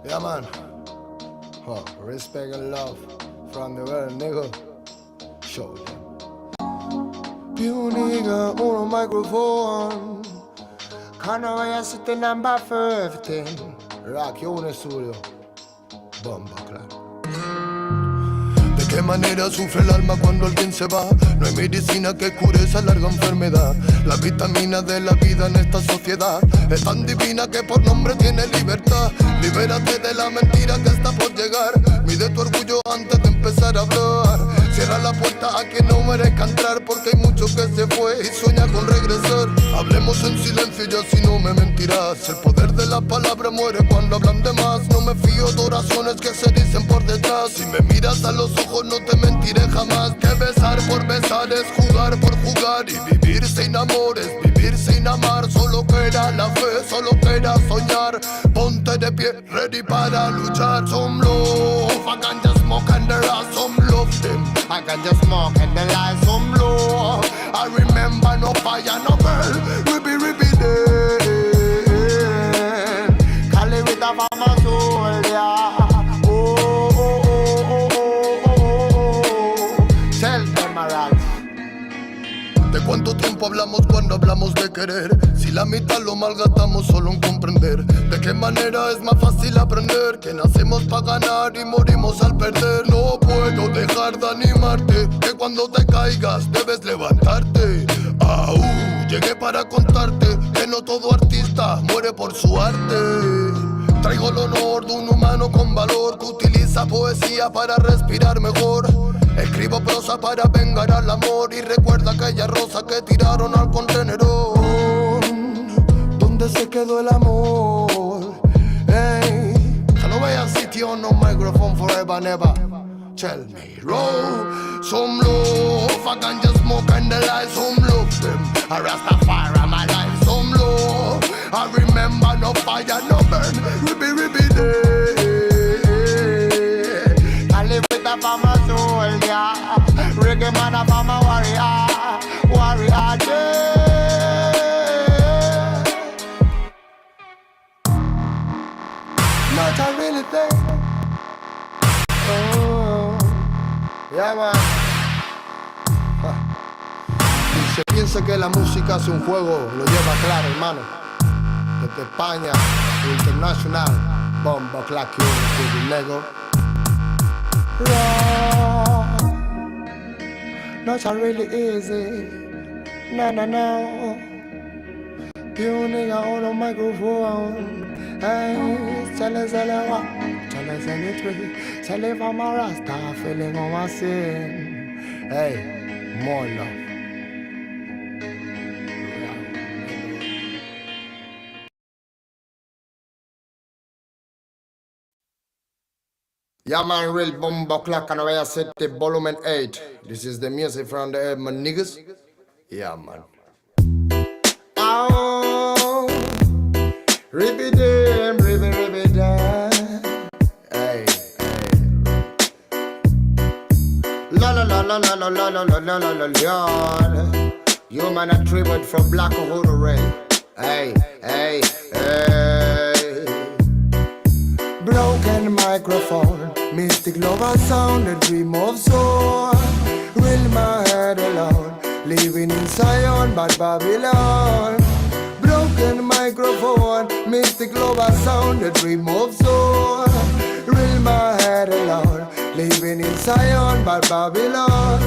Yeah, man. Oh, respect and love from the world, nigga. Show them. You nigga on a microphone. Can't know why I sit in number 15. Rock, you on the studio. Bomba, claro. ¿De qué manera sufre el alma cuando alguien se va? No hay medicina que cure esa larga enfermedad. La vitamina de la vida en esta sociedad es tan divina que por nombre tiene libertad. Libérate de la mentira que está por llegar. Mide tu orgullo antes de empezar a hablar. Cierra la puerta a quien no merezca entrar, porque hay mucho que se fue y sueña con regresar. Hablemos en silencio y así no me mentirás. El poder de la palabra muere cuando hablan de más. No me fío de oraciones que se dicen por detrás. Si me miras a los ojos no te mentiré jamás. Que besar por besar es jugar por jugar. Y vivir sin amor es vivir sin amar. Solo queda la fe, solo queda soñar. Ponte de pie, ready para luchar. Some love, I can just smoke and there are some love them. I can just smoke and there are some love. I remember no fire, no girl. Ribby day. Cali with a mama soul, yeah. ¿De cuánto tiempo hablamos cuando hablamos de querer? Si la mitad lo malgastamos solo en comprender. ¿De qué manera es más fácil aprender? Que nacemos para ganar y morimos al perder. No puedo dejar de animarte, que cuando te caigas debes levantarte. Llegué para contarte que no todo artista muere por su arte. Traigo el honor de un humano con valor que utiliza poesía para respirar mejor. Escribo prosa para vengar al amor y recuerda aquella rosa que tiraron al contenedor. ¿Dónde se quedó el amor? Hey, I no voy a sit on no microphone forever and ever. Tell me, roll some love. I can just smoke and the light, some love them. I Rastafari my life, some love. I remember no fire, no burn. Ribby day. I live with a farmer soul, yeah. Reggae man a farmer warrior, warrior day. Not a really thing. Oh, yeah man. Si se piensa que la música es un juego, lo lleva claro, hermano. Desde España, internacional, bomba, clack, you, nego. Not really easy. No. You nigga on the microphone. Hey, tell us all what. Tell us anything. Tell if I'm a Rasta feeling on my sin. Hey, more love. Yeah man, real bomba clock and I set the volume 8. This is the music from the NIGUZ. Yeah man. Oh, ribby damn, ribby damn. Hey. La. Human attribute from Black Uhuru Ray. Hey. Broken microphone, mystic lover sound, a dream of soul. Will my head alone, living in Zion, but Babylon. Broken microphone, mystic lover sound, a dream of soul. Will my head alone, living in Zion, but Babylon.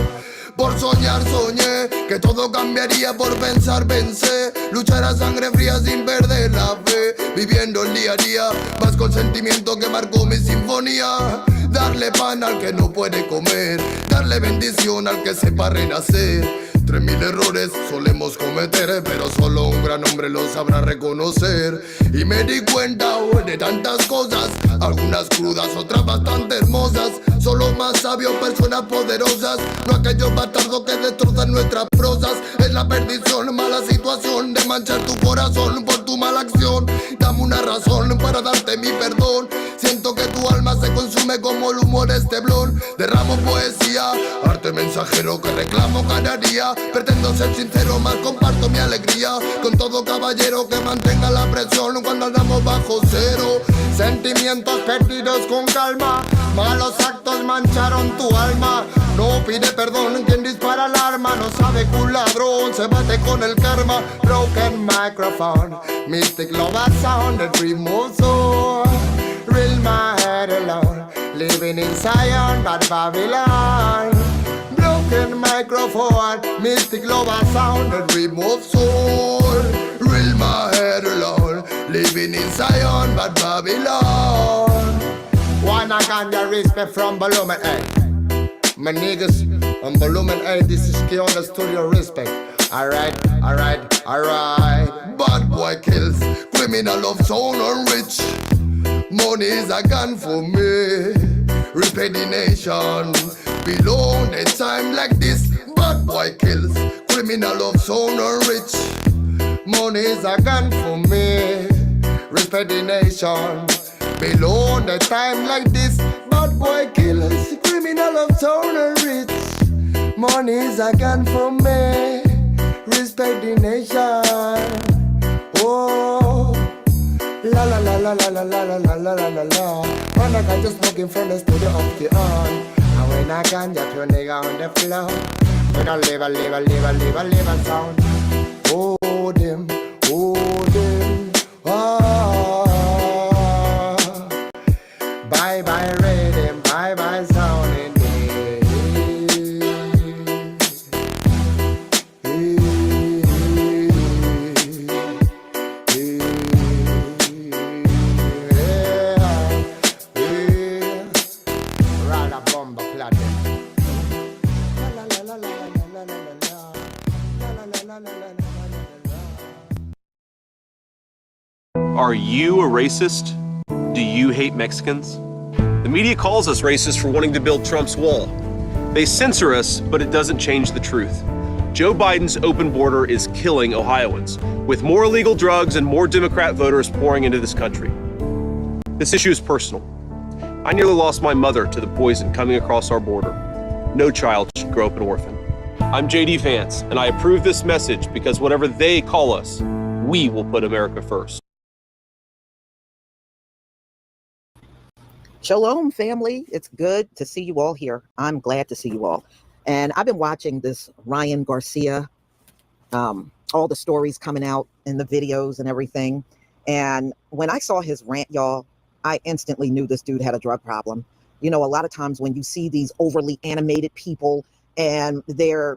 Por soñar soñé que todo cambiaría, por pensar pensé. Luchar a sangre fría sin perder la fe. Viviendo el día a día, más con sentimiento que marcó mi sinfonía. Darle pan al que no puede comer, darle bendición al que sepa renacer. 3000 errores solemos cometer, pero solo un gran hombre lo sabrá reconocer. Y me di cuenta de tantas cosas, algunas crudas, otras bastante hermosas. Son los más sabios, personas poderosas, no aquellos bastardos que destrozan nuestras prosas. Es la perdición, mala situación de manchar tu corazón por tu mala acción. Dame una razón para darte mi perdón. Siento que tu alma se consume como el humo de este blon. Derramo poesía, arte mensajero que reclamo cada día. Pretendo ser sincero, más comparto mi alegría con todo caballero que mantenga la presión cuando andamos bajo cero. Sentimientos perdidos con calma, malos actos mancharon tu alma. No pide perdón quien dispara el arma, no sabe que un ladrón se bate con el karma. Broken microphone, mystic lover sound that removes soul. Real my head alone, living in Zion but Babylon. Broken microphone, mystic lover sound that removes soul. Real my head alone, living in Zion but Babylon. Wanna ganja respect from Volumen A. My niggas on Volumen A, this is key on the studio respect. Alright. Bad boy kills, criminal of soul or rich. Money is a gun for me. Respect the nation. Below the time like this. Bad boy kills, criminal of soul or rich. Money is a gun for me. Respect the nation. Below the time like this. Bad boy kills, criminal of soul or rich. Money is a gun for me. Respect the nation. Oh, la la la la la la la la la la la la. When I got just smoking from the studio up the on. And when I can just your nigga on the floor. When I live a sound. Oh them, ah. Bye bye rhythm, bye bye sound in Are you a racist? Do you hate Mexicans? The media calls us racist for wanting to build Trump's wall. They censor us, but it doesn't change the truth. Joe Biden's open border is killing Ohioans, with more illegal drugs and more Democrat voters pouring into this country. This issue is personal. I nearly lost my mother to the poison coming across our border. No child should grow up an orphan. I'm JD Vance, and I approve this message because whatever they call us, we will put America first. Shalom, family. It's good to see you all here. I'm glad to see you all. And I've been watching this Ryan Garcia, all the stories coming out in the videos and everything. And when I saw his rant, y'all, I instantly knew this dude had a drug problem. You know, a lot of times when you see these overly animated people and their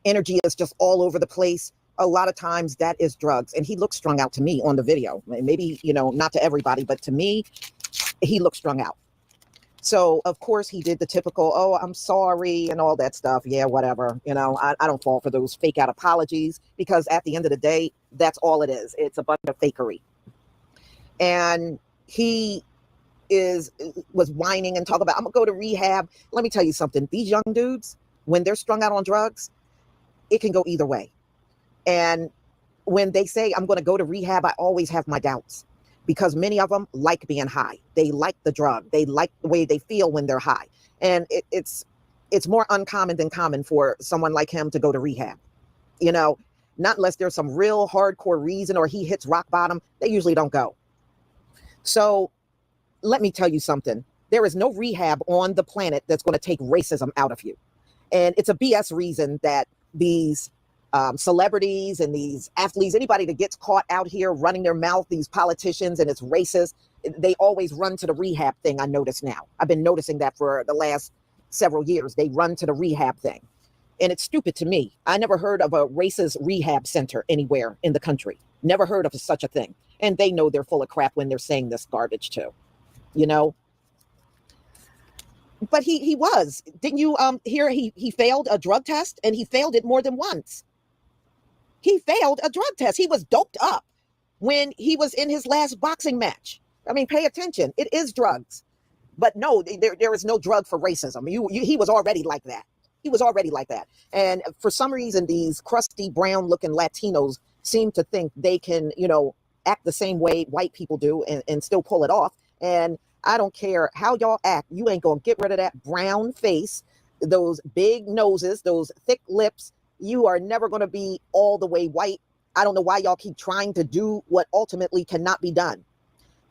energy is just all over the place, a lot of times that is drugs. And he looks strung out to me on the video. Maybe, you know, not to everybody, but to me, he looked strung out. So, of course, he did the typical, oh, I'm sorry and all that stuff. Yeah, whatever. You know, I don't fall for those fake out apologies because at the end of the day, that's all it is. It's a bunch of fakery. And he was whining and talking about, I'm going to go to rehab. Let me tell you something. These young dudes, when they're strung out on drugs, it can go either way. And when they say, I'm going to go to rehab, I always have my doubts. Because many of them like being high. They like the drug. They like the way they feel when they're high. And it's more uncommon than common for someone like him to go to rehab. You know, not unless there's some real hardcore reason or he hits rock bottom, they usually don't go. So let me tell you something. There is no rehab on the planet that's going to take racism out of you. And it's a BS reason that these celebrities and these athletes, anybody that gets caught out here running their mouth, these politicians, and it's racist, they always run to the rehab thing. I notice now. I've been noticing that for the last several years. They run to the rehab thing. And it's stupid to me. I never heard of a racist rehab center anywhere in the country. Never heard of such a thing. And they know they're full of crap when they're saying this garbage too, you know? But he was. Didn't you hear he failed a drug test and he failed it more than once? He failed a drug test. He was doped up when he was in his last boxing match. I mean, pay attention. It is drugs. But no, there is no drug for racism. He was already like that. He was already like that. And for some reason, these crusty brown looking Latinos seem to think they can, you know, act the same way white people do and still pull it off. And I don't care how y'all act. You ain't going to get rid of that brown face, those big noses, those thick lips. You are never going to be all the way white. I don't know why y'all keep trying to do what ultimately cannot be done.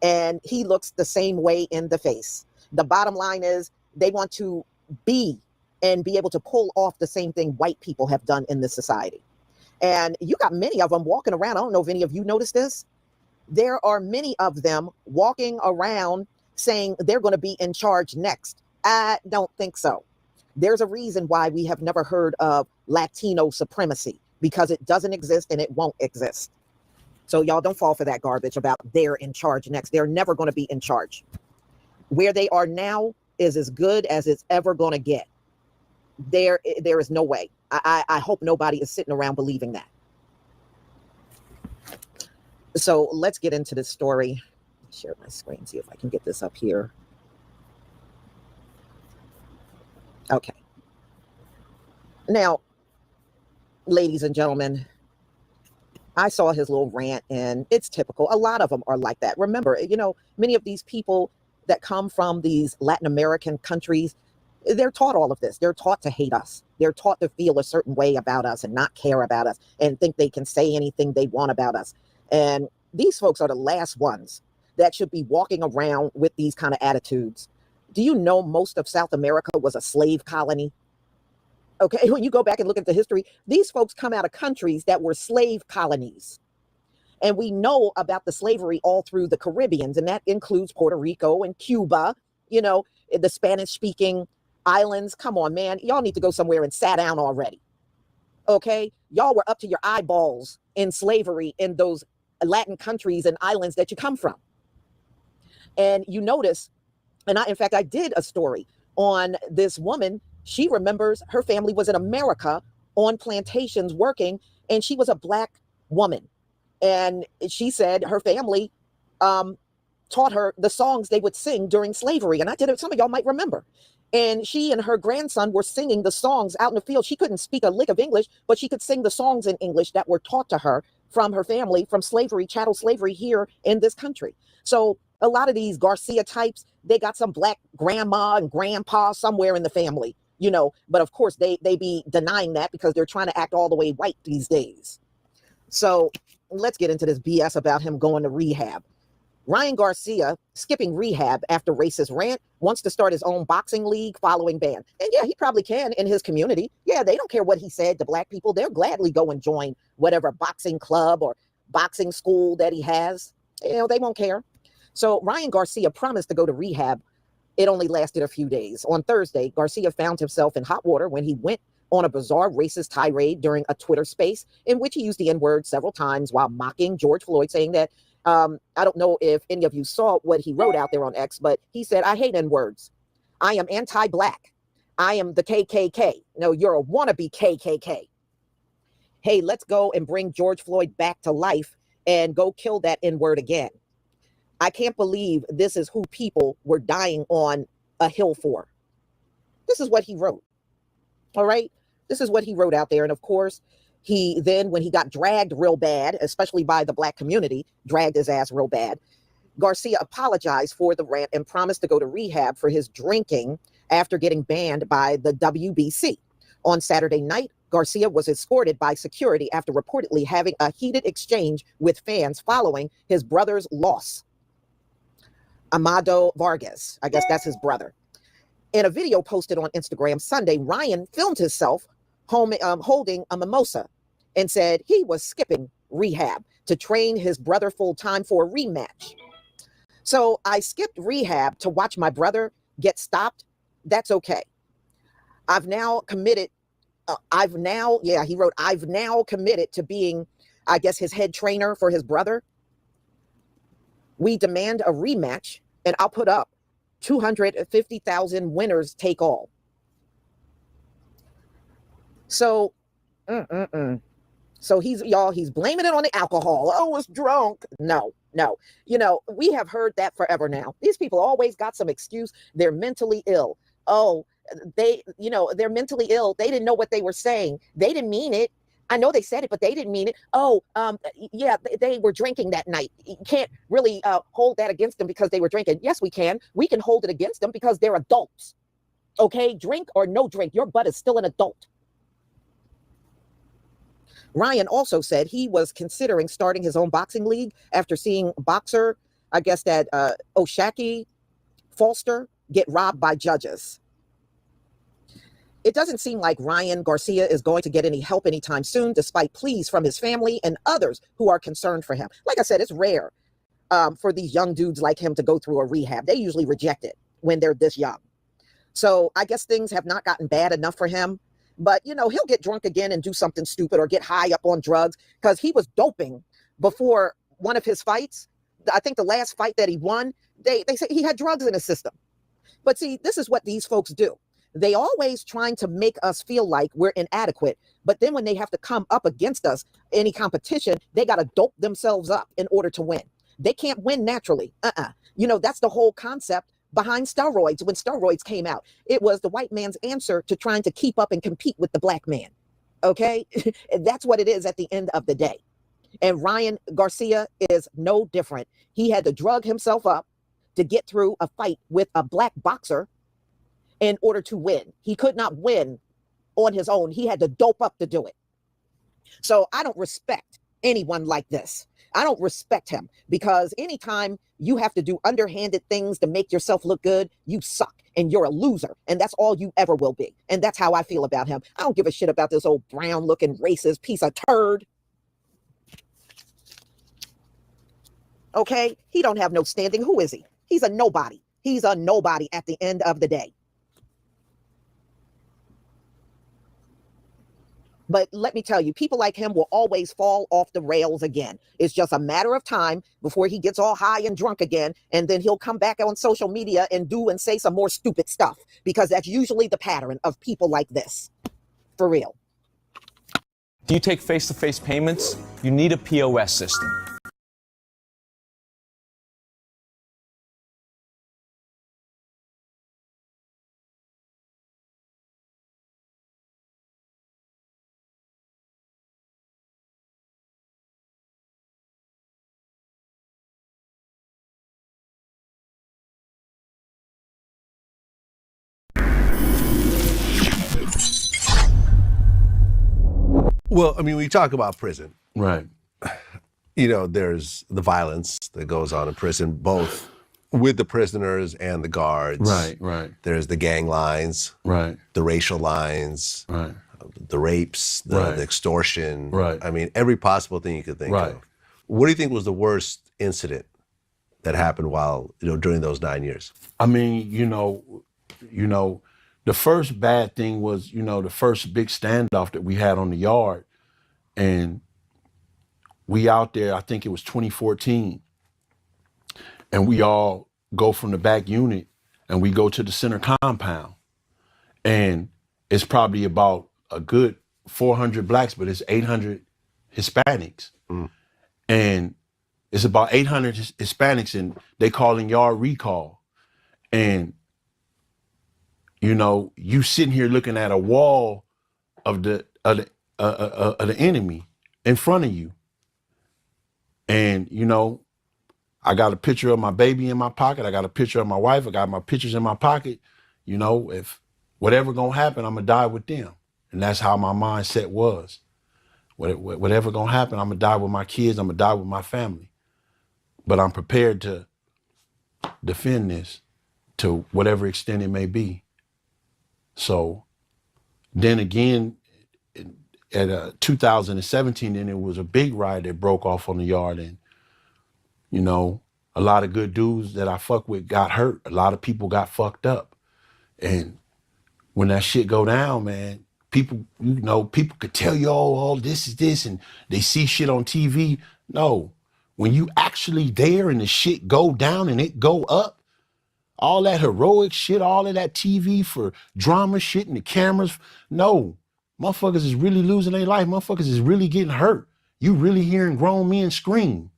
And he looks the same way in the face. The bottom line is they want to be and be able to pull off the same thing white people have done in this society. And you got many of them walking around. I don't know if any of you noticed this. There are many of them walking around saying they're going to be in charge next. I don't think so. There's a reason why we have never heard of Latino supremacy, because it doesn't exist and it won't exist. So y'all don't fall for that garbage about they're in charge next. They're never going to be in charge. Where they are now is as good as it's ever going to get. There is no way. I hope nobody is sitting around believing that. So let's get into this story. Share my screen, see if I can get this up here. Okay. Now, ladies and gentlemen, I saw his little rant, and it's typical. A lot of them are like that. Remember, many of these people that come from these Latin American countries, they're taught all of this. They're taught to hate us. They're taught to feel a certain way about us and not care about us and think they can say anything they want about us. And these folks are the last ones that should be walking around with these kind of attitudes. Do you know most of South America was a slave colony? Okay, when you go back and look at the history, these folks come out of countries that were slave colonies. And we know about the slavery all through the Caribbeans, and that includes Puerto Rico and Cuba, the Spanish-speaking islands. Come on, man. Y'all need to go somewhere and sit down already. Okay? Y'all were up to your eyeballs in slavery in those Latin countries and islands that you come from. And you notice, and in fact, I did a story on this woman. She remembers her family was in America on plantations working, and she was a Black woman. And she said her family taught her the songs they would sing during slavery. And I did it. Some of y'all might remember. And she and her grandson were singing the songs out in the field. She couldn't speak a lick of English, but she could sing the songs in English that were taught to her from her family, from slavery, chattel slavery here in this country. So a lot of these Garcia types, they got some Black grandma and grandpa somewhere in the family, but of course they be denying that because they're trying to act all the way white these days. So let's get into this BS about him going to rehab. Ryan Garcia skipping rehab after racist rant, wants to start his own boxing league following ban. And yeah, he probably can in his community. Yeah, they don't care what he said to Black people. They'll gladly go and join whatever boxing club or boxing school that he has. They won't care. So Ryan Garcia promised to go to rehab. It only lasted a few days. On Thursday, Garcia found himself in hot water when he went on a bizarre racist tirade during a Twitter space in which he used the N-word several times while mocking George Floyd, saying that, I don't know if any of you saw what he wrote out there on X, but he said, "I hate N-words. I am anti-Black. I am the KKK. No, you're a wannabe KKK. Hey, let's go and bring George Floyd back to life and go kill that N-word again. I can't believe this is who people were dying on a hill for." This is what he wrote. All right. This is what he wrote out there. And of course, he then, when he got dragged real bad, especially by the Black community, dragged his ass real bad, Garcia apologized for the rant and promised to go to rehab for his drinking after getting banned by the WBC. On Saturday night, Garcia was escorted by security after reportedly having a heated exchange with fans following his brother's loss. Amado Vargas, I guess that's his brother. In a video posted on Instagram Sunday, Ryan filmed himself holding a mimosa and said he was skipping rehab to train his brother full time for a rematch. So I skipped rehab to watch my brother get stopped. That's okay. I've now committed. He wrote, I've now committed to being, I guess, his head trainer for his brother. We demand a rematch, and I'll put up 250,000 winners take all. So, So he's blaming it on the alcohol. Oh, it's drunk. No. We have heard that forever now. These people always got some excuse. They're mentally ill. Oh, they're mentally ill. They didn't know what they were saying. They didn't mean it. I know they said it, but they didn't mean it. Oh, yeah, they were drinking that night. You can't really hold that against them because they were drinking. Yes, we can. We can hold it against them because they're adults. Okay, drink or no drink, your butt is still an adult. Ryan also said he was considering starting his own boxing league after seeing boxer, I guess that Oshaki Foster, get robbed by judges. It doesn't seem like Ryan Garcia is going to get any help anytime soon, despite pleas from his family and others who are concerned for him. Like I said, it's rare for these young dudes like him to go through a rehab. They usually reject it when they're this young. So I guess things have not gotten bad enough for him. But, you know, he'll get drunk again and do something stupid or get high up on drugs because he was doping before one of his fights. I think the last fight that he won, they say he had drugs in his system. But see, this is what these folks do. They always trying to make us feel like we're inadequate. But then when they have to come up against us, any competition, they got to dope themselves up in order to win. They can't win naturally. You know, that's the whole concept behind steroids. When steroids came out, it was the white man's answer to trying to keep up and compete with the black man. Okay, that's what it is at the end of the day. And Ryan Garcia is no different. He had to drug himself up to get through a fight with a black boxer in order to win. He could not win on his own. He had to dope up to do it. So I don't respect anyone like this. I don't respect him because anytime you have to do underhanded things to make yourself look good, you suck and you're a loser. And that's all you ever will be. And that's how I feel about him. I don't give a shit about this old brown looking racist piece of turd. Okay, he don't have no standing. Who is he? He's a nobody. He's a nobody at the end of the day. But let me tell you, people like him will always fall off the rails again. It's just a matter of time before he gets all high and drunk again, and then he'll come back on social media and do and say some more stupid stuff, because that's usually the pattern of people like this. For real. Do you take face-to-face payments? You need a POS system. Well, I mean, we talk about prison. Right. You know, there's the violence that goes on in prison, both with the prisoners and the guards. Right, right. There's the gang lines. Right. The racial lines. Right. The rapes, the extortion. Right. I mean, every possible thing you could think of. What do you think was the worst incident that happened while, during those 9 years? I mean, the first bad thing was, the first big standoff that we had on the yard. And we out there, I think it was 2014. And we all go from the back unit and we go to the center compound. And it's probably about a good 400 blacks, but it's 800 Hispanics. Mm. And it's about 800 Hispanics, and they calling yard recall. And you sitting here looking at a wall of the enemy in front of you. And, I got a picture of my baby in my pocket. I got a picture of my wife. I got my pictures in my pocket. If whatever gonna happen, I'm gonna die with them. And that's how my mindset was. Whatever gonna happen, I'm gonna die with my kids. I'm gonna die with my family. But I'm prepared to defend this to whatever extent it may be. So then again, at 2017, then it was a big riot that broke off on the yard. And, a lot of good dudes that I fuck with got hurt. A lot of people got fucked up. And when that shit go down, man, people, people could tell you, oh, this is this, and they see shit on TV. No, when you actually there and the shit go down and it go up, all that heroic shit, all of that TV for drama shit and the cameras, no, motherfuckers is really losing their life. Motherfuckers is really getting hurt. You really hearing grown men scream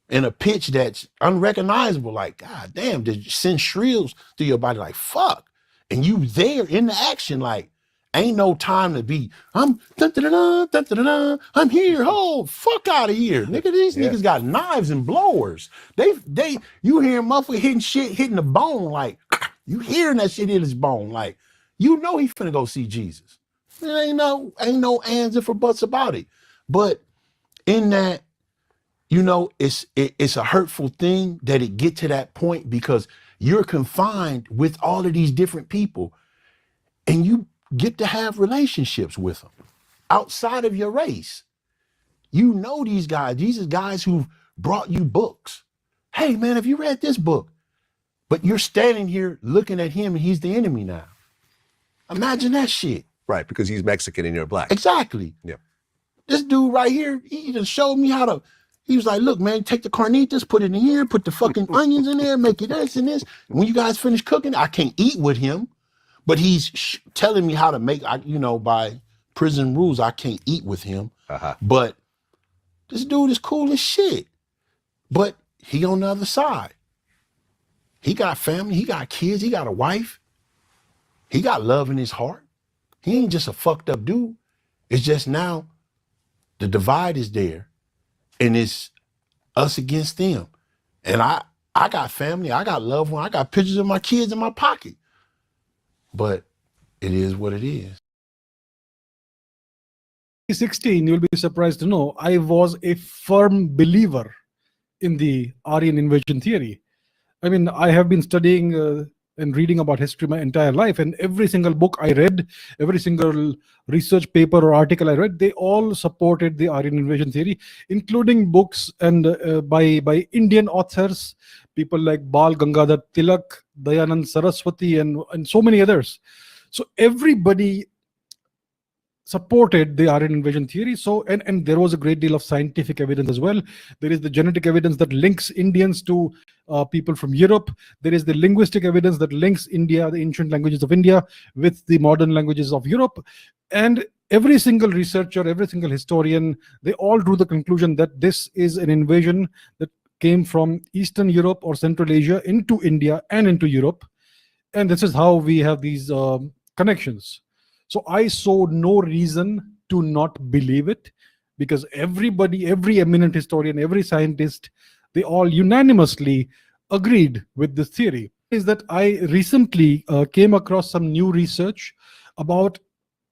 in a pitch that's unrecognizable. Like, God damn, did you send shrills through your body? Like, fuck. And you there in the action, like, Ain't no time to be, I'm I'm here. Oh, fuck out of here. Nigga, these niggas got knives and blowers. You hear motherfucker hitting shit, hitting the bone, like, you hearing that shit hit his bone, like, you know he finna go see Jesus. There ain't no ands if or buts about it. But in that, you know, it's a hurtful thing that it get to that point because you're confined with all of these different people and you get to have relationships with them outside of your race. You know these are guys who've brought you books. Hey man, have you read this book? But you're standing here looking at him and he's the enemy now. Imagine that shit. Right, because he's Mexican and you're black. Exactly. Yeah. This dude right here, he just showed me how to, he was like, look, man, take the carnitas, put it in here, put the fucking onions in there, make it this and this. And when you guys finish cooking, I can't eat with him, but he's telling me how to make, you know, by prison rules, I can't eat with him. But this dude is cool as shit. But he on the other side. He got family, he got kids, he got a wife. He got love in his heart. He ain't just a fucked up dude. It's just now the divide is there and it's us against them. And I got family, I got loved ones, I got pictures of my kids in my pocket. But it is what it is. 2016, you'll be surprised to know, I was a firm believer in the Aryan invasion theory. I mean, I have been studying and reading about history my entire life, and every single book I read, every single research paper or article I read, they all supported the Aryan invasion theory, including books and by Indian authors, people like Bal Gangadhar Tilak, Dayanand Saraswati, and so many others. So everybody supported the Aryan invasion theory. So, and there was a great deal of scientific evidence as well. There is the genetic evidence that links Indians to people from Europe. There is the linguistic evidence that links India, the ancient languages of India, with the modern languages of Europe. And every single researcher, every single historian, they all drew the conclusion that this is an invasion that came from Eastern Europe or Central Asia into India and into Europe. And this is how we have these connections. So I saw no reason to not believe it, because everybody, every eminent historian, every scientist, they all unanimously agreed with this theory. Is that I recently came across some new research about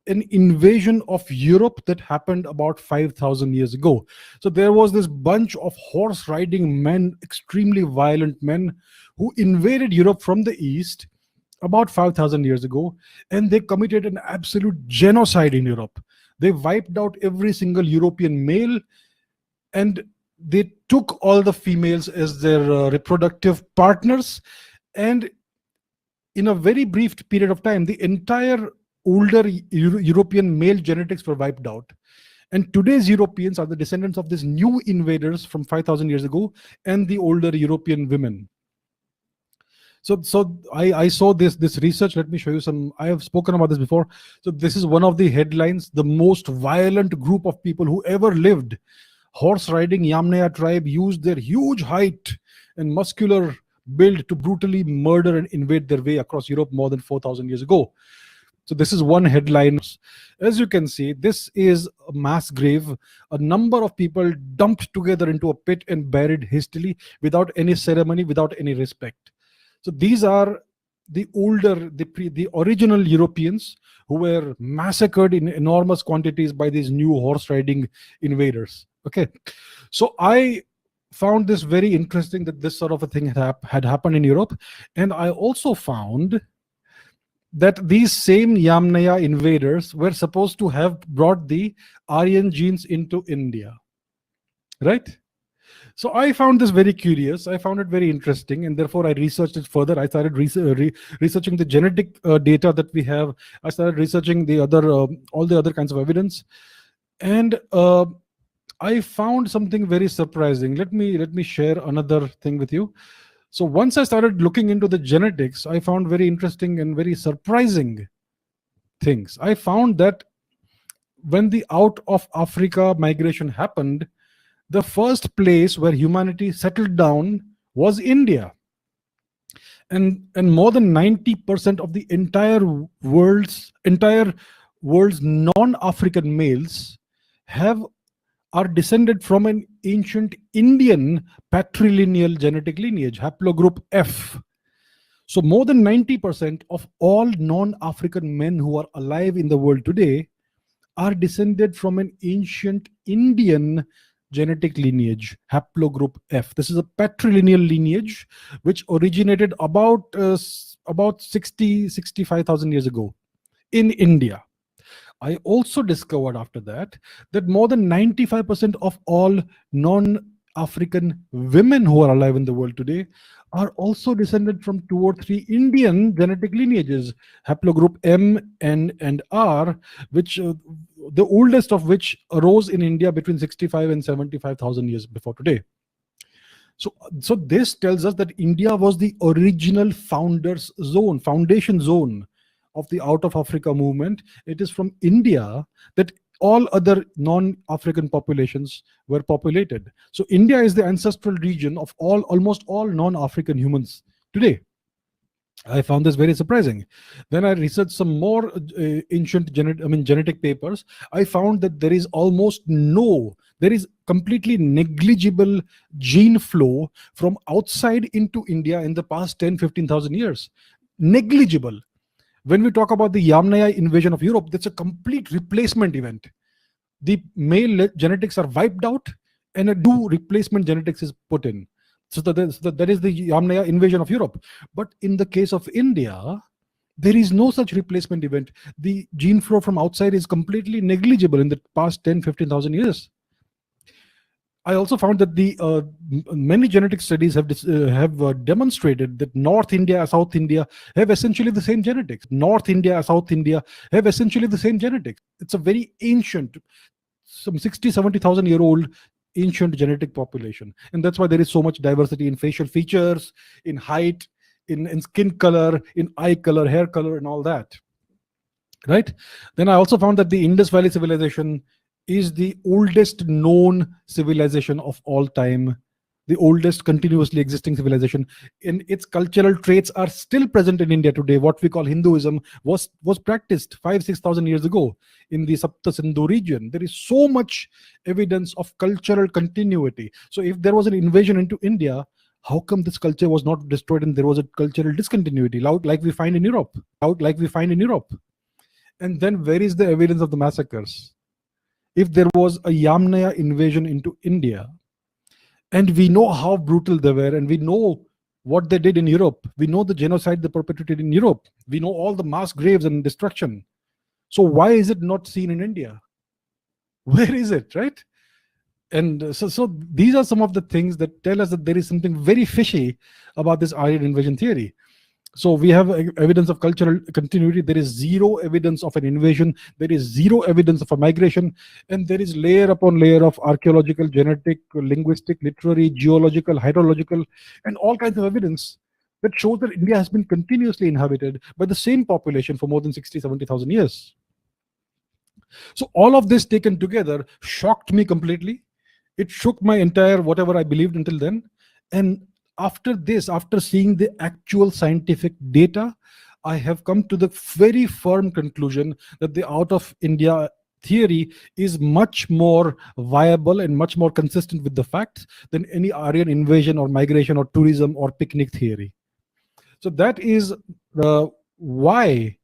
an invasion of Europe that happened about 5,000 years ago. So there was this bunch of horse riding men, extremely violent men, who invaded Europe from the east about 5,000 years ago, and they committed an absolute genocide in Europe. They wiped out every single European male, and they took all the females as their reproductive partners. And in a very brief period of time, the entire older European male genetics were wiped out. And today's Europeans are the descendants of these new invaders from 5,000 years ago and the older European women. So I saw this research. Let me show you some. I have spoken about this before. So this is one of the headlines: the most violent group of people who ever lived. Horse riding Yamnaya tribe used their huge height and muscular build to brutally murder and invade their way across Europe more than 4,000 years ago. So this is one headline. As you can see, this is a mass grave. A number of people dumped together into a pit and buried hastily without any ceremony, without any respect. So these are the older, the original Europeans who were massacred in enormous quantities by these new horse riding invaders. Okay, so I found this very interesting that this sort of a thing had happened in Europe. And I also found that these same Yamnaya invaders were supposed to have brought the Aryan genes into India, right? So I found this very curious. I found it very interesting, and therefore I researched it further. I started researching the genetic data that we have. I started researching the other, all the other kinds of evidence, and I found something very surprising. Let me share another thing with you. So once I started looking into the genetics, I found very interesting and very surprising things. I found that when the out of Africa migration happened, the first place where humanity settled down was India. And more than 90% of the entire world's non-African males are descended from an ancient Indian patrilineal genetic lineage, haplogroup F. So more than 90% of all non-African men who are alive in the world today are descended from an ancient Indian genetic lineage, haplogroup F. This is a patrilineal lineage which originated about 65,000 years ago in India. I also discovered after that more than 95% of all non-African women who are alive in the world today are also descended from 2 or 3 Indian genetic lineages, haplogroup M, N, and R, which the oldest of which arose in India between 65 and 75,000 years before today. So this tells us that India was the original foundation zone of the Out of Africa movement. It is from India that all other non-African populations were populated. So India is the ancestral region of almost all non-African humans today. I found this very surprising. Then I researched some more ancient genetic papers. I found that there is completely negligible gene flow from outside into India in the past 10-15,000 years. Negligible. When we talk about the Yamnaya invasion of Europe, that's a complete replacement event. The male genetics are wiped out and a new replacement genetics is put in. So that is the Yamnaya invasion of Europe. But in the case of India, there is no such replacement event. The gene flow from outside is completely negligible in the past 10-15,000 years. I also found that many genetic studies have demonstrated that North India and South India have essentially the same genetics. North India and South India have essentially the same genetics. It's a very ancient, some 60-70,000 year old ancient genetic population. And that's why there is so much diversity in facial features, in height, in skin color, in eye color, hair color, and all that. Right? Then I also found that the Indus Valley civilization is the oldest known civilization of all time, the oldest continuously existing civilization. And its cultural traits are still present in India today. What we call Hinduism was practiced 5,000-6,000 years ago in the Sapta Sindhu region. There is so much evidence of cultural continuity. So if there was an invasion into India, how come this culture was not destroyed and there was a cultural discontinuity like we find in Europe? And then where is the evidence of the massacres? If there was a Yamnaya invasion into India, and we know how brutal they were, and we know what they did in Europe, we know the genocide they perpetrated in Europe, we know all the mass graves and destruction. So why is it not seen in India? Where is it, right? And so these are some of the things that tell us that there is something very fishy about this Aryan invasion theory. So we have evidence of cultural continuity. There is zero evidence of an invasion. There is zero evidence of a migration. And there is layer upon layer of archaeological, genetic, linguistic, literary, geological, hydrological, and all kinds of evidence that shows that India has been continuously inhabited by the same population for more than 60-70,000 years. So all of this taken together shocked me completely. It shook my entire whatever I believed until then. And after seeing the actual scientific data, I have come to the very firm conclusion that the out of India theory is much more viable and much more consistent with the facts than any Aryan invasion or migration or tourism or picnic theory. So that is why,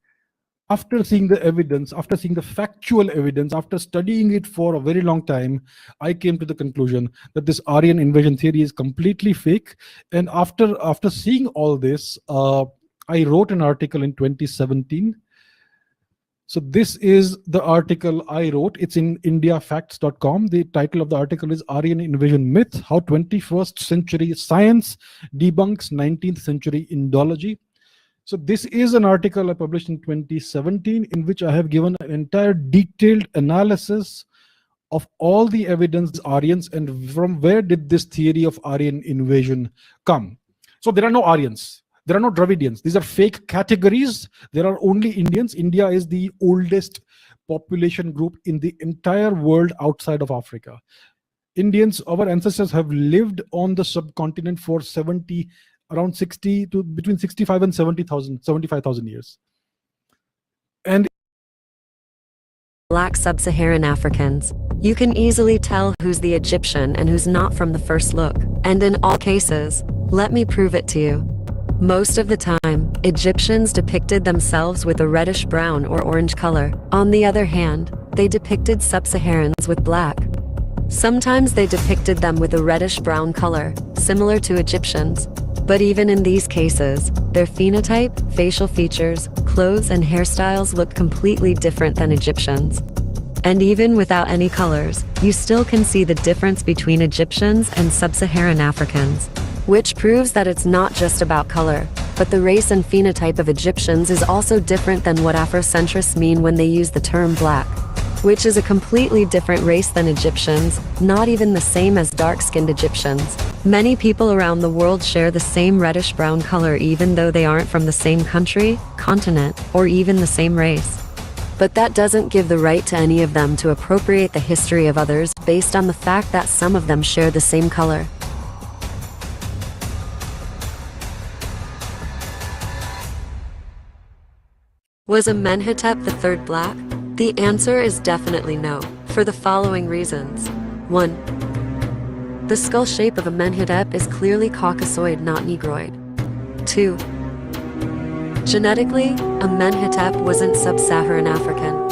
after seeing the evidence, after seeing the factual evidence, after studying it for a very long time, I came to the conclusion that this Aryan invasion theory is completely fake. And after seeing all this, I wrote an article in 2017. So this is the article I wrote. It's in indiafacts.com. The title of the article is Aryan Invasion Myth, How 21st Century Science Debunks 19th Century Indology. So this is an article I published in 2017 in which I have given an entire detailed analysis of all the evidence Aryans and from where did this theory of Aryan invasion come. So there are no Aryans. There are no Dravidians. These are fake categories. There are only Indians. India is the oldest population group in the entire world outside of Africa. Indians, our ancestors, have lived on the subcontinent for around 60 to between 65 and 75,000 years. And black sub-Saharan Africans. You can easily tell who's the Egyptian and who's not from the first look. And in all cases, let me prove it to you. Most of the time, Egyptians depicted themselves with a reddish-brown or orange color. On the other hand, they depicted sub-Saharans with black. Sometimes they depicted them with a reddish-brown color, similar to Egyptians. But even in these cases, their phenotype, facial features, clothes and hairstyles looked completely different than Egyptians. And even without any colors, you still can see the difference between Egyptians and sub-Saharan Africans. Which proves that it's not just about color, but the race and phenotype of Egyptians is also different than what Afrocentrists mean when they use the term black, which is a completely different race than Egyptians, not even the same as dark-skinned Egyptians. Many people around the world share the same reddish-brown color even though they aren't from the same country, continent, or even the same race. But that doesn't give the right to any of them to appropriate the history of others based on the fact that some of them share the same color. Was Amenhotep III black? The answer is definitely no, for the following reasons. 1. The skull shape of Amenhotep is clearly Caucasoid, not Negroid. 2. Genetically, Amenhotep wasn't sub-Saharan African.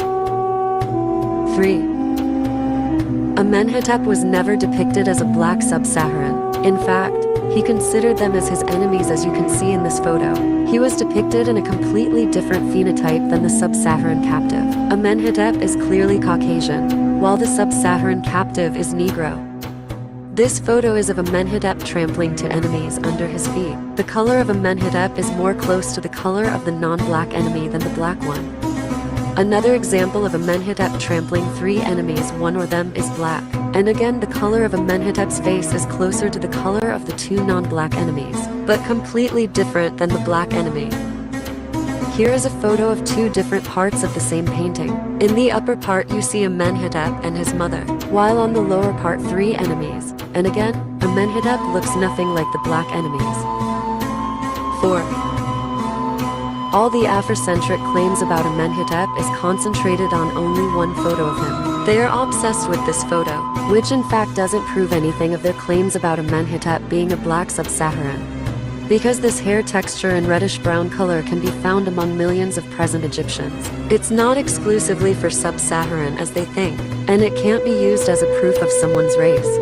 3. Amenhotep was never depicted as a black sub-Saharan. In fact, he considered them as his enemies, as you can see in this photo. He was depicted in a completely different phenotype than the sub-Saharan captive. Amenhotep is clearly Caucasian, while the sub-Saharan captive is Negro. This photo is of Amenhotep trampling to enemies under his feet. The color of Amenhotep is more close to the color of the non-black enemy than the black one. Another example of Amenhotep trampling 3 enemies, one of them is black. And again, the color of Amenhotep's face is closer to the color of the 2 non-black enemies, but completely different than the black enemy. Here is a photo of 2 different parts of the same painting. In the upper part you see Amenhotep and his mother, while on the lower part 3 enemies. And again, Amenhotep looks nothing like the black enemies. 4. All the Afrocentric claims about Amenhotep is concentrated on only one photo of him. They are obsessed with this photo, which in fact doesn't prove anything of their claims about Amenhotep being a black sub-Saharan. Because this hair texture and reddish-brown color can be found among millions of present Egyptians. It's not exclusively for sub-Saharan as they think, and it can't be used as a proof of someone's race.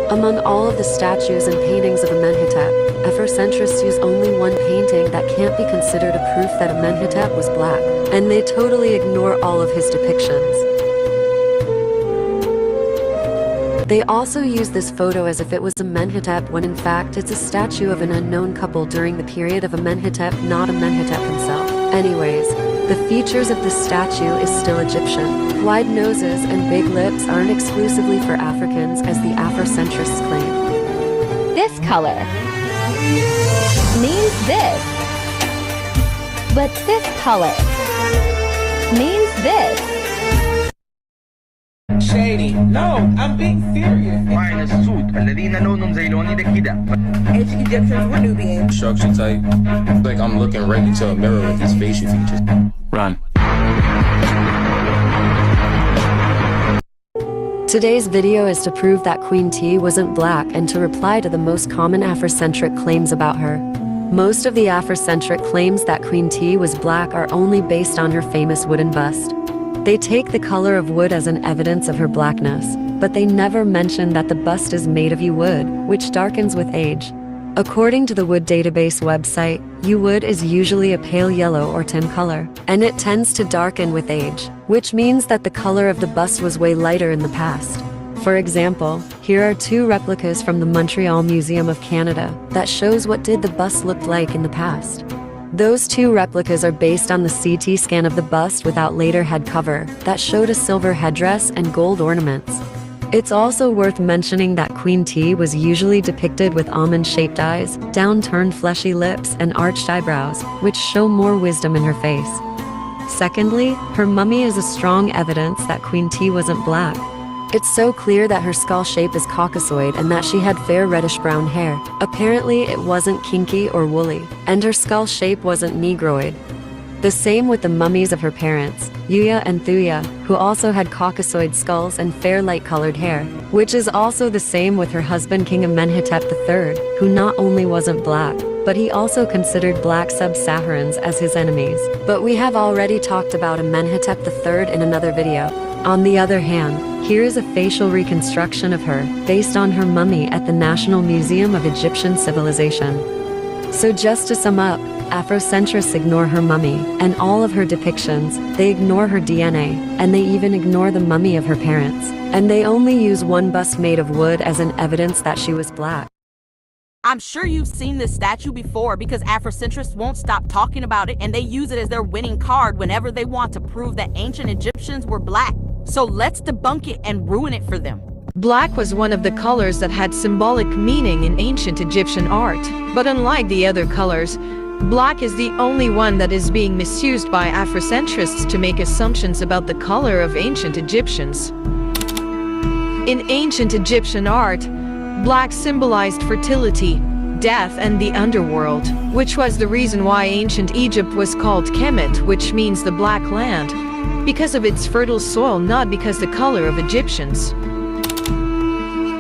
Among all of the statues and paintings of Amenhotep, Afrocentrists use only one painting that can't be considered a proof that Amenhotep was black, and they totally ignore all of his depictions. They also use this photo as if it was Amenhotep when in fact it's a statue of an unknown couple during the period of Amenhotep, not Amenhotep himself. Anyways, the features of this statue is still Egyptian. Wide noses and big lips aren't exclusively for Africans as the Afrocentrists claim. This color means this, but this color means this. Shady. No, I'm being serious. Ancient Egyptians were Nubians. Structure type. Like I'm looking right into a mirror with these facial features. Run. Today's video is to prove that Queen T wasn't black and to reply to the most common Afrocentric claims about her. Most of the Afrocentric claims that Queen T was black are only based on her famous wooden bust. They take the color of wood as an evidence of her blackness, but they never mention that the bust is made of yew wood, which darkens with age. According to the wood database website, yew wood is usually a pale yellow or tin color, and it tends to darken with age, which means that the color of the bust was way lighter in the past. For example, here are 2 replicas from the Montreal Museum of Canada that shows what did the bust look like in the past. Those 2 replicas are based on the CT scan of the bust without later head cover that showed a silver headdress and gold ornaments. It's also worth mentioning that Queen T was usually depicted with almond-shaped eyes, downturned fleshy lips, and arched eyebrows, which show more wisdom in her face. Secondly, her mummy is a strong evidence that Queen T wasn't black. It's so clear that her skull shape is Caucasoid and that she had fair reddish-brown hair. Apparently, it wasn't kinky or woolly, and her skull shape wasn't Negroid. The same with the mummies of her parents, Yuya and Thuya, who also had Caucasoid skulls and fair light-colored hair, which is also the same with her husband King Amenhotep III, who not only wasn't black, but he also considered black sub-Saharans as his enemies. But we have already talked about Amenhotep III in another video. On the other hand, here is a facial reconstruction of her, based on her mummy at the National Museum of Egyptian Civilization. So just to sum up, Afrocentrists ignore her mummy and all of her depictions, they ignore her DNA, and they even ignore the mummy of her parents. And they only use one bust made of wood as an evidence that she was black. I'm sure you've seen this statue before because Afrocentrists won't stop talking about it and they use it as their winning card whenever they want to prove that ancient Egyptians were black. So let's debunk it and ruin it for them. Black was one of the colors that had symbolic meaning in ancient Egyptian art. But unlike the other colors, black is the only one that is being misused by Afrocentrists to make assumptions about the color of ancient Egyptians. In ancient Egyptian art, black symbolized fertility, death, and the underworld, which was the reason why ancient Egypt was called Kemet, which means the black land, because of its fertile soil, not because the color of Egyptians.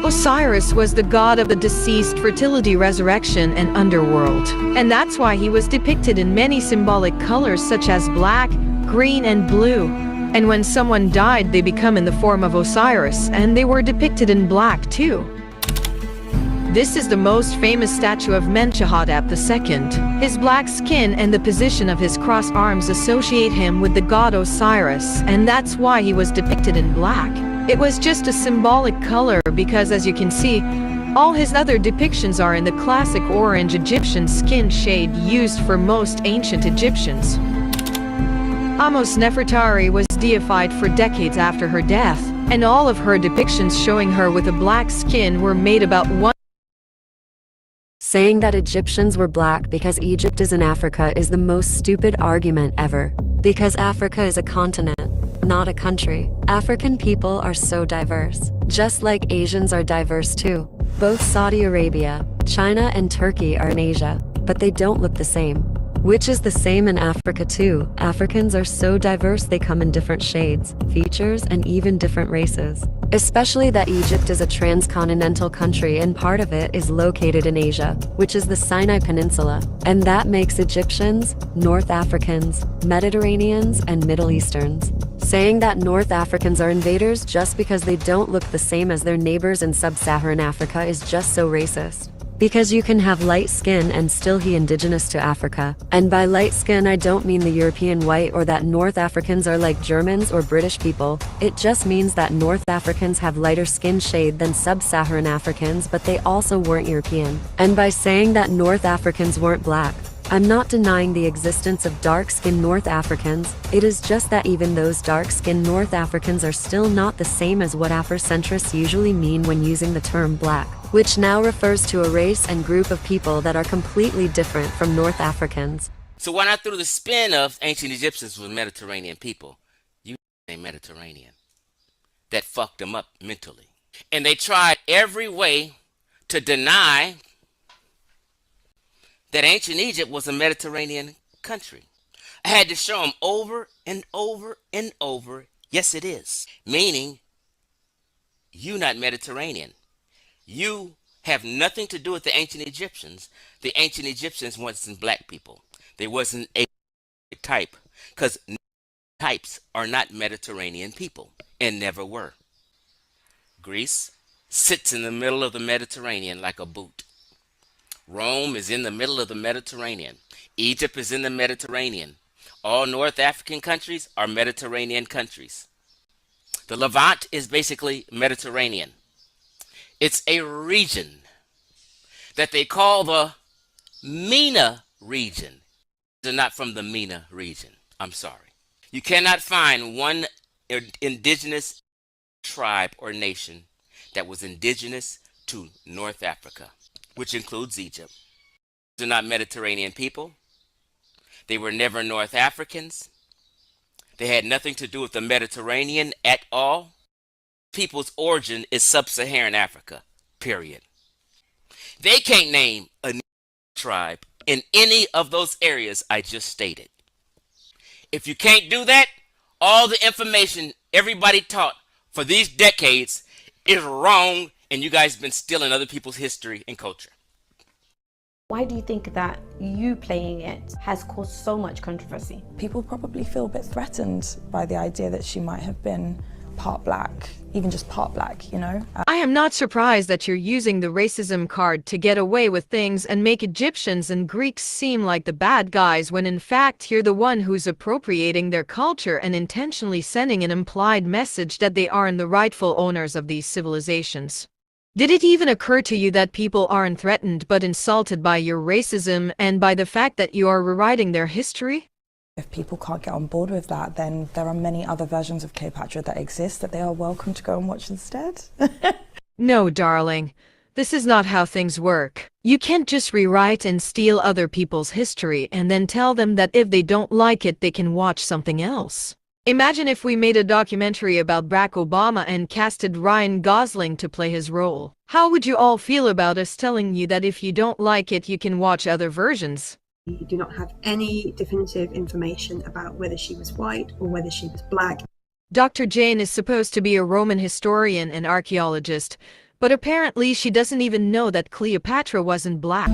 Osiris was the god of the deceased, fertility, resurrection, and underworld. And that's why he was depicted in many symbolic colors such as black, green, and blue. And when someone died, they become in the form of Osiris, and they were depicted in black too. This is the most famous statue of Menshihotep II. His black skin and the position of his crossed arms associate him with the god Osiris, and that's why he was depicted in black. It was just a symbolic color because, as you can see, all his other depictions are in the classic orange Egyptian skin shade used for most ancient Egyptians. Amos Nefertari was deified for decades after her death, and all of her depictions showing her with a black skin were made about one. Saying that Egyptians were black because Egypt is in Africa is the most stupid argument ever. Because Africa is a continent, not a country. African people are so diverse, just like Asians are diverse too. Both Saudi Arabia, China, and Turkey are in Asia, but they don't look the same. Which is the same in Africa too. Africans are so diverse they come in different shades, features, and even different races. Especially that Egypt is a transcontinental country and part of it is located in Asia, which is the Sinai Peninsula. And that makes Egyptians, North Africans, Mediterraneans, and Middle Easterns. Saying that North Africans are invaders just because they don't look the same as their neighbors in sub-Saharan Africa is just so racist. Because you can have light skin and still be indigenous to Africa. And by light skin I don't mean the European white or that North Africans are like Germans or British people. It just means that North Africans have lighter skin shade than sub-Saharan Africans, but they also weren't European. And by saying that North Africans weren't black, I'm not denying the existence of dark-skinned North Africans. It is just that even those dark-skinned North Africans are still not the same as what Afrocentrists usually mean when using the term black, which now refers to a race and group of people that are completely different from North Africans. So when I threw the spin of ancient Egyptians were Mediterranean people, you ain't Mediterranean. That fucked them up mentally. And they tried every way to deny that ancient Egypt was a Mediterranean country. I had to show them over and over and over, yes it is. Meaning, you not Mediterranean. You have nothing to do with the ancient Egyptians. The ancient Egyptians wasn't black people. They wasn't a type. Because types are not Mediterranean people and never were. Greece sits in the middle of the Mediterranean like a boot. Rome is in the middle of the Mediterranean. Egypt is in the Mediterranean. All North African countries are Mediterranean countries. The Levant is basically Mediterranean. It's a region that they call the MENA region. They're not from the MENA region. I'm sorry. You cannot find one indigenous tribe or nation that was indigenous to North Africa, which includes Egypt. They're not Mediterranean people. They were never North Africans. They had nothing to do with the Mediterranean at all. People's origin is sub-Saharan Africa, period. They can't name a tribe in any of those areas I just stated. If you can't do that, all the information everybody taught for these decades is wrong, and you guys have been stealing other people's history and culture. Why do you think that you playing it has caused so much controversy? People probably feel a bit threatened by the idea that she might have been part black, even just part black, you know? I am not surprised that you're using the racism card to get away with things and make Egyptians and Greeks seem like the bad guys when in fact you're the one who's appropriating their culture and intentionally sending an implied message that they aren't the rightful owners of these civilizations. Did it even occur to you that people aren't threatened but insulted by your racism and by the fact that you are rewriting their history? If people can't get on board with that, then there are many other versions of Cleopatra that exist that they are welcome to go and watch instead. No, darling. This is not how things work. You can't just rewrite and steal other people's history and then tell them that if they don't like it, they can watch something else. Imagine if we made a documentary about Barack Obama and casted Ryan Gosling to play his role. How would you all feel about us telling you that if you don't like it, you can watch other versions? You do not have any definitive information about whether she was white or whether she was black. Dr. Jane is supposed to be a Roman historian and archaeologist, but apparently she doesn't even know that Cleopatra wasn't black.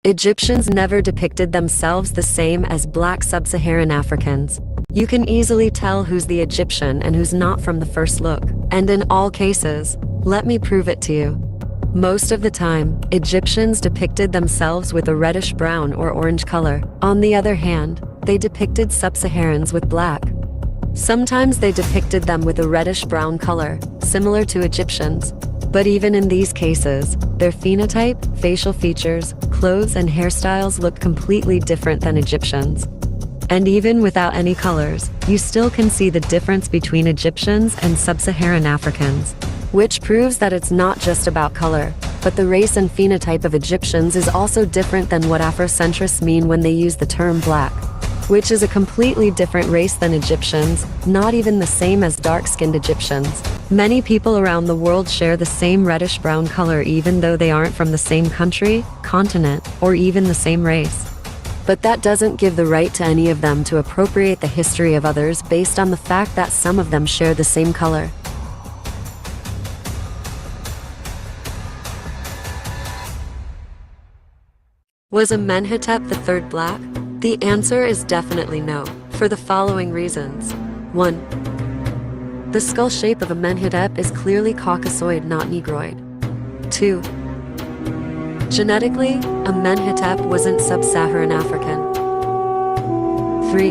Egyptians never depicted themselves the same as black sub-Saharan Africans. You can easily tell who's the Egyptian and who's not from the first look. And in all cases, let me prove it to you. Most of the time, Egyptians depicted themselves with a reddish-brown or orange color. On the other hand, they depicted sub-Saharans with black. Sometimes they depicted them with a reddish-brown color, similar to Egyptians. But even in these cases, their phenotype, facial features, clothes and hairstyles look completely different than Egyptians. And even without any colors, you still can see the difference between Egyptians and sub-Saharan Africans. Which proves that it's not just about color, but the race and phenotype of Egyptians is also different than what Afrocentrists mean when they use the term black, which is a completely different race than Egyptians, not even the same as dark-skinned Egyptians. Many people around the world share the same reddish-brown color even though they aren't from the same country, continent, or even the same race. But that doesn't give the right to any of them to appropriate the history of others based on the fact that some of them share the same color. Was Amenhotep III black? The answer is definitely no, for the following reasons. 1. The skull shape of Amenhotep is clearly Caucasoid, not Negroid. 2. Genetically, Amenhotep wasn't sub-Saharan African. 3.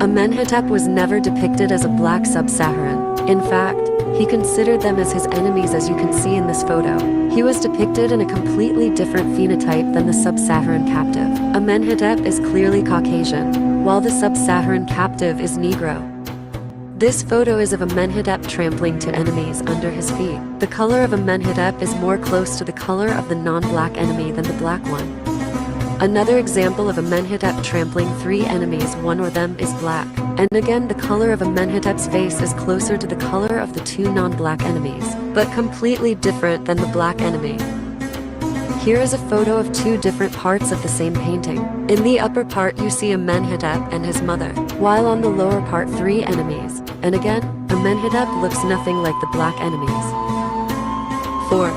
Amenhotep was never depicted as a black sub-Saharan. In fact, he considered them as his enemies, as you can see in this photo. He was depicted in a completely different phenotype than the sub-Saharan captive. Amenhotep is clearly Caucasian, while the sub-Saharan captive is Negro. This photo is of Amenhotep trampling to enemies under his feet. The color of Amenhotep is more close to the color of the non-black enemy than the black one. Another example of Amenhotep trampling 3 enemies, one of them is black. And again, the color of Amenhotep's face is closer to the color of the 2 non-black enemies, but completely different than the black enemy. Here is a photo of 2 different parts of the same painting. In the upper part you see Amenhotep and his mother, while on the lower part 3 enemies. And again, Amenhotep looks nothing like the black enemies. 4.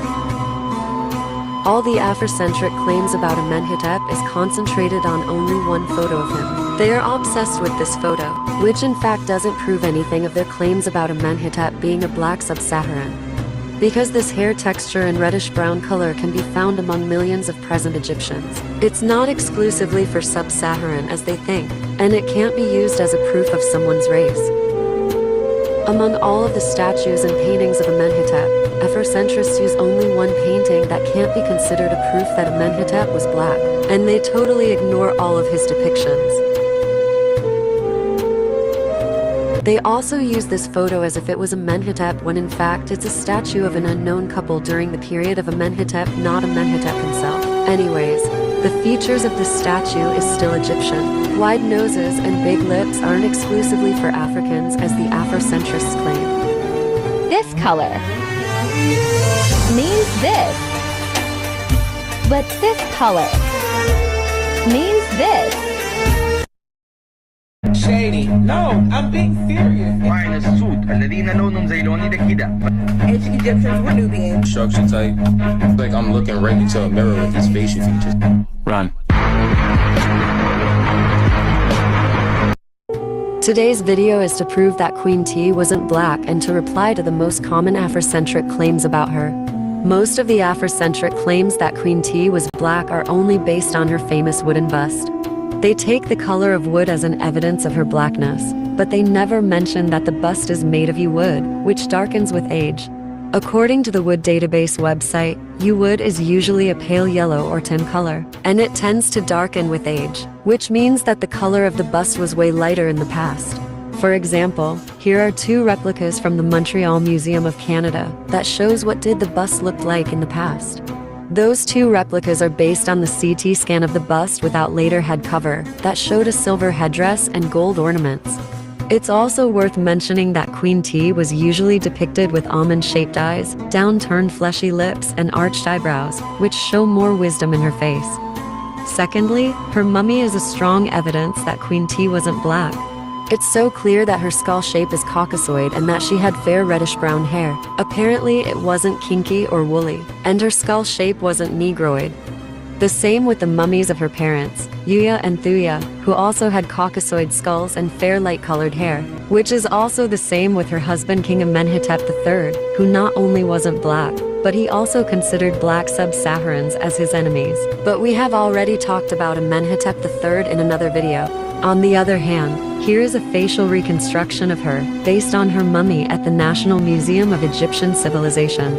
All the Afrocentric claims about Amenhotep is concentrated on only one photo of him. They are obsessed with this photo, which in fact doesn't prove anything of their claims about Amenhotep being a black sub-Saharan. Because this hair texture and reddish-brown color can be found among millions of present Egyptians, it's not exclusively for sub-Saharan as they think, and it can't be used as a proof of someone's race. Among all of the statues and paintings of Amenhotep, Afrocentrists use only one painting that can't be considered a proof that Amenhotep was black, and they totally ignore all of his depictions. They also use this photo as if it was Amenhotep when in fact it's a statue of an unknown couple during the period of Amenhotep, not Amenhotep himself. Anyways, the features of this statue is still Egyptian. Wide noses and big lips aren't exclusively for Africans as the Afrocentrists claim. This color means this. But this color means this. Shady. No, I'm being serious. Ancient Egyptians were Nubians. Structure type. Like I'm looking right into a mirror with these facial features. Run. Today's video is to prove that Queen T wasn't black and to reply to the most common Afrocentric claims about her. Most of the Afrocentric claims that Queen T was black are only based on her famous wooden bust. They take the color of wood as an evidence of her blackness, but they never mention that the bust is made of wood, which darkens with age. According to the wood database website, wood is usually a pale yellow or tin color, and it tends to darken with age, which means that the color of the bust was way lighter in the past. For example, here are two replicas from the Montreal Museum of Canada that shows what did the bust look like in the past. Those two replicas are based on the CT scan of the bust without later head cover that showed a silver headdress and gold ornaments. It's also worth mentioning that Queen T was usually depicted with almond-shaped eyes, downturned fleshy lips, and arched eyebrows, which show more wisdom in her face. Secondly, her mummy is a strong evidence that Queen T wasn't black. It's so clear that her skull shape is Caucasoid and that she had fair reddish-brown hair. Apparently, it wasn't kinky or woolly, and her skull shape wasn't Negroid. The same with the mummies of her parents, Yuya and Thuya, who also had Caucasoid skulls and fair light-colored hair, which is also the same with her husband King Amenhotep III, who not only wasn't black, but he also considered black sub-Saharans as his enemies. But we have already talked about Amenhotep III in another video. On the other hand, here is a facial reconstruction of her, based on her mummy at the National Museum of Egyptian Civilization.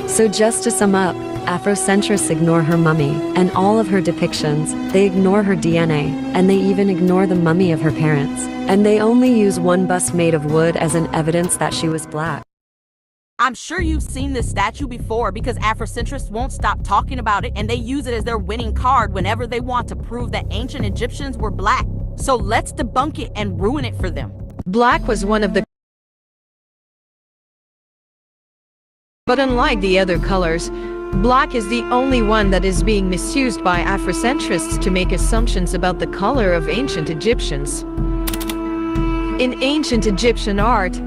So just to sum up, Afrocentrists ignore her mummy, and all of her depictions, they ignore her DNA, and they even ignore the mummy of her parents, and they only use one bust made of wood as an evidence that she was black. I'm sure you've seen this statue before because Afrocentrists won't stop talking about it and they use it as their winning card whenever they want to prove that ancient Egyptians were black. So let's debunk it and ruin it for them. Black was one of the... But unlike the other colors, black is the only one that is being misused by Afrocentrists to make assumptions about the color of ancient Egyptians. In ancient Egyptian art,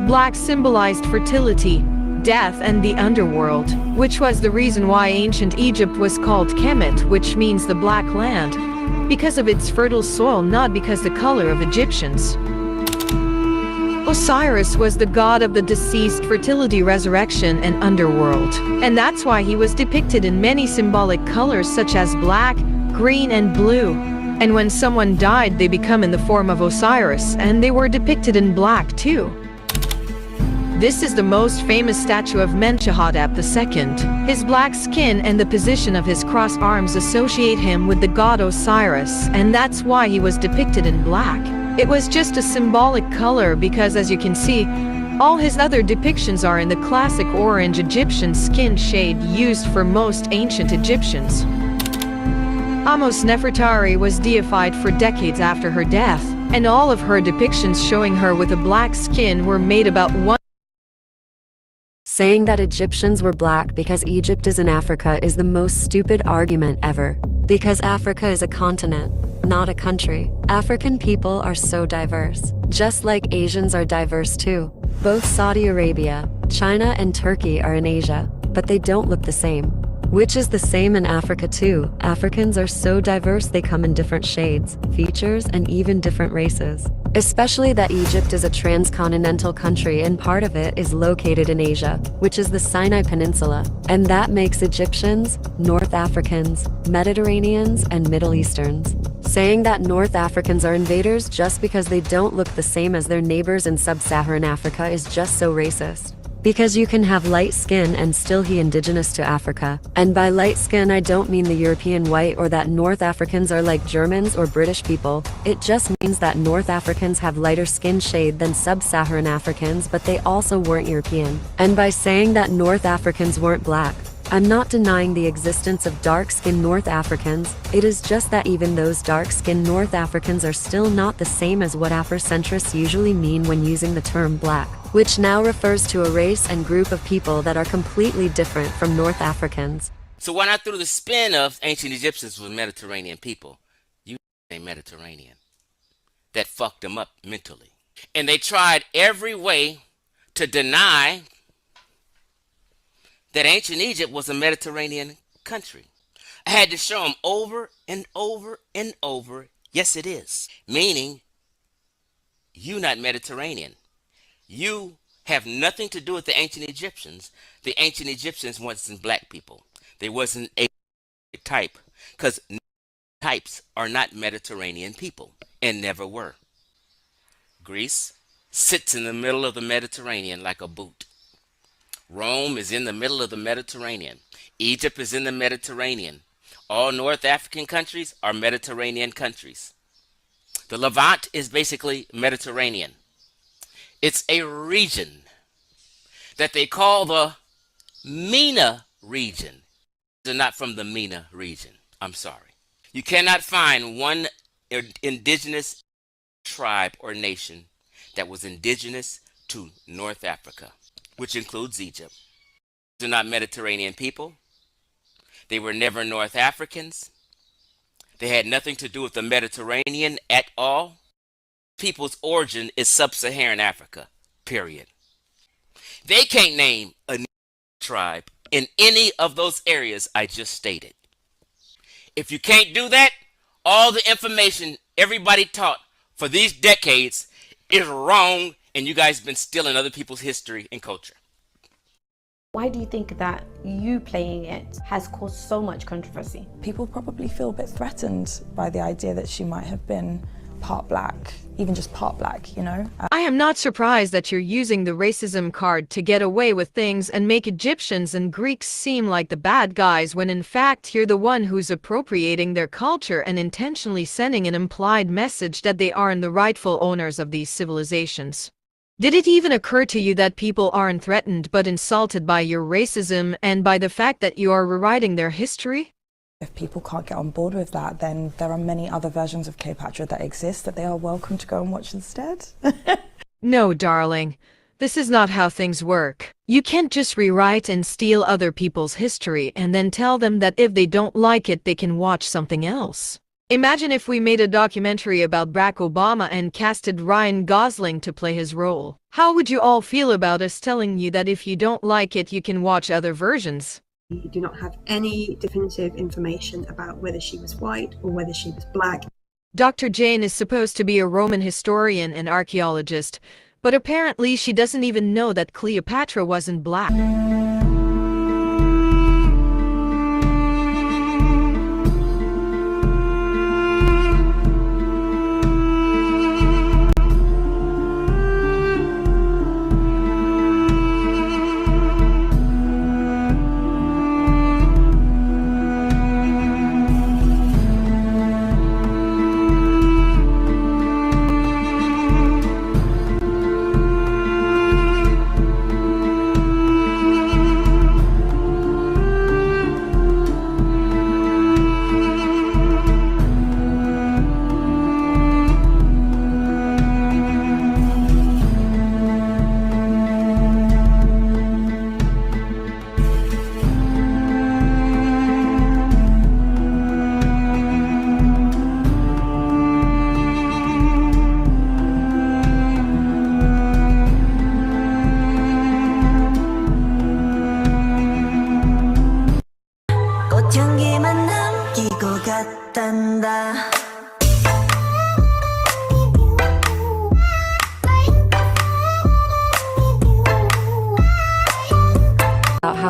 black symbolized fertility, death, and the underworld, which was the reason why ancient Egypt was called Kemet, which means the black land, because of its fertile soil, not because the color of Egyptians. Osiris was the god of the deceased, fertility, resurrection, and underworld, and that's why he was depicted in many symbolic colors such as black, green, and blue. And when someone died, they become in the form of Osiris, and they were depicted in black too. This is the most famous statue of MESHIACHA II. His black skin and the position of his crossed arms associate him with the god Osiris, and that's why he was depicted in black. It was just a symbolic color because, as you can see, all his other depictions are in the classic orange Egyptian skin shade used for most ancient Egyptians. Amos Nefertari was deified for decades after her death, and all of her depictions showing her with a black skin were made about one. Saying that Egyptians were black because Egypt is in Africa is the most stupid argument ever. Because Africa is a continent, not a country. African people are so diverse, just like Asians are diverse too. Both Saudi Arabia, China, and Turkey are in Asia, but they don't look the same. Which is the same in Africa too. Africans are so diverse they come in different shades, features, and even different races. Especially that Egypt is a transcontinental country and part of it is located in Asia, which is the Sinai Peninsula. And that makes Egyptians, North Africans, Mediterraneans, and Middle Easterns. Saying that North Africans are invaders just because they don't look the same as their neighbors in sub-Saharan Africa is just so racist. Because you can have light skin and still be indigenous to Africa. And by light skin I don't mean the European white or that North Africans are like Germans or British people. It just means that North Africans have lighter skin shade than sub-Saharan Africans, but they also weren't European. And by saying that North Africans weren't black, I'm not denying the existence of dark-skinned North Africans. It is just that even those dark-skinned North Africans are still not the same as what Afrocentrists usually mean when using the term black, which now refers to a race and group of people that are completely different from North Africans. So when I threw the spin of ancient Egyptians were Mediterranean people, you ain't Mediterranean. That fucked them up mentally. And they tried every way to deny that ancient Egypt was a Mediterranean country. I had to show them over and over and over, yes it is. Meaning, you not Mediterranean. You have nothing to do with the ancient Egyptians. The ancient Egyptians wasn't black people. They wasn't a type. Because types are not Mediterranean people and never were. Greece sits in the middle of the Mediterranean like a boot. Rome is in the middle of the Mediterranean. Egypt is in the Mediterranean. All North African countries are Mediterranean countries. The Levant is basically Mediterranean. It's a region that they call the MENA region. They're not from the MENA region. I'm sorry. You cannot find one indigenous tribe or nation that was indigenous to North Africa, which includes Egypt. They're not Mediterranean people. They were never North Africans. They had nothing to do with the Mediterranean at all. People's origin is sub-Saharan Africa, period. They can't name a tribe in any of those areas I just stated. If you can't do that, all the information everybody taught for these decades is wrong, and you guys have been stealing other people's history and culture. Why do you think that you playing it has caused so much controversy? People probably feel a bit threatened by the idea that she might have been part black, even just part black, you know? I am not surprised that you're using the racism card to get away with things and make Egyptians and Greeks seem like the bad guys when in fact you're the one who's appropriating their culture and intentionally sending an implied message that they aren't the rightful owners of these civilizations. Did it even occur to you that people aren't threatened but insulted by your racism and by the fact that you are rewriting their history? If people can't get on board with that, then there are many other versions of Cleopatra that exist that they are welcome to go and watch instead. No, darling. This is not how things work. You can't just rewrite and steal other people's history and then tell them that if they don't like it, they can watch something else. Imagine if we made a documentary about Barack Obama and casted Ryan Gosling to play his role. How would you all feel about us telling you that if you don't like it, you can watch other versions? You do not have any definitive information about whether she was white or whether she was black. Dr. Jane is supposed to be a Roman historian and archaeologist, but apparently she doesn't even know that Cleopatra wasn't black.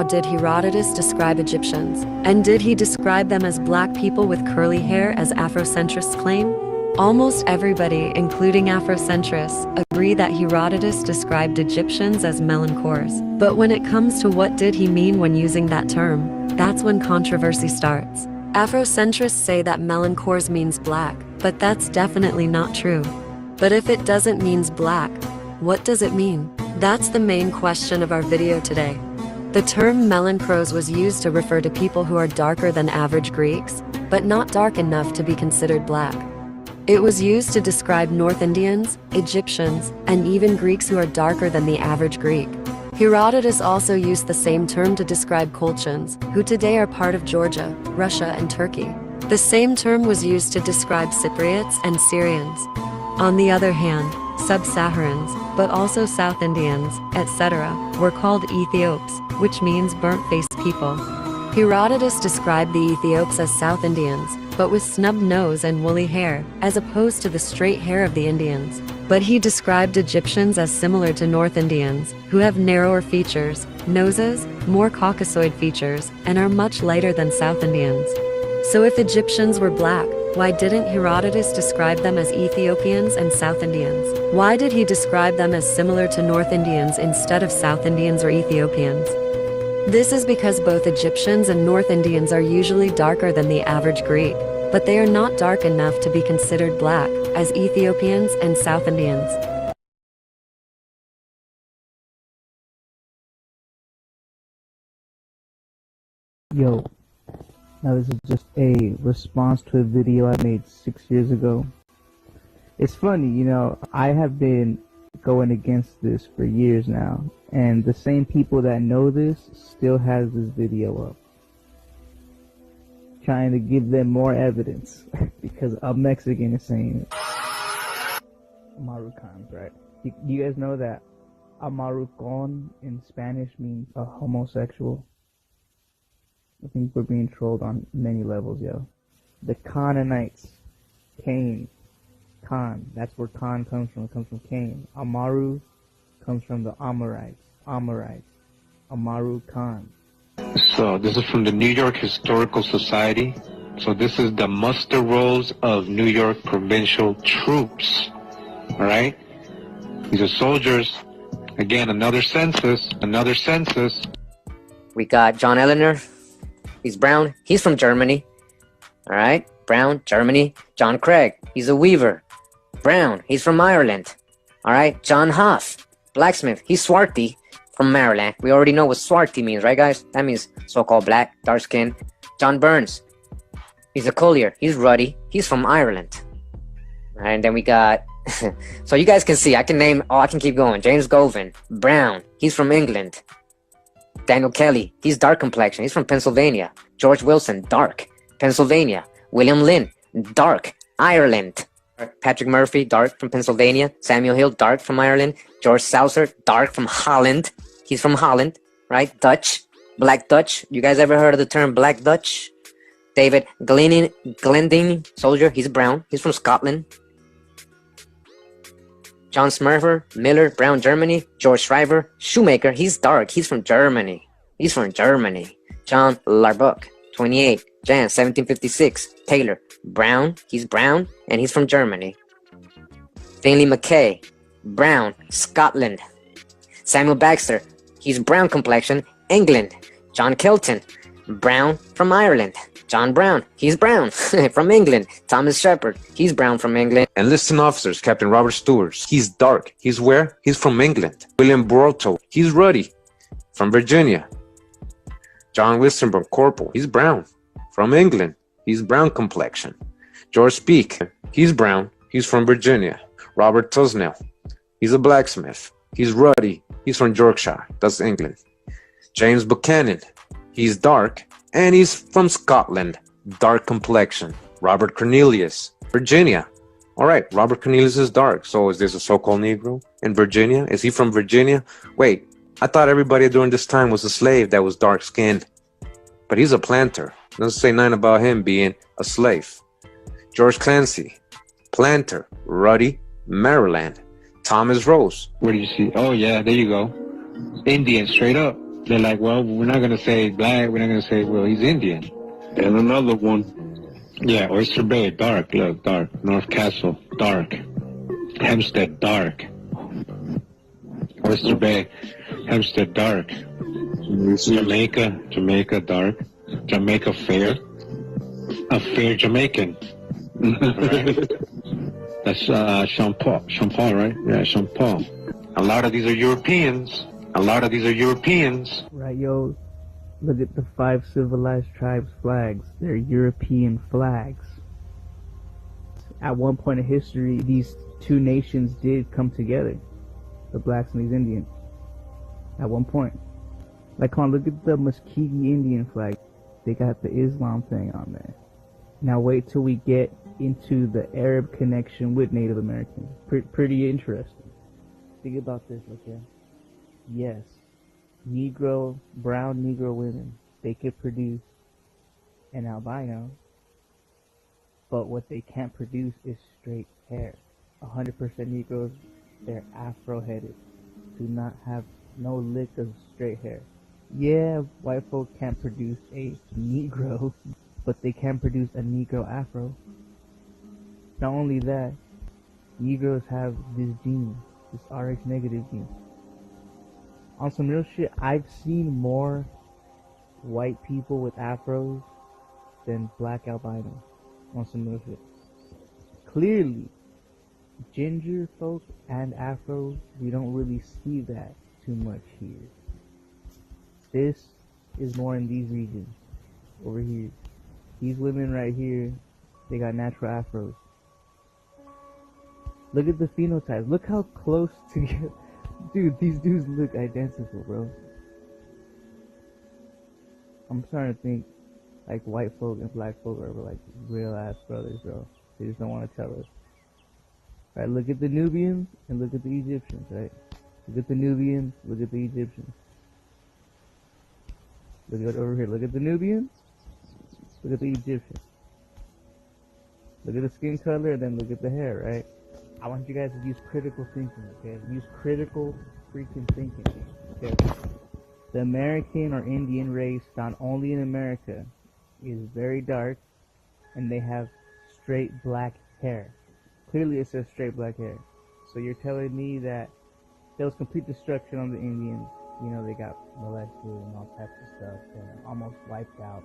how did Herodotus describe Egyptians? And did he describe them as black people with curly hair, as Afrocentrists claim? Almost everybody, including Afrocentrists, agree that Herodotus described Egyptians as melanchores. But when it comes to what did he mean when using that term, that's when controversy starts. Afrocentrists say that melanchores means black, but that's definitely not true. But if it doesn't mean black, what does it mean? That's the main question of our video today. The term melanchores was used to refer to people who are darker than average Greeks, but not dark enough to be considered black. It was used to describe North Indians, Egyptians, and even Greeks who are darker than the average Greek. Herodotus also used the same term to describe Colchians, who today are part of Georgia, Russia, and Turkey. The same term was used to describe Cypriots and Syrians. On the other hand, Sub-Saharans, but also South Indians, etc., were called Ethiops, which means burnt-faced people. Herodotus described the Ethiops as South Indians, but with snubbed nose and woolly hair, as opposed to the straight hair of the Indians. But he described Egyptians as similar to North Indians, who have narrower features, noses, more Caucasoid features, and are much lighter than South Indians. So if Egyptians were black, why didn't Herodotus describe them as Ethiopians and South Indians? Why did he describe them as similar to North Indians instead of South Indians or Ethiopians? This is because both Egyptians and North Indians are usually darker than the average Greek, but they are not dark enough to be considered black, as Ethiopians and South Indians. Yo, now this is just a response to a video I made 6 years ago. It's funny, you know, I have been going against this for years now, and the same people that know this still has this video up, trying to give them more evidence because a Mexican is saying it. Amarucans, right? You guys know that Amarucon in Spanish means a homosexual? I think we're being trolled on many levels, yo. The Canaanites, Cain, Khan, that's where Khan comes from. It comes from Cain. Amaru comes from the Amorites. Amaru Khan. So this is from the New York Historical Society. So this is the muster rolls of New York provincial troops. All right? These are soldiers. Again, another census. We got John Eleanor. He's brown. He's from Germany. All right? Brown, Germany. John Craig. He's a weaver. Brown. He's from Ireland. All right? John Huff. Blacksmith. He's swarthy from Maryland. We already know what swarthy means, right, guys? That means so-called black, dark skin. John Burns. He's a collier. He's ruddy. He's from Ireland. All right, and then we got... so you guys can see, I can keep going. James Govan. Brown. He's from England. Daniel Kelly. He's dark complexion. He's from Pennsylvania. George Wilson. Dark. Pennsylvania. William Lynn. Dark. Ireland. Patrick Murphy, dark from Pennsylvania. Samuel Hill, dark from Ireland. George Saucer, dark from Holland. He's from Holland, right? Dutch, Black Dutch. You guys ever heard of the term Black Dutch? David Glending, soldier. He's brown. He's from Scotland. John Smurfer, Miller, brown, Germany. George Shriver, shoemaker. He's dark. He's from Germany. John Larbuck, 28. Jan, 1756. Taylor, brown. He's brown, and he's from Germany. Finley McKay, brown, Scotland. Samuel Baxter, he's brown complexion, England. John Kelton, brown from Ireland. John Brown, he's brown from England. Thomas Shepard, he's brown from England. Enlisting officers, Captain Robert Stewart, he's dark. He's where? He's from England. William Borto, he's ruddy, from Virginia. John Wistenberg, Corporal, he's brown, from England. He's brown complexion. George Speak, he's brown. He's from Virginia. Robert Tusnell, he's a blacksmith. He's ruddy. He's from Yorkshire. That's England. James Buchanan, he's dark. And he's from Scotland. Dark complexion. Robert Cornelius, Virginia. All right, Robert Cornelius is dark. So is this a so-called Negro in Virginia? Is he from Virginia? Wait, I thought everybody during this time was a slave that was dark-skinned. But he's a planter. Doesn't say nothing about him being a slave. George Clancy, planter, ruddy, Maryland. Thomas Rose. Where do you see? Oh, yeah, there you go. Indian, straight up. They're like, well, we're not gonna say black. We're not gonna say, well, he's Indian. And another one. Yeah, Oyster Bay, dark. Look, dark. North Castle, dark. Hempstead, dark. Oyster Bay, Hempstead, dark. Jamaica, dark. Jamaica, fair. A fair Jamaican. Right? That's Sean Paul, right? Yeah, Sean Paul. A lot of these are Europeans. Right, yo. Look at the 5 civilized tribes flags. They're European flags. At one point in history, these two nations did come together. The blacks and these Indians. At one point. Like, come on, look at the Muskegee Indian flag. They got the Islam thing on there. Now wait till we get into the Arab connection with Native Americans. Pretty interesting. Think about this, okay? Yes, brown Negro women, they could produce an albino, but what they can't produce is straight hair. 100% Negroes, they're afro-headed, do not have no lick of straight hair. Yeah, white folk can't produce a Negro, but they can produce a Negro afro. Not only that, Negroes have this gene, this Rh negative gene. On some real shit, I've seen more white people with afros than black albinos. On some real shit. Clearly, ginger folk and afros, we don't really see that too much here. This is more in these regions, over here. These women right here, they got natural afros. Look at the phenotypes. Look how close together. Dude, these dudes look identical, bro. I'm starting to think like white folk and black folk are like real ass brothers, bro. They just don't want to tell us. Right, look at the Nubians and look at the Egyptians, right? Look at the Nubians, look at the Egyptians. Look at over here, look at the Nubians, look at the Egyptians. Look at the skin color and then look at the hair, right? I want you guys to use critical thinking, okay? Use critical freaking thinking, okay? The American or Indian race found only in America is very dark, and they have straight black hair. Clearly it says straight black hair. So you're telling me that there was complete destruction on the Indians. You know, they got molested and all types of stuff and almost wiped out.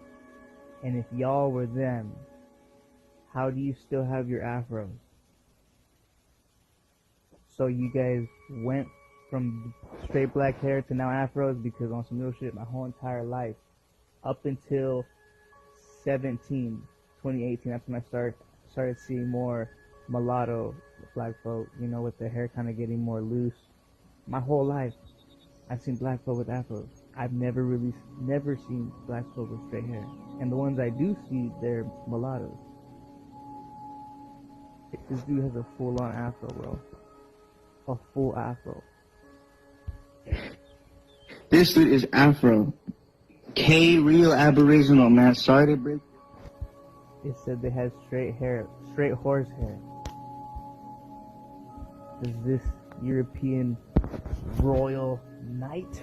And if y'all were them, how do you still have your afros? So you guys went from straight black hair to now afros, because on some real shit, my whole entire life, up until 2018, that's when I started seeing more mulatto black folk, you know, with their hair kind of getting more loose. My whole life, I've seen black folk with afros. I've never seen black folk with straight hair. And the ones I do see, they're mulattoes. This dude has a full-on afro, bro. A full afro. This dude is afro. Real aboriginal, man. Sorry to break. It said they had straight hair, straight horse hair. Does this European royal knight,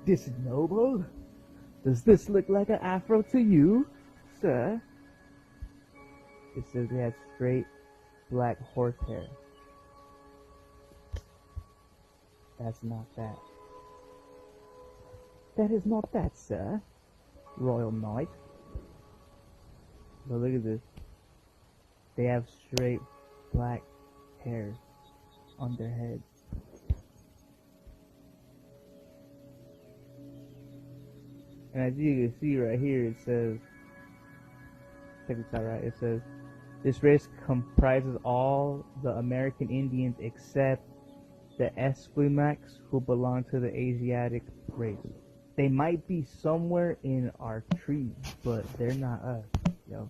this noble, does this look like an afro to you, sir? It says they had straight black horse hair. That's not that. That is not that, sir. Royal knight. But look at this. They have straight black hair on their head. And as you can see right here, it says, check this out, right? It says, this race comprises all the American Indians except the Esquimaux, who belong to the Asiatic race. They might be somewhere in our tree, but they're not us, yo.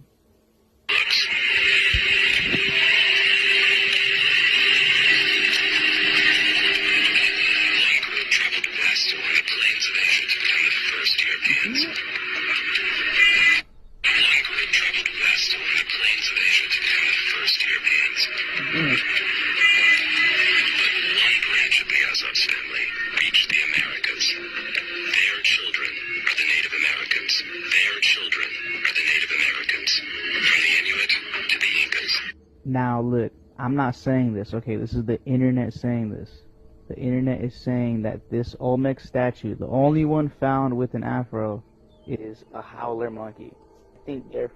Now look, I'm not saying this, okay? This is the internet saying this. The internet is saying that this Olmec statue, the only one found with an afro, is a howler monkey. I think they're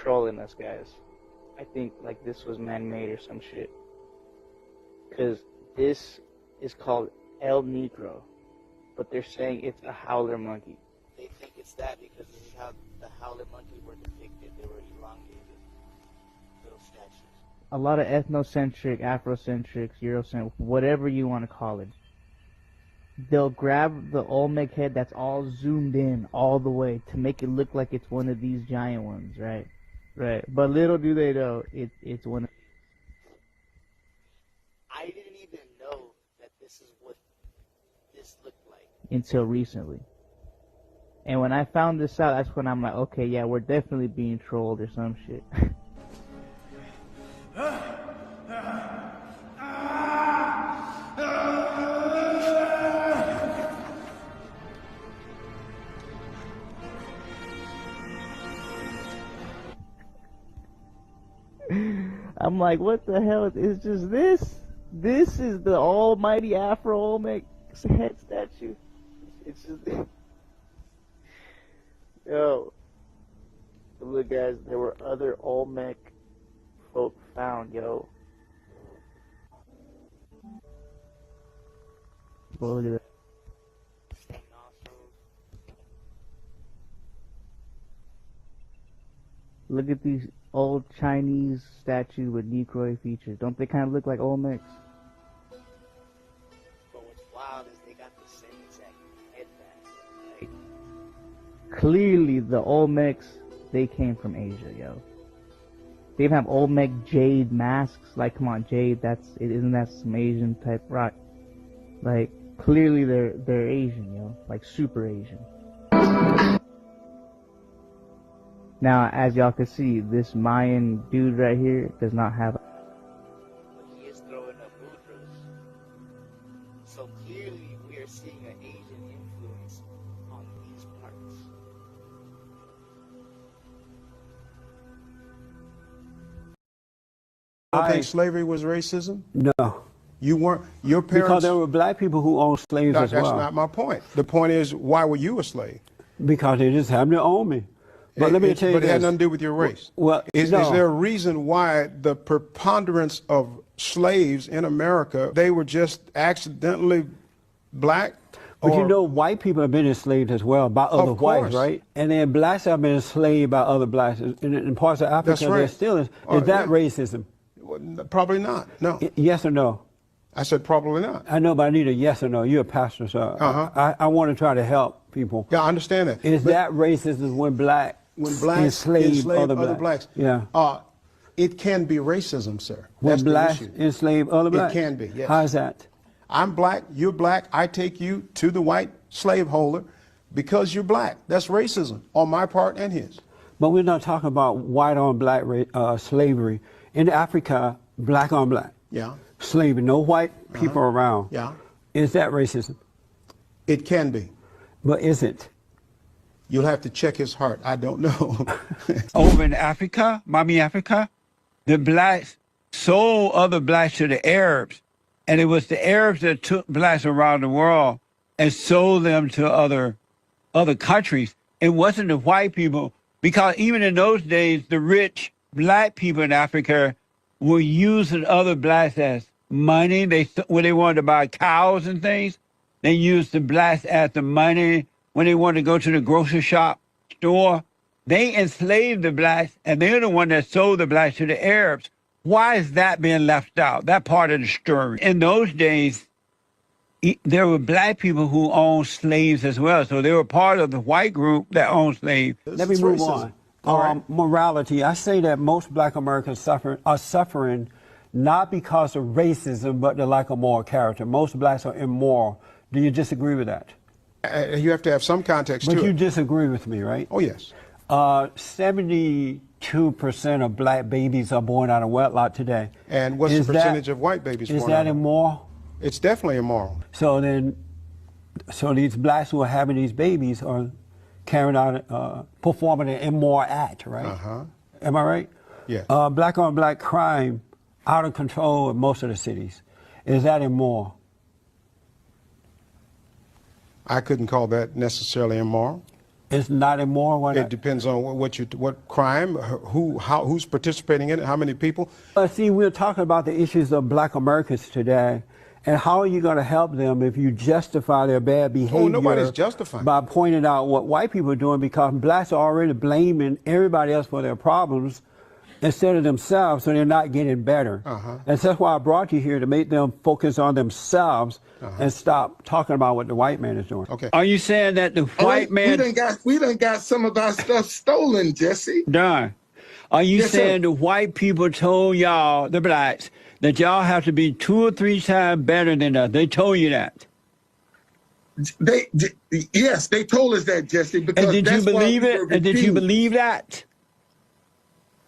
trolling us, guys. I think like this was man-made or some shit. Because this is called El Negro, but they're saying it's a howler monkey. They think it's that because this is how the howler monkey were depicted. They were elongated little statues. A lot of ethnocentric, Afrocentric, Eurocentric, whatever you want to call it. They'll grab the Olmec head that's all zoomed in all the way to make it look like it's one of these giant ones, right? Right. But little do they know, it's one of these. I didn't even know that this is what this looked like until recently. And when I found this out, that's when I'm like, okay, yeah, we're definitely being trolled or some shit. I'm like, what the hell? It's just this? This is the almighty Afro Olmec head statue. It's just... Yo. Look, guys, there were other Olmec folk found, yo. Look at that. Look at these old Chinese statue with Negroid features. Don't they kind of look like Olmecs? But what's wild is they got the same exact headband. Like, clearly the Olmecs, they came from Asia, yo. They even have Olmec jade masks. Like, come on, jade, isn't that some Asian type rock? Like, clearly they're Asian, yo. Like, super Asian. Now, as y'all can see, this Mayan dude right here does not have... But he is throwing up mudras. So clearly, we are seeing an Asian influence on these parts. You don't think slavery was racism? No. You weren't, your parents... Because there were black people who owned slaves as well. That's not my point. The point is, why were you a slave? Because they just happened to own me. But let me tell you But this. it had nothing to do with your race. Well, is there a reason why the preponderance of slaves in America, they were just accidentally black? But you know, white people have been enslaved as well by other whites, right? And then blacks have been enslaved by other blacks. In parts of Africa, That's right. they're still... Is that racism? Probably not, no. Yes or no? I said probably not. I know, but I need a yes or no. You're a pastor, so I want to try to help people. Yeah, I understand that. Is that racism when blacks enslave other blacks? Yeah. It can be racism, sir. When blacks enslave other blacks? It can be, yes. How is that? I'm black, you're black, I take you to the white slaveholder because you're black. That's racism on my part and his. But we're not talking about white on black slavery. In Africa, black on black. Yeah. Slavery, no white people around. Yeah. Is that racism? It can be. But is it? You'll have to check his heart. I don't know. Over in Africa, Africa, the blacks sold other blacks to the Arabs. And it was the Arabs that took blacks around the world and sold them to other countries. It wasn't the white people, because even in those days, the rich black people in Africa were using other blacks as money. When they wanted to buy cows and things, they used the blacks as the money. When they wanted to go to the grocery store, they enslaved the blacks, and they're the one that sold the blacks to the Arabs. Why is that being left out, that part of the story? In those days, there were black people who owned slaves as well, so they were part of the white group that owned slaves. Let me move on. Morality. I say that most black Americans are suffering not because of racism, but the lack of moral character. Most blacks are immoral. Do you disagree with that? You have to have some context to it. But you disagree with me, right? Oh, yes. 72% of black babies are born out of wedlock today. And what's the percentage of white babies born out of? Is that immoral? It's definitely immoral. So these blacks who are having these babies are carrying out, performing an immoral act, right? Am I right? Yes. Black on black crime out of control in most of the cities. Is that immoral? I couldn't call that necessarily immoral. It's not immoral. Why not? It depends on what crime, who's participating in it, how many people. See, we're talking about the issues of Black Americans today, and how are you going to help them if you justify their bad behavior? Oh, nobody's justifying. By pointing out what white people are doing, because blacks are already blaming everybody else for their problems instead of themselves, so they're not getting better. And so that's why I brought you here, to make them focus on themselves and stop talking about what the white man is doing. Okay. Are you saying that the white man... We done got some of our stuff stolen, Jesse. Done. Are you Yes, saying sir. the white people told y'all, the blacks, that y'all have to be 2 or 3 times better than us? They told you that. Yes, they told us that, Jesse. Because And did you that's why believe we it? were And did you refused. believe that?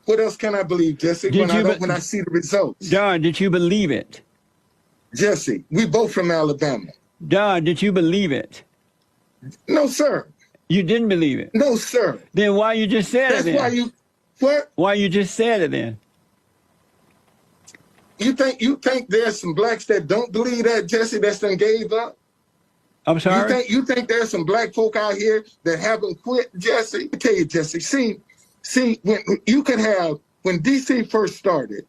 What else can I believe, Jesse, Did you when I see the results? Don, did you believe it? Jesse, we both from Alabama. Don, did you believe it? No, sir. You didn't believe it? No, sir. Then why you just said That's it then? why you... What? Why you just said it then? You think there's some blacks that don't believe that, Jesse, that's done gave up? I'm sorry? You think there's some black folk out here that haven't quit, Jesse? I tell you, Jesse, see, when DC first started,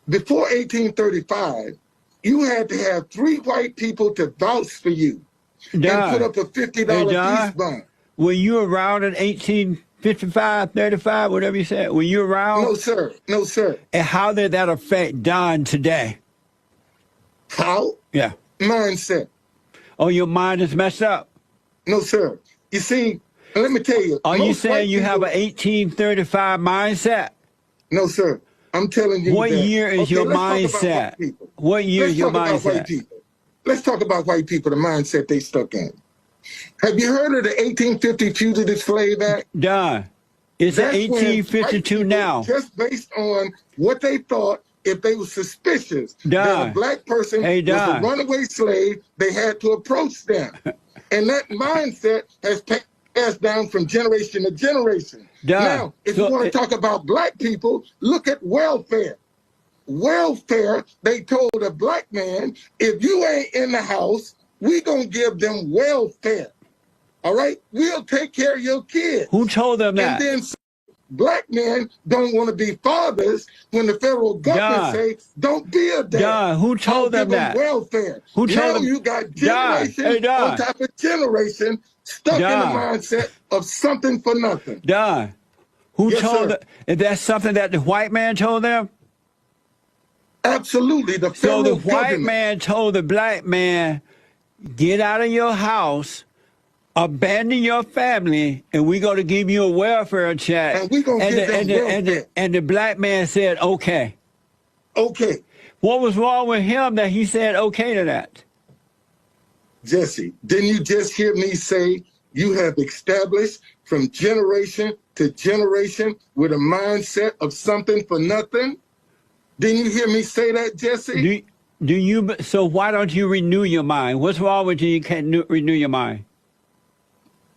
before 1835, you had to have 3 white people to vouch for you and put up a $50 peace bond. Were you around in 1855, 35, whatever you said? Were you around? No, sir. No, sir. And how did that affect Don today? How? Yeah. Mindset. Oh, your mind is messed up? No, sir. You see, let me tell you. Are you saying you have an 1835 mindset? No, sir. I'm telling you. What year is your mindset? What year is your mindset? Let's talk about white people, the mindset they stuck in. Have you heard of the 1850 Fugitive Slave Act? Don, it's That's an when 1852 white people, now. just based on what they thought, if they were suspicious that a black person was a runaway slave, they had to approach them. And that mindset has passed down from generation to generation. Now, if you want to talk about black people, look at welfare. Welfare, they told a black man, if you ain't in the house, we gonna give them welfare. All right? We'll take care of your kids. Who told them that? And then black men don't want to be fathers when the federal government say, don't be a dad. Who told them that? Welfare. Who told them? You got generation on top of generation stuck in the mindset of something for nothing. Don, who told them? Is that something that the white man told them? Absolutely. The federal So the white government. man told the black man, get out of your house, abandon your family, and we're going to give you a welfare check. And we're going to give them welfare. And the black man said, okay. Okay. What was wrong with him that he said okay to that? Jesse, didn't you just hear me say you have established from generation to generation with a mindset of something for nothing? Didn't you hear me say that, Jesse? Do you? So why don't you renew your mind? What's wrong with you? You can't renew your mind.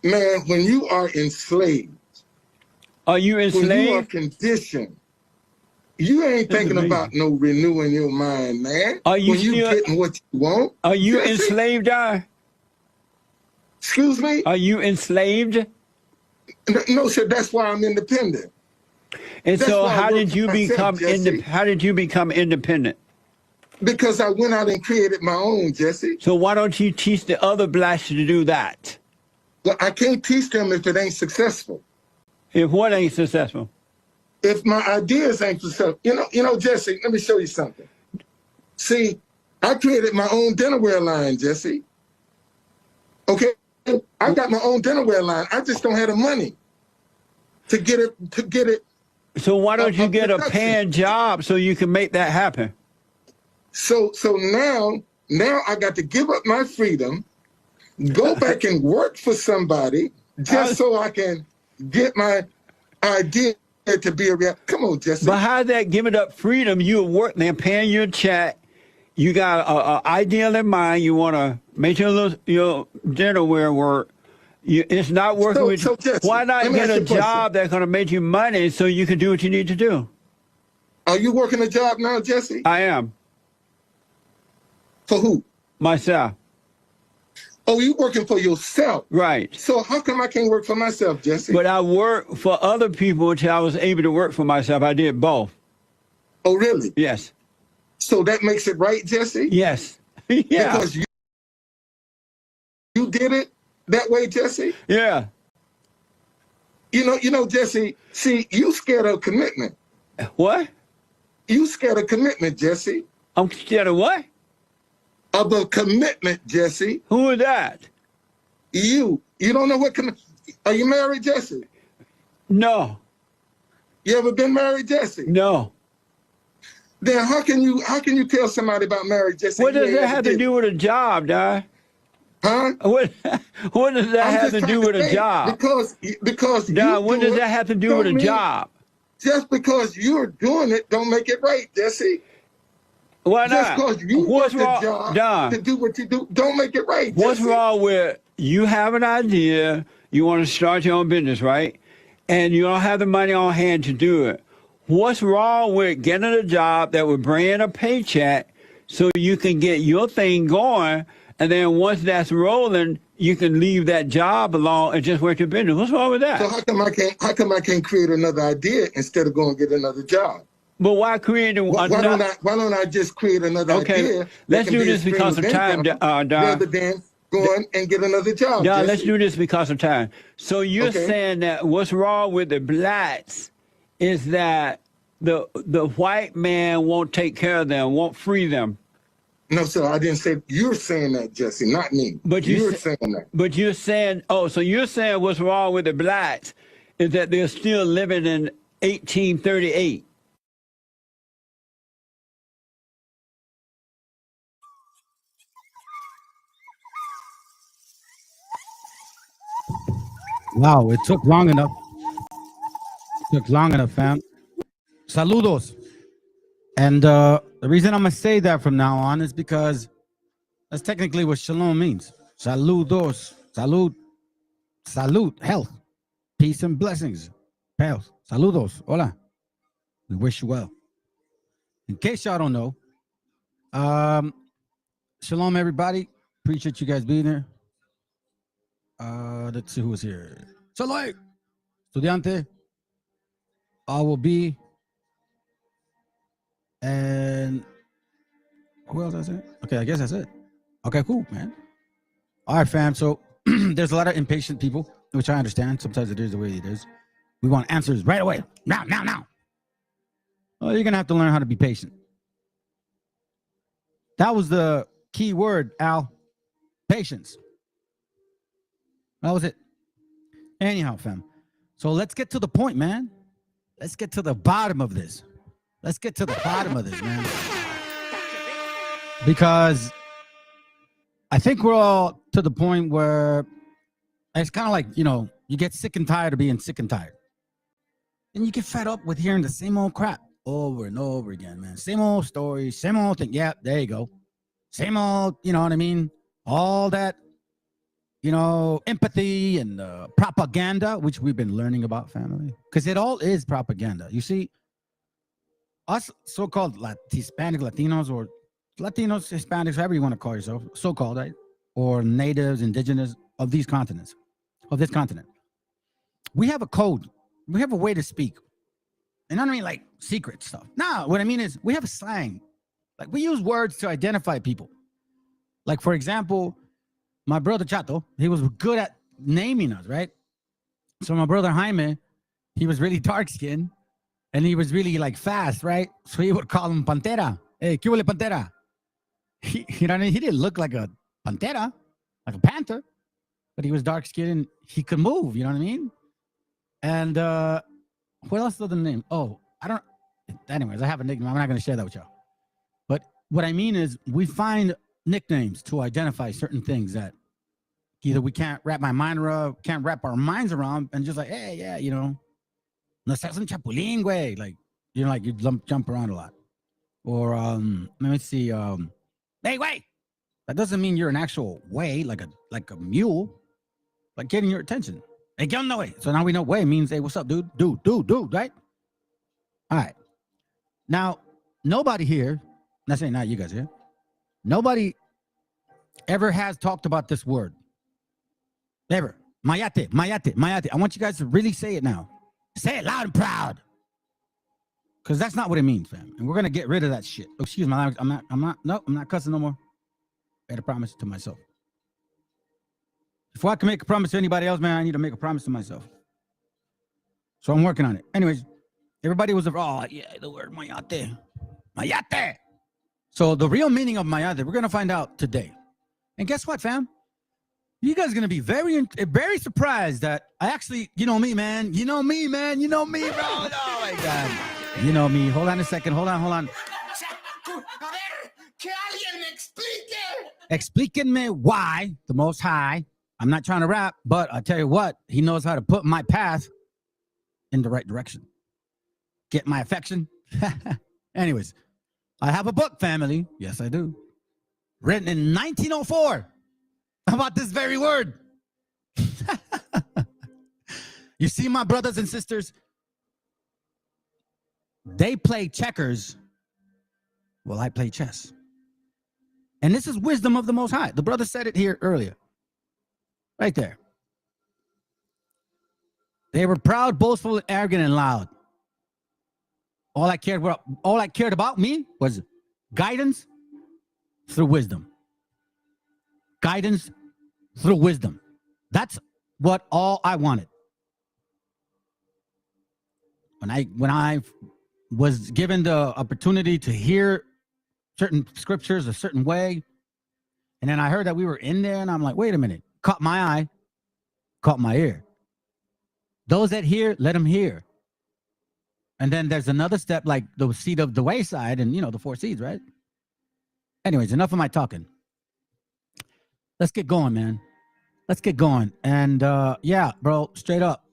Man, when you are enslaved, are you enslaved? When you are conditioned, you ain't thinking about no renewing your mind, man. Are you when you getting what you want? Are you Jesse? enslaved, Don? Excuse me? Are you enslaved? No, sir. That's why I'm independent. And That's so, why I how work did for you myself, become Jesse. How did you become independent? Because I went out and created my own, Jesse. So why don't you teach the other blacks to do that? Well, I can't teach them if it ain't successful. If what ain't successful? If my ideas ain't successful. You know, Jesse, let me show you something. See, I created my own dinnerware line, Jesse. Okay? I got my own dinnerware line. I just don't have the money to get it. So why don't you get a paying job so you can make that happen? So now I got to give up my freedom, go back and work for somebody just so I can get my idea to be a reality. Come on, Jesse. But how's that giving up freedom? You work, they're paying you a check. You got an ideal in mind. You want to make your dinnerware work. It's not working with you. Jesse, why not get a job that's going to make you money so you can do what you need to do? Are you working a job now, Jesse? I am. For who? Myself. Oh, you working for yourself? Right. So how come I can't work for myself, Jesse? But I worked for other people until I was able to work for myself. I did both. Oh, really? Yes. So that makes it right, Jesse? Yes. Yeah. Because you did it that way, Jesse? Yeah. You know, Jesse, see, you scared of commitment. What? You scared of commitment, Jesse. I'm scared of what? Of a commitment, Jesse. Who is that? You. You don't know what Are you married, Jesse? No. You ever been married, Jesse? No. Then how can you tell somebody about marriage, Jesse? What does that have to do with a job, Dad? Huh? What does that have to do with a job? Because Dad, what does that have to do with a job? Just because you're doing it don't make it right, Jesse. Why not? Just because you What's work wrong, a job Don? to do what you do don't make it right, What's Jesse. wrong with you have an idea, you want to start your own business, right? And you don't have the money on hand to do it. What's wrong with getting a job that would bring in a paycheck so you can get your thing going, and then once that's rolling, you can leave that job alone and just work your business? What's wrong with that? So how come I can't create another idea instead of going and get another job? But why create why don't I just create another idea? Let's do this because of time, Don. Rather than going and get another job. Don, let's do this because of time. So you're Okay. saying that what's wrong with the blacks is that the white man won't take care of them, won't free them. No, sir, I didn't say. You're saying that, Jesse, not me. But you're saying that. But you're saying, so you're saying what's wrong with the blacks is that they're still living in 1838. Wow, it took long enough. Fam. Saludos. And the reason I'm going to say that from now on is because that's technically what shalom means. Saludos. Salud. Health. Peace and blessings. Health. Saludos. Hola. We wish you well. In case y'all don't know, shalom, everybody. Appreciate you guys being here. Let's see who's here. Shalom. Estudiante. I will be. And who else is it? Okay, I guess that's it. Okay, cool, man. All right, fam. So there's a lot of impatient people, which I understand. Sometimes it is the way it is. We want answers right away. Now. Well, you're going to have to learn how to be patient. That was the key word, Al. Patience. That was it. Anyhow, fam. So let's get to the point, man. Let's get to the bottom of this. Man. Because I think we're all to the point where it's kind of like, you get sick and tired of being sick and tired. And you get fed up with hearing the same old crap over and over again, man. Same old stories, same old thing. Yeah, there you go. Same old, you know what I mean? All that, empathy and propaganda, which we've been learning about, family. Because it all is propaganda. You see, us so-called Hispanic Latinos or Latinos, Hispanics, however you want to call yourself, so-called, right? Or natives, indigenous of these continents, of this continent. We have a code. We have a way to speak. And I don't mean like secret stuff. No, what I mean is we have a slang. Like we use words to identify people. Like, for example, my brother Chato, he was good at naming us, right? So my brother Jaime, he was really dark-skinned. And he was really like fast, right? So he would call him Pantera. Hey, ¿qué huele Pantera? He didn't look like a Pantera, like a panther, but he was dark skinned and he could move, you know what I mean? And what else is the name? Oh, anyways, I have a nickname. I'm not going to share that with y'all. But what I mean is we find nicknames to identify certain things that either we can't wrap our minds around and just like, hey, yeah, no seas un chapulín, güey. Like, you jump around a lot. Or, let me see. Hey, wait. That doesn't mean you're an actual way, like a mule. Like getting your attention. Hey, ¿qué onda, güey? So now we know way means, hey, what's up, dude? Dude, right? All right. Now, nobody here, not saying not you guys here, nobody ever has talked about this word. Ever. Mayate, mayate, mayate. I want you guys to really say it now. Say it loud and proud. Because that's not what it means, fam. And we're going to get rid of that shit. Oh, excuse my language. I'm not cussing no more. I made a promise to myself. Before I can make a promise to anybody else, man, I need to make a promise to myself. So I'm working on it. Anyways, everybody was, oh, yeah, the word mayate. Mayate. So the real meaning of mayate, we're going to find out today. And guess what, fam? You guys are going to be very surprised that I actually, you know me, man. You know me, man. You know me, bro. Oh, my God. You know me. Hold on a second. Hold on. Explíquenme why the Most High, I'm not trying to rap, but I'll tell you what, he knows how to put my path in the right direction. Get my affection. Anyways, I have a book, family. Yes, I do. Written in 1904 about this very word. You see, my brothers and sisters, they play checkers while I play chess. And this is wisdom of the Most High. The brother said it here earlier. Right there. They were proud, boastful, arrogant, and loud. All I cared about me was guidance through wisdom. Guidance through wisdom. That's what all I wanted. When I was given the opportunity to hear certain scriptures a certain way, and then I heard that we were in there, and I'm like, wait a minute. Caught my eye, caught my ear. Those that hear, let them hear. And then there's another step, like the seed of the wayside, and the 4 seeds, right? Anyways, enough of my talking. Let's get going, man. Let's get going. And yeah, bro, straight up.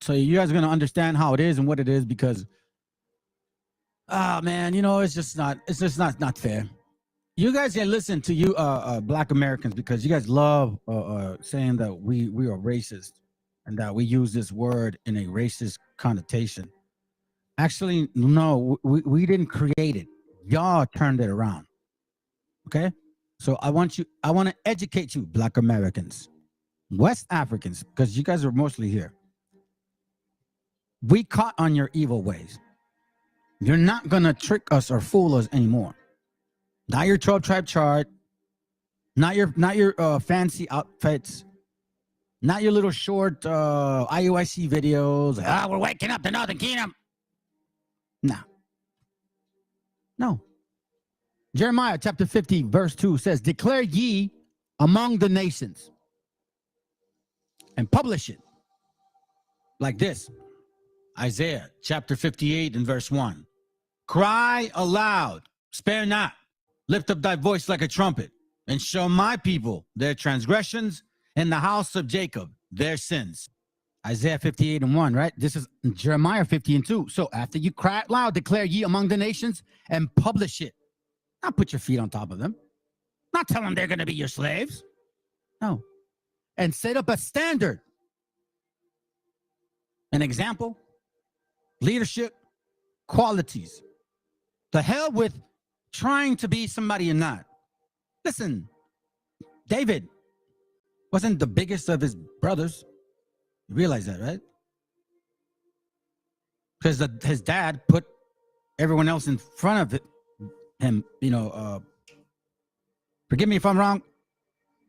So you guys are gonna understand how it is and what it is, because man, it's just not fair. You guys can listen to you Black Americans, because you guys love saying that we are racist and that we use this word in a racist connotation. Actually, no, we didn't create it. Y'all turned it around. Okay? So I want to educate you, Black Americans, West Africans, because you guys are mostly here. We caught on your evil ways. You're not going to trick us or fool us anymore. Not your 12 tribe chart, not your fancy outfits, not your little short IUIC videos. We're waking up the Northern Kingdom. No. Jeremiah chapter 50 verse 2 says, declare ye among the nations and publish it like this. Isaiah chapter 58 and verse 1. Cry aloud, spare not, lift up thy voice like a trumpet, and show my people their transgressions, and the house of Jacob their sins. Isaiah 58 and 1, right? This is Jeremiah 50 and 2. So after you cry out loud, declare ye among the nations and publish it. Not put your feet on top of them. Not tell them they're going to be your slaves. No. And set up a standard. An example, leadership, qualities. The hell with trying to be somebody you're not. Listen, David wasn't the biggest of his brothers. You realize that, right? Because his dad put everyone else in front of him, forgive me if I'm wrong.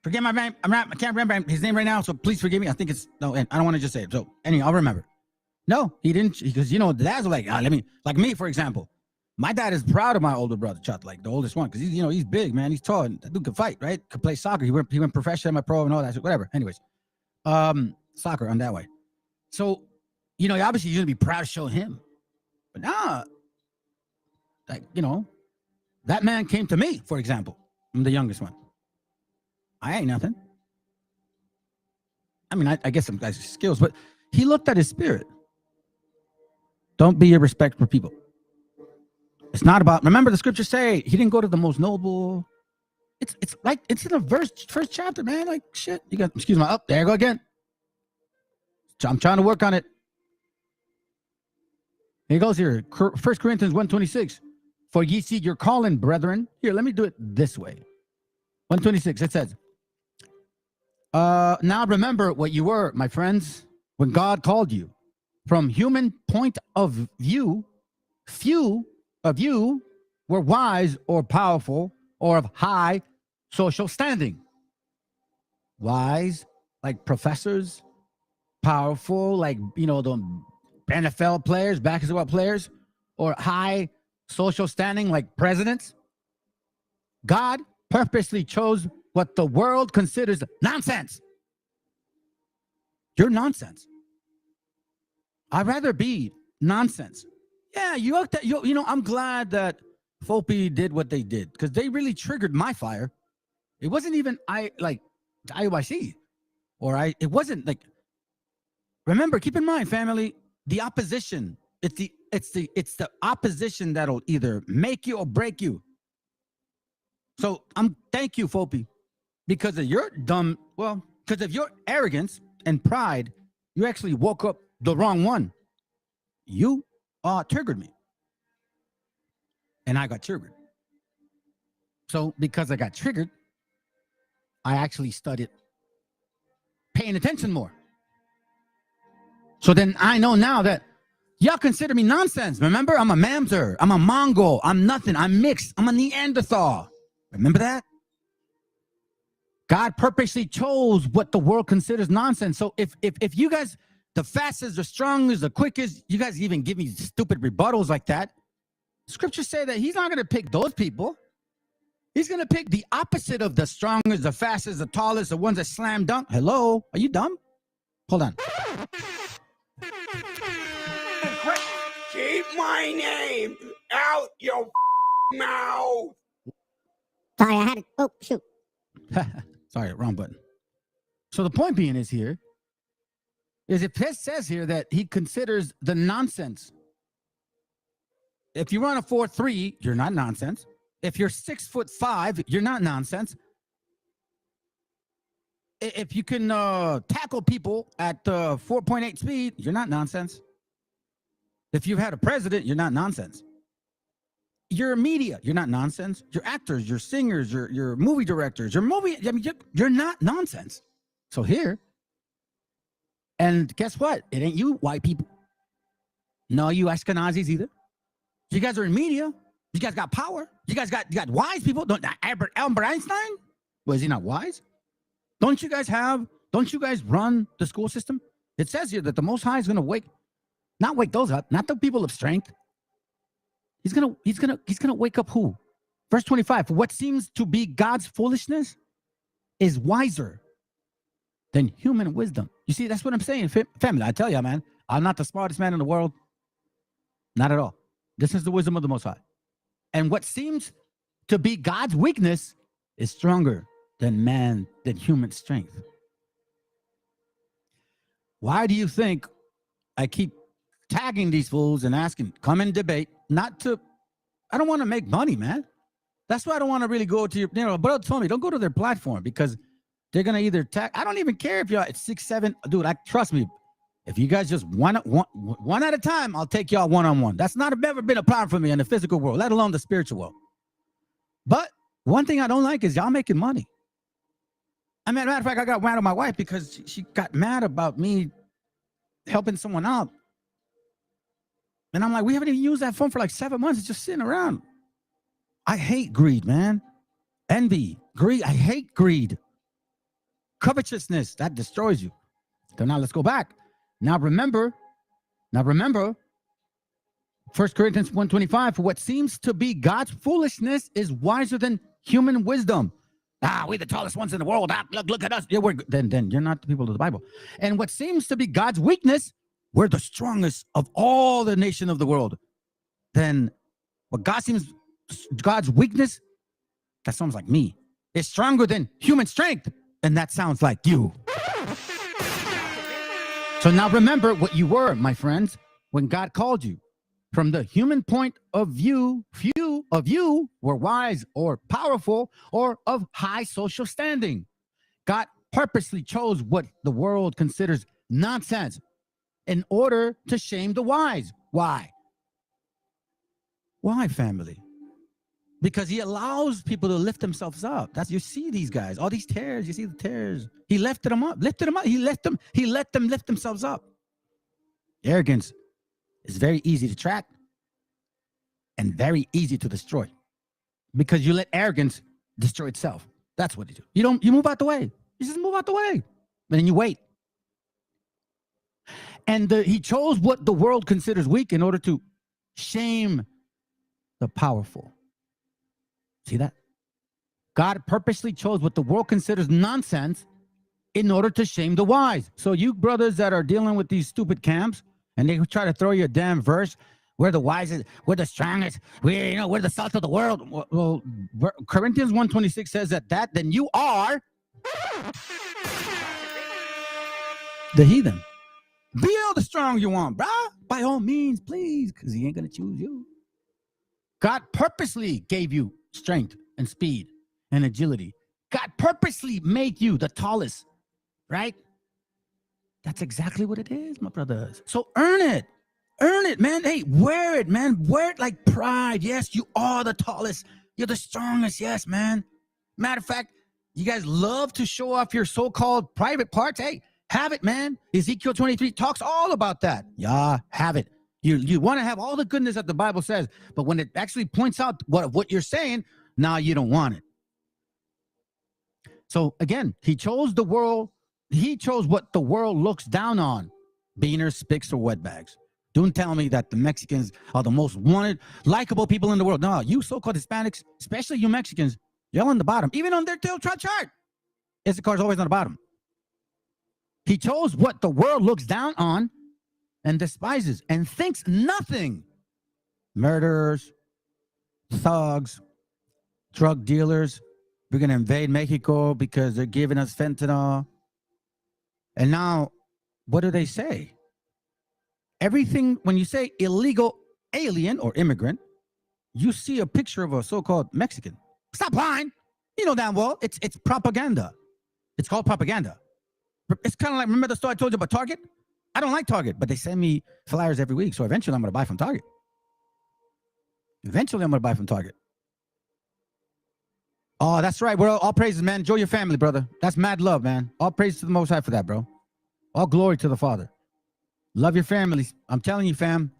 Forgive my name. I can't remember his name right now, so please forgive me. I think it's, no, and I don't want to just say it. So anyway, I'll remember. No, he didn't, because the dads are like, like me, for example. My dad is proud of my older brother, Chat, like the oldest one, because he's big, man. He's tall, and that dude can fight, right? Could play soccer. He went professional, my pro, and all that shit, whatever. Anyways, soccer on that way. So, obviously you're gonna be proud to show him. But nah, like, that man came to me, for example. I'm the youngest one. I ain't nothing. I mean, I guess some guys' skills, but he looked at his spirit. Don't be irrespectful for people. It's not about, remember the scriptures say, he didn't go to the most noble. It's like, it's in the first chapter, man. Like, shit. You got, excuse me, there I go again. I'm trying to work on it. He goes here, 1 Corinthians 1:26. For ye see your calling, brethren. Here, let me do it this way. 1:26, it says, now remember what you were, my friends, when God called you. From human point of view, few of you were wise or powerful or of high social standing. Wise, like professors, powerful, like, you know, the NFL players, basketball players, or high social standing, like presidents. God purposely chose what the world considers nonsense. You're nonsense. I'd rather be nonsense. Yeah, you know, I'm glad that FOPI did what they did, because they really triggered my fire. It wasn't even IOIC, it wasn't like, remember, keep in mind, family, the opposition, it's the opposition that'll either make you or break you. So thank you, FOPI, because of your because of your arrogance and pride, you actually woke up the wrong one. You triggered me. And I got triggered. So because I got triggered, I actually started paying attention more. So then I know now that y'all consider me nonsense. Remember, I'm a mamzer. I'm a Mongol. I'm nothing. I'm mixed. I'm a Neanderthal. Remember that? God purposely chose what the world considers nonsense. So if you guys, the fastest, the strongest, the quickest, you guys even give me stupid rebuttals like that, scriptures say that he's not going to pick those people. He's going to pick the opposite of the strongest, the fastest, the tallest, the ones that slam dunk. Hello? Are you dumb? Hold on. Keep my name out your mouth. Sorry, I had it. Oh, shoot. Sorry, wrong button. So the point being is here, is it says here that he considers the nonsense. If you run a 4.3, you're not nonsense. If you're 6'5", you're not nonsense. If you can tackle people at 4.8 speed, you're not nonsense. If you've had a president, you're not nonsense. You're media, you're not nonsense. You're actors, you're singers, you're movie directors, you're not nonsense. So here, and guess what? It ain't you white people. No, you Ashkenazis either. You guys are in media. You guys got power. You guys got wise people. Albert Einstein? Was he not wise? Don't you guys run the school system? It says here that the Most High is going to not wake those up, not the people of strength. He's gonna wake up who? Verse 25, for what seems to be God's foolishness is wiser than human wisdom. You see, that's what I'm saying, family. I tell you, man, I'm not the smartest man in the world. Not at all. This is the wisdom of the Most High. And what seems to be God's weakness is stronger than human strength. Why do you think I keep tagging these fools and asking, come and debate? I don't want to make money, man. That's why I don't want to really go to your, brother told me, don't go to their platform because they're going to either tag. I don't even care if y'all at 6, 7, dude, trust me. If you guys just one at a time, I'll take y'all one-on-one. That's never been a problem for me in the physical world, let alone the spiritual world. But one thing I don't like is y'all making money. I mean, matter of fact, I got mad at my wife because she got mad about me helping someone out. And I'm like, we haven't even used that phone for like 7 months. It's just sitting around. I hate greed, man. Envy, greed. I hate greed. Covetousness, that destroys you. So now let's go back. Now remember, 1 Corinthians 1:25, for what seems to be God's foolishness is wiser than human wisdom. We're the tallest ones in the world. Look at us. Yeah, then you're not the people of the Bible. And what seems to be God's weakness, we're the strongest of all the nation of the world. Then what God's weakness, that sounds like me, is stronger than human strength. And that sounds like you. So now remember what you were, my friends, when God called you. From the human point of view, few of you were wise or powerful or of high social standing. God purposely chose what the world considers nonsense in order to shame the wise. Why? Why, family? Because he allows people to lift themselves up. That's, you see these guys, all these tears, you see the tears. He lifted them up, he let them lift themselves up. Arrogance is very easy to track and very easy to destroy, because you let arrogance destroy itself. That's what you do. You move out the way. You just move out the way, and then you wait. And he chose what the world considers weak in order to shame the powerful. See that? God purposely chose what the world considers nonsense in order to shame the wise. So you brothers that are dealing with these stupid camps, and they try to throw you a damn verse, we're the wisest, we're the strongest, we're the salt of the world. Well, Corinthians 1:26 says that then you are the heathen. Be all the strong you want, bruh. By all means, please, because he ain't gonna choose you. God purposely gave you strength and speed and agility. God purposely made you the tallest, right? That's exactly what it is, my brothers. So earn it. Earn it, man. Hey, wear it, man. Wear it like pride. Yes, you are the tallest. You're the strongest. Yes, man. Matter of fact, you guys love to show off your so-called private parts. Hey, have it, man. Ezekiel 23 talks all about that. Yeah, have it. You want to have all the goodness that the Bible says, but when it actually points out what you're saying, now you don't want it. So again, he chose the world. He chose what the world looks down on. Beaners, spics, or wetbags. Don't tell me that the Mexicans are the most wanted, likable people in the world. No, you so-called Hispanics, especially you Mexicans, you're on the bottom. Even on their chart, Issachar's always on the bottom. He chose what the world looks down on and despises and thinks nothing. Murderers, thugs, drug dealers. We're going to invade Mexico because they're giving us fentanyl. And now, what do they say? Everything, when you say illegal alien or immigrant, you see a picture of a so-called Mexican. Stop lying. You know damn well. It's propaganda. It's called propaganda. It's kind of like, remember the story I told you about Target? I don't like Target, but they send me flyers every week. So eventually I'm going to buy from Target. Eventually I'm going to buy from Target. Oh, that's right. Well, all praises, man. Enjoy your family, brother. That's mad love, man. All praise to the Most High for that, bro. All glory to the Father. Love your families. I'm telling you, fam.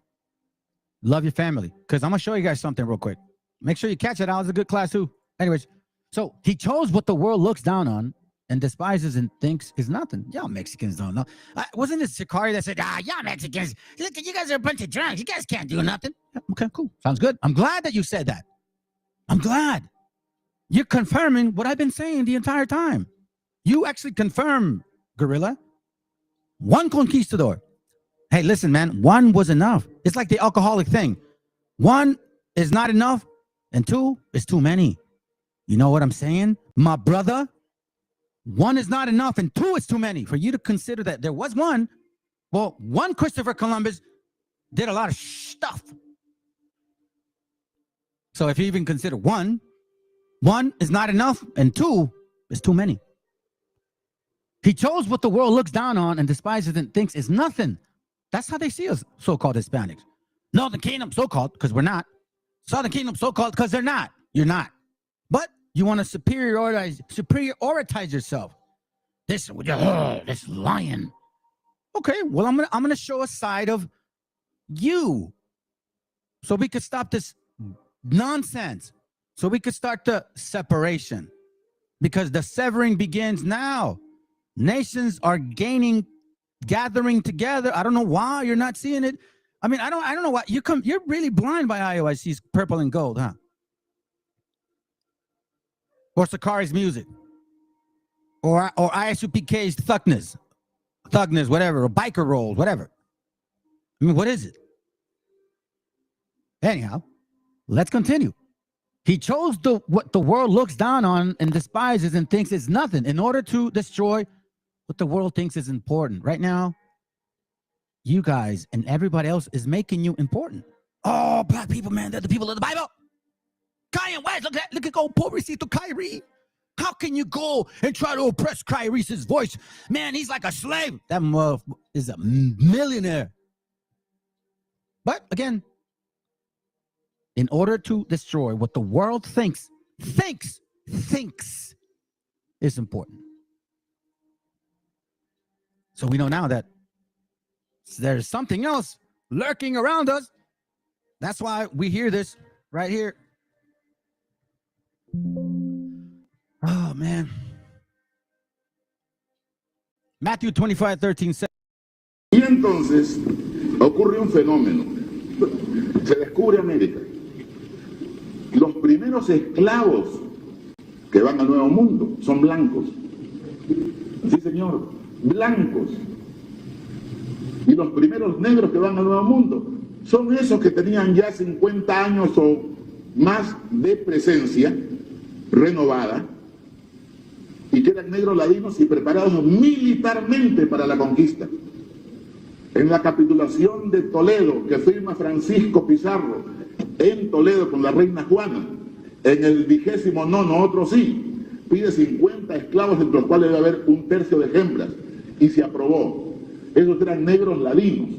Love your family. Because I'm going to show you guys something real quick. Make sure you catch it out. It's a good class, too. Anyways, so he chose what the world looks down on and despises and thinks is nothing. Y'all Mexicans don't know. Wasn't it Shikari that said, y'all Mexicans, look, you guys are a bunch of drunks. You guys can't do nothing. Okay, cool. Sounds good. I'm glad that you said that. I'm glad. You're confirming what I've been saying the entire time. You actually confirm, Gorilla. One conquistador. Hey, listen, man, one was enough. It's like the alcoholic thing. One is not enough, and two is too many. You know what I'm saying? My brother, one is not enough, and two is too many. For you to consider that there was one, well, one Christopher Columbus did a lot of stuff. So if you even consider one is not enough, and two is too many. He chose what the world looks down on and despises and thinks is nothing. That's how they see us, so-called Hispanics. Northern Kingdom, so-called, because we're not. Southern Kingdom, so-called, because they're not. You're not. But you want to superioritize yourself. This lion. Okay, well, I'm gonna show a side of you, so we could stop this nonsense. So we could start the separation, because the severing begins now. Nations are gathering together. I don't know why you're not seeing it. I mean, I don't know why you're really blind by IOIC's purple and gold, huh? Or Sakari's music, or ISUPK's thugness, whatever, or biker rolls, whatever. I mean, what is it? Anyhow, let's continue. He chose what the world looks down on and despises and thinks is nothing in order to destroy what the world thinks is important. Right now, you guys and everybody else is making you important. Oh, black people, man, they're the people of the Bible. Kanye West, look at old pobrecito Kyrie. How can you go and try to oppress Kyrie's voice? Man, he's like a slave. That motherfucker is a millionaire. But again, in order to destroy what the world thinks is important. So we know now that there's something else lurking around us. That's why we hear this right here. Oh, man. Matthew 25:13 says. Y entonces ocurre un fenómeno. Se descubre América. Los primeros esclavos que van al Nuevo Mundo son blancos. Sí, señor, blancos. Y los primeros negros que van al Nuevo Mundo son esos que tenían ya 50 años o más de presencia renovada y que eran negros ladinos y preparados militarmente para la conquista. En la capitulación de Toledo, que firma Francisco Pizarro en Toledo con la reina Juana, en el 29, otro sí, pide 50 esclavos, entre los cuales debe haber un tercio de hembras, y se aprobó. Esos eran negros ladinos.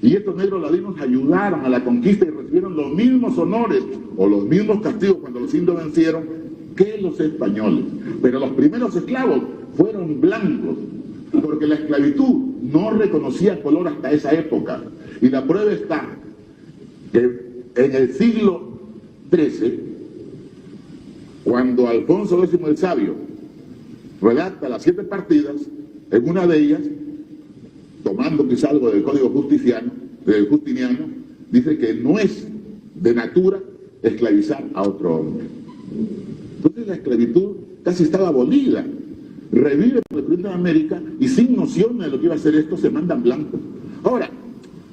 Y estos negros ladinos ayudaron a la conquista y recibieron los mismos honores o los mismos castigos cuando los indios vencieron que los españoles. Pero los primeros esclavos fueron blancos, porque la esclavitud no reconocía color hasta esa época. Y la prueba está que en el siglo XIII, cuando Alfonso X el Sabio redacta las 7 partidas, en una de ellas, tomando quizá algo del Código Justiniano, dice que no es de natura esclavizar a otro hombre. Entonces la esclavitud casi estaba abolida. Revive el presidente de América y sin noción de lo que iba a hacer esto se mandan blancos. Ahora,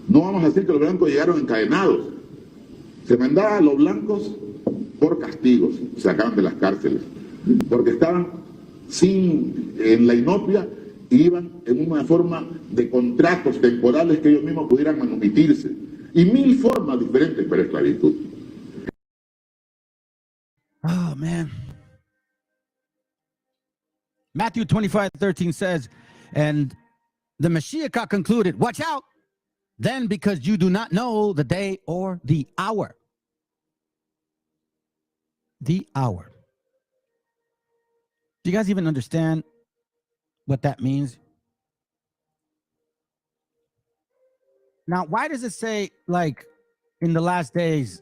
no vamos a decir que los blancos llegaron encadenados. Se mandaba a los blancos por castigos, se sacaban de las cárceles, porque estaban en la inopia y iban en una forma de contratos temporales que ellos mismos pudieran manumitirse. Y 1000 formas diferentes para esclavitud. Oh, man. Matthew 25:13 says, and the MESHIACHA concluded, watch out, then because you do not know the day or the hour. The hour. Do you guys even understand what that means? Now, why does it say, like, in the last days?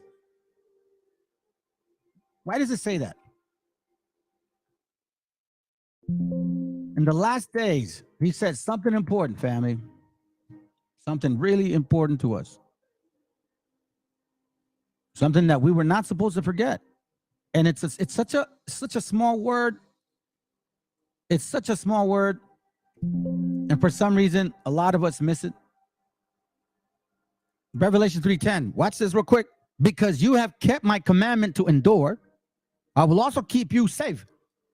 Why does it say that? In the last days, he said something important, family. Something really important to us. Something that we were not supposed to forget. And it's such a small word. It's such a small word. And for some reason, a lot of us miss it. Revelation 3:10. Watch this real quick. Because you have kept my commandment to endure, I will also keep you safe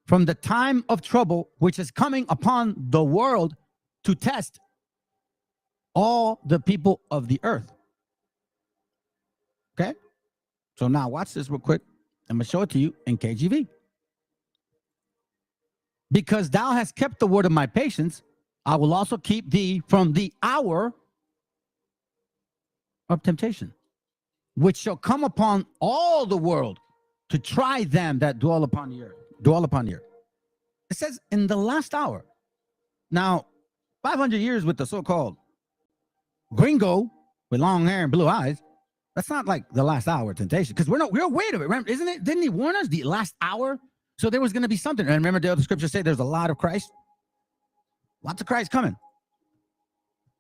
from the time of trouble which is coming upon the world to test all the people of the earth. Okay? So now watch this real quick. I'm going to show it to you in KJV. Because thou hast kept the word of my patience, I will also keep thee from the hour of temptation, which shall come upon all the world to try them that dwell upon the earth. It says in the last hour. Now, 500 years with the so-called gringo with long hair and blue eyes, that's not like the last hour of temptation, because we're wait a minute, remember, isn't it? Didn't he warn us the last hour? So there was going to be something. And remember the other scriptures say there's a lot of Christ. Lots of Christ coming.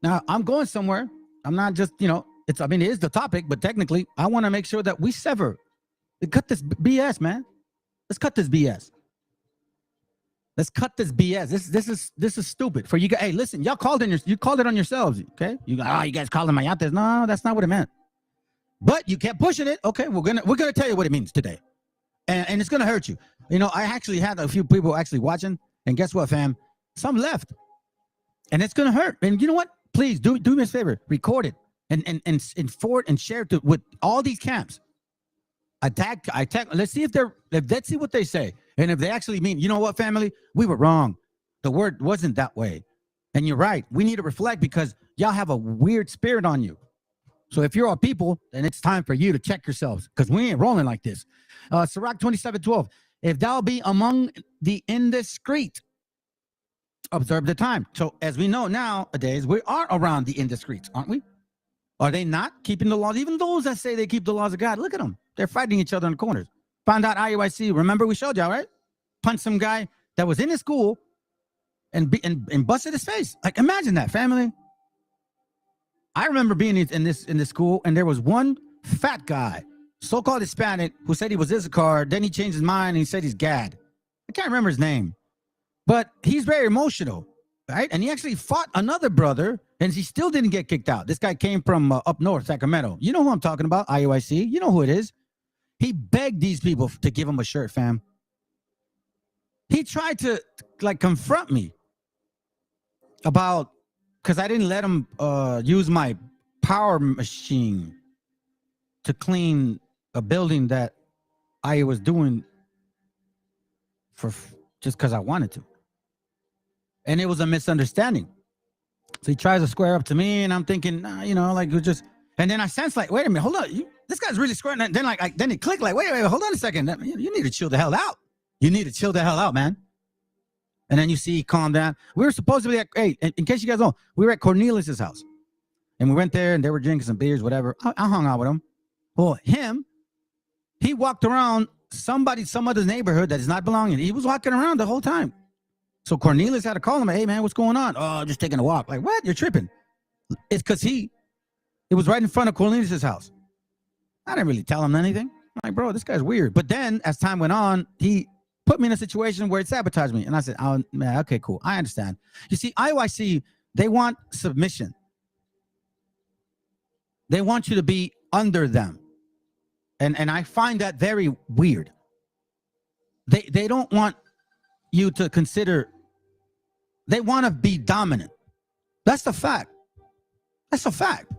Now, I'm going somewhere. I'm not just, it is the topic, but technically, I want to make sure that we cut this BS, man. Let's cut this BS. Let's cut this BS. This is stupid. For you guys, hey, listen, y'all called it on yourselves, okay? You guys calling mayates. No, that's not what it meant. But you kept pushing it. Okay, we're gonna tell you what it means today. And it's gonna hurt you. I actually had a few people actually watching, and guess what, fam? Some left. And it's gonna hurt. And you know what? Please do me a favor, record it and forward and share it with all these camps. Attack. Let's see let's see what they say. And if they actually mean, you know what, family? We were wrong. The word wasn't that way. And you're right. We need to reflect because y'all have a weird spirit on you. So if you're all people, then it's time for you to check yourselves, because we ain't rolling like this. Sirach 27:12. If thou be among the indiscreet, observe the time. So as we know nowadays, we are around the indiscreets, aren't we? Are they not keeping the laws? Even those that say they keep the laws of God, look at them. They're fighting each other in the corners. Found out IUIC. Remember we showed y'all, right? Punched some guy that was in his school and busted his face. Like, imagine that, family. I remember being in this school, and there was one fat guy, so-called Hispanic, who said he was Issachar. Then he changed his mind and he said he's Gad. I can't remember his name, but he's very emotional, right? And he actually fought another brother, and he still didn't get kicked out. This guy came from up north, Sacramento. You know who I'm talking about, IUIC. You know who it is. He begged these people to give him a shirt, fam. He tried to, like, confront me about, because I didn't let him use my power machine to clean a building that I was doing for just because I wanted to. And it was a misunderstanding. So he tries to square up to me, and I'm thinking, nah, you know, like, it was just, and then I sense, like, wait a minute, hold on, this guy's really squaring. And then then it clicked, like, wait, hold on a second. You need to chill the hell out. You need to chill the hell out, man. And then you see, calm down. We were supposed to be at, hey, in case you guys know, we were at Cornelius's house. And we went there, and they were drinking some beers, whatever. I hung out with him. Well, he walked around some other neighborhood that is not belonging. He was walking around the whole time. So Cornelius had to call him, hey, man, what's going on? Oh, just taking a walk. Like, what? You're tripping. It's because it was right in front of Cornelius's house. I didn't really tell him anything. I'm like, bro, this guy's weird. But then, as time went on, he put me in a situation where it sabotaged me. And I said, oh, man, okay, cool. I understand. You see, IUIC, they want submission. They want you to be under them. And I find that very weird. They don't want you to consider, they want to be dominant. That's the fact. That's a fact.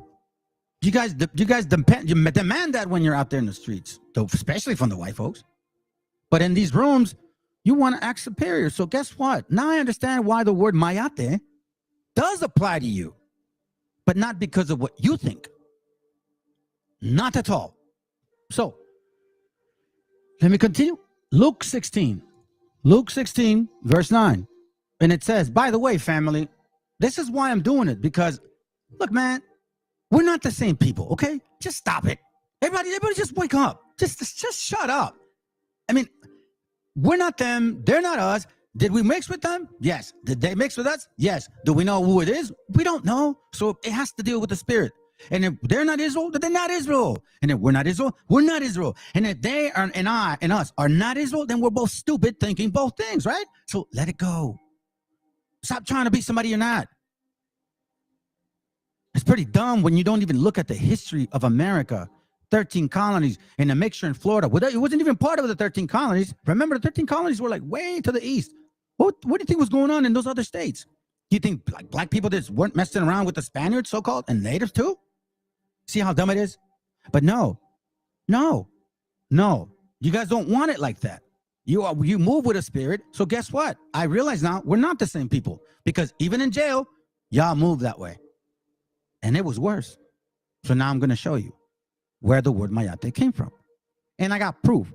You guys demand that when you're out there in the streets, especially from the white folks. But in these rooms, you want to act superior. So guess what? Now I understand why the word mayate does apply to you, but not because of what you think. Not at all. So let me continue. Luke 16, verse 9. And it says, by the way, family, this is why I'm doing it, because look, man, we're not the same people, okay? Just stop it. Everybody just wake up. Just shut up. I mean, we're not them. They're not us. Did we mix with them? Yes. Did they mix with us? Yes. Do we know who it is? We don't know. So it has to deal with the spirit. And if they're not Israel, then they're not Israel. And if we're not Israel, we're not Israel. And if they are, and us are not Israel, then we're both stupid thinking both things, right? So let it go. Stop trying to be somebody you're not. It's pretty dumb when you don't even look at the history of America. 13 colonies and a mixture in Florida. It wasn't even part of the 13 colonies. Remember, the 13 colonies were like way to the east. What do you think was going on in those other states? Do you think like black people just weren't messing around with the Spaniards, so-called, and natives too? See how dumb it is? But no. You guys don't want it like that. You move with a spirit. So guess what? I realize now we're not the same people, because even in jail, y'all move that way. And it was worse. So now I'm going to show you where the word mayate came from. And I got proof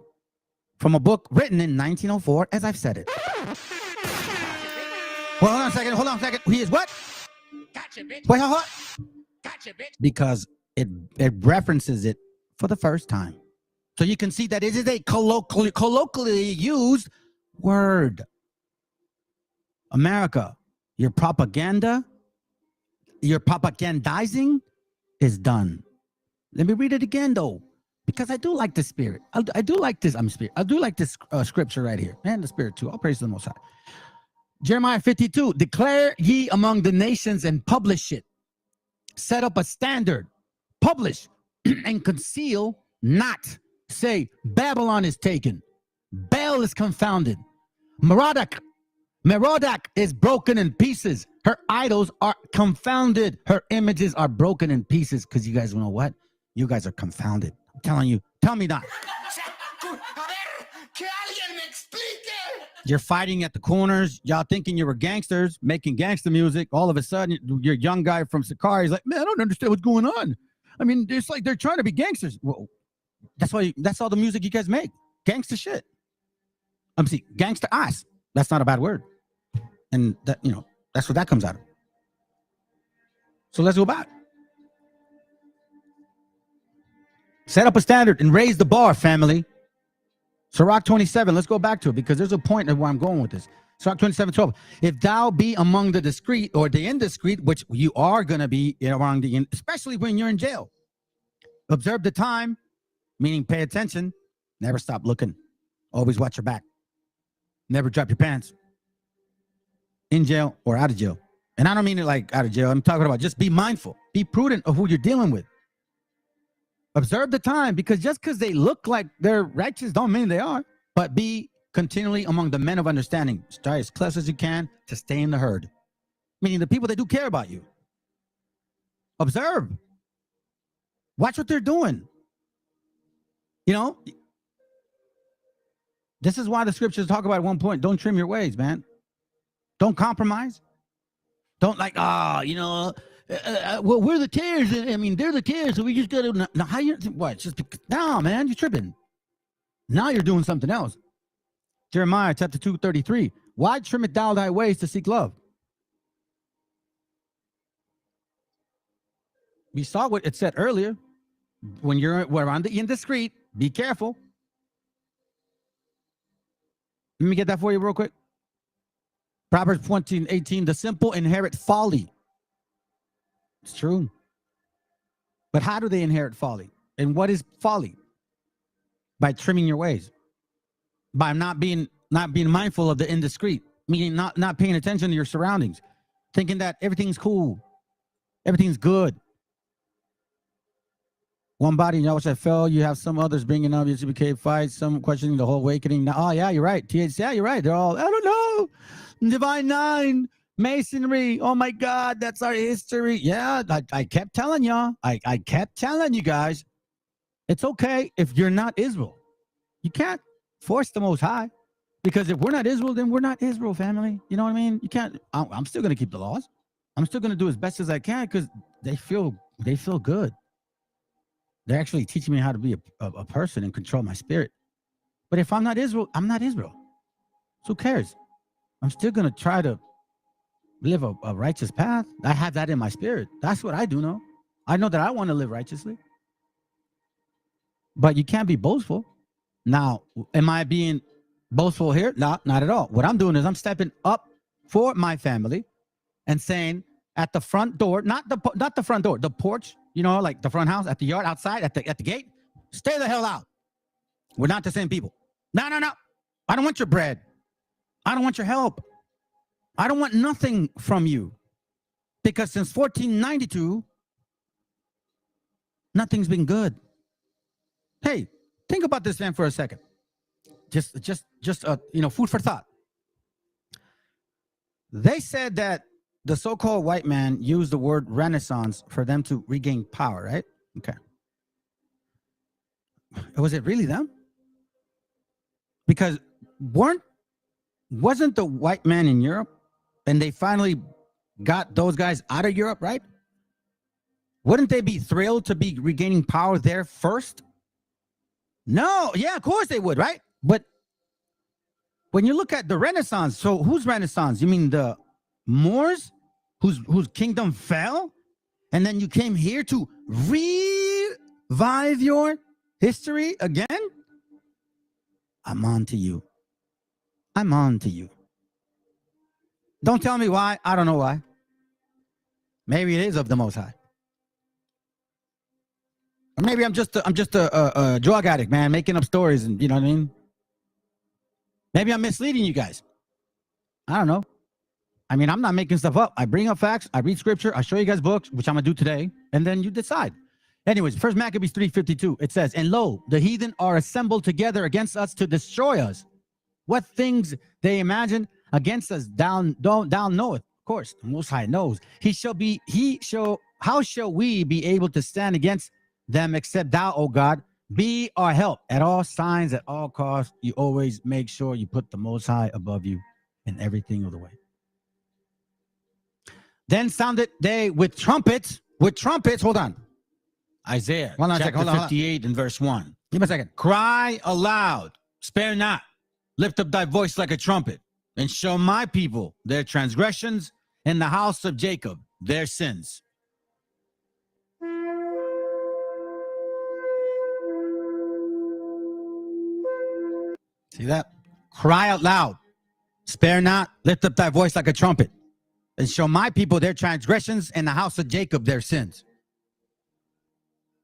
from a book written in 1904, as I've said it. Well, hold on a second. He is what? Gotcha, bitch. Wait, what? Gotcha, bitch. Because it references it for the first time. So you can see that it is a colloquially used word. America, your propagandizing is done. Let me read it again, though, because I do like the spirit. I do like this. I do like this scripture right here, and the spirit too. I'll praise the Most High. Jeremiah 52, declare ye among the nations and publish it. Set up a standard, publish and conceal not. Say, Babylon is taken. Baal is confounded. Merodach is broken in pieces. Her idols are confounded. Her images are broken in pieces. Because you guys know what? You guys are confounded. I'm telling you. Tell me that. You're fighting at the corners. Y'all thinking you were gangsters, making gangster music. All of a sudden, your young guy from Sakari is like, man, I don't understand what's going on. I mean, it's like they're trying to be gangsters. Well, that's all the music you guys make. Gangster shit. See, gangster ass. That's not a bad word. And that, that's what that comes out of. So let's go back. Set up a standard and raise the bar, family. Sirach 27, let's go back to it because there's a point of where I'm going with this. Sirach 27:12. If thou be among the discreet or the indiscreet, which you are going to be around especially when you're in jail. Observe the time, meaning pay attention. Never stop looking. Always watch your back. Never drop your pants. In jail or out of jail. And I don't mean it like out of jail. I'm talking about just be mindful. Be prudent of who you're dealing with. Observe the time, because just because they look like they're righteous don't mean they are. But be continually among the men of understanding. Try as close as you can to stay in the herd. Meaning the people that do care about you. Observe. Watch what they're doing. This is why the scriptures talk about at one point, don't trim your ways, man. Don't compromise. Don't well, we're the cares. I mean, they're the cares, so we just got to. Now, how you? What? Just no, man, you're tripping. Now you're doing something else. Jeremiah chapter 2:33. Why trimmeth thou thy ways to seek love? We saw what it said earlier. When you're around the indiscreet, be careful. Let me get that for you real quick. Proverbs 14:18. The simple inherit folly. It's true. But how do they inherit folly? And what is folly? By trimming your ways. By not being mindful of the indiscreet. Meaning not paying attention to your surroundings. Thinking that everything's cool. Everything's good. One body, which I fell. You have some others bringing up UCBK fights. Some questioning the whole awakening. Now, oh, yeah, you're right. TH, yeah, you're right. They're all, I don't know. Divine Nine. Masonry. Oh, my God. That's our history. Yeah, I kept telling y'all. I kept telling you guys. It's okay if you're not Israel. You can't force the Most High. Because if we're not Israel, then we're not Israel, family. You know what I mean? You can't. I'm still going to keep the laws. I'm still going to do as best as I can because they feel good. They're actually teaching me how to be a person and control my spirit. But if I'm not Israel, I'm not Israel. So who cares? I'm still going to try to live a righteous path. I have that in my spirit. That's what I do know. I know that I want to live righteously. But you can't be boastful. Now, am I being boastful here? No, not at all. What I'm doing is I'm stepping up for my family and saying at the front door, not the front door, the porch, like the front house, at the yard, outside, at the gate, stay the hell out. We're not the same people. No. I don't want your bread. I don't want your help. I don't want nothing from you. Because since 1492, nothing's been good. Hey, think about this, man, for a second. Just food for thought. They said that the so-called white man used the word Renaissance for them to regain power, right? Okay. Was it really them? Because wasn't the white man in Europe and they finally got those guys out of Europe, right? Wouldn't they be thrilled to be regaining power there first? No, yeah, of course they would, right? But when you look at the Renaissance, so whose Renaissance? You mean the Moors whose kingdom fell? And then you came here to revive your history again? I'm on to you. I'm on to you. Don't tell me why. I don't know why. Maybe it is of the Most High. Or maybe I'm just a drug addict, man, making up stories, and you know what I mean? Maybe I'm misleading you guys. I don't know. I mean, I'm not making stuff up. I bring up facts. I read scripture. I show you guys books, which I'm going to do today. And then you decide. Anyways, 1 Maccabees 3:52, it says, and lo, the heathen are assembled together against us to destroy us. What things they imagine against us thou knoweth. Of course, the Most High knows. How shall we be able to stand against them except thou, O God, be our help at all signs, at all costs. You always make sure you put the Most High above you in everything of the way. Then sounded they with trumpets, hold on. Isaiah chapter 58 and verse 1. Give me a second. Cry aloud, spare not, lift up thy voice like a trumpet, and show my people their transgressions, and the house of Jacob their sins. See that? Cry out loud, spare not, lift up thy voice like a trumpet, and show my people their transgressions, and the house of Jacob their sins.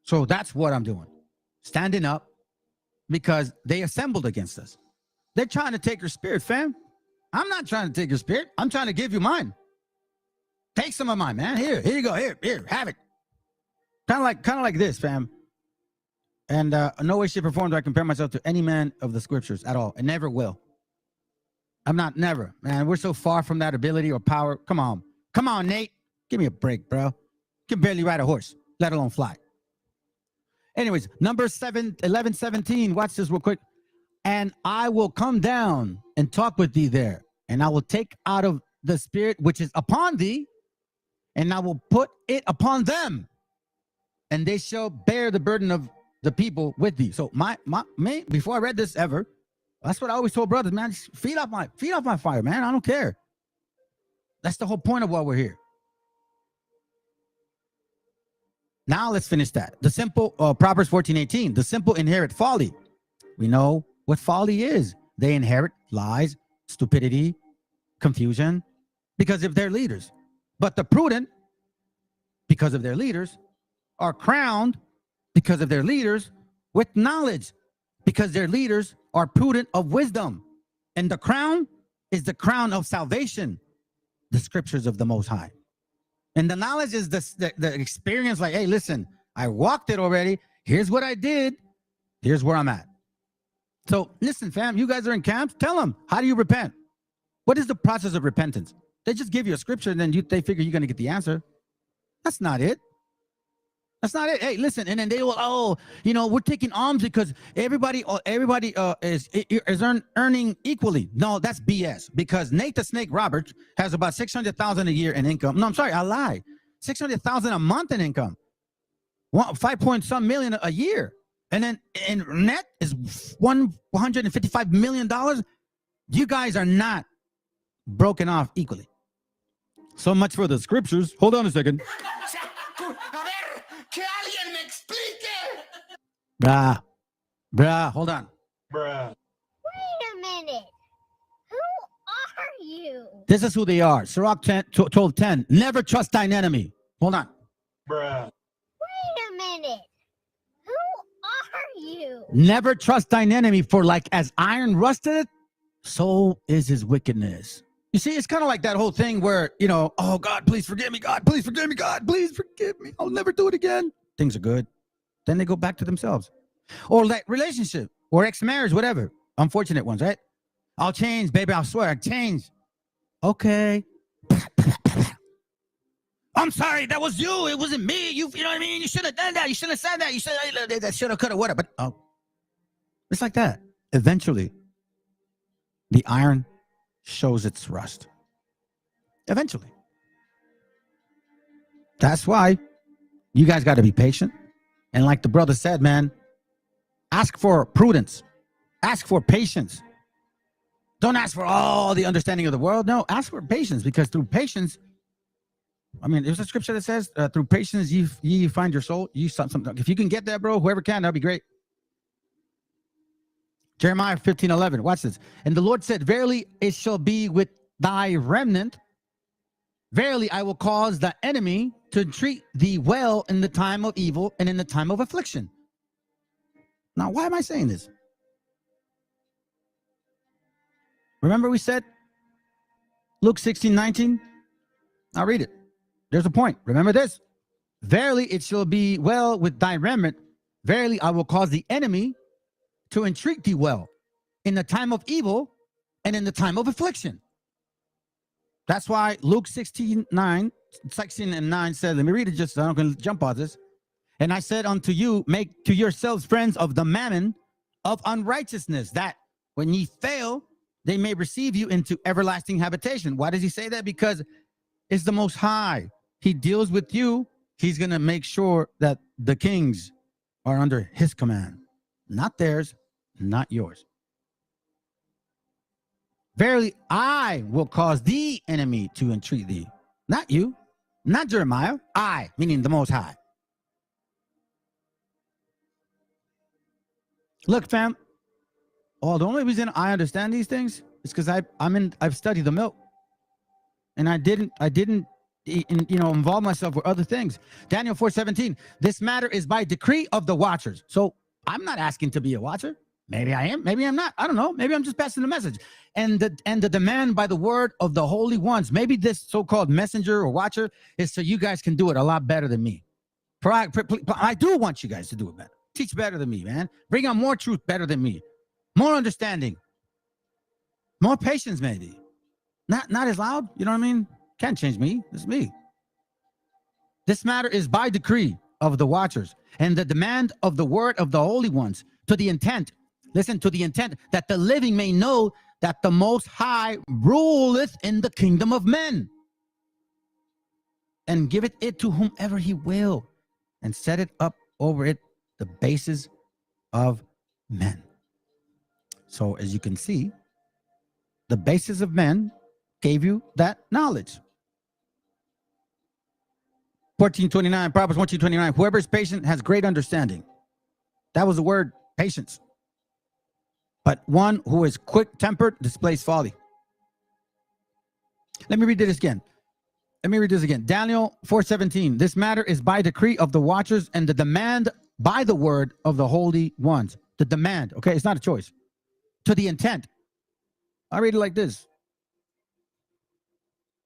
So that's what I'm doing. Standing up, because they assembled against us. They're trying to take your spirit, fam. I'm not trying to take your spirit. I'm trying to give you mine. Take some of mine, man. Here you go. Here, have it. Kind of like this, fam. And no way, shape, or form do I compare myself to any man of the scriptures at all. And never will. Never. Man, we're so far from that ability or power. Come on, Nate. Give me a break, bro. You can barely ride a horse, let alone fly. Anyways, Numbers 11:17. Watch this real quick. And I will come down and talk with thee there, and I will take out of the spirit which is upon thee, and I will put it upon them, and they shall bear the burden of the people with thee. So me, before I read this ever, that's what I always told brothers, man. Just feed off my fire, man. I don't care. That's the whole point of why we're here. Now let's finish that. The simple, Proverbs 14:18, the simple inherit folly. We know what folly is. They inherit lies, stupidity, confusion, because of their leaders. But the prudent, because of their leaders, are crowned, because of their leaders, with knowledge, because their leaders are prudent of wisdom. And the crown is the crown of salvation, the scriptures of the Most High. And the knowledge is the experience, like, hey, listen, I walked it already. Here's what I did. Here's where I'm at. So listen, fam, you guys are in camps. Tell them, how do you repent? What is the process of repentance? They just give you a scripture and then they figure you're going to get the answer. That's not it. That's not it. Hey, listen, and then they will, we're taking alms because everybody is earning equally. No, that's BS, because Nate the Snake Roberts has about $600,000 a year in income. No, I'm sorry, I lied. $600,000 a month in income. 5 point some million a year. And then in net is $155 million. You guys are not broken off equally. So much for the scriptures. Hold on a second. Bruh, hold on. Bruh. Wait a minute. Who are you? This is who they are. Sirach 12:10. Never trust thine enemy. Hold on. Bruh. Wait a minute. Who are you? Never trust thine enemy, for like as iron rusted, so is his wickedness. You see, it's kind of like that whole thing where, oh, God, please forgive me. God, please forgive me. God, please forgive me. I'll never do it again. Things are good. Then they go back to themselves. Or that relationship or ex-marriage, whatever. Unfortunate ones, right? I'll change, baby. I'll swear. I'll change. Okay. I'm sorry. That was you. It wasn't me. You know what I mean? You should have done that. You should have said that. You should have, that should have, could have, would have. But it's like that. Eventually, the iron shows its rust. Eventually. That's why you guys got to be patient. And like the brother said, man, ask for prudence. Ask for patience. Don't ask for all the understanding of the world. No, ask for patience, because through patience, there's a scripture that says, through patience, ye find your soul. Something. If you can get that, bro, whoever can, that'd be great. Jeremiah 15:11. Watch this. And the Lord said, verily it shall be with thy remnant. Verily I will cause the enemy to treat thee well in the time of evil and in the time of affliction. Now, why am I saying this? Remember we said Luke 16:19? I'll read it. There's a point. Remember this. Verily it shall be well with thy remnant. Verily I will cause the enemy to entreat thee well in the time of evil and in the time of affliction. That's why Luke 16 and 9 said, let me read it just so I'm going to jump on this. And I said unto you, make to yourselves friends of the mammon of unrighteousness, that when ye fail, they may receive you into everlasting habitation. Why does he say that? Because it's the Most High. He deals with you. He's going to make sure that the kings are under his command, not theirs, not yours. Verily, I will cause the enemy to entreat thee. Not you, not Jeremiah. I, meaning the Most High. Look, fam. Oh, the only reason I understand these things is because I've studied the milk, and I didn't involve myself with other things. Daniel 4:17. This matter is by decree of the watchers. So I'm not asking to be a watcher. Maybe I am. Maybe I'm not. I don't know. Maybe I'm just passing the message. And the demand by the word of the holy ones. Maybe this so-called messenger or watcher is so you guys can do it a lot better than me. I do want you guys to do it better. Teach better than me, man. Bring out more truth better than me. More understanding. More patience, maybe. Not as loud. You know what I mean? Can't change me. It's me. This matter is by decree of the watchers and the demand of the word of the holy ones, to the intent, listen, to the intent that the living may know that the Most High ruleth in the kingdom of men, and giveth it to whomever he will, and set it up over it the bases of men. So as you can see, the basis of men gave you that knowledge. 14:29, Proverbs 14:29. Whoever is patient has great understanding. That was the word, patience. But one who is quick-tempered displays folly. Let me read this again. Daniel 4:17. This matter is by decree of the watchers and the demand by the word of the holy ones. The demand, okay? It's not a choice. To the intent. I read it like this.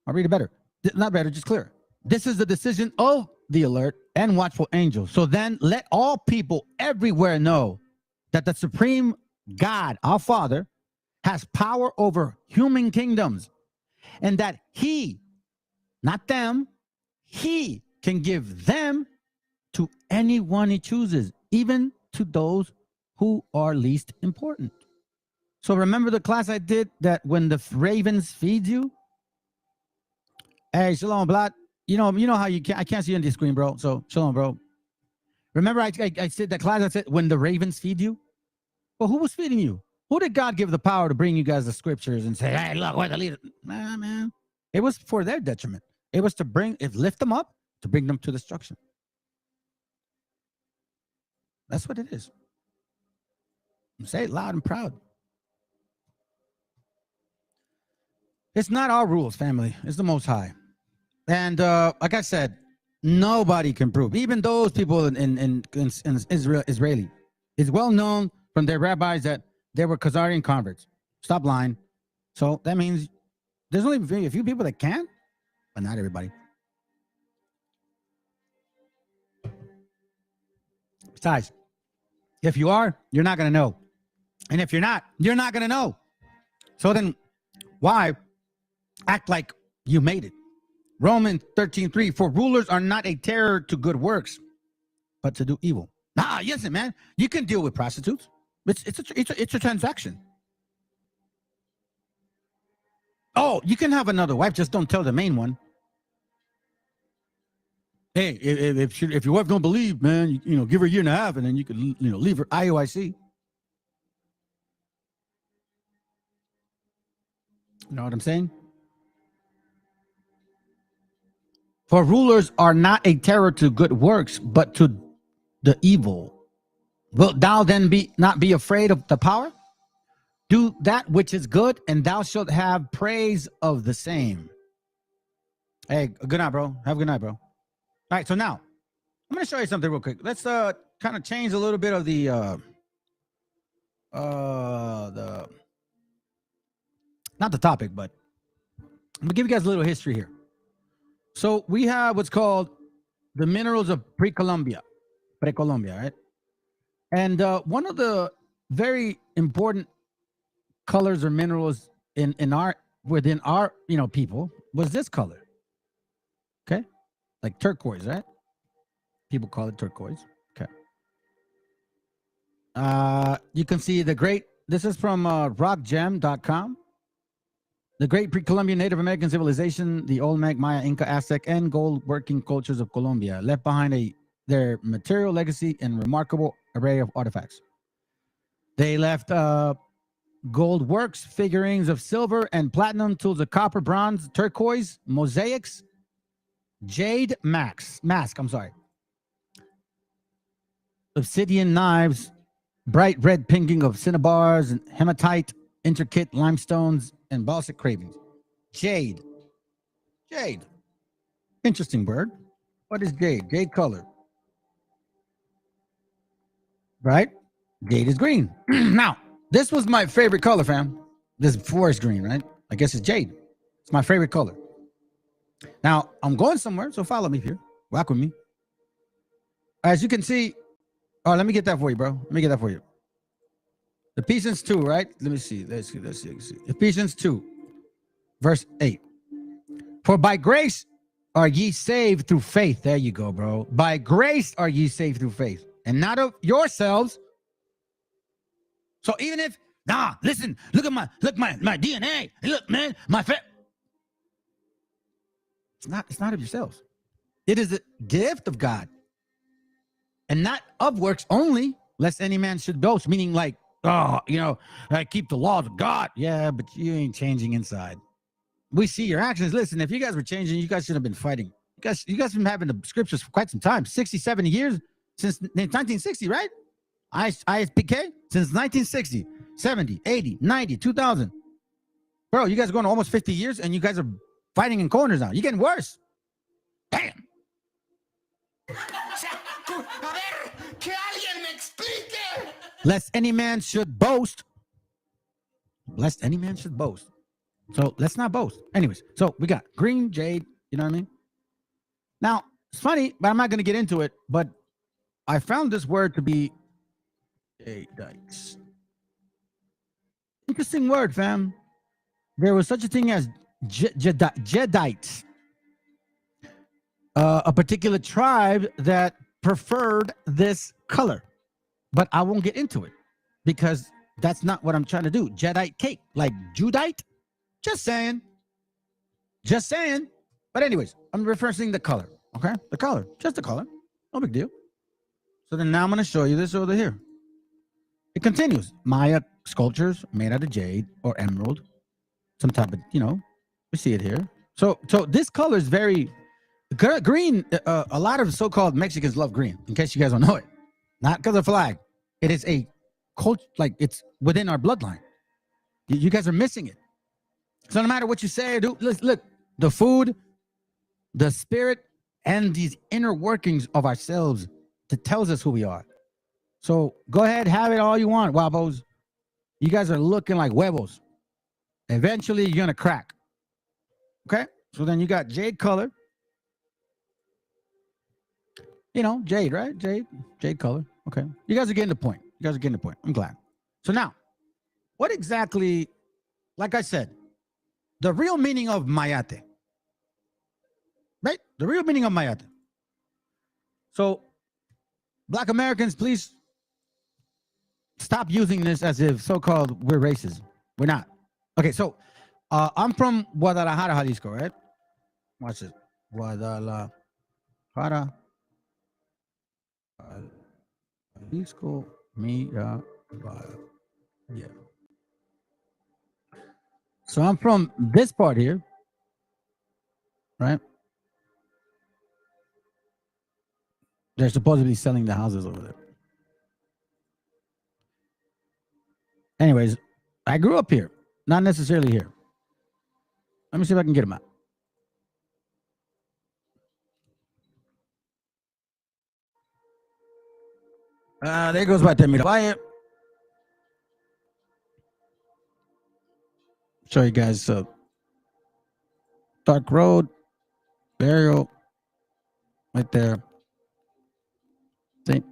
I'll read it better. Not better, just clearer. This is the decision of the alert and watchful angel. So then let all people everywhere know that the supreme God, our Father, has power over human kingdoms, and that he, not them, he can give them to anyone he chooses, even to those who are least important. So remember the class I did that when the ravens feed you? Hey, Shalom, Blatt. You know how you can't, I can't see you on the screen, bro. So, Shalom, bro. Remember I said that class, I said when the ravens feed you? Well, who was feeding you? Who did God give the power to bring you guys the scriptures and say, hey, look, we're the leader? Nah, man. It was for their detriment. It was to lift them up, to bring them to destruction. That's what it is. Say it loud and proud. It's not our rules, family. It's the Most High. And like I said, nobody can prove. Even those people in Israeli. It's well known from their rabbis that they were Khazarian converts. Stop lying. So that means there's only a few people that can, but not everybody. Besides, if you are, you're not going to know. And if you're not, you're not going to know. So then why act like you made it? Romans 13:3, for rulers are not a terror to good works, but to do evil. Yes, man. You can deal with prostitutes. It's a transaction. Oh, you can have another wife, just don't tell the main one. Hey, if your wife don't believe, man, you give her a year and a half, and then you could leave her IOIC. You know what I'm saying? For rulers are not a terror to good works, but to the evil. Wilt thou then not be afraid of the power? Do that which is good, and thou shalt have praise of the same. Hey, good night, bro. Have a good night, bro. All right, so now I'm going to show you something real quick. Let's kind of change a little bit of the not the topic, but I'm going to give you guys a little history here. So we have what's called the minerals of pre-Columbia, right? And one of the very important colors or minerals within our people was this color. Okay, like turquoise, right? People call it turquoise. Okay. You can see this is from rockgem.com. The great pre-Columbian Native American civilization, the Olmec, Maya, Inca, Aztec, and gold working cultures of Colombia left behind a their material legacy and remarkable array of artifacts. They left gold works, figurines of silver and platinum, tools of copper, bronze, turquoise, mosaics, jade mask, obsidian knives, bright red painting of cinnabars and hematite, intricate limestones, and basaltic carvings. Jade. Interesting word. What is jade? Jade color. Right? Jade is green. Now, this was my favorite color, fam. This forest green, right? I guess it's jade. It's my favorite color. Now, I'm going somewhere, so follow me here. Walk with me. As you can see, oh, let me get that for you, bro. Let me get that for you. Ephesians 2, right? Let me see. Let's see. Ephesians 2, verse 8. For by grace are ye saved through faith. There you go, bro. By grace are ye saved through faith, and not of yourselves. So even if, listen, look at my DNA. Look, man, it's not of yourselves. It is a gift of God, and not of works only, lest any man should boast. Meaning, like, I keep the laws of God. Yeah, but you ain't changing inside. We see your actions. Listen, if you guys were changing, you guys should have been fighting. You guys have been having the scriptures for quite some time. 60, 70 years since 1960, right? ISPK since 1960, 70, 80, 90, 2000. Bro, you guys are going almost 50 years and you guys are fighting in corners now. You're getting worse. Damn. Lest any man should boast. Lest any man should boast. So let's not boast. Anyways, so we got green, jade, you know what I mean? Now, it's funny, but I'm not going to get into it, but I found this word to be Jadites. Interesting word, fam. There was such a thing as Jedites, a particular tribe that preferred this color, but I won't get into it because that's not what I'm trying to do. Jedi cake, like Judite. Just saying. But anyways, I'm referencing the color. Okay, the color, just the color. No big deal. So then now I'm going to show you this over here. It continues. Maya sculptures made out of jade or emerald. Some type of, we see it here. So this color is very green. A lot of so-called Mexicans love green, in case you guys don't know it. Not because of flag. It is a culture, like it's within our bloodline. You guys are missing it. So no matter what you say or do, look, the food, the spirit, and these inner workings of ourselves that tells us who we are. So go ahead, have it all you want, Wabos. You guys are looking like huevos. Eventually, you're going to crack. Okay? So then you got jade color. Jade, right? Jade color. Okay. You guys are getting the point. I'm glad. So now, what exactly, like I said, the real meaning of mayate, right? The real meaning of mayate. So, Black Americans, please stop using this as if so-called we're racist. We're not. Okay, so I'm from Guadalajara, Jalisco, right? Watch this. Guadalajara, Jalisco, yeah. So I'm from this part here, right? They're supposed to be selling the houses over there. Anyways, I grew up here, not necessarily here. Let me see if I can get them out. There goes Batemira. Bye. Show you guys Dark Road, Burial, right there. See?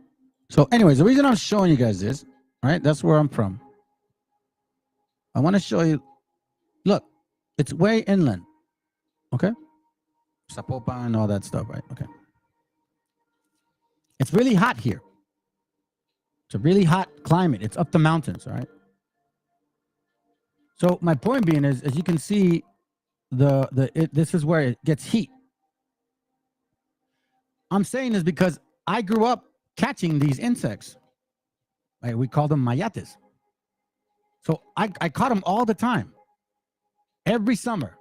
So anyways, the reason I'm showing you guys this, right? That's where I'm from. I want to show you, look, it's way inland, okay? Zapopan and all that stuff, right? Okay. It's really hot here. It's a really hot climate. It's up the mountains, all right? So my point being is, as you can see, this is where it gets heat. I'm saying this because I grew up catching these insects. Right? We call them mayates. So I caught them all the time. Every summer.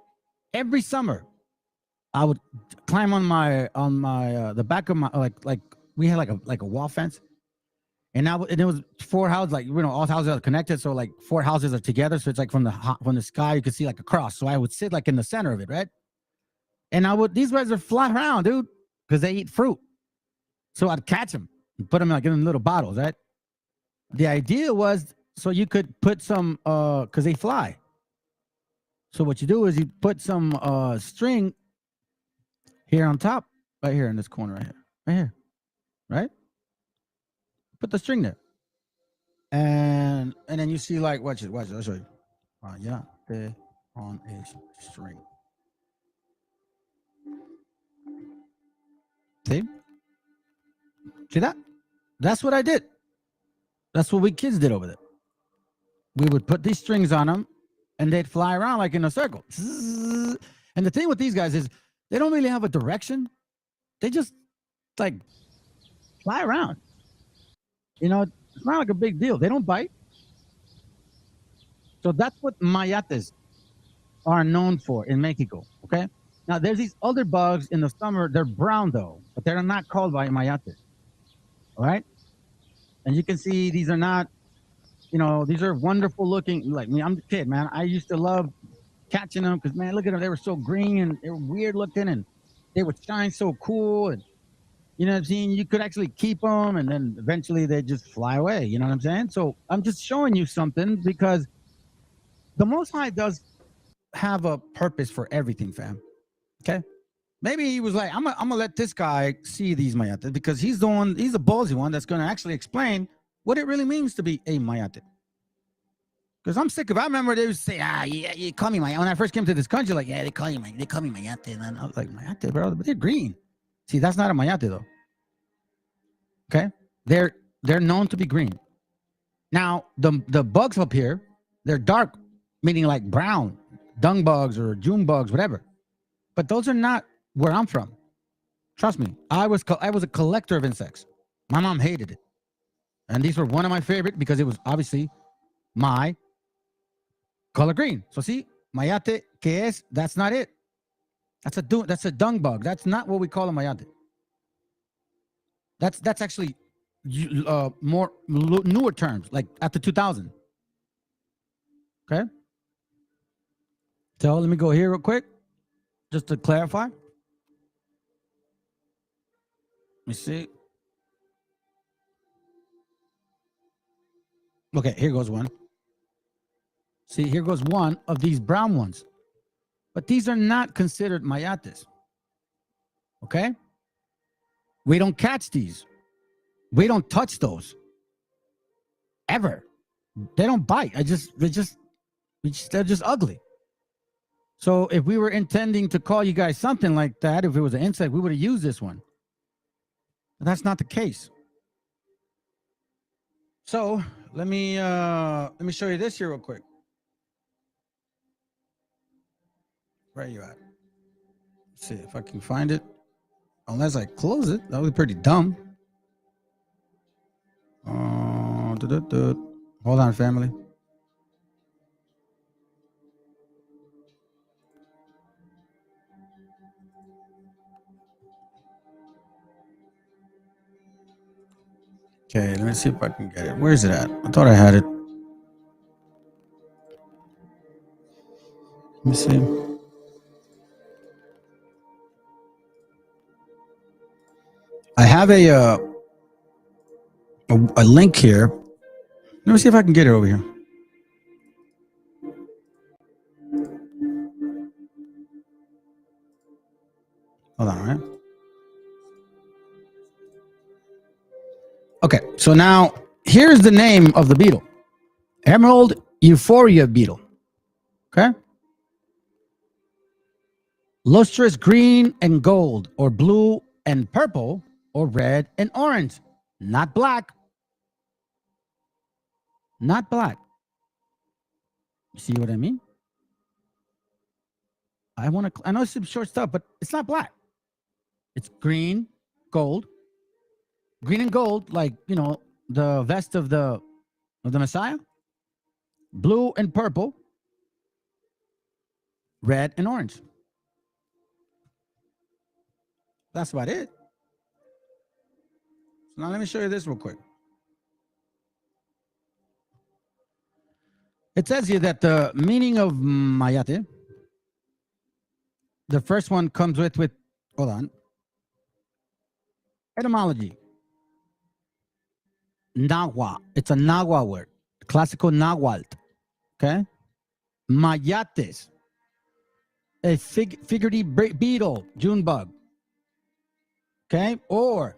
Every summer. I would climb on the back of my like we had like a wall fence. And it was 4 houses, like, you know, all houses are connected. So like 4 houses are together. So it's like from the sky, you could see like a cross. So I would sit like in the center of it, right? And these guys would fly around, dude, because they eat fruit. So I'd catch them and put them like in little bottles, right? The idea was so you could put some, because they fly. So what you do is you put some string here on top, right here in this corner, right here, right? Put the string there. And then you see like, watch it, I'll show you. Yeah, they're on a string. See that? That's what I did. That's what we kids did over there. We would put these strings on them and they'd fly around like in a circle. And the thing with these guys is they don't really have a direction. They just like fly around. You know, it's not like a big deal. They don't bite. So that's what mayates are known for in Mexico, okay? Now, there's these other bugs in the summer. They're brown, though, but they're not called by mayates, all right? And you can see these are not, you know, these are wonderful looking. Like me, I'm a kid, man. I used to love catching them because, man, look at them. They were so green and they were weird looking and they would shine so cool. And you know what I'm saying? You could actually keep them and then eventually they just fly away. You know what I'm saying? So I'm just showing you something because the Most High does have a purpose for everything, fam. Okay? Maybe he was like, I'm gonna let this guy see these mayates because he's the ballsy one that's going to actually explain what it really means to be a mayate. Because I'm sick of it. I remember they would say, yeah, you call me mayate. When I first came to this country, like, yeah, they call me mayate. And then I was like, mayate, bro, but they're green. See, that's not a mayate, though. Okay? They're known to be green. Now, the bugs up here, they're dark, meaning like brown, dung bugs or June bugs, whatever. But those are not where I'm from. Trust me. I was a collector of insects. My mom hated it. And these were one of my favorite because it was obviously my color green. So see, mayate, que es, that's not it. That's a dung bug. That's not what we call a mayate. That's actually more newer terms, like after 2000. Okay. So let me go here real quick, just to clarify. Let me see. Okay, here goes one. See, here goes one of these brown ones. But these are not considered mayates. Okay? We don't catch these. We don't touch those. Ever. They don't bite. They're just ugly. So if we were intending to call you guys something like that, if it was an insect, we would have used this one. But that's not the case. So let me show you this here real quick. Where are you at? Let's see if I can find it. Unless I close it, that would be pretty dumb. Hold on, family. Okay, let me see if I can get it. Where is it at? I thought I had it. Let me see. I have a link here. Let me see if I can get it over here. Hold on, right? Okay, so now here's the name of the beetle. Emerald Euphoria beetle. Okay? Lustrous green and gold, or blue and purple, or red and orange. Not black. Not black. You see what I mean? I know it's some short stuff, but it's not black. It's green, gold, Green and gold, like, the vest of the Messiah. Blue and purple. Red and orange. That's about it. So now let me show you this real quick. It says here that the meaning of mayate, the first one comes with hold on. Etymology. Nahua. It's a Nahua word. Classical Nahuatl. Okay? Mayates. A figurative beetle, June bug. Okay? Or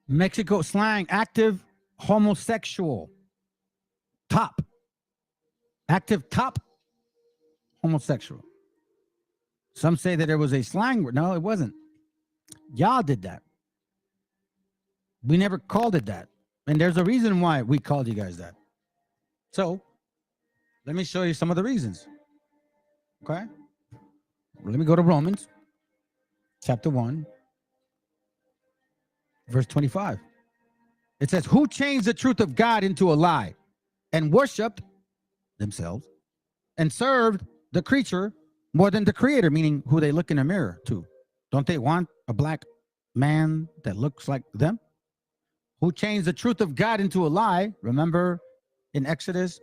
Mexico slang, active homosexual. Top. Active top homosexual. Some say that it was a slang word. No, it wasn't. Y'all did that. We never called it that. And there's a reason why we called you guys that. So, let me show you some of the reasons. Okay? Let me go to Romans chapter 1, verse 25. It says, who changed the truth of God into a lie and worshiped themselves and served the creature more than the creator, meaning who they look in a mirror to. Don't they want a black man that looks like them? Who changed the truth of God into a lie? Remember in Exodus,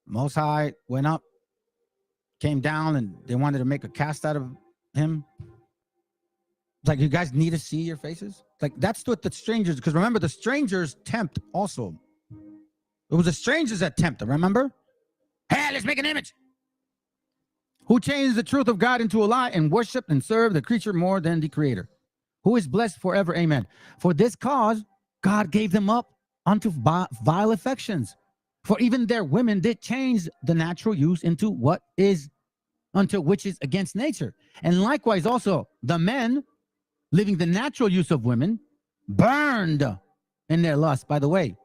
Most High went up, came down, and they wanted to make a cast out of him. It's like, you guys need to see your faces. Like, that's what the strangers, because remember, the strangers tempt also. It was the strangers that tempted, remember? Hey, let's make an image. Who changed the truth of God into a lie and worshiped and served the creature more than the creator, who is blessed forever. Amen. For this cause, God gave them up unto vile affections. For even their women did change the natural use into what is unto which is against nature. And likewise also the men, living the natural use of women, burned in their lust. By the way,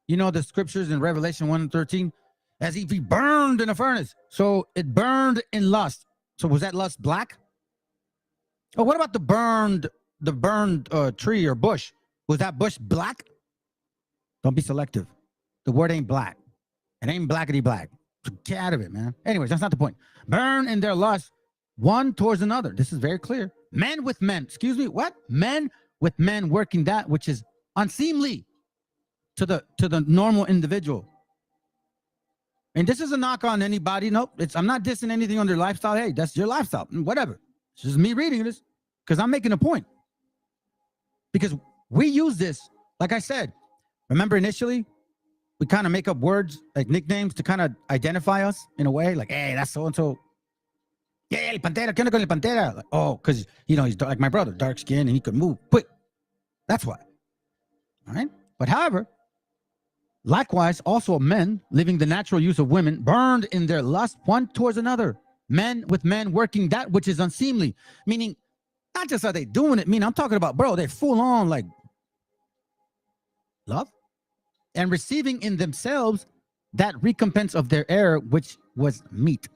you know the scriptures in Revelation 1:13, as if he burned in a furnace. So it burned in lust. So was that lust black? Oh, what about the burned tree or bush? Was that bush black? Don't be selective. The word ain't black. It ain't blackety black. Get out of it, man. Anyways, that's not the point. Burn in their lust one towards another. This is very clear. Men with men. Excuse me, what? Men with men working that which is unseemly to the normal individual. And this is a knock on anybody. Nope. I'm not dissing anything on their lifestyle. Hey, that's your lifestyle. Whatever. It's just me reading this because I'm making a point. Because we use this, like I said, remember initially, we kind of make up words like nicknames to kind of identify us in a way. Like, hey, that's so-and-so. Yeah, el Pantera. ¿Qué onda con el Pantera? Like, oh, because, he's like my brother, dark skin, and he could move quick. That's why. All right? But however, likewise, also men living the natural use of women burned in their lust one towards another. Men with men working that which is unseemly. Meaning, not just are they doing it. I'm talking about, bro, they're full on like love and receiving in themselves that recompense of their error, which was meat.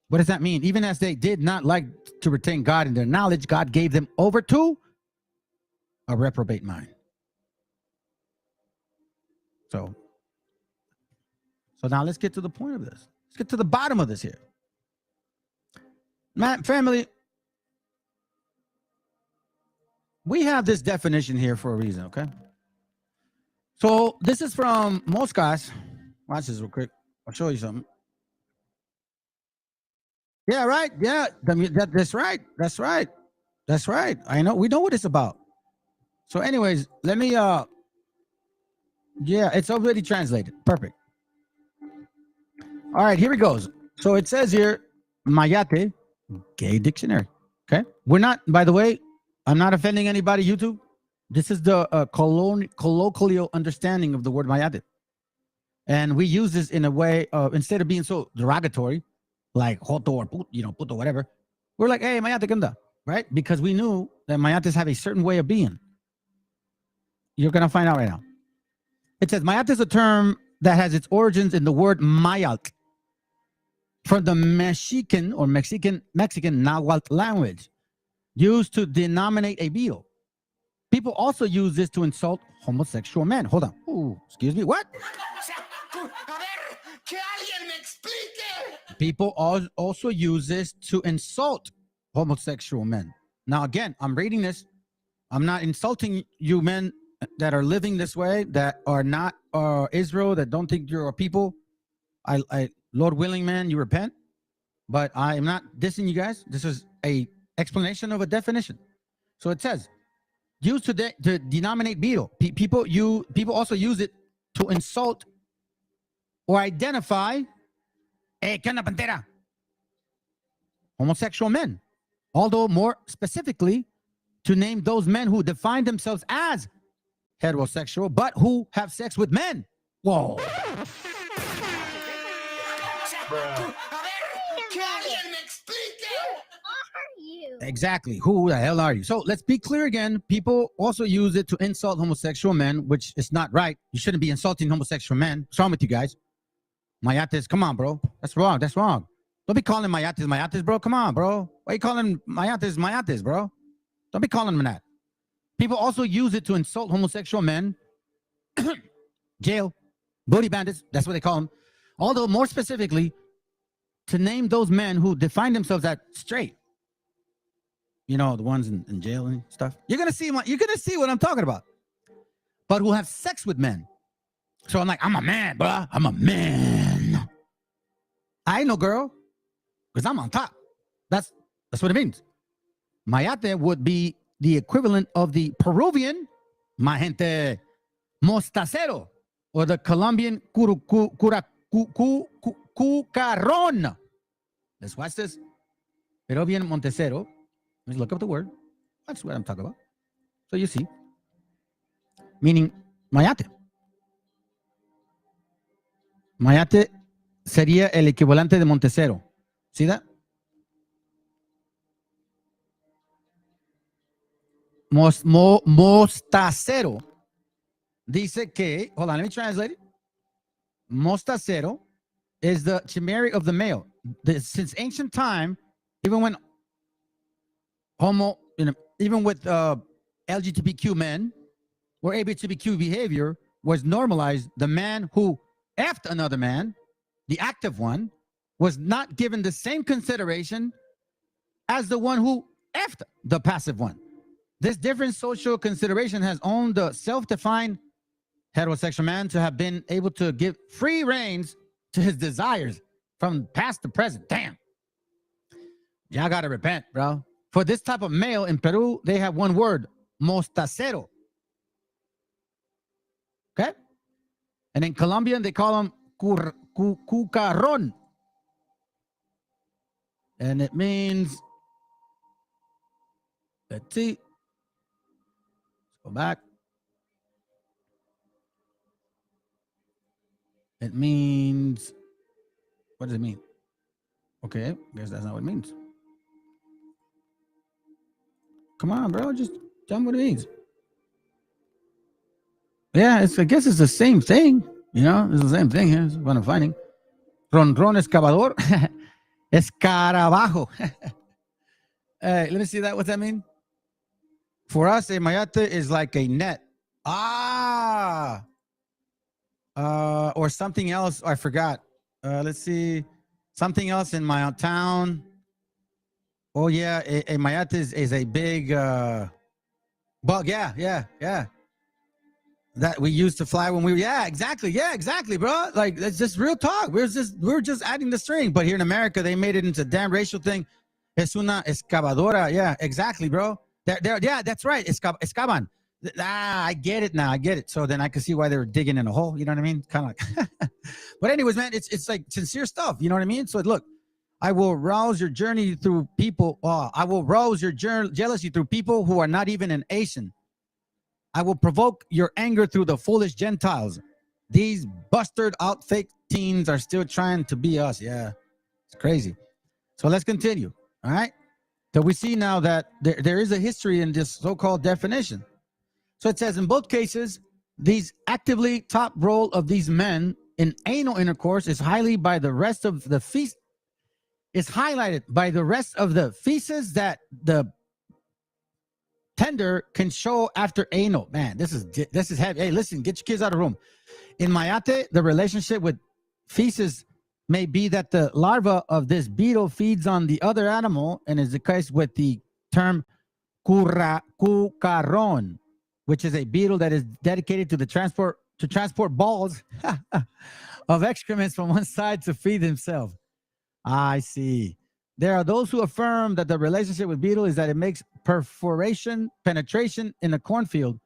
What does that mean? Even as they did not like to retain God in their knowledge, God gave them over to a reprobate mind. So now let's get to the point of this. Let's get to the bottom of this here. Man, family, we have this definition here for a reason, okay? So this is from most guys. Watch this real quick. I'll show you something. Yeah, right. Yeah, that's right. That's right. That's right. I know. We know what it's about. So anyways, let me, yeah, it's already translated. Perfect. All right, here it goes. So it says here, Mayate, gay dictionary. Okay. We're not, by the way, I'm not offending anybody, YouTube. This is the colloquial understanding of the word Mayate. And we use this in a way of, instead of being so derogatory, like joto or puto, whatever, we're like, hey, Mayate, ¿qué onda? Right? Because we knew that Mayates have a certain way of being. You're going to find out right now. It says Mayate is a term that has its origins in the word mayalt, from the Mexican or Mexican Nahuatl language, used to denominate a beetle. People also use this to insult homosexual men. Hold on. Ooh, excuse me. What? People also use this to insult homosexual men. Now, again, I'm reading this. I'm not insulting you men that are living this way, that are not Israel, that don't think you're a people. I Lord willing, man, you repent. But I am not dissing you guys. This is a explanation of a definition. So it says, used to denominate beetle. People also use it to insult or identify homosexual men. Although more specifically, to name those men who define themselves as heterosexual, but who have sex with men. Whoa. Exactly. Who the hell are you? So let's be clear again. People also use it to insult homosexual men, which is not right. You shouldn't be insulting homosexual men. What's wrong with you guys? Mayates, come on, bro. That's wrong. That's wrong. Don't be calling Mayates, bro. Come on, bro. Why are you calling Mayates, bro? Don't be calling them that. People also use it to insult homosexual men. Jail. Booty bandits. That's what they call them. Although more specifically, to name those men who define themselves as straight. You know, the ones in jail and stuff. You're gonna see what I'm talking about. But who have sex with men. So I'm like, I'm a man, bro. I'm a man. I ain't no girl, because I'm on top. That's what it means. Mayate would be the equivalent of the Peruvian, ma gente, mostacero, or the Colombian cucarón. Let's watch this. Peruvian montecero. Let's look up the word. That's what I'm talking about. So you see. Meaning mayate. Mayate sería el equivalente de montecero. See that? Mostacero dice que, hold on, let me translate it. Mostacero is the chimeric of the male. Since ancient time, even when even with LGBTQ men or LGBTQ behavior was normalized, the man who effed another man, the active one, was not given the same consideration as the one who effed the passive one. This different social consideration has owned the self-defined heterosexual man to have been able to give free reins to his desires from past to present. Damn. Y'all gotta repent, bro. For this type of male in Peru, they have one word, mostacero. Okay? And in Colombian, they call him cucarón. And it means, let's see. Let's go back. It means, what does it mean? Okay, I guess that's not what it means. Come on, bro, just tell me what it means. Yeah, I guess it's the same thing. You know, it's the same thing here. It's what I'm finding. Ronron excavador. Escarabajo. Let me see that. What's that mean? For us, a mayate is like a net. Or something else. I forgot. Let's see. Something else in my town. Oh, yeah. A mayate is a big bug. Yeah. That we used to fly when we were. Yeah, exactly, bro. Like, that's just real talk. We're just adding the string. But here in America, they made it into a damn racial thing. Es una excavadora. Yeah, exactly, bro. Yeah, that's right. Excavan. I get it now. I get it. So then I can see why they were digging in a hole. You know what I mean? Kind of like. But anyways, man, it's like sincere stuff. You know what I mean? So look, I will rouse your journey through people. I will rouse your jealousy through people who are not even an Asian. I will provoke your anger through the foolish Gentiles. These busted out fake teens are still trying to be us. Yeah, it's crazy. So let's continue. All right. So we see now that there is a history in this so-called definition. So it says in both cases, these actively top role of these men in anal intercourse is highly by the rest of the is highlighted by the rest of the feces that the tender can show after anal. Man, this is heavy. Hey, listen, get your kids out of the room. In Mayate, the relationship with feces may be that the larva of this beetle feeds on the other animal, and is the case with the term cucaron, which is a beetle that is dedicated to the transport balls of excrements from one side to feed himself. I see. There are those who affirm that the relationship with beetle is that it makes penetration in the cornfield,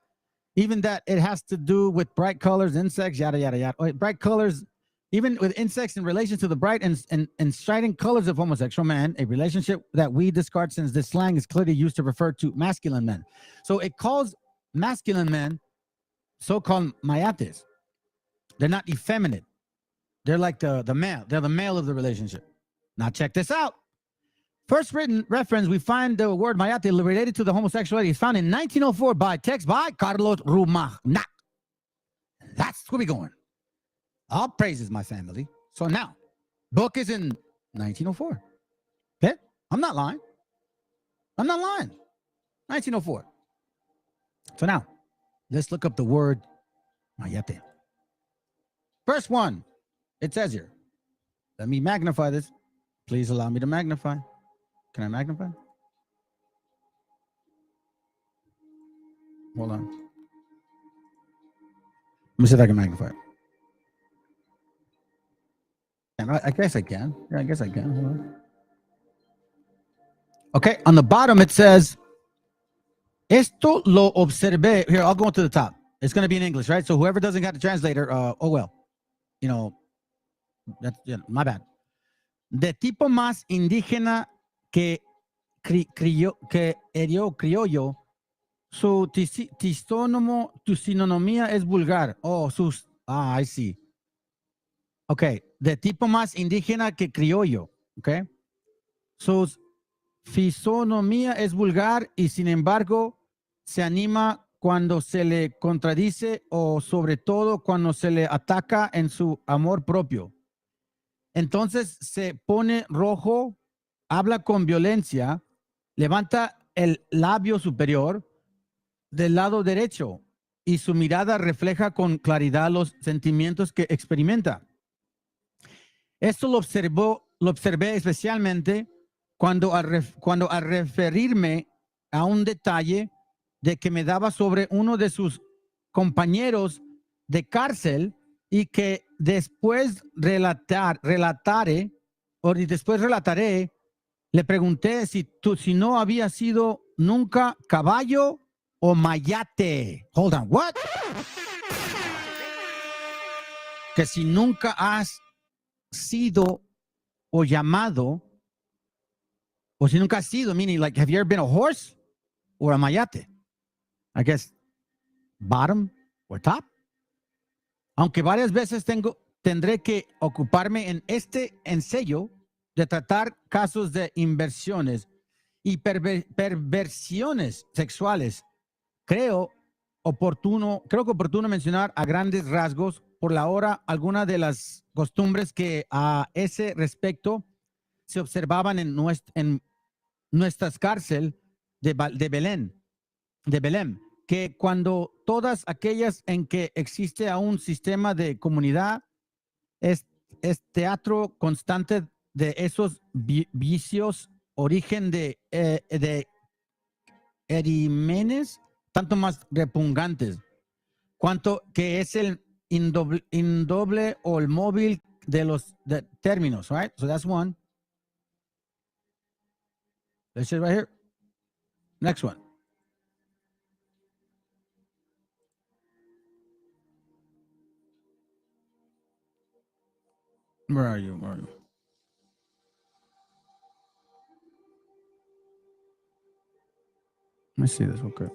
even that it has to do with bright colors, insects, yada, yada, yada. Bright colors, even with insects in relation to the bright and strident colors of homosexual man, a relationship that we discard since this slang is clearly used to refer to masculine men. So it calls masculine men so-called mayates. They're not effeminate. They're like the male. They're the male of the relationship. Now check this out. First written reference, we find the word mayate related to the homosexuality is found in 1904 by text by Carlos Rumagnac. That's where we're going. All praises, my family. So now, book is in 1904. Okay? I'm not lying. 1904. So now, let's look up the word mayate. First one, it says here. Let me magnify this. Please allow me to magnify. Can I magnify? Hold on. Let me see if I can magnify it. I guess I can. Yeah, I guess I can. Hold on. Okay, on the bottom it says, esto lo observé. Here, I'll go to the top. It's going to be in English, right? So whoever doesn't got the translator, oh well. You know, that's my bad. De tipo más indígena que criollo, su tisionomía es vulgar. Oh, I see. Okay, de tipo más indígena que criollo. Okay, su fisonomía es vulgar y sin embargo se anima cuando se le contradice o sobre todo cuando se le ataca en su amor propio. Entonces se pone rojo, habla con violencia, levanta el labio superior del lado derecho y su mirada refleja con claridad los sentimientos que experimenta. Esto lo observé especialmente cuando al referirme a un detalle de que me daba sobre uno de sus compañeros de cárcel y que después relataré, le pregunté si no había sido nunca caballo o mayate. Hold on, what? Que si nunca has sido o llamado, o si nunca has sido, meaning like, have you ever been a horse or a mayate? I guess bottom or top. Aunque varias veces tendré que ocuparme en este ensayo de tratar casos de inversiones y perversiones sexuales, creo oportuno mencionar a grandes rasgos por la hora algunas de las costumbres que a ese respecto se observaban en nuestras cárceles de Belém, que cuando todas aquellas en que existe aún sistema de comunidad es teatro constante de esos vicios, origen de erímenes, tanto más repugnantes, cuanto que es el indoble o el móvil de los términos, right? So that's one. This is right here. Next one. Where are you? Let me see this real quick.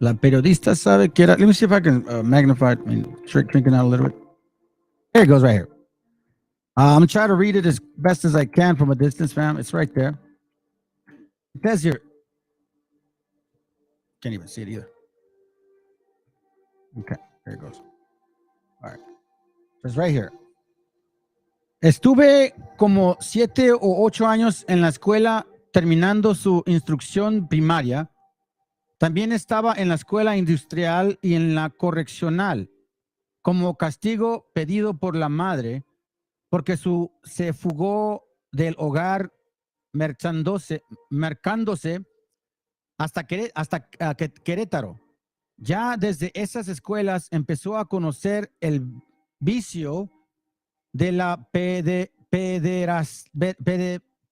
La periodista sabe que era. Let me see if I can magnify it. I mean, trick thinking out a little bit. There it goes right here. I'm going to try to read it as best as I can from a distance, fam. It's right there. It says here. Can't even see it either. Okay, there it goes. All right. It's right here. Estuve como 7 o 8 años en la escuela terminando su instrucción primaria. También estaba en la escuela industrial y en la correccional como castigo pedido por la madre porque se fugó del hogar mercándose hasta Querétaro. Ya desde esas escuelas empezó a conocer el vicio de la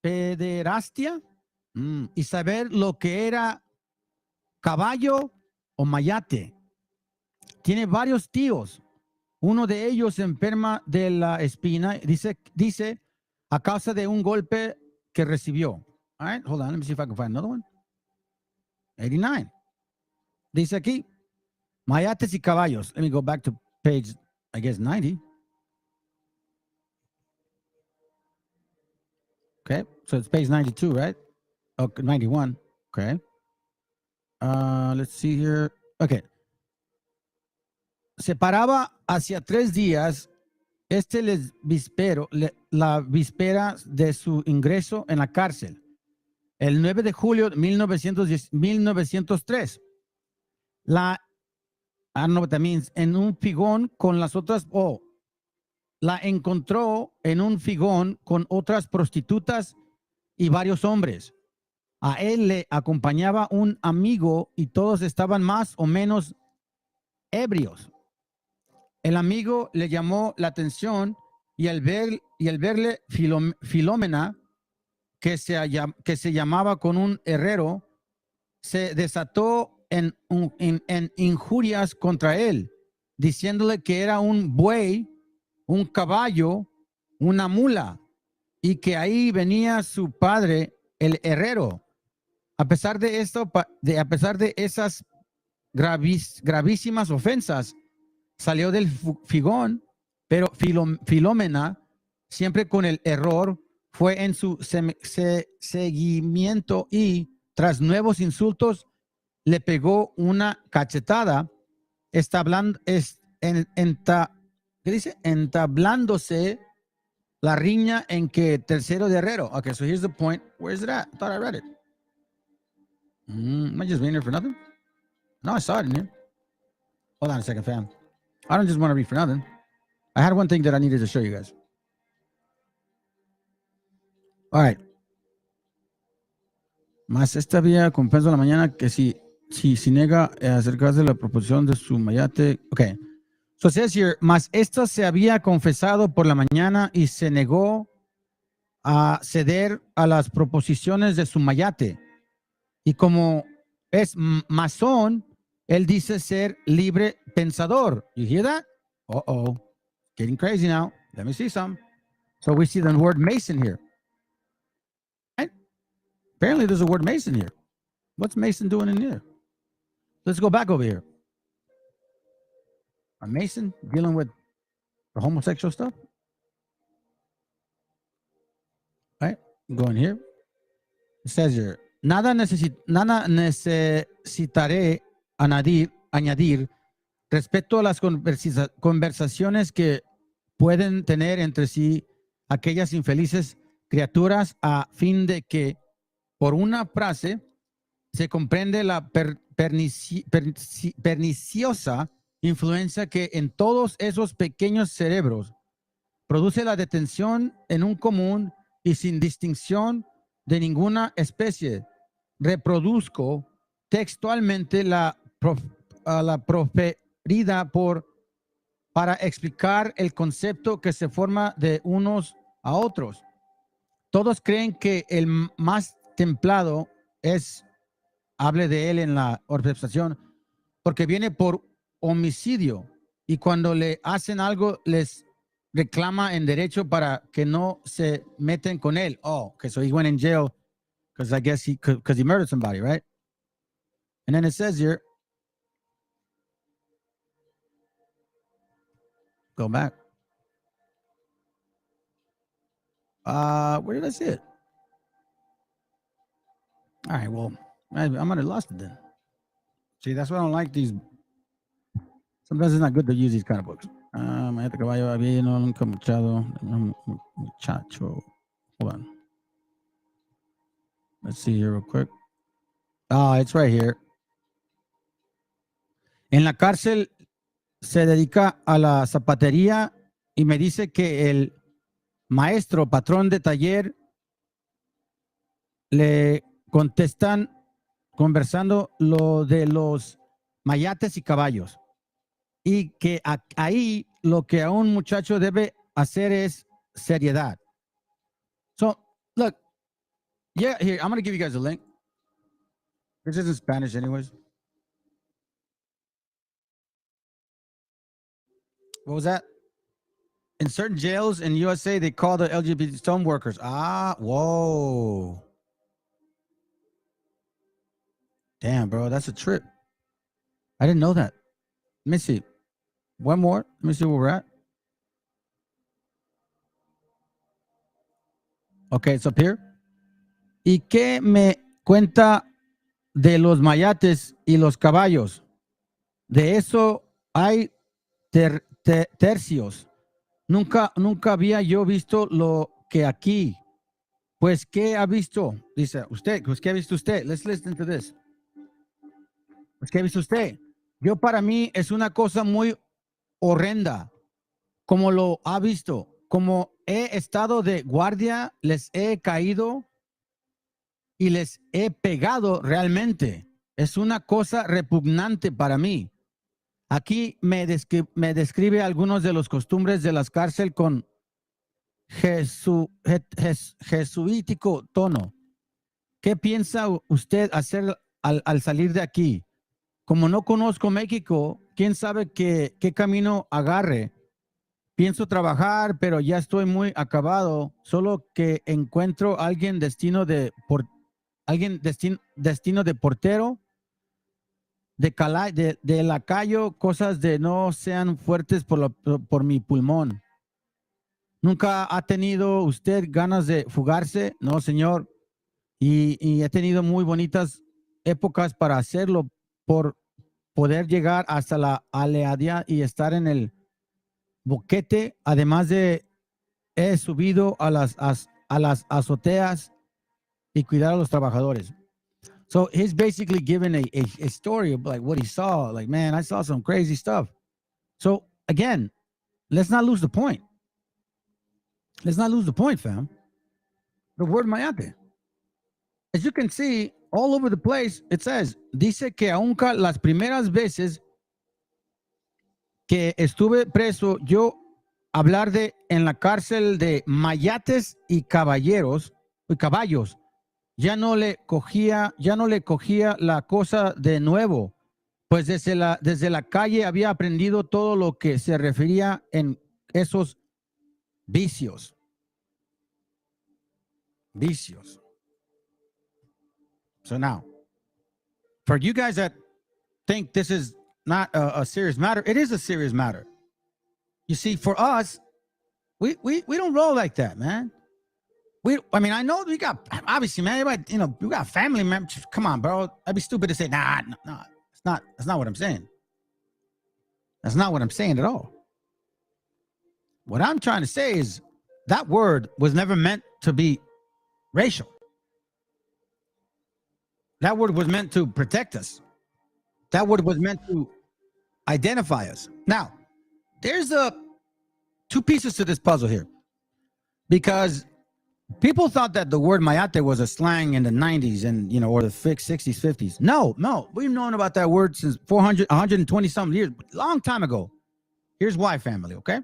pederastia y saber lo que era caballo o mayate. Tiene varios tíos. Uno de ellos enferma de la espina, dice a causa de un golpe que recibió. All right, hold on, let me see if I can find another one. 89. Dice aquí, mayates y caballos. Let me go back to page, I guess, 90. Okay, so it's page 92, right? Okay, 91. Okay. Let's see here. Okay. Se paraba hacia 3 días la víspera de su ingreso en la cárcel, el 9 de julio de 1903. I don't know what that means. En un figón con las otras, la encontró en un figón con otras prostitutas y varios hombres. A él le acompañaba un amigo y todos estaban más o menos ebrios. El amigo le llamó la atención y al verle Filomena, que se llamaba con un herrero, se desató en injurias contra él, diciéndole que era un buey, un caballo, una mula, y que ahí venía su padre, el herrero. A pesar de esas gravísimas ofensas, salió del figón, pero Filomena, siempre con el error, fue en su seguimiento y, tras nuevos insultos, le pegó una cachetada, entablándose la riña en que tercero de herrero. Okay, so here's the point. Where is it at? I thought I read it. Am I just reading it for nothing? No, I saw it in here. Hold on a second, fam. I don't just want to read for nothing. I had one thing that I needed to show you guys. All right. Más esta vía compensa la mañana que si niega acercarse a la proposición de su mayate. Okay. So it says here, más esta se había confesado por la mañana y se negó a ceder a las proposiciones de su mayate. Y como es masón, él dice ser libre pensador. You hear that? Uh-oh. Getting crazy now. Let me see some. So we see the word Mason here. Right? Apparently there's a word Mason here. What's Mason doing in here? Let's go back over here. A Mason dealing with the homosexual stuff? Right? Go in here. It says here, nada necesitaré añadir respecto a las conversaciones que pueden tener entre sí aquellas infelices criaturas, a fin de que por una frase se comprende la perniciosa influencia que en todos esos pequeños cerebros produce la detención en un común y sin distinción de ninguna especie. Reproduzco textualmente la proferida para explicar el concepto que se forma de unos a otros. Todos creen que el más templado hable de él en la observación, porque viene por homicidio, y cuando le hacen algo les reclama en derecho para que no se meten con él. Oh, okay, so he went in jail because I guess because he murdered somebody, right? And then it says here, go back. Where did I see it? All right, well, I might have lost it then. See, that's why I don't like these. Sometimes it's not good to use these kind of books. Mayate caballo vino, nunca muchacho. Hold on. Let's see here real quick. It's right here. En la cárcel se dedica a la zapatería y me dice que el maestro, patrón de taller, le contestan conversando lo de los mayates y caballos. Y que ahí lo que a un muchacho debe hacer es seriedad. So, look, yeah, here, I'm going to give you guys a link. This is in Spanish anyways. What was that? In certain jails in USA, they call the LGBT stone workers. Whoa. Damn, bro, that's a trip. I didn't know that. Let me see. One more. Let me see where we're at. Okay, it's up here. ¿Y qué me cuenta de los mayates y los caballos? De eso hay tercios. Nunca había yo visto lo que aquí. Pues, ¿qué ha visto? Dice usted, pues, ¿qué ha visto usted? Let's listen to this. Pues, ¿qué ha visto usted? Yo, para mí, es una cosa muy horrenda. Como lo ha visto. Como he estado de guardia, les he caído y les he pegado realmente. Es una cosa repugnante para mí. Aquí me describe algunos de los costumbres de las cárceles con jesuítico tono. ¿Qué piensa usted hacer al salir de aquí? Como no conozco México, quién sabe qué camino agarre. Pienso trabajar, pero ya estoy muy acabado. Solo que encuentro a alguien destino de portero, de lacayo, cosas de no sean fuertes por mi pulmón. ¿Nunca ha tenido usted ganas de fugarse? No, señor. Y he tenido muy bonitas épocas para hacerlo, por poder llegar hasta la aleadía y estar en el boquete. Además de he subido a las azoteas y cuidar a los trabajadores. So he's basically giving a story of like what he saw. Like, man, I saw some crazy stuff. So again, let's not lose the point. Let's not lose the point, fam. The word mayate. As you can see, all over the place, it says, dice que aunque las primeras veces que estuve preso, yo hablar en la cárcel de mayates y caballos, ya no le cogía la cosa de nuevo, pues desde la calle había aprendido todo lo que se refería en esos vicios. So now, for you guys that think this is not a serious matter, it is a serious matter. You see, for us, we don't roll like that, man. I know we got, obviously, man, everybody, we got family members. Come on, bro. I'd be stupid to say, nah, that's not what I'm saying. That's not what I'm saying at all. What I'm trying to say is that word was never meant to be racial. That word was meant to protect us. That word was meant to identify us. Now, there's two pieces to this puzzle here. Because people thought that the word mayate was a slang in the 90s and, or the 60s, 50s. No. We've known about that word since 120 something years, long time ago. Here's why, family, okay?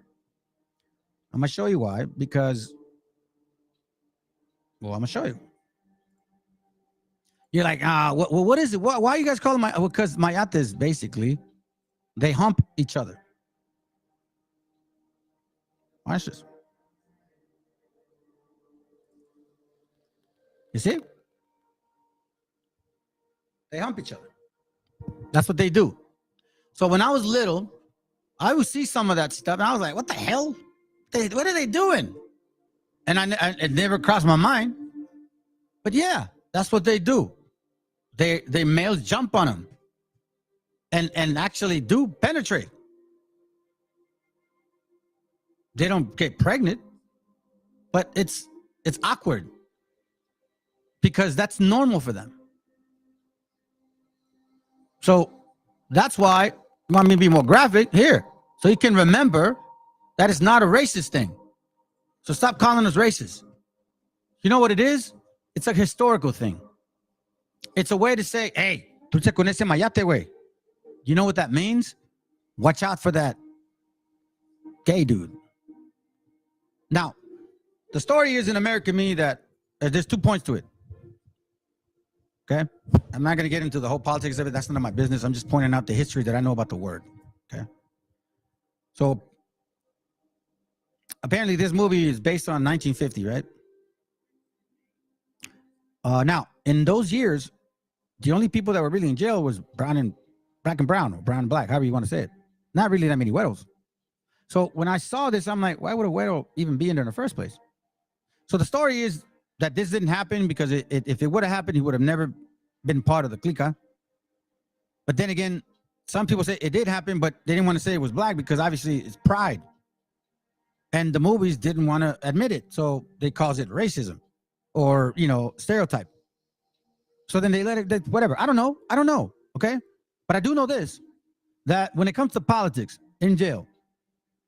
I'm going to show you why, because, I'm going to show you. You're like, what is it? Why are you guys calling because mayates, basically, they hump each other. Watch this. You see? They hump each other. That's what they do. So when I was little, I would see some of that stuff, and I was like, what the hell? What are they doing? And it never crossed my mind. But yeah, that's what they do. They males jump on them and actually do penetrate. They don't get pregnant, but it's awkward because that's normal for them. So that's why you want me to be more graphic here, so you can remember that it's not a racist thing. So stop calling us racist. You know what it is? It's a historical thing. It's a way to say, hey, tú te con ese mayate, güey. You know what that means? Watch out for that gay dude. Now, the story is in American Me that there's 2 points to it. Okay? I'm not going to get into the whole politics of it. That's none of my business. I'm just pointing out the history that I know about the word. Okay? So, apparently this movie is based on 1950, right? Now, in those years, the only people that were really in jail was black and brown, or brown and black, however you want to say it. Not really that many güeros. So when I saw this, I'm like, why would a güero even be in there in the first place? So the story is that this didn't happen because if it would have happened, he would have never been part of the clica. But then again, some people say it did happen, but they didn't want to say it was black because obviously it's pride. And the movies didn't want to admit it. So they cause it racism or, stereotype. So then they let it, whatever. I don't know. Okay. But I do know this, that when it comes to politics in jail,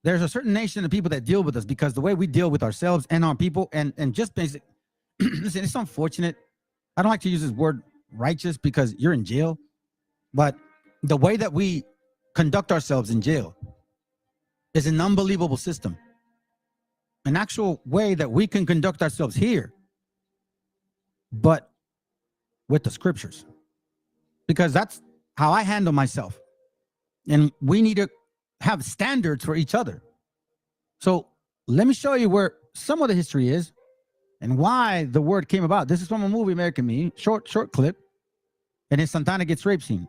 there's a certain nation of people that deal with us because the way we deal with ourselves and our people and just basic. Listen, it's unfortunate. I don't like to use this word righteous because you're in jail, but the way that we conduct ourselves in jail is an unbelievable system. An actual way that we can conduct ourselves here, but with the scriptures, because that's how I handle myself. And we need to have standards for each other. So let me show you where some of the history is and why the word came about. This is from a movie, American Me, short clip. And then Santana gets rape scene.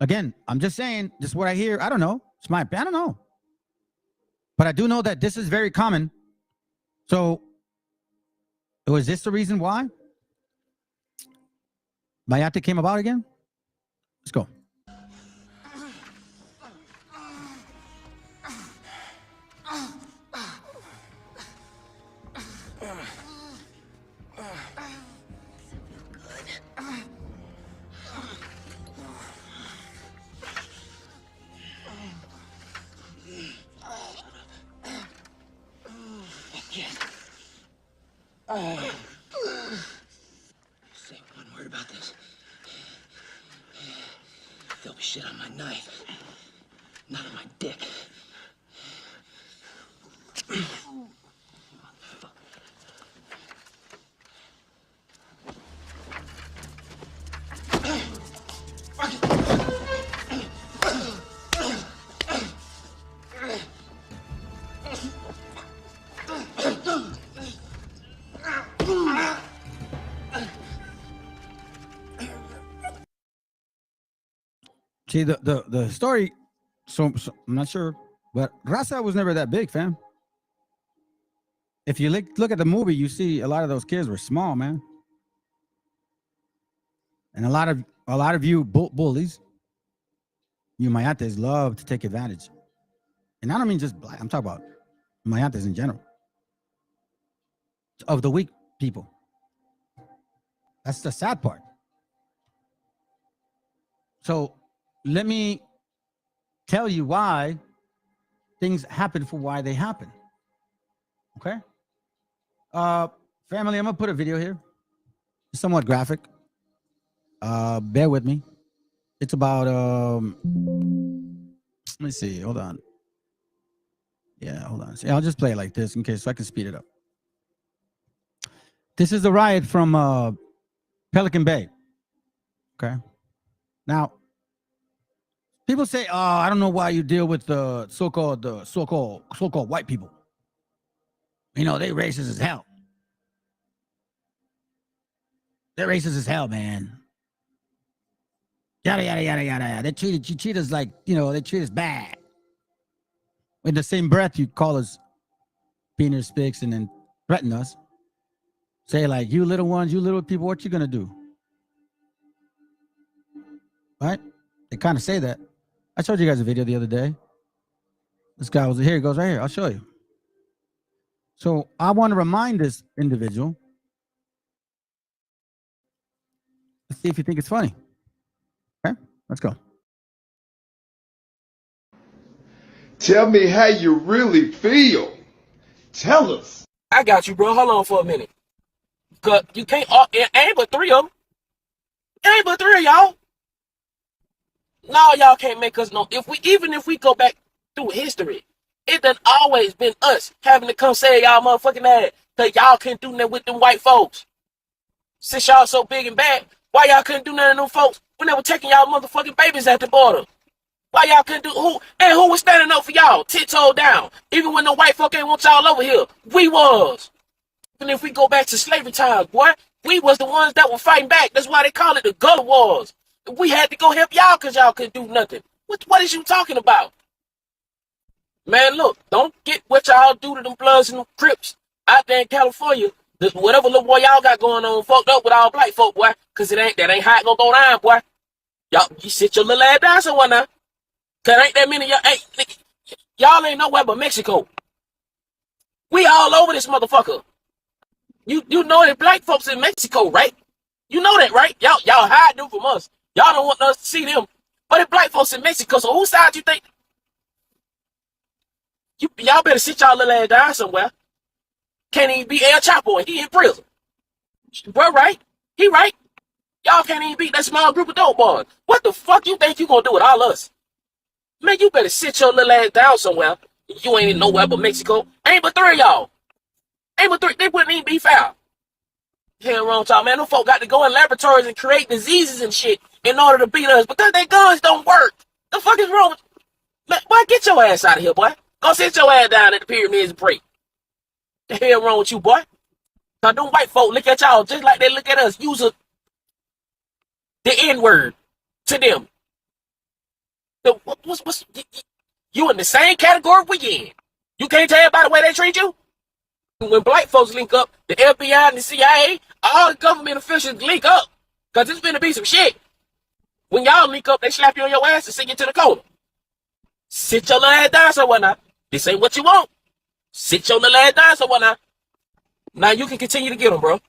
Again, I'm just saying, this is what I hear. I don't know. It's my opinion. I don't know. But I do know that this is very common. So was this the reason why Mayate came about again? Let's go. Say one word about this. There'll be shit on my knife, not on my dick. See, the story, so I'm not sure, but Raza was never that big, fam. If you look at the movie, you see a lot of those kids were small, man. And a lot of you bullies, you mayates, love to take advantage. And I don't mean just black, I'm talking about mayates in general. Of the weak people. That's the sad part. So let me tell you why things happen for why they happen. Okay? Family, I'm gonna put a video here. It's somewhat graphic. Bear with me. It's about let me see, hold on. Yeah, hold on. See, I'll just play it like this in case so I can speed it up. This is the riot from Pelican Bay. Okay. Now, people say, "Oh, I don't know why you deal with the so-called white people. You know, they racist as hell. They're racist as hell, man. Yada yada yada yada. They treat us like, they treat us bad. In the same breath, you call us penis spics and then threaten us. Say like, you little ones, you little people, what you gonna do? Right? They kind of say that. I showed you guys a video the other day. This guy was here. He goes right here. I'll show you. So I want to remind this individual. Let's see if you think it's funny. Okay, let's go. Tell me how you really feel. Tell us. I got you, bro. Hold on for a minute. Cause you can't. It ain't but three of them. It ain't but three of y'all. No, y'all can't make us know. Even if we go back through history, it done always been us having to come say y'all motherfucking ass that y'all couldn't do nothing with them white folks. Since y'all so big and bad, why y'all couldn't do nothing to them folks when they were taking y'all motherfucking babies at the border? Why y'all couldn't do who was standing up for y'all, tiptoe down, even when the white folk ain't want y'all over here? We was. And if we go back to slavery times, boy, we was the ones that were fighting back. That's why they call it the gutter wars. We had to go help y'all because y'all couldn't do nothing. What is you talking about? Man, look, don't get what y'all do to them Bloods and them Crips out there in California. Whatever little boy y'all got going on, fucked up with all black folk, boy, because that ain't how it gonna go down, boy. You sit your little ass down somewhere now. Cause ain't that many y'all ain't nowhere but Mexico. We all over this motherfucker. You know that black folks in Mexico, right? You know that, right? Y'all hide them from us. Y'all don't want us to see them. But it's black folks in Mexico, so whose side you think? Y'all better sit y'all little ass down somewhere. Can't even beat El Chapo and he in prison. Bro, right? He right. Y'all can't even beat that small group of dope boys. What the fuck you think you gonna do with all us? Man, you better sit your little ass down somewhere. You ain't in nowhere but Mexico. Ain't but three of y'all. Ain't but three. They wouldn't even be found. Hell wrong, y'all, man. Them folk got to go in laboratories and create diseases and shit in order to beat us because their guns don't work. The fuck is wrong with man, boy, get your ass out of here, boy. Go sit your ass down at the pyramids and pray. The hell wrong with you, boy? Cause them white folk look at y'all just like they look at us. Use the N-word to them. You in the same category we in. You can't tell by the way they treat you? When black folks link up, the FBI and the CIA, all the government officials link up. Because it's finna be some shit. When y'all link up, they slap you on your ass and send you to the corner. Sit your little ass down somewhere now. This ain't what you want. Sit your little ass down somewhere now. Now you can continue to get them, bro.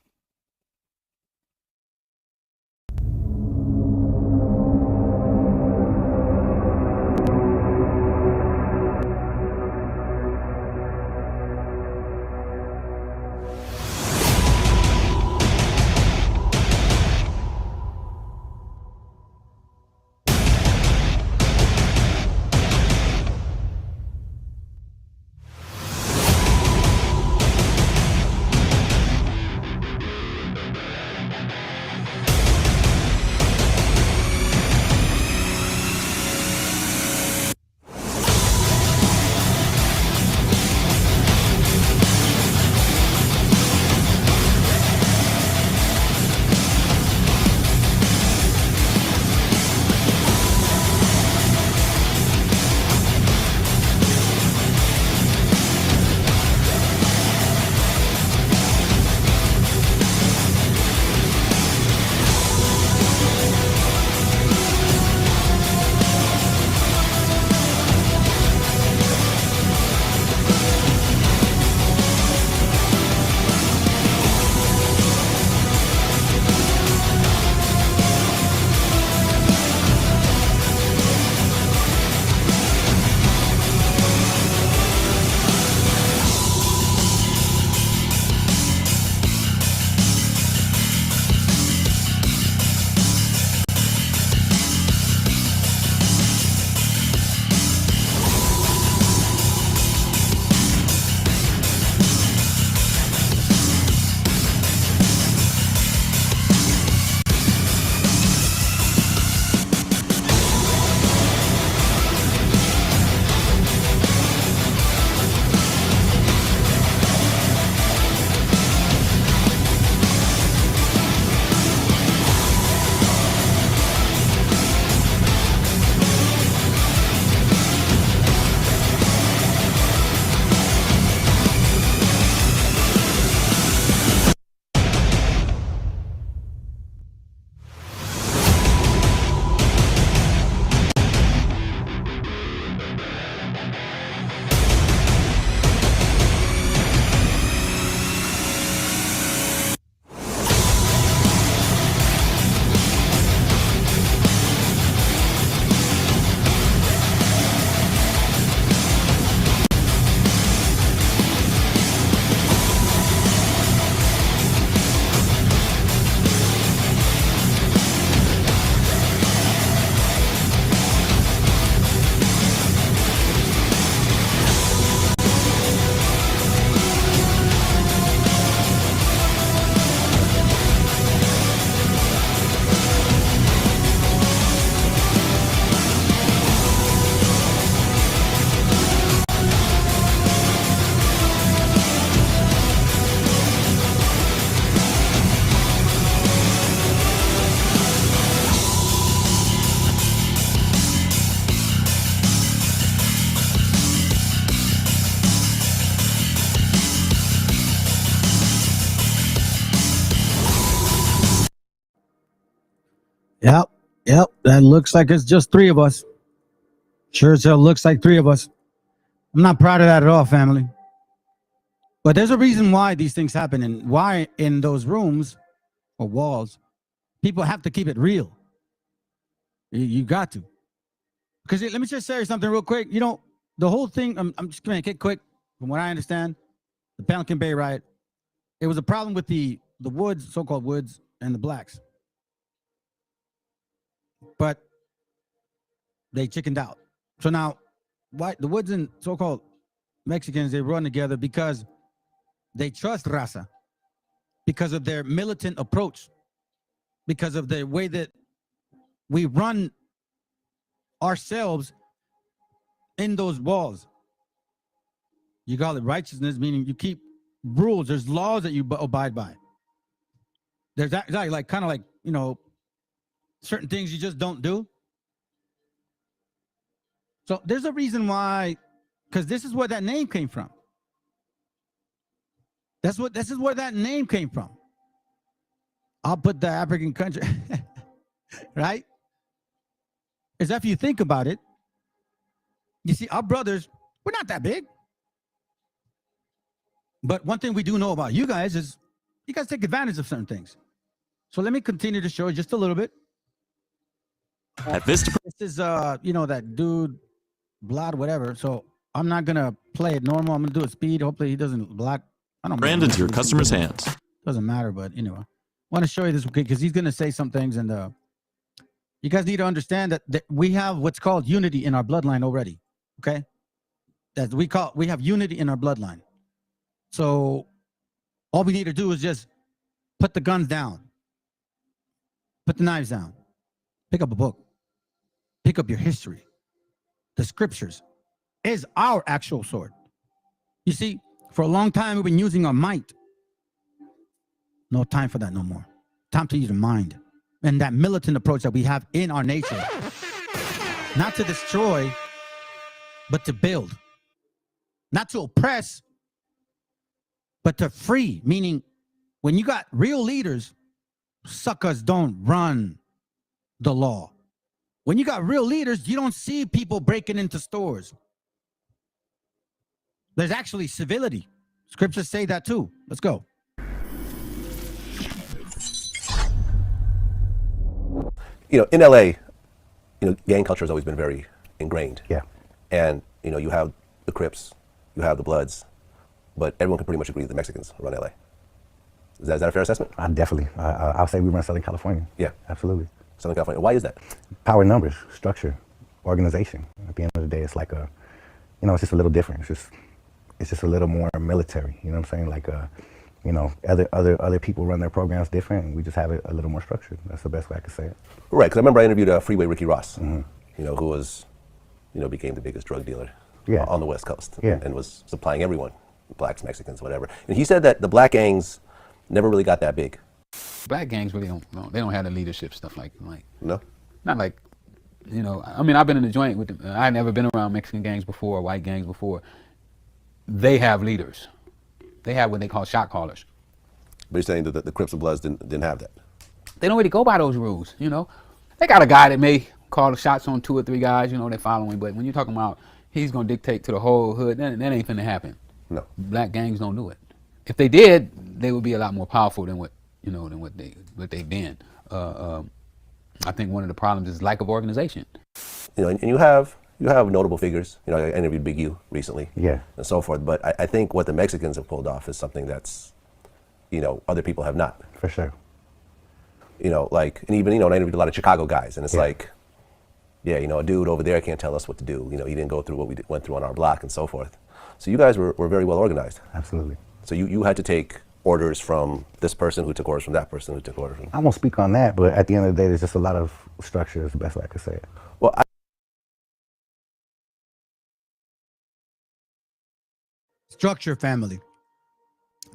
Yep. That looks like it's just three of us. Sure as hell looks like three of us. I'm not proud of that at all, family. But there's a reason why these things happen and why in those rooms or walls, people have to keep it real. You got to. Because let me just say something real quick. You know, the whole thing, I'm just going to make it quick. From what I understand, the Pelican Bay riot, it was a problem with the Woods, so-called Woods, and the blacks. But they chickened out. So now, why the Woods and so-called Mexicans, they run together because they trust Raza, because of their militant approach, because of the way that we run ourselves in those walls. You call it righteousness, meaning you keep rules. There's laws that you abide by. There's actually like kind of like, you know, certain things you just don't do. So there's a reason why, because this is where that name came from. This is where that name came from. I'll put the African country, right? Is that if you think about it, you see, our brothers, we're not that big. But one thing we do know about you guys is you guys take advantage of certain things. So let me continue to show you just a little bit. This is, you know, that dude, blood, whatever. So I'm not going to play it normal. I'm going to do it speed. Hopefully he doesn't block. I don't know. Brand into your customer's hands. Doesn't matter, but anyway. I want to show you this because he's going to say some things. And you guys need to understand that we have what's called unity in our bloodline already. Okay? That we have unity in our bloodline. So all we need to do is just put the guns down, put the knives down, pick up a book, pick up your history. The scriptures is our actual sword. You see, for a long time, we've been using our might. No time for that no more. Time to use the mind and that militant approach that we have in our nature. Not to destroy, but to build. Not to oppress, but to free, meaning when you got real leaders, suckers don't run the law. When you got real leaders, you don't see people breaking into stores. There's actually civility. Scriptures say that too. Let's go. You know, in LA, you know, gang culture has always been very ingrained. Yeah. And, you know, you have the Crips, you have the Bloods, but everyone can pretty much agree that the Mexicans run LA. Is that a fair assessment? Definitely. I'll say we run Southern California. Yeah. Absolutely. Southern California. Why is that? Power, numbers, structure, organization. At the end of the day, it's like a, you know, it's just a little different. It's just a little more military. You know what I'm saying? Like you know, other people run their programs different, and we just have it a little more structured. That's the best way I could say it. Right, because I remember I interviewed Freeway Ricky Ross, you know, who was, you know, became the biggest drug dealer on the West Coast and was supplying everyone, blacks, Mexicans, whatever. And he said that the black gangs never really got that big. Black gangs really don't have the leadership stuff like no, not like, you know, I mean, I've been in the joint with them. I've never been around Mexican gangs before, white gangs before. They have leaders. They have what they call shot callers. But you're saying that the Crips and Bloods didn't have that? They don't really go by those rules, you know. They got a guy that may call the shots on 2 or 3 guys, you know, they follow him. But when you're talking about he's going to dictate to the whole hood, that ain't finna happen. No. Black gangs don't do it. If they did, they would be a lot more powerful than what, you know, than what they've been. I think one of the problems is lack of organization. You know, and you have notable figures. You know, I interviewed Big U recently, and so forth. But I think what the Mexicans have pulled off is something that's, you know, other people have not. For sure. You know, like, and even, you know, I interviewed a lot of Chicago guys, and it's like, yeah, you know, a dude over there can't tell us what to do. You know, he didn't go through what we went through on our block and so forth. So you guys were very well organized. Absolutely. So you had to take orders from this person who took orders from that person who took orders from. I won't speak on that, but at the end of the day, there's just a lot of structure is the best way I could say it. Well, Structure, family.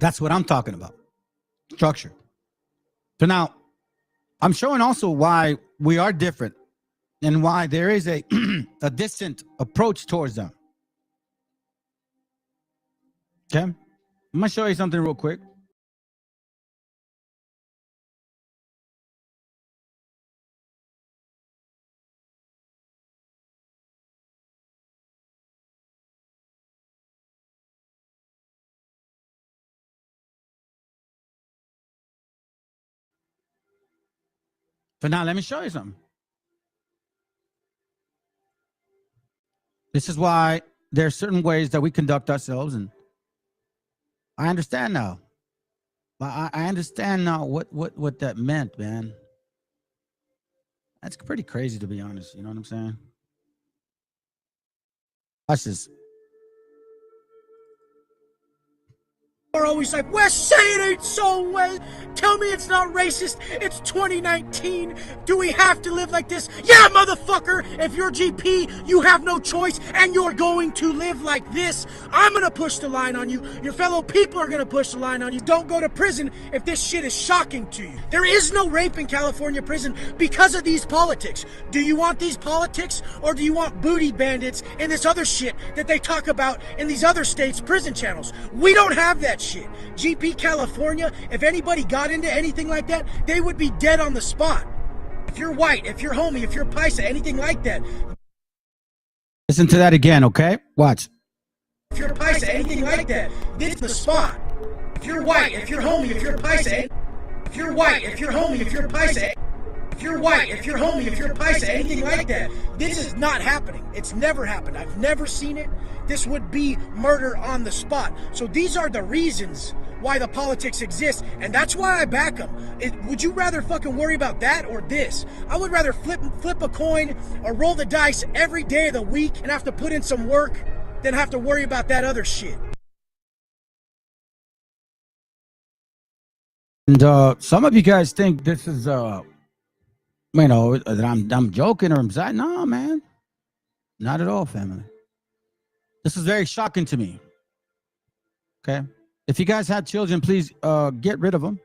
That's what I'm talking about. Structure. So now, I'm showing also why we are different and why there is a distant approach towards them. Okay? I'm going to show you something real quick. But now let me show you something. This is why there are certain ways that we conduct ourselves, and I understand now. I understand now what that meant, man. That's pretty crazy, to be honest. You know what I'm saying? Watch this. Are always like, West, say it ain't so, West. Tell me it's not racist. It's 2019. Do we have to live like this? Yeah, motherfucker. If you're GP, you have no choice, and you're going to live like this. I'm gonna push the line on you. Your fellow people are gonna push the line on you. Don't go to prison if this shit is shocking to you. There is no rape in California prison because of these politics. Do you want these politics, or do you want booty bandits and this other shit that they talk about in these other states' prison channels? We don't have that shit. GP California, if anybody got into anything like that, they would be dead on the spot. If you're white, if you're homie, if you're paisa, anything like that. Listen to that again, okay? Watch. If you're paisa, anything like that, this is the spot. If you're white, if you're homie, if you're paisa, if you're white, if you're homie, if you're paisa, if you're white, if you're homie, if you're paisa, anything like that, this is not happening. It's never happened. I've never seen it. This would be murder on the spot. So these are the reasons why the politics exist, and that's why I back them. Would you rather fucking worry about that or this? I would rather flip a coin or roll the dice every day of the week and have to put in some work than have to worry about that other shit. And some of you guys think this is you know, that I'm joking or I'm sad. No, man. Not at all, family. This is very shocking to me. Okay? If you guys had children, please get rid of them.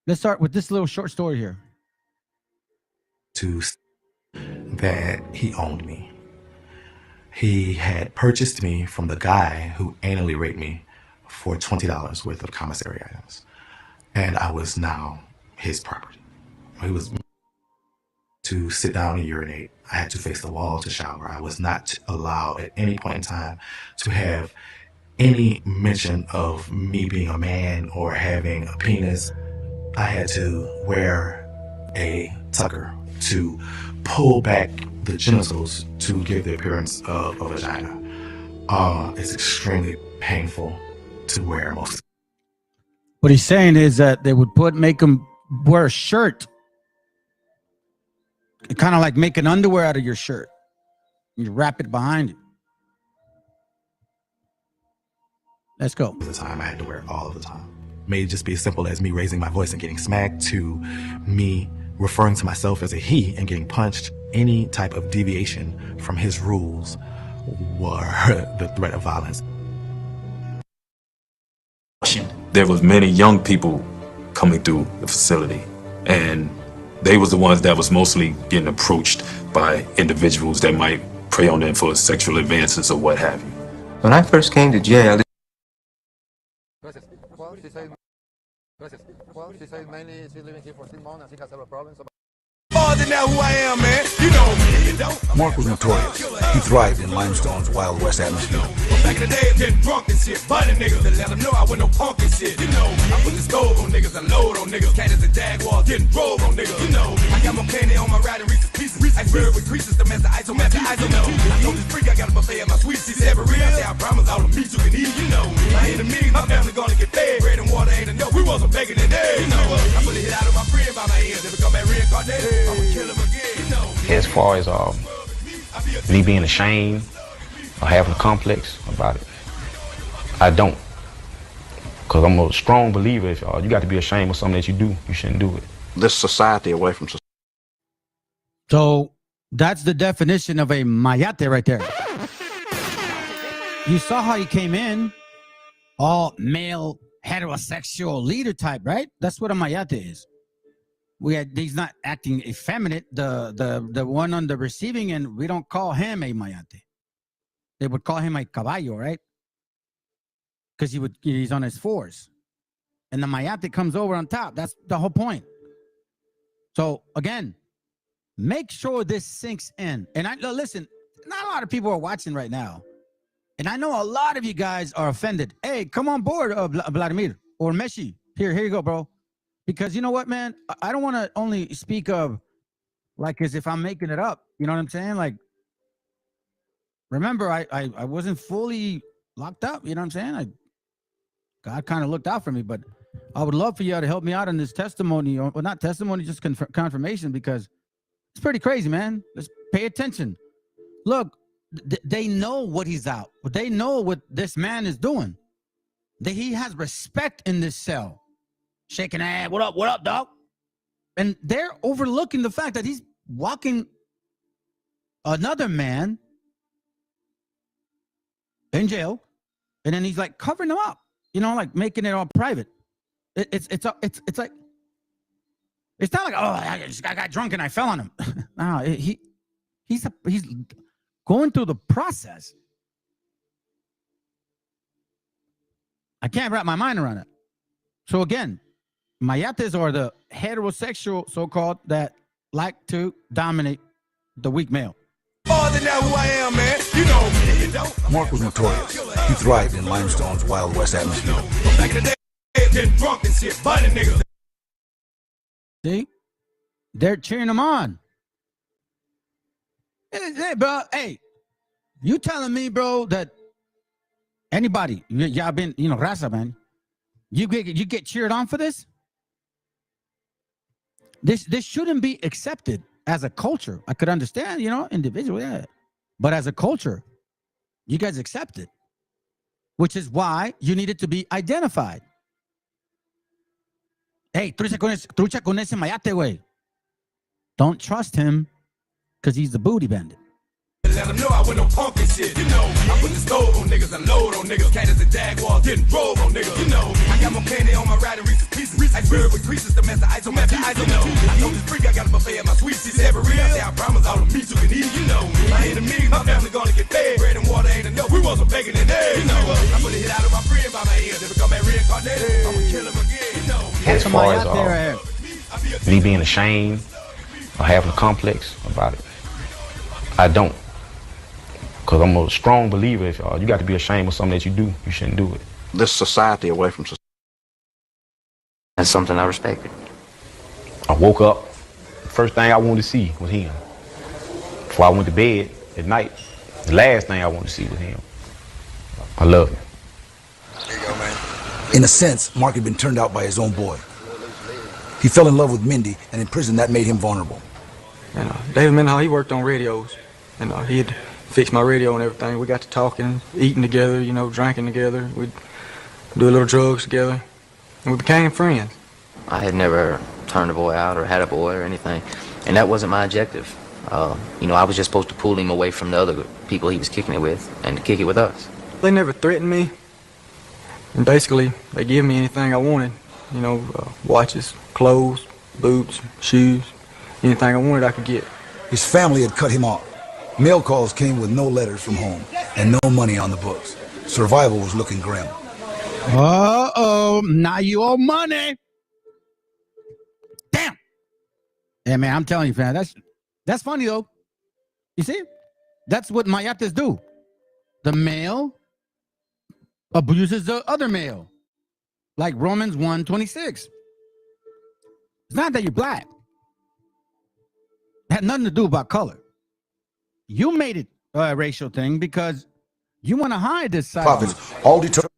Let's start with this little short story here. That he owned me. He had purchased me from the guy who anally raped me for $20 worth of commissary items. And I was now his property. He was to sit down and urinate. I had to face the wall to shower. I was not allowed at any point in time to have any mention of me being a man or having a penis. I had to wear a tucker to pull back the genitals to give the appearance of a vagina. It's extremely painful to wear most. What he's saying is that they would make him wear a shirt. Kind of like making underwear out of your shirt. You wrap it behind you. Let's go. The time I had to wear it all of the time. May just be as simple as me raising my voice and getting smacked, to me referring to myself as a he and getting punched. Any type of deviation from his rules were the threat of violence. There was many young people coming through the facility, and they was the ones that was mostly getting approached by individuals that might prey on them for sexual advances or what have you. When I first came to jail, More than that, who I am, man. You know me. Mark was notorious. He thrived in Limestone's Wild West atmosphere. Back in the day, getting drunk and shit. Bunny niggas to let them know I was no punk and shit. You know me. I put the stove on niggas and load on niggas. Cannons and Jaguars getting drove on niggas. You know me. I got my penny on my ride and Reese's Pieces. I swear with creases to mess the ice on my eyes. You know me. I told this freak I got a buffet at my sweet. She said, real. I say I promise all the meat you can eat. You know me. I ain't a million, my family gonna get fed. Bread and water ain't enough. We wasn't begging in there. You know what? I put a hit out of my friend by my ears. If it come back reincarnated, I'ma kill him again. You know me. As far as me being ashamed or having a complex about it, I don't. Because I'm a strong believer, if you got to be ashamed of something that you do, you shouldn't do it. This society away from society. So that's the definition of a mayate right there. You saw how he came in, all male, heterosexual leader type, right? That's what a mayate is. He's not acting effeminate. The one on the receiving end, we don't call him a mayate. They would call him a caballo, right? Because he's on his fours. And the mayate comes over on top. That's the whole point. So again, make sure this sinks in. And listen, not a lot of people are watching right now. And I know a lot of you guys are offended. Hey, come on board, Vladimir or Meshi. Here you go, bro. because you know what, man? I don't want to only speak of like as if I'm making it up. You know what I'm saying? Like, remember, I wasn't fully locked up. You know what I'm saying? God kind of looked out for me, but I would love for you to help me out on this testimony, or not testimony, just confirmation, because it's pretty crazy, man. Let's pay attention. Look, they know what he's out, but they know what this man is doing. He has respect in this cell. Shaking ass, what up, dog? And they're overlooking the fact that he's walking another man in jail, and then he's like covering them up, you know, like making it all private. It's like, it's not like, oh, I got drunk and I fell on him. No, he's going through the process. I can't wrap my mind around it. So again, mayates are the heterosexual so-called that like to dominate the weak male. More than that, who I am, man. You know me, you know. Mark was notorious. He thrived in Limestone's Wild West atmosphere. Back in the day, getting drunk and shit, bunny niggas. See? They're cheering him on. Hey, bro, hey, you telling me, bro, that anybody, y'all been, you know, raza, man, you get cheered on for this? This shouldn't be accepted as a culture. I could understand, you know, individual, yeah. But as a culture, you guys accept it, which is why you needed to be identified. Hey, trucha con ese mayate, güey. Don't trust him because he's the booty bandit. Let them know I went no punk and shit, you know. I put the stove on niggas, I load on niggas. Cannons and Jaguars, getting drove on niggas, you know. I got more candy on my riding Reese's Pieces. Iceberg with creases, the mess of ice on my eyes, you know. I know this freak, I got a buffet at my sweet. She's ever real. I promise all the meat you can eat, you know. I ain't a me, my family gonna get fed. Bread and water ain't enough, we want some bacon and eggs, you know. I put a hit out of my friend by my ears. If it come back reincarnated, I'ma kill him again, you know. As far as me being ashamed or having a complex about it, I don't. Because I'm a strong believer, if you got to be ashamed of something that you do, you shouldn't do it. This society away from society. That's something I respected. I woke up, the first thing I wanted to see was him. Before I went to bed at night, the last thing I wanted to see was him. I love him. There you go, man. In a sense, Mark had been turned out by his own boy. He fell in love with Mindy, and in prison that made him vulnerable. And David Mendenhall, he worked on radios, and he'd fix my radio and everything. We got to talking, eating together, you know, drinking together. We'd do a little drugs together, and we became friends. I had never turned a boy out or had a boy or anything, and that wasn't my objective. You know, I was just supposed to pull him away from the other people he was kicking it with and kick it with us. They never threatened me, and basically they give me anything I wanted. You know, watches, clothes, boots, shoes, anything I wanted I could get. His family had cut him off. Mail calls came with no letters from home and no money on the books. Survival was looking grim. Uh-oh, now you owe money. Damn. Yeah, man, I'm telling you, fam, that's funny, though. You see? That's what mayates do. The male abuses the other male. Like Romans 1:26. It's not that you're black. It had nothing to do about color. You made it a racial thing because you want to hide this side. Profits all determined.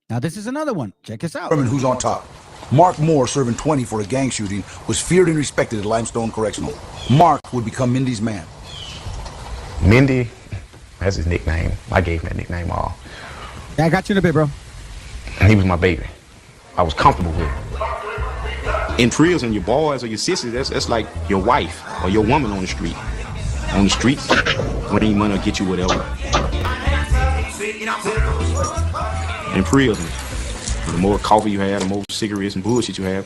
Now this is another one. Check this out. Determine who's on top. Mark Moore, serving 20 for a gang shooting, was feared and respected at Limestone Correctional. Mark would become Mindy's man. Mindy, that's his nickname. I gave him that nickname all. Yeah, I got you in a bit, bro. And he was my baby. I was comfortable with him. In prison, your boys or your sisters, that's like your wife or your woman on the street. On the streets, when any money will get you whatever. In prison, the more coffee you have, the more cigarettes and bullshit you have,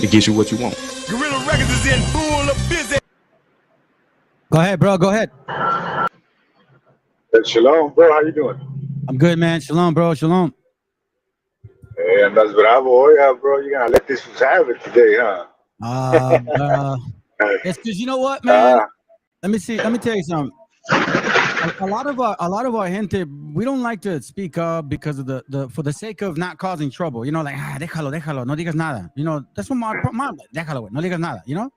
it gets you what you want. Gorilla Records is in full of business. Go ahead, bro. Go ahead. Shalom, bro. How you doing? I'm good, man. Shalom, bro. Shalom. Hey, andas bravo. Yeah, bro. You're gonna let this have it today, huh? It's because you know what, man? Let me see. Let me tell you something. a lot of our gente, we don't like to speak up because of the for the sake of not causing trouble. You know, like déjalo, no digas nada. You know, that's what my déjalo, no digas nada. You know.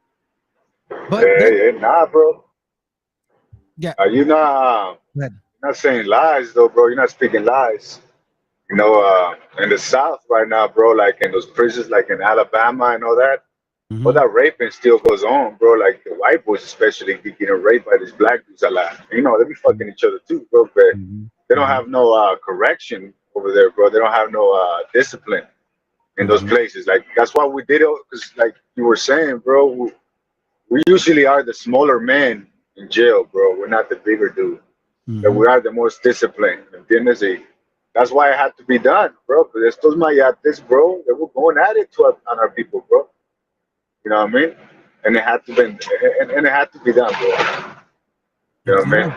But hey, nah, bro. Yeah. You're not saying lies though, bro. You're not speaking lies. You know, in the South right now, bro, like in those prisons, like in Alabama and all that, all that raping still goes on, bro. Like the white boys, especially, be getting raped by these black dudes a lot. You know, they be fucking each other too, bro. But they don't have no correction over there, bro. They don't have no discipline in those places. Like that's why we did it, because, like you were saying, bro, we usually are the smaller men in jail, bro. We're not the bigger dude. But we are the most disciplined. ¿Entiendes? That's why it had to be done, bro. Because estos mayates, bro, they were going at it on our people, bro. You know what I mean? And it had to be, and it had to be done, bro. You know what I mean?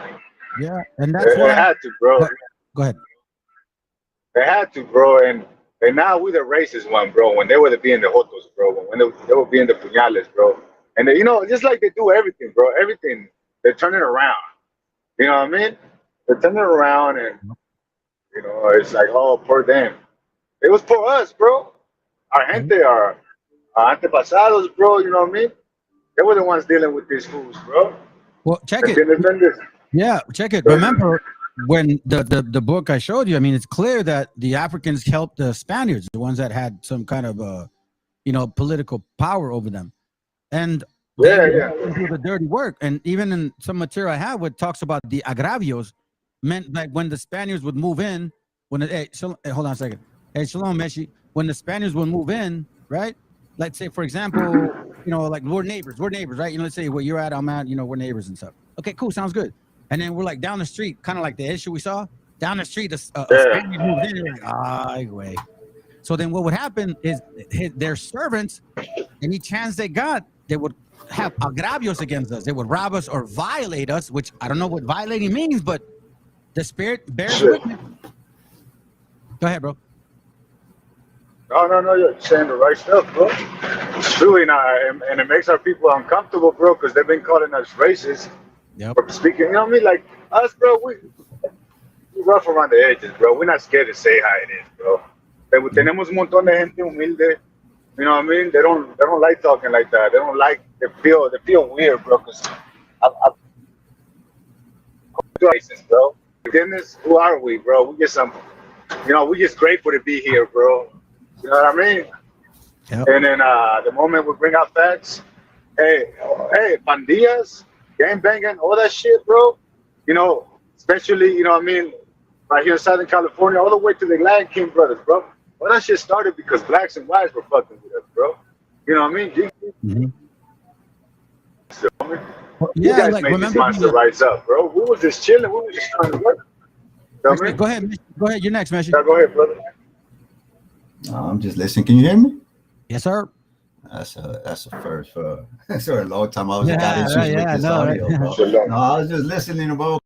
Yeah, and that's why it had to, bro. Go ahead. They had to, bro. And now we're the racist one, bro. When they were being the jotos, bro. When they were being the puñales, bro. And they, you know, just like they do everything, bro. Everything, they're turning around. You know what I mean? They're turning around and, you know, it's like, oh, poor them. It was for us, bro. Our gente, our antepasados, bro, you know what I mean? They were the ones dealing with these fools, bro. Well, check it. Yeah, check it. Remember when the book I showed you, I mean, it's clear that the Africans helped the Spaniards, the ones that had some kind of, you know, political power over them. And they do the dirty work. And even in some material I have, it talks about the agravios, meant like when the Spaniards would move in, hey, hold on a second. Hey, Shalom, Meshi. When the Spaniards would move in, right? Let's say, for example, you know, like we're neighbors, right? You know, let's say where you're at, I'm at, you know, we're neighbors and stuff. Okay, cool, sounds good. And then we're like down the street, kind of like the issue we saw. Down the street, a Spaniard moved in, you're like, way. So then what would happen is their servants, any chance they got, they would have agravios against us. They would rob us or violate us, which I don't know what violating means, but the spirit bears witness. Go ahead, bro. No, you're saying the right stuff, bro. It's truly not, and it makes our people uncomfortable, bro, because they've been calling us racist for speaking. You know what I mean? Like us, bro, we rough around the edges, bro. We're not scared to say how it is, bro. Tenemos un montón de gente humilde. You know what I mean? They don't like talking like that. They don't like. They feel weird, bro. Because I'm racist, bro. Goodness, who are we, bro? We just we're just grateful to be here, bro. You know what I mean? Yep. And then the moment we bring out facts, hey, pandillas, gang banging, all that shit, bro. You know, especially, you know what I mean, right here in Southern California, all the way to the Latin King brothers, bro. Well, that shit started because blacks and whites were fucking with us, bro. You know what I mean? So, I mean, you guys like, made this monster rise up, bro. We were just chilling. We were just trying to work. You know what I mean? Go ahead. You're next, Meshi. Yeah, go ahead, brother. I'm just listening. Can you hear me? Yes, sir. That's a first for a long time. I was got issues with this audio, bro. No, I was just listening, bro.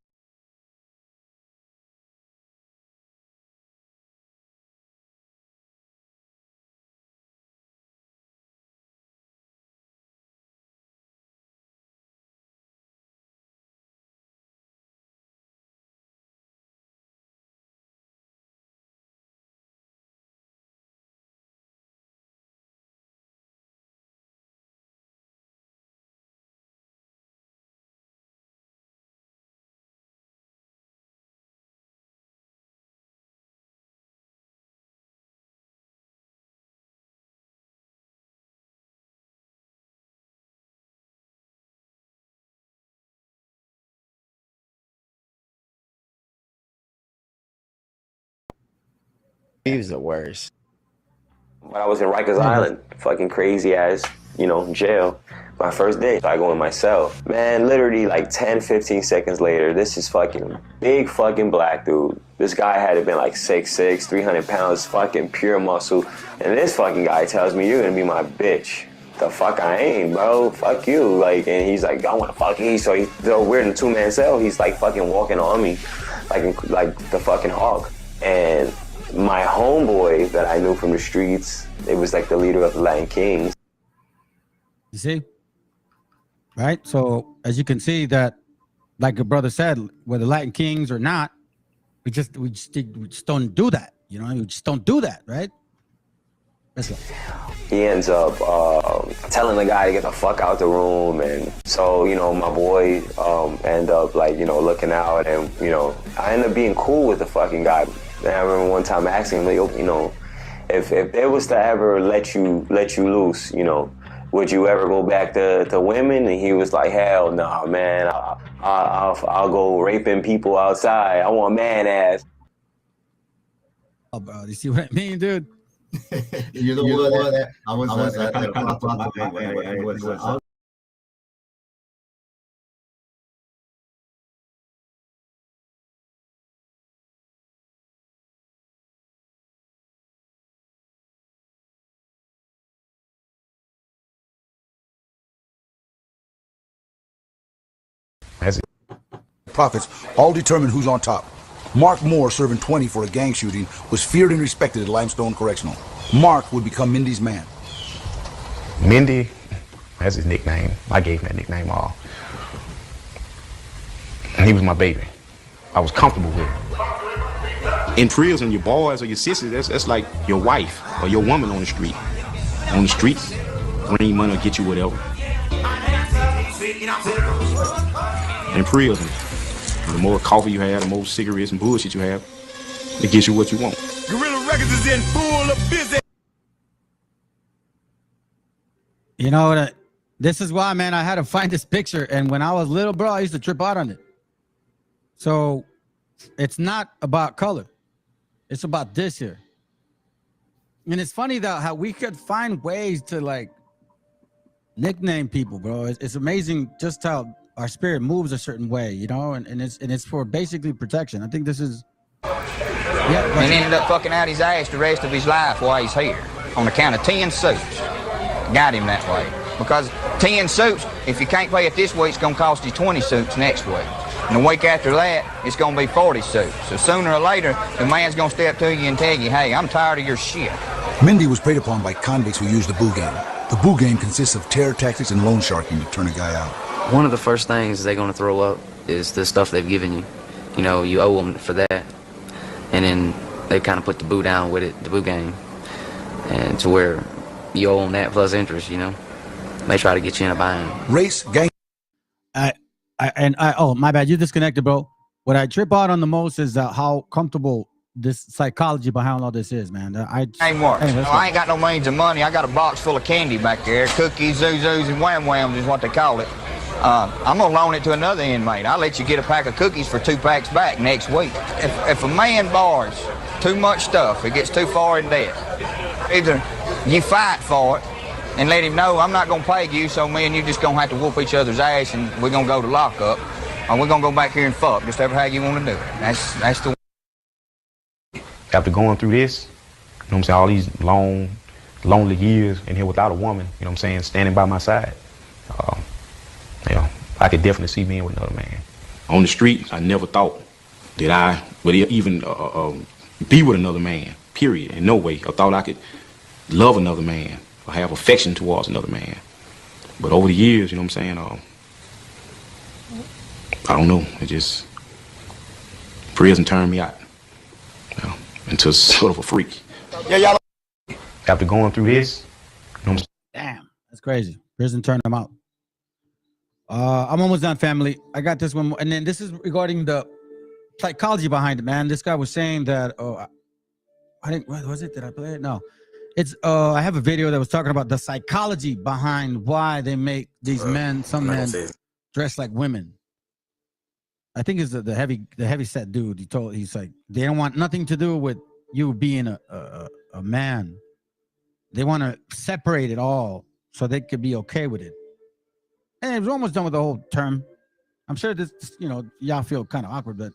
He was the worst. When I was in Rikers Island, fucking crazy ass, jail. My first day, I go in my cell. Man, literally like 10, 15 seconds later, this is fucking big fucking black dude. This guy had to been like 6'6", 300 pounds, fucking pure muscle. And this fucking guy tells me, you're gonna be my bitch. The fuck I ain't, bro. Fuck you. Like, and he's like, I wanna fuck you. So we're in a 2-man cell. He's like fucking walking on me like the fucking Hulk. And my homeboy that I knew from the streets, it was like the leader of the Latin Kings. You see? Right? So as you can see that like your brother said, whether Latin Kings or not, we just don't do that. You know, we just don't do that, right? Let's go. He ends up telling the guy to get the fuck out the room, and so, you know, my boy end up, like, you know, looking out, and, you know, I end up being cool with the fucking guy. And I remember one time asking him, like, you know, if they was to ever let you loose, you know, would you ever go back to women? And he was like, hell no, man. I'll go raping people outside. I want man ass. Oh, bro, you see what I mean, dude? You're the one that I was that kind of my Prophets all determine who's on top. Mark Moore, serving 20 for a gang shooting, was feared and respected at Limestone Correctional. Mark would become Mindy's man. Mindy, that's his nickname. I gave him that nickname all. And he was my baby. I was comfortable with him. In prison, your boys or your sisters, that's like your wife or your woman on the street. On the streets, bring money or get you whatever. In prison, the more coffee you have, the more cigarettes and bullshit you have, it gets you what you want. Gorilla Records is in full of business. You know, this is why, man, I had to find this picture. And when I was little, bro, I used to trip out on it. So it's not about color. It's about this here. And it's funny though how we could find ways to like nickname people, bro. It's amazing just how our spirit moves a certain way, you know, and it's for basically protection. I think this is and ended up fucking out his ass the rest of his life while he's here on account of 10 suits. Got him that way because 10 suits, if you can't pay it this week, it's gonna cost you 20 suits next week. And the week after that, it's gonna be 40 suits. So sooner or later, the man's gonna step to you and tell you, hey, I'm tired of your shit. Mindy was preyed upon by convicts who used the boo game. The boo game consists of terror tactics and loan sharking to turn a guy out. One of the first things they're going to throw up is the stuff they've given you. You know, you owe them for that. And then they kind of put the boo down with it, the boo game. And to where you owe them that plus interest, you know. They try to get you in a bind. Race, gang. Oh, my bad. You disconnected, bro. What I trip out on the most is how comfortable this psychology behind all this is, man. Ain't works. Hey, I ain't got no means of money. I got a box full of candy back there. Cookies, zuzus, and wham-whams is what they call it. I'm gonna loan it to another inmate. I'll let you get a pack of cookies for 2 packs back next week. If a man borrows too much stuff, it gets too far in debt. Either you fight for it and let him know I'm not gonna pay you, so me and you just gonna have to whoop each other's ass and we're gonna go to lockup, or we're gonna go back here and fuck, just ever how you want to do it. That's the. After going through this, you know what I'm saying, all these long, lonely years in here without a woman, you know what I'm saying, standing by my side, you know, I could definitely see me with another man. On the street, I never thought that I would even be with another man, period, in no way. I thought I could love another man or have affection towards another man. But over the years, you know what I'm saying, I don't know, it just, prison turned me out, you know, into sort of a freak. Yeah, y'all. After going through this, you know, damn, that's crazy. Prison turned them out. I'm almost done, family. I got this one more, and then this is regarding the psychology behind it, man. This guy was saying that, I didn't, what was it? Did I play it? No. It's, I have a video that was talking about the psychology behind why they make these men, some men, dress like women. I think it's the heavy set dude. He's like, they don't want nothing to do with you being a man. They want to separate it all so they could be okay with it. And it was almost done with the whole term. I'm sure this, you know, y'all feel kind of awkward, but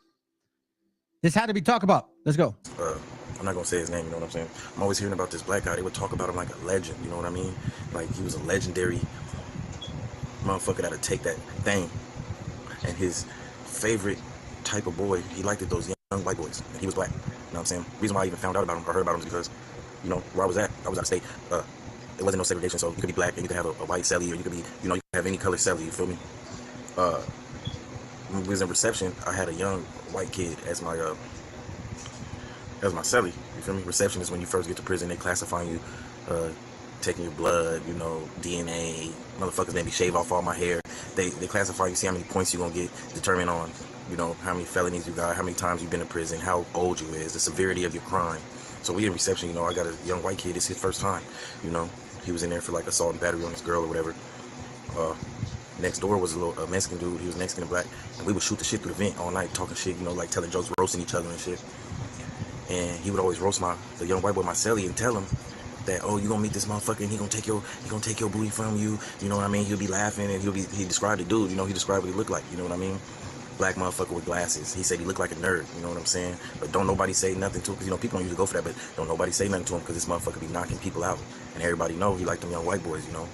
this had to be talked about. Let's go. I'm not gonna say his name, you know what I'm saying? I'm always hearing about this black guy. They would talk about him like a legend, you know what I mean? Like he was a legendary motherfucker that'd take that thing. And his favorite type of boy, he liked it, those young white boys. And he was black, you know what I'm saying? The reason why I even found out about him or heard about him is because, you know, where I was out of state. There wasn't no segregation, so you could be black and you could have a white celly, or you could be, you know, you could have any color celly, you feel me? when we was in reception, I had a young white kid as my celly. You feel me? Reception is when you first get to prison. They classify you, taking your blood, you know, DNA. Motherfuckers made me shave off all my hair. They classify you, see how many points you gonna get, determine on, you know, how many felonies you got, how many times you've been in prison, how old you is, the severity of your crime. So we in reception, you know, I got a young white kid. It's his first time, you know. He was in there for like assault and battery on this girl or whatever. Next door was a Mexican dude. He was Mexican and black, and we would shoot the shit through the vent all night, talking shit, you know, like telling jokes, roasting each other and shit. And he would always roast the young white boy, my celly, and tell him that, oh, you gonna meet this motherfucker and he gonna take your booty from you. You know what I mean? He'll be laughing and he described the dude. You know, he described what he looked like. You know what I mean? Black motherfucker with glasses. He said he looked like a nerd. You know what I'm saying? But don't nobody say nothing to him, because, you know, people don't usually go for that, but don't nobody say nothing to him, because this motherfucker be knocking people out, and everybody know he like them young white boys, you know.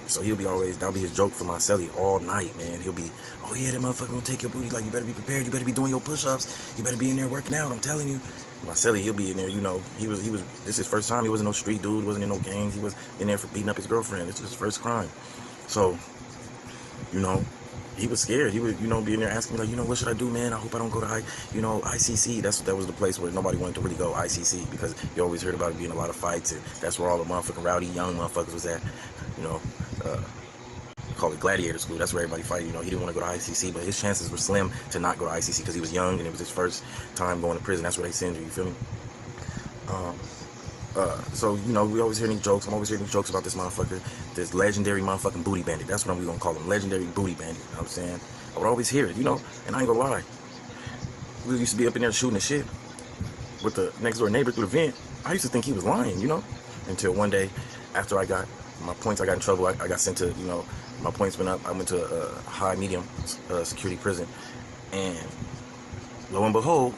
So he'll be always, that'll be his joke for my celly all night, man. He'll be, oh yeah, that motherfucker gonna take your booty. Like, you better be prepared. You better be doing your push-ups. You better be in there working out. I'm telling you. My celly, he'll be in there, you know. This is his first time. He wasn't no street dude. Wasn't in no gangs. He was in there for beating up his girlfriend. This was his first crime. So, you know, he was scared. He would, you know, be in there asking me, like, you know, what should I do, man? I hope I don't go to, ICC. That was the place where nobody wanted to really go, ICC, because you always heard about it being a lot of fights, and that's where all the motherfucking rowdy young motherfuckers was at, you know. Call it gladiator school. That's where everybody fight. You know, he didn't want to go to ICC, but his chances were slim to not go to ICC because he was young and it was his first time going to prison. That's where they send you. You feel me? So, you know, we always hear these jokes. I'm always hearing these jokes about this motherfucker, this legendary motherfucking booty bandit. That's what I'm gonna call him, legendary booty bandit. You know what I'm saying? I would always hear it, you know, and I ain't gonna lie. We used to be up in there shooting the shit with the next door neighbor through the vent. I used to think he was lying, you know, until one day after I got my points, I got in trouble. I got sent to, you know, my points went up. I went to a high medium security prison, and lo and behold,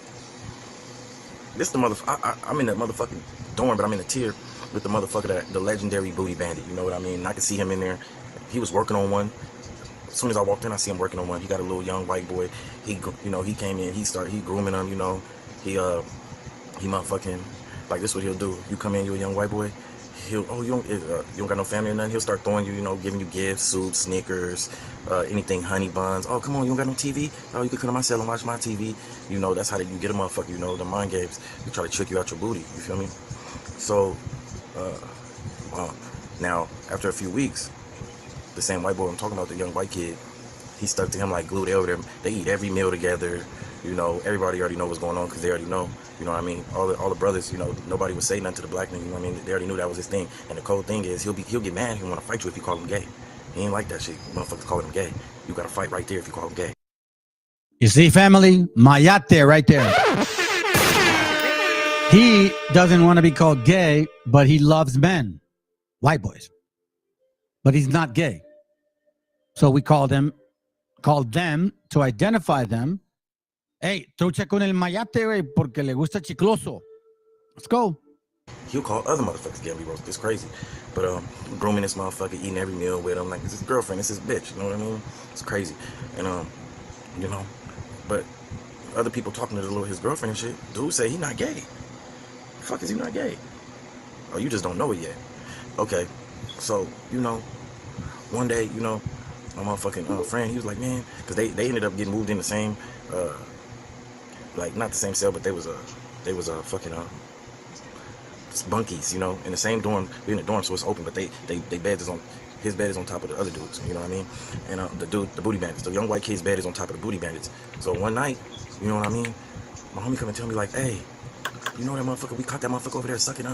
this the I'm in the motherfucking dorm, but I'm in the tier with the motherfucker, the legendary booty bandit. You know what I mean? I could see him in there. He was working on one. As soon as I walked in, I see him working on one. He got a little young white boy. He came in. He grooming him. You know, he motherfucking, like, this what he'll do. You come in, you a young white boy. You don't got no family or nothing. He'll start throwing you, you know, giving you gifts, soup, Snickers, anything, honey buns. Oh, come on, you don't got no TV? Oh, you can come to my cell and watch my TV. You know, that's how you get a motherfucker, you know, the mind games. You try to trick you out your booty, you feel me? So, now, after a few weeks, the same white boy I'm talking about, the young white kid, he stuck to him like glue. They over there, they eat every meal together. You know, everybody already know what's going on because they already know. You know what I mean? All the brothers, you know, nobody would say nothing to the black nigga. You know what I mean? They already knew that was his thing. And the cold thing is, he'll get mad. He'll want to fight you if you call him gay. He ain't like that shit. Motherfuckers call him gay. You got to fight right there if you call him gay. You see, family, Mayate right there. He doesn't want to be called gay, but he loves men, white boys. But he's not gay. So we called them to identify them. Hey, trucha con el Mayate, güey, porque le gusta chicloso. Let's go. He'll call other motherfuckers gay. It's crazy. But grooming this motherfucker, eating every meal with him, like, it's his girlfriend, it's his bitch. You know what I mean? It's crazy. And you know, but other people talking to his girlfriend and shit, dude say he not gay. The fuck is he not gay? Oh, you just don't know it yet. Okay, so, you know, one day, you know, my motherfucking friend, he was like, man, because they ended up getting moved in the same, like, not the same cell, but they was fucking bunkies, you know, in the same dorm. We're in the dorm, so it's open, but they bed is on, his bed is on top of the other dudes, you know what I mean? And the booty bandits, the young white kid's bed is on top of the booty bandits. So one night, you know what I mean, my homie come and tell me, like, hey, you know that motherfucker, we caught that motherfucker over there sucking,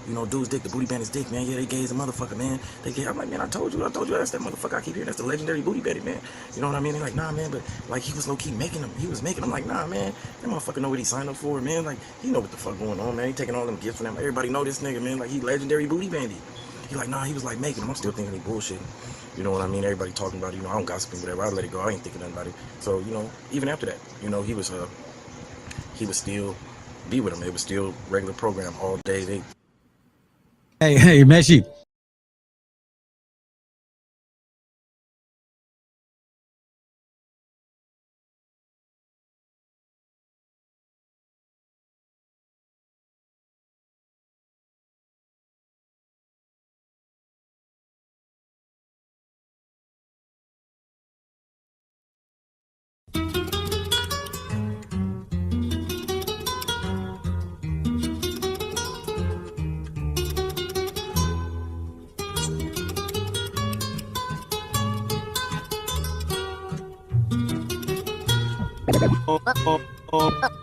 you know, dude's dick, the booty bandit's dick, man. Yeah, they gay as a motherfucker, man. They gay. I'm like, man, I told you, that's that motherfucker I keep hearing. That's the legendary booty bandit, man. You know what I mean? They're like, nah, man, but, like, he was low-key making them. He was making them. Like, nah, man, that motherfucker know what he signed up for, man. Like, he know what the fuck going on, man. He taking all them gifts from them. Everybody know this nigga, man. Like, he legendary booty bandit. He like, nah, he was, like, making them. I'm still thinking he bullshit. You know what I mean? Everybody talking about it. You know, I don't gossip whatever. I let it go. I ain't thinking nothing about it. So, you know, even after that, you know, he was still be with him. It was still regular program all day. Hey, Meshi.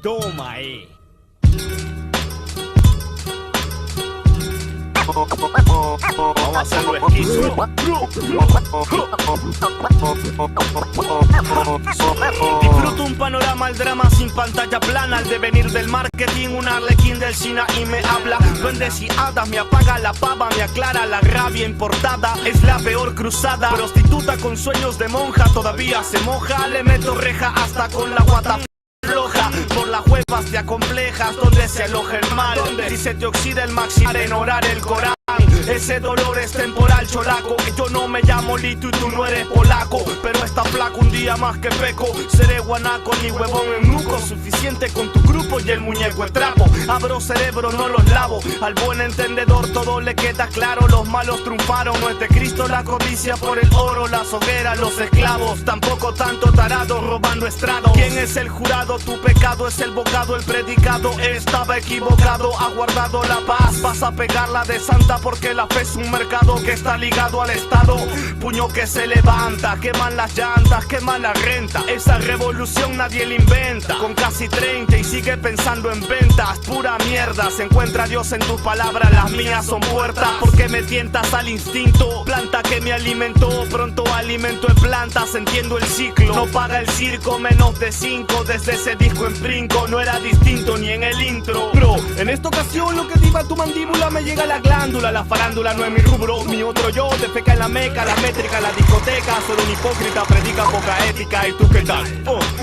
Toma, Vamos a hacerlo esquizo. Disfruto un panorama, el drama sin pantalla plana. El devenir del marketing, un arlequín del China y me habla. Duendes y hadas, me apaga la pava, me aclara la rabia importada. Es la peor cruzada. Prostituta con sueños de monja, todavía se moja. Le meto reja hasta con la guata floja. Por las huevas te acomplejas, donde se aloja el mal. Si se te oxida el maxilar en orar el Corán. Ese dolor es temporal, cholaco. Yo no me llamo Lito y tú no eres polaco. Pero está flaco un día más que peco. Seré guanaco ni huevón en nuco. Suficiente con tu grupo y el muñeco es trapo. Abro cerebro, no los lavo. Al buen entendedor todo le queda claro. Los malos triunfaron, no es de Cristo la codicia por el oro. Las hogueras, los esclavos. Tampoco tanto tarado robando estrado. ¿Quién es el jurado? Tu pecado es el bocado. El predicado estaba equivocado. Ha guardado la paz. Vas a pegarla de santa porque la fe es un mercado que está ligado al Estado. Puño que se levanta, queman las llantas, queman la renta. Esa revolución nadie la inventa. Con casi 30 y sigue pensando en ventas. Pura mierda, se encuentra Dios en tus palabras. Las mías son puertas porque me tientas al instinto. Planta que me alimentó, pronto alimento en plantas. Entiendo el ciclo, no paga el circo. Menos de 5 desde ese disco en brinco. No era distinto ni en el intro. Bro, en esta ocasión lo que diva tu mandíbula me llega a la glándula. La farándula no es mi rubro, mi otro yo defeca en la meca, la métrica, la discoteca. Soy un hipócrita, predica poca ética. ¿Y tú qué tal?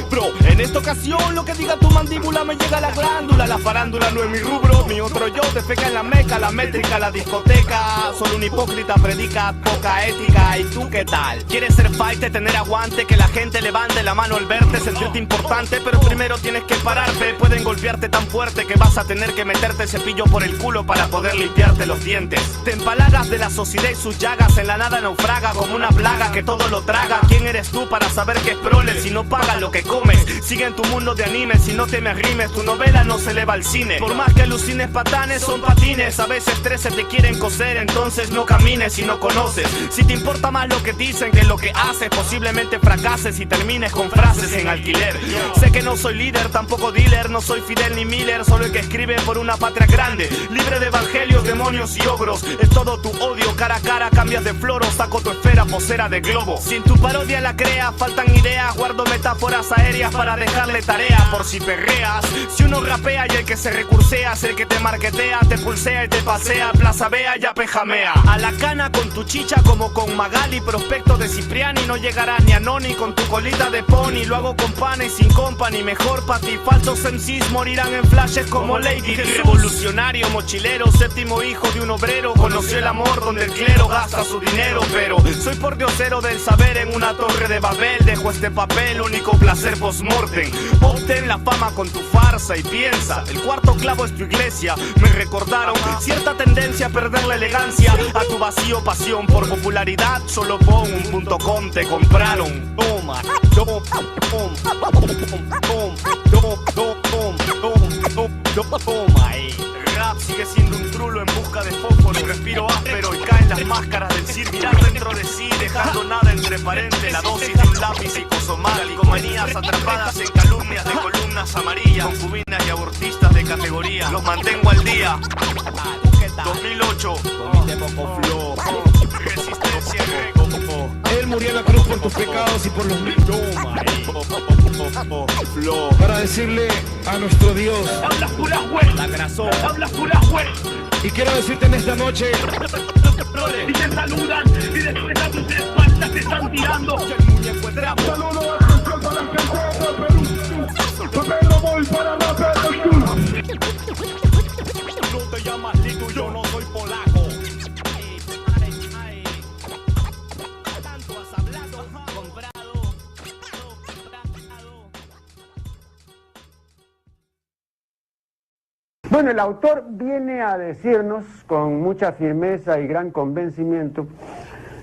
Bro, en esta ocasión lo que diga tu mandíbula me llega a la glándula. La farándula no es mi rubro, mi otro yo defeca en la meca, la métrica, la discoteca. Soy un hipócrita, predica poca ética. ¿Y tú qué tal? ¿Quieres ser fighter, tener aguante, que la gente levante la mano al verte, sentirte importante? Pero primero tienes que pararte. Pueden golpearte tan fuerte que vas a tener que meterte cepillo por el culo para poder limpiarte los dientes. Te empalagas de la sociedad y sus llagas. En la nada naufraga como una plaga que todo lo traga. ¿Quién eres tú para saber que es prole si no pagas lo que comes? Sigue en tu mundo de anime, si no te me arrimes. Tu novela no se eleva al cine. Por más que alucines, patanes son patines. A veces 13 te quieren coser, entonces no camines si no conoces. Si te importa más lo que dicen que lo que haces, posiblemente fracases y termines con frases en alquiler. Sé que no soy líder, tampoco dealer. No soy Fidel ni Miller, solo el que escribe por una patria grande, libre de evangelios, demonios y ogros. Es todo tu odio, cara a cara cambias de floro. Saco tu esfera posera de globo. Si en tu parodia la creas, faltan ideas. Guardo metáforas aéreas para dejarle tarea por si perreas. Si uno rapea y el que se recursea es el que te marquetea, te pulsea y te pasea. Plaza Bea ya pejamea. A la cana con tu chicha como con Magali. Prospecto de Cipriani, no llegarás ni a Noni con tu colita de pony. Lo hago con pana y sin company, mejor pa' ti. Falsos MCs morirán en flashes como Lady Di. Revolucionario, mochilero, séptimo hijo de un obrero. Conoció el amor donde el clero gasta su dinero. Pero soy pordiosero del saber en una torre de Babel. Dejo este papel, único placer post-mortem. Obtén la fama con tu farsa y piensa. El cuarto clavo es tu iglesia. Me recordaron cierta tendencia a perder la elegancia. A tu vacío pasión por popularidad. Solo pon un .com, te compraron. Toma, toma, toma, rap sigue siendo un trulo en busca de fósforo. Respiro áspero y caen las máscaras del circo. Mirar dentro de sí, dejando nada entre paréntesis. La dosis de un lápiz psicosomal. Calcomanías atrapadas en calumnias de columnas amarillas. Concubinas y abortistas de categoría. Los mantengo al día. 2008. Resistencia en Él murió en la cruz por tus pecados y por los míos. Para decirle a nuestro Dios, hablas pura hueá, la grasón, hablas pura hueá. Y quiero decirte en esta noche, y te saludan y después a tus espaldas te están tirando. El muñeco es trapo. Saludo a para la gente de Perú. Pedro voy para la Perú. No te llamas Lito, yo no soy polaco. Tanto has hablado, comprado. Bueno, el autor viene a decirnos con mucha firmeza y gran convencimiento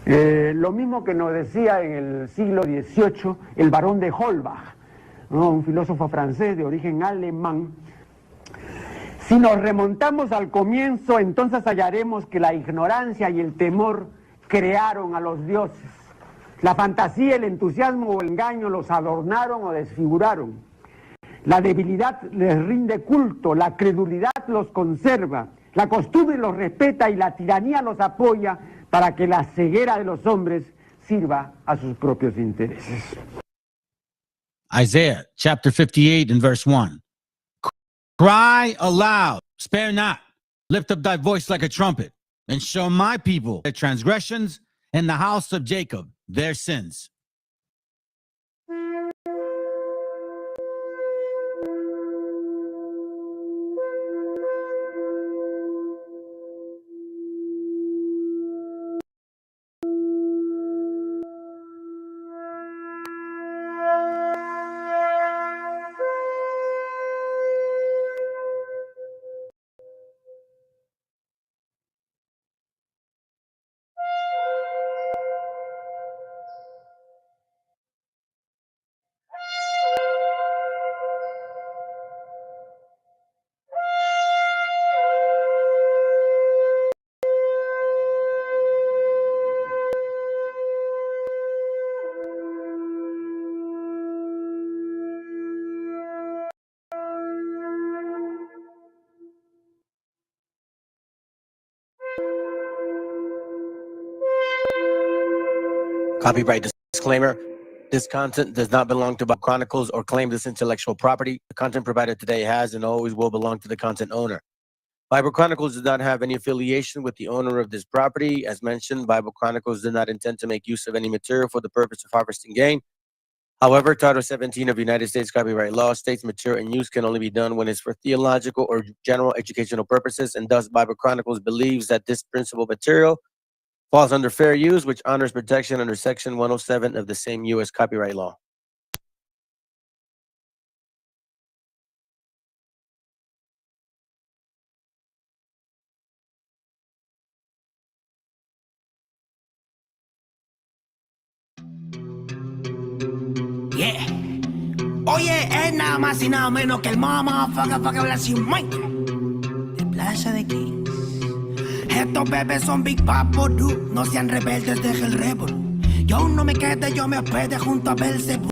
lo mismo que nos decía en el siglo XVIII el barón de Holbach, ¿no? Un filósofo francés de origen alemán. Si nos remontamos al comienzo, entonces hallaremos que la ignorancia y el temor crearon a los dioses. La fantasía, el entusiasmo o el engaño los adornaron o desfiguraron. La debilidad les rinde culto, la credulidad los conserva, la costumbre los respeta y la tiranía los apoya para que la ceguera de los hombres sirva a sus propios intereses. Isaiah chapter 58 and verse 1. Cry aloud, spare not, lift up thy voice like a trumpet, and show my people their transgressions and the house of Jacob their sins. Copyright disclaimer. This content does not belong to Bible Chronicles or claim this intellectual property. The content provided today has and always will belong to the content owner. Bible Chronicles does not have any affiliation with the owner of this property. As mentioned, Bible Chronicles did not intend to make use of any material for the purpose of harvesting gain. However, Title 17 of United States copyright law states material and use can only be done when it's for theological or general educational purposes, and thus Bible Chronicles believes that this principal material falls under fair use, which honors protection under Section 107 of the same U.S. copyright law. Yeah. Oye, es nada más y nada menos que el motherfucker bless you, Mike. De Playa de Kings. Estos bebés son Big Papo, dude. No sean rebeldes, deja el rebel. Yo aún no me quede, yo me hospede junto a Belzebú.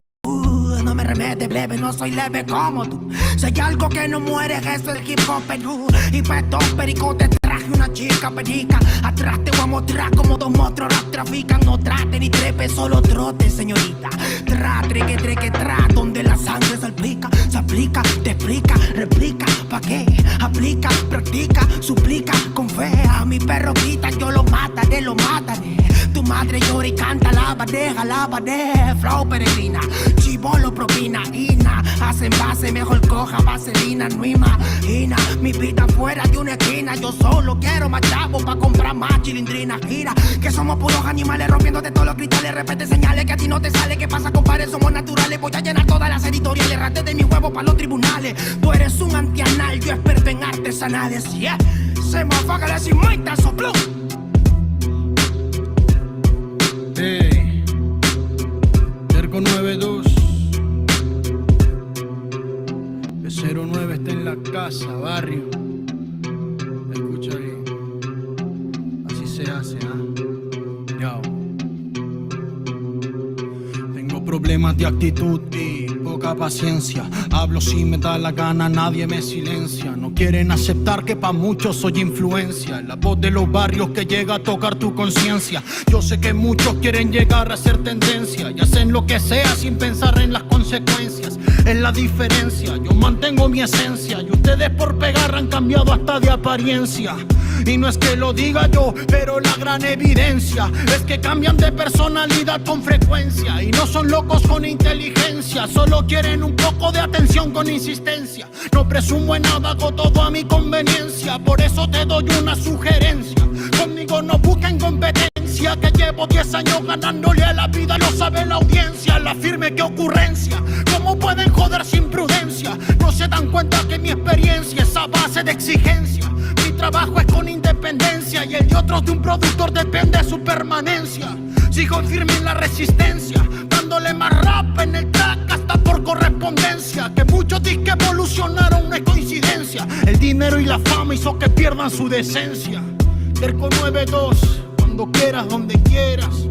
No me remete, plebe, no soy leve como tú. Si hay algo que no muere, eso es el hip hop, Perú. Y para estos pericotes traje una chica perica. Atrás te voy a mostrar como dos monstruos las trafican. No trate ni trepe, solo trote, señorita. Treque, donde la sangre salpica. Se aplica, te explica, replica. ¿Pa' qué? Aplica, practica, suplica. Con fe a mi perro quita, yo lo mataré. Tu madre llora y canta la bandeja. Flow peregrina, chivolo propina, ina. Hacen base, mejor coja vaselina. No imagina mi vida fuera de una esquina. Yo solo quiero más chavos pa' comprar más chilindrina. Mira, que somos puros animales rompiéndote todos los cristales. Repete señales que a ti no te sale. ¿Qué pasa, compadre? Somos naturales. Voy a llenar todas las editoriales. Rate de mi huevo pa' los tribunales. Tú eres un antianal, yo experto en artesanales. Yeah, se me afaga la cimaita, sopló. Hey, Terco 92. De 09 está en la casa, barrio. Escucha bien. Así se hace, Yo. Tengo problemas de actitud y poca paciencia. Hablo si me da la gana, nadie me silencia. No quieren aceptar que pa' muchos soy influencia. La voz de los barrios que llega a tocar tu conciencia. Yo sé que muchos quieren llegar a ser tendencia y hacen lo que sea sin pensar en las consecuencias. Es la diferencia, yo mantengo mi esencia y ustedes por pegar han cambiado hasta de apariencia. Y no es que lo diga yo, pero la gran evidencia es que cambian de personalidad con frecuencia. Y no son locos con inteligencia, solo quieren un poco de atención con insistencia. No presumo en nada, hago todo a mi conveniencia. Por eso te doy una sugerencia: conmigo no busquen competencia, que llevo 10 años ganándole a la vida. Lo sabe la audiencia, la firme que ocurrencia. ¿Cómo pueden joder sin prudencia? No se dan cuenta que mi experiencia es a base de exigencia. Mi trabajo es con independencia y el de otros de un productor depende de su permanencia. Sigo firme en la resistencia, dándole más rap en el track hasta por correspondencia. Que muchos disques evolucionaron, no es coincidencia. El dinero y la fama hizo que pierdan su decencia. Terco 92, cuando quieras, donde quieras.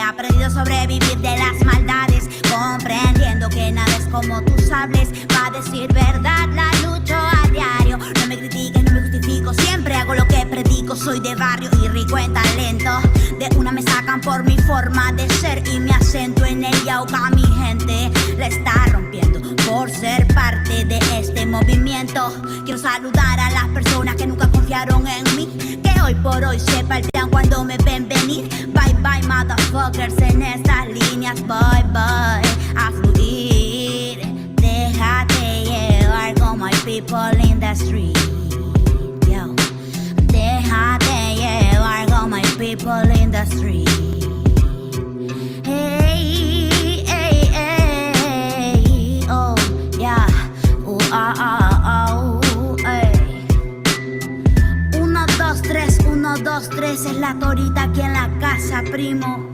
He aprendido a sobrevivir de las maldades, comprendiendo que nada es como tú sabes. Pa' decir verdad la lucho a diario. No me critiques, no me justifico, siempre hago lo que predico. Soy de barrio y rico en talento. De una me sacan por mi forma de ser y mi acento en el yauca. Mi gente la está rompiendo por ser parte de este movimiento. Quiero saludar a las personas que nunca confiaron en mí, que hoy por hoy se paltean cuando me ven venir. Bye bye motherfuckers en estas líneas. Bye bye a fluir. Déjate llevar como hay people in the street. Yo. Déjate llevar como hay people in the street. Hey, hey, hey, oh, yeah, hey. 1, 2, 3, 1, 2, 3 es la torita aquí en la casa, primo.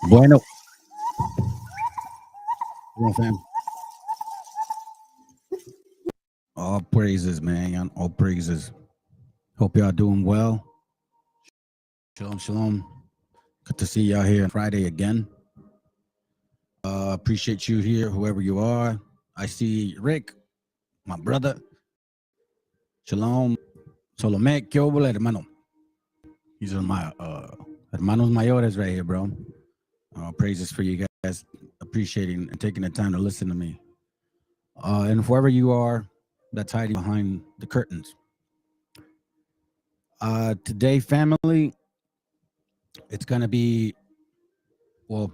Bueno. Come on, fam. All praises, man. All praises. Hope y'all doing well. Shalom, shalom. Good to see y'all here on Friday again. Appreciate you here, whoever you are. I see Rick, my brother. Shalom. Solomé, ¿qué hubo, hermano? These are my hermanos mayores right here, bro. Praises for you guys, appreciating and taking the time to listen to me. And whoever you are that's hiding behind the curtains. Today, family, it's going to be, well,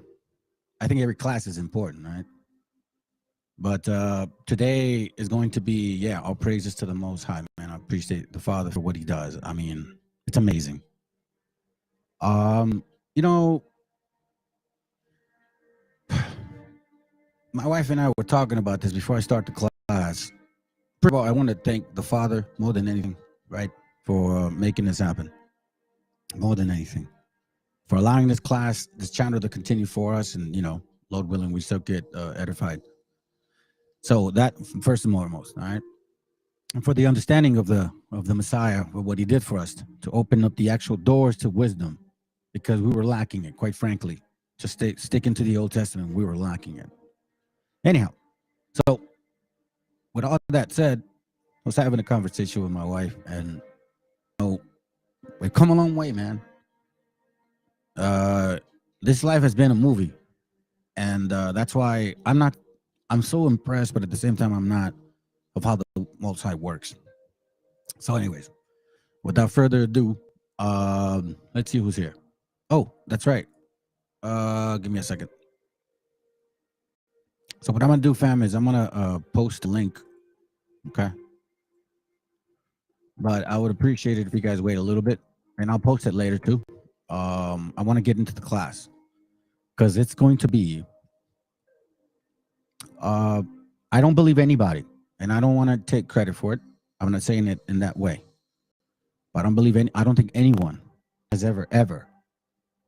I think every class is important, right? But today is going to be, all praises to the Most High, man. I appreciate the Father for what he does. I mean, it's amazing. You know, my wife and I were talking about this before I start the class. First of all, I want to thank the Father more than anything, right, for making this happen. More than anything. For allowing this class, this channel to continue for us, and, you know, Lord willing, we still get edified. So that first and foremost, all right? And for the understanding of the Messiah, for what he did for us, to open up the actual doors to wisdom, because we were lacking it, quite frankly. To sticking to the Old Testament, we were lacking it. Anyhow, so with all that said, I was having a conversation with my wife, and, you know, we've come a long way, man. This life has been a movie, and that's why I'm so impressed, but at the same time, I'm not, of how the Most High works. So anyways, without further ado, let's see who's here. Oh, that's right. Give me a second. So what I'm gonna do, fam, is I'm gonna post a link, okay? But I would appreciate it if you guys wait a little bit, and I'll post it later too. I want to get into the class because it's going to be. I don't believe anybody, and I don't want to take credit for it. I'm not saying it in that way, but I don't think anyone has ever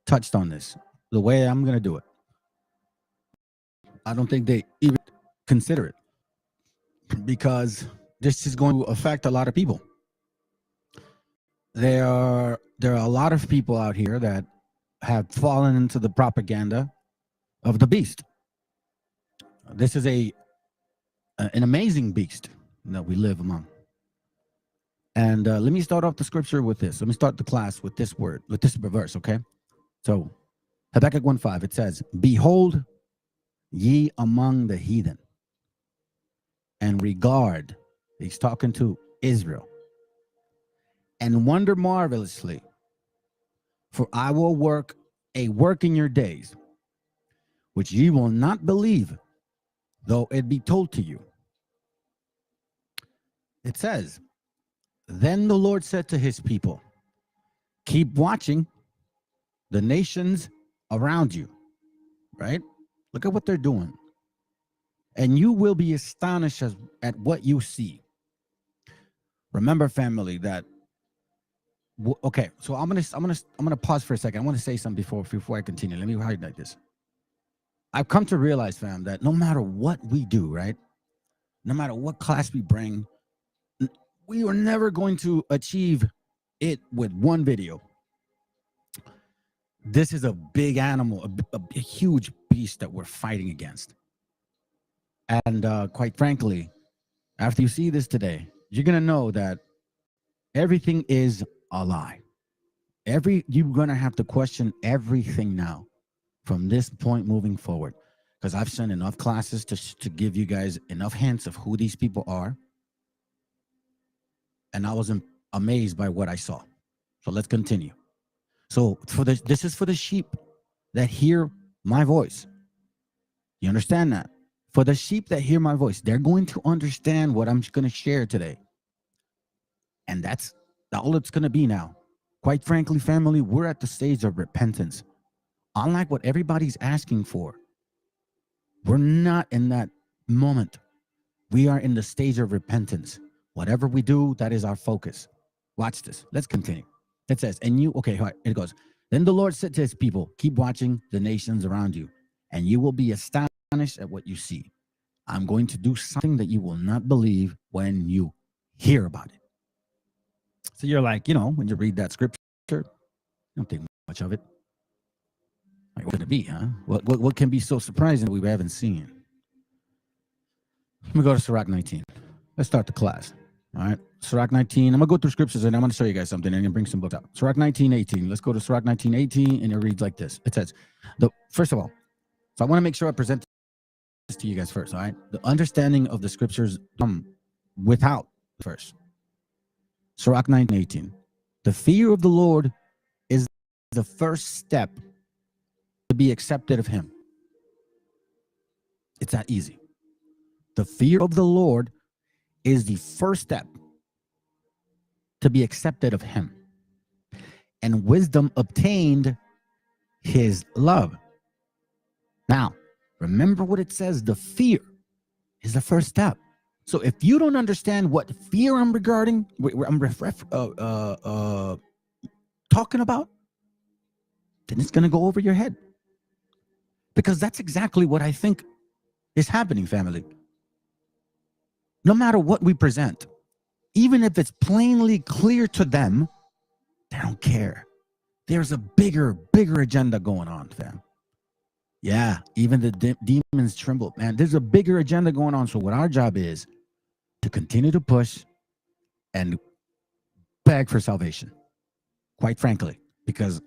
touched on this the way I'm gonna do it. I don't think they even consider it, because this is going to affect a lot of people. There are a lot of people out here that have fallen into the propaganda of the beast. This is an amazing beast that we live among. And let me start off the scripture with this. Let me start the class with this word, with this verse, okay? So Habakkuk 1:5, it says, behold ye among the heathen, and regard, he's talking to Israel, and wonder marvelously, for I will work a work in your days, which ye will not believe, though it be told to you. It says, then the Lord said to his people, keep watching the nations around you, right? Look at what they're doing. And you will be astonished at what you see. Remember, family, that okay, so I'm gonna pause for a second. I want to say something before I continue. Let me highlight this. I've come to realize, fam, that no matter what we do, right? No matter what class we bring, we are never going to achieve it with one video. This is a big animal, a huge beast that we're fighting against. And quite frankly, after you see this today, you're going to know that everything is a lie. You're going to have to question everything now from this point moving forward, because I've sent enough classes to give you guys enough hints of who these people are. And I was amazed by what I saw. So let's continue. So this is for the sheep that hear my voice. You understand that? For the sheep that hear my voice, they're going to understand what I'm going to share today. And that's all it's going to be now. Quite frankly, family, we're at the stage of repentance. Unlike what everybody's asking for, we're not in that moment. We are in the stage of repentance. Whatever we do, that is our focus. Watch this. Let's continue. It says, and you, okay, it goes. Then the Lord said to his people, keep watching the nations around you, and you will be astonished at what you see. I'm going to do something that you will not believe when you hear about it. So you're like, when you read that scripture, you don't think much of it. Like, what could it be, huh? What can be so surprising that we haven't seen? Let me go to Sirach 19. Let's start the class. All right, Sirach 19. I'm going to go through scriptures and I'm going to show you guys something and then bring some books out. Sirach 19:18. Let's go to Sirach 19:18 and it reads like this. It says, first of all, so I want to make sure I present this to you guys first, all right? The understanding of the scriptures without the verse. Sirach 19:18. The fear of the Lord is the first step to be accepted of him. It's that easy. The fear of the Lord is the first step to be accepted of him. And wisdom obtained his love. Now, remember what it says, the fear is the first step. So if you don't understand what fear I'm talking about, then it's going to go over your head. Because that's exactly what I think is happening, family. No matter what we present, even if it's plainly clear to them, they don't care. There's a bigger agenda going on, fam. Yeah, even the demons tremble, man. There's a bigger agenda going on. So what our job is to continue to push and beg for salvation, quite frankly, because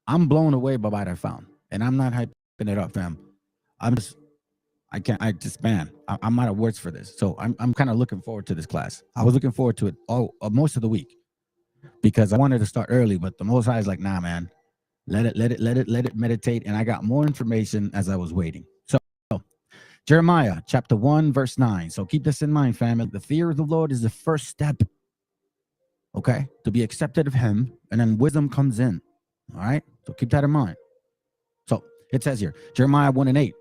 I'm blown away by what I found. And I'm not hyping it up, fam. I'm out of words for this. So I'm kind of looking forward to this class. I was looking forward to it most of the week because I wanted to start early, but the Most High is like, nah, man, let it meditate. And I got more information as I was waiting. So Jeremiah chapter 1, verse 9. So keep this in mind, family. The fear of the Lord is the first step, okay, to be accepted of him. And then wisdom comes in. All right. So keep that in mind. So it says here, Jeremiah 1:8.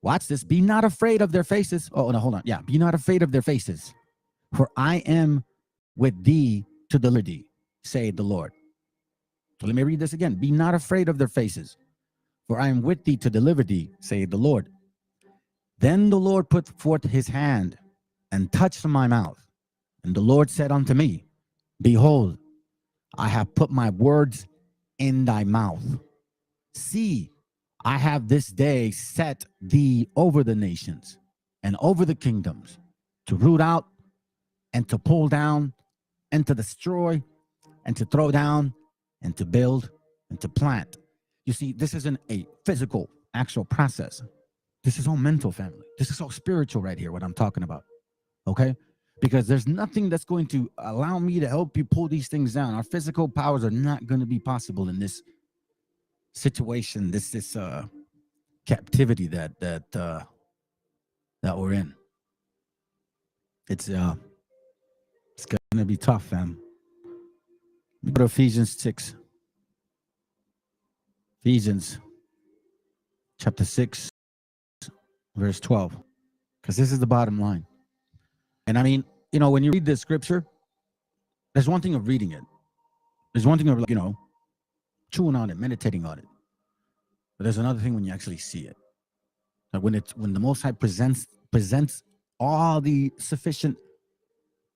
Watch this. Be not afraid of their faces. Oh, no, hold on. Yeah. Be not afraid of their faces. For I am with thee to deliver thee, saith the Lord. So let me read this again. Be not afraid of their faces. For I am with thee to deliver thee, saith the Lord. Then the Lord put forth his hand and touched my mouth. And the Lord said unto me, behold, I have put my words in thy mouth. See, I have this day set thee over the nations and over the kingdoms, to root out and to pull down and to destroy and to throw down and to build and to plant. You see, this isn't a physical, actual process. This is all mental, family. This is all spiritual right here, what I'm talking about. Okay? Because there's nothing that's going to allow me to help you pull these things down. Our physical powers are not going to be possible in this situation, this captivity that we're in. It's gonna be tough, fam. Go to Ephesians 6. Ephesians chapter 6, verse 12. Because this is the bottom line. And I mean, you know, when you read this scripture, there's one thing of reading it. There's one thing of, you know, chewing on it, meditating on it. But there's another thing when you actually see it. Like when the Most High presents all the sufficient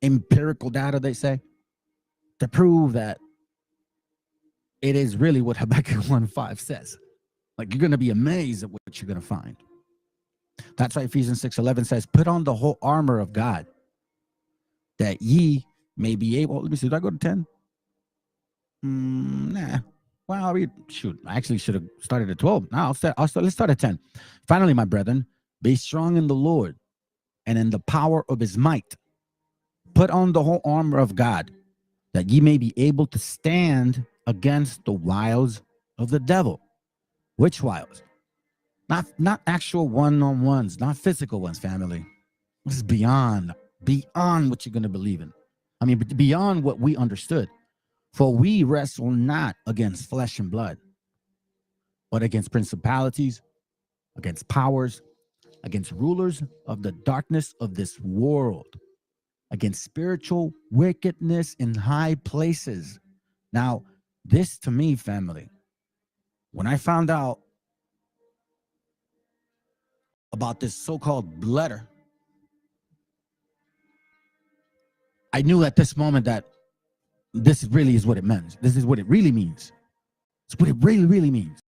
empirical data, they say, to prove that it is really what Habakkuk 1:5 says. Like, you're going to be amazed at what you're going to find. That's why Ephesians 6:11 says, put on the whole armor of God, that ye may be able. Let me see, did I go to 10? Nah. Well, shoot, I actually should have started at 12. Now let's start at 10. Finally, my brethren, be strong in the Lord and in the power of his might. Put on the whole armor of God, that ye may be able to stand against the wiles of the devil. Which wiles? Not actual one-on-ones, not physical ones, family. This is beyond what you're going to believe in. I mean, beyond what we understood. For we wrestle not against flesh and blood, but against principalities, against powers, against rulers of the darkness of this world, against spiritual wickedness in high places. Now, this to me, family, when I found out about this so-called letter, I knew at this moment that this really is what it meant. This is what it really means. It's what it really, really means.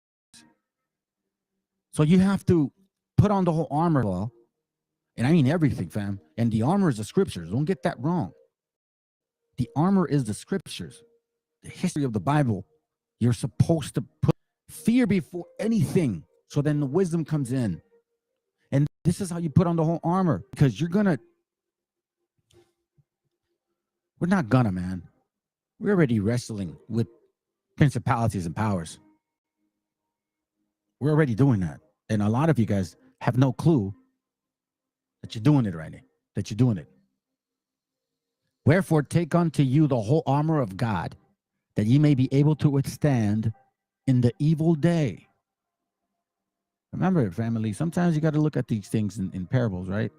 So you have to put on the whole armor, well, and I mean everything, fam. And the armor is the scriptures. Don't get that wrong. The armor is the scriptures, the history of the Bible. You're supposed to put fear before anything, so then the wisdom comes in. And this is how you put on the whole armor, because we're not gonna, man. We're already wrestling with principalities and powers. We're already doing that. And a lot of you guys have no clue that you're doing it right now, that you're doing it. Wherefore, take unto you the whole armor of God, that ye may be able to withstand in the evil day. Remember, family, sometimes you got to look at these things in parables, right?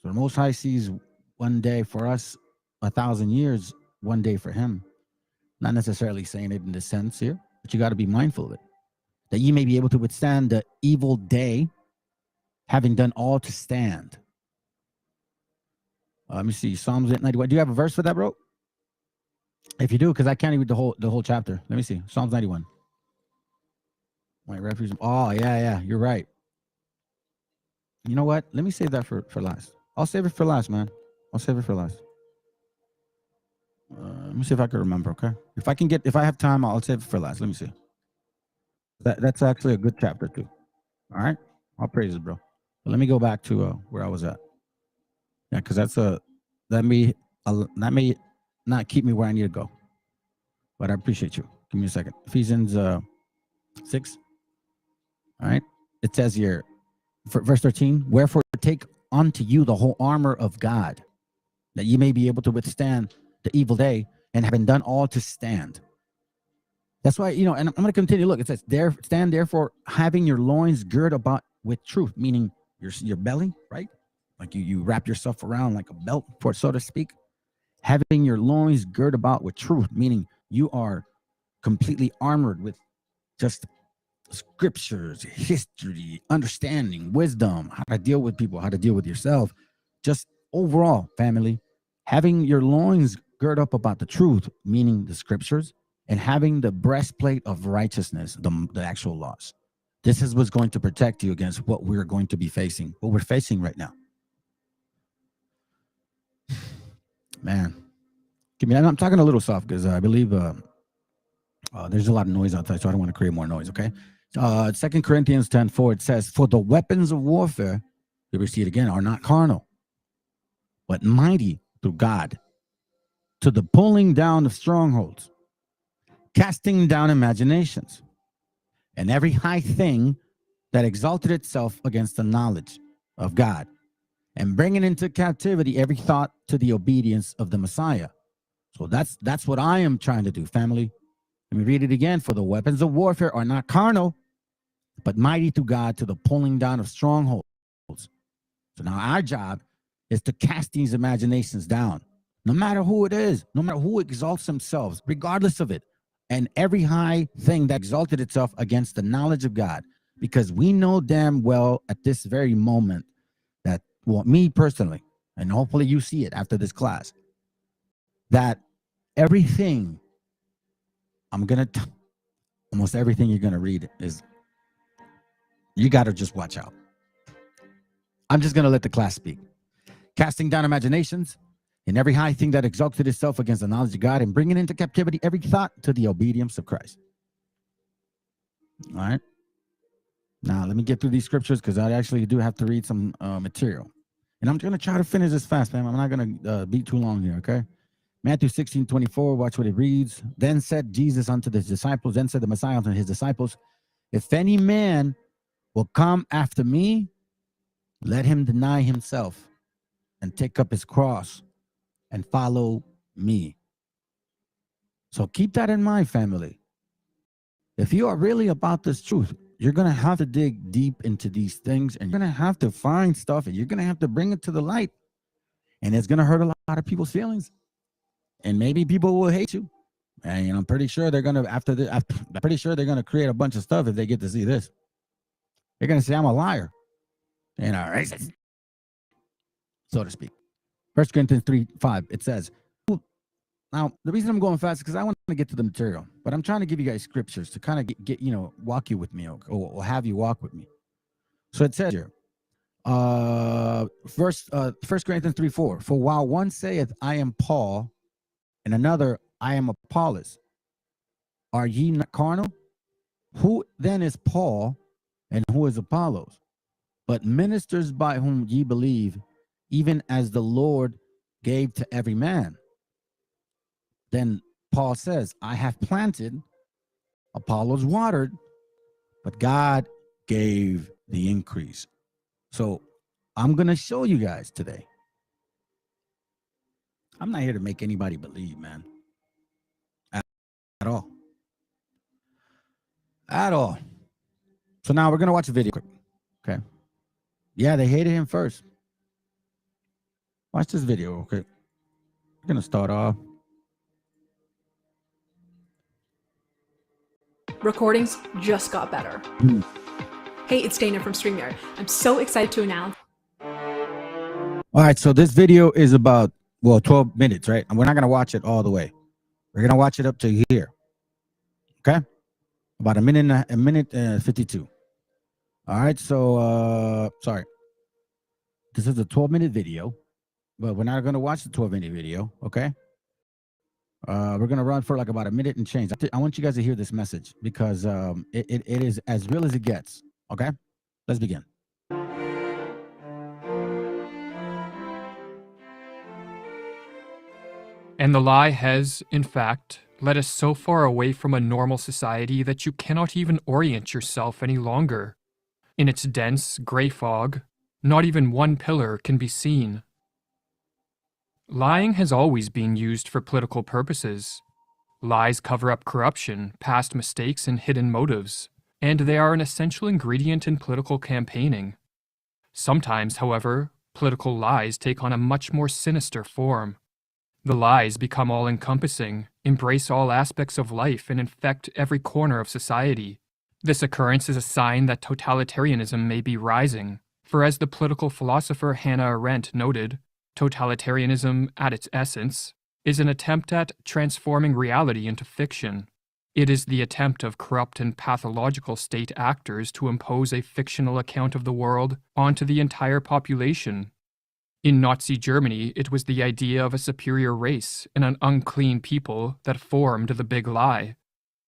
So the Most High sees one day for us, 1,000 years, one day for him. Not necessarily saying it in this sense here, but you got to be mindful of it. That ye may be able to withstand the evil day, having done all to stand. Let me see, Psalms 91. Do you have a verse for that, bro? If you do, because I can't read the whole chapter. Let me see, Psalms 91. My refuge. Oh, yeah, you're right. You know what? Let me save that for last. I'll save it for last, man. I'll save it for last. Let me see if I can remember, okay? If I have time, I'll save it for last. Let me see. That's actually a good chapter too. All right? I'll praise it, bro. But let me go back to where I was at. Yeah, because that may not keep me where I need to go. But I appreciate you. Give me a second. Ephesians 6. All right? It says here, verse 13, wherefore take unto you the whole armor of God, that ye may be able to withstand the evil day, and having done all to stand. That's why, and I'm going to continue. Look, it says, stand therefore, having your loins girt about with truth, meaning your belly, right? Like you wrap yourself around like a belt, for so to speak. Having your loins girt about with truth, meaning you are completely armored with just scriptures, history, understanding, wisdom, how to deal with people, how to deal with yourself. Just overall, family, having your loins girt up about the truth, meaning the scriptures, and having the breastplate of righteousness, the actual laws. This is what's going to protect you against what we're going to be facing, what we're facing right now. Man, Give me. I'm talking a little soft because I believe there's a lot of noise outside, so I don't want to create more noise. Okay. 2 Corinthians 10:4, it says, "For the weapons of warfare," you ever see it again, "are not carnal, but mighty through God, to the pulling down of strongholds, casting down imaginations, and every high thing that exalted itself against the knowledge of God, and bringing into captivity every thought to the obedience of the Messiah." So that's what I am trying to do, family. Let me read it again. "For the weapons of warfare are not carnal, but mighty through God to the pulling down of strongholds." So now our job is to cast these imaginations down, no matter who it is, no matter who exalts themselves, regardless of it, and every high thing that exalted itself against the knowledge of God, because we know damn well at this very moment that, well, me personally, and hopefully you see it after this class, that everything almost everything you're gonna read is, you gotta just watch out. I'm just gonna let the class speak. "Casting down imaginations and every high thing that exalted itself against the knowledge of God, and bringing into captivity every thought to the obedience of Christ." All right. Now let me get through these scriptures because I actually do have to read some material, and I'm gonna try to finish this fast, man. I'm not gonna be too long here. Okay. Matthew 16:24. Watch what it reads. "Then said Jesus unto the disciples, then said the Messiah unto his disciples, If any man will come after me, let him deny himself and take up his cross and follow me." So keep that in mind, family. If you are really about this truth, you're going to have to dig deep into these things, and you're going to have to find stuff, and you're going to have to bring it to the light. And it's going to hurt a lot of people's feelings. And maybe people will hate you. And I'm pretty sure they're going to, I'm pretty sure they're going to create a bunch of stuff if they get to see this. They're going to say I'm a liar and a racist, so to speak. 1 Corinthians 3:5, it says, now the reason I'm going fast is because I want to get to the material, but I'm trying to give you guys scriptures to kind of get walk you with me, or have you walk with me. So it says here, 1 Corinthians 3:4, "For while one saith, I am Paul, and another, I am Apollos, are ye not carnal? Who then is Paul, and who is Apollos? But ministers by whom ye believe, even as the Lord gave to every man." Then Paul says, "I have planted, Apollos watered, but God gave the increase." So I'm going to show you guys today. I'm not here to make anybody believe, man. At all. At all. So now we're going to watch a video quick. Okay. Yeah, they hated him first. Watch this video, okay? We're going to start off. Recordings just got better. Hey, it's Dana from StreamYard. I'm so excited to announce. All right, so this video is about, 12 minutes, right? And we're not going to watch it all the way. We're going to watch it up to here. Okay? About a minute 52. All right, so, sorry. This is a 12-minute video, but we're not going to watch the 12-minute video, okay? We're going to run for like about a minute and change. I want you guys to hear this message because it is as real as it gets, okay? Let's begin. And the lie has, in fact, led us so far away from a normal society that you cannot even orient yourself any longer. In its dense, gray fog, not even one pillar can be seen. Lying has always been used for political purposes. Lies cover up corruption, past mistakes, and hidden motives, and they are an essential ingredient in political campaigning. Sometimes, however, political lies take on a much more sinister form. The lies become all-encompassing, embrace all aspects of life, and infect every corner of society. This occurrence is a sign that totalitarianism may be rising, for as the political philosopher Hannah Arendt noted, totalitarianism, at its essence, is an attempt at transforming reality into fiction. It is the attempt of corrupt and pathological state actors to impose a fictional account of the world onto the entire population. In Nazi Germany, it was the idea of a superior race and an unclean people that formed the big lie.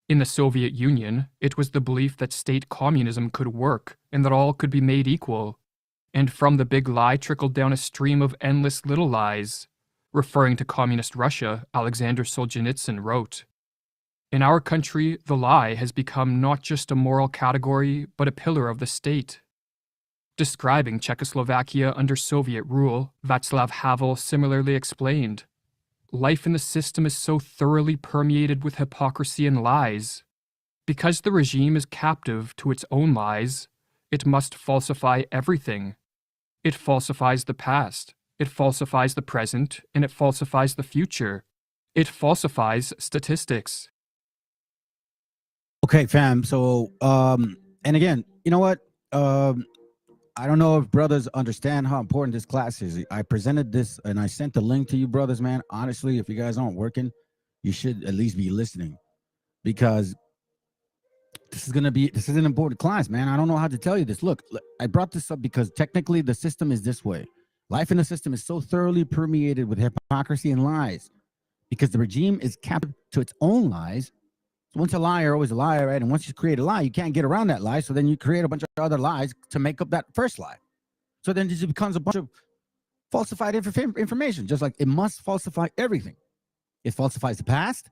In the Soviet Union, it was the belief that state communism could work and that all could be made equal. And from the big lie trickled down a stream of endless little lies. Referring to communist Russia, Alexander Solzhenitsyn wrote, "In our country, the lie has become not just a moral category, but a pillar of the state." Describing Czechoslovakia under Soviet rule, Václav Havel similarly explained, "Life in the system is so thoroughly permeated with hypocrisy and lies. Because the regime is captive to its own lies, it must falsify everything. It falsifies the past, it falsifies the present, and it falsifies the future. It falsifies statistics." Okay, fam. So, and again, you know what? I don't know if brothers understand how important this class is. I presented this and I sent the link to you brothers, man. Honestly, if you guys aren't working, you should at least be listening, because this is an important class, man. I don't know how to tell you this. Look, I brought this up because technically the system is this way. Life in the system is so thoroughly permeated with hypocrisy and lies because the regime is captive to its own lies. So once a liar, always a liar, right? And once you create a lie, you can't get around that lie. So then you create a bunch of other lies to make up that first lie. So then it just becomes a bunch of falsified information, just like it must falsify everything. It falsifies the past,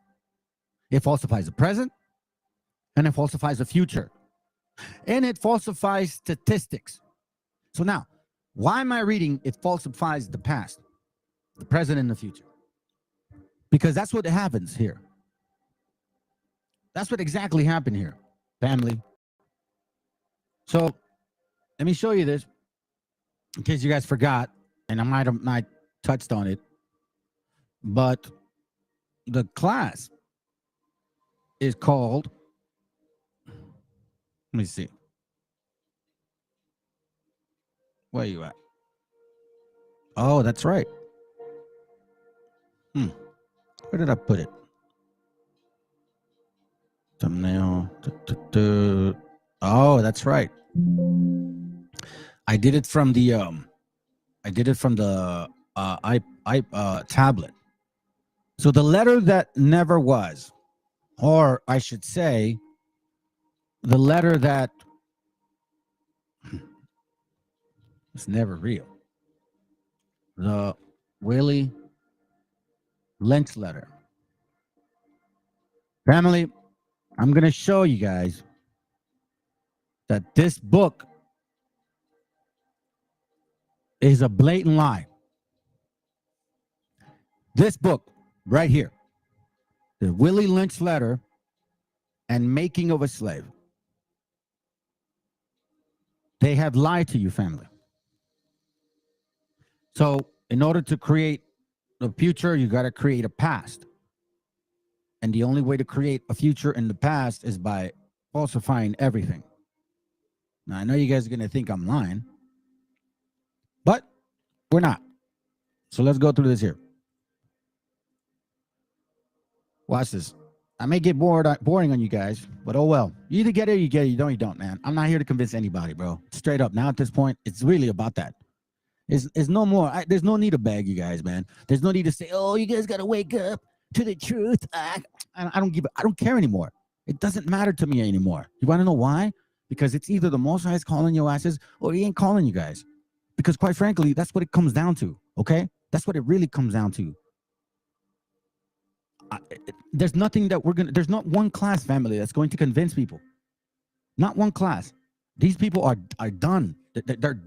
it falsifies the present, and it falsifies the future. And it falsifies statistics. So now, why am I reading it falsifies the past, the present, and the future? Because that's what happens here. That's what exactly happened here, family. So let me show you this in case you guys forgot, and I might have not touched on it, but the class is called, let me see. Where you at? Oh, that's right. Where did I put it? Thumbnail. Oh, that's right. I did it from the tablet. So the letter that never was, or I should say, the letter that is never real. The Willie Lynch letter. Family, I'm going to show you guys that this book is a blatant lie. This book right here, the Willie Lynch letter and Making of a Slave. They have lied to you, family. So in order to create a future, you got to create a past. And the only way to create a future in the past is by falsifying everything. Now, I know you guys are going to think I'm lying, but we're not. So let's go through this here. Watch this. I may get boring on you guys, but oh well. You either get it or you get it. You don't, man. I'm not here to convince anybody, bro. Straight up. Now at this point, it's really about that. It's no more. There's no need to beg you guys, man. There's no need to say, oh, you guys got to wake up to the truth. I don't care anymore. It doesn't matter to me anymore. You want to know why? Because it's either the Most High is calling your asses or he ain't calling you guys. Because quite frankly, that's what it comes down to. Okay? That's what it really comes down to. There's nothing that there's not one class, family, that's going to convince people. Not one class. These people are done. They're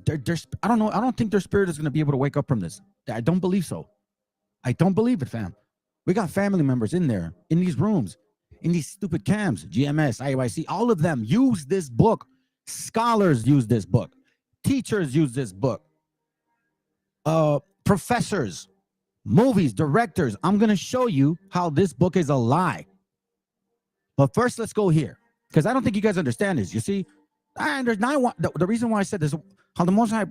I don't know. I don't think their spirit is going to be able to wake up from this. I don't believe so. I don't believe it, fam. We got family members in there, in these rooms, in these stupid cams, GMS, IYC, all of them use this book. Scholars use this book. Teachers use this book. Professors, movies, directors. I'm going to show you how this book is a lie. But first, let's go here, because I don't think you guys understand this. You see, the reason why I said this, how the Most High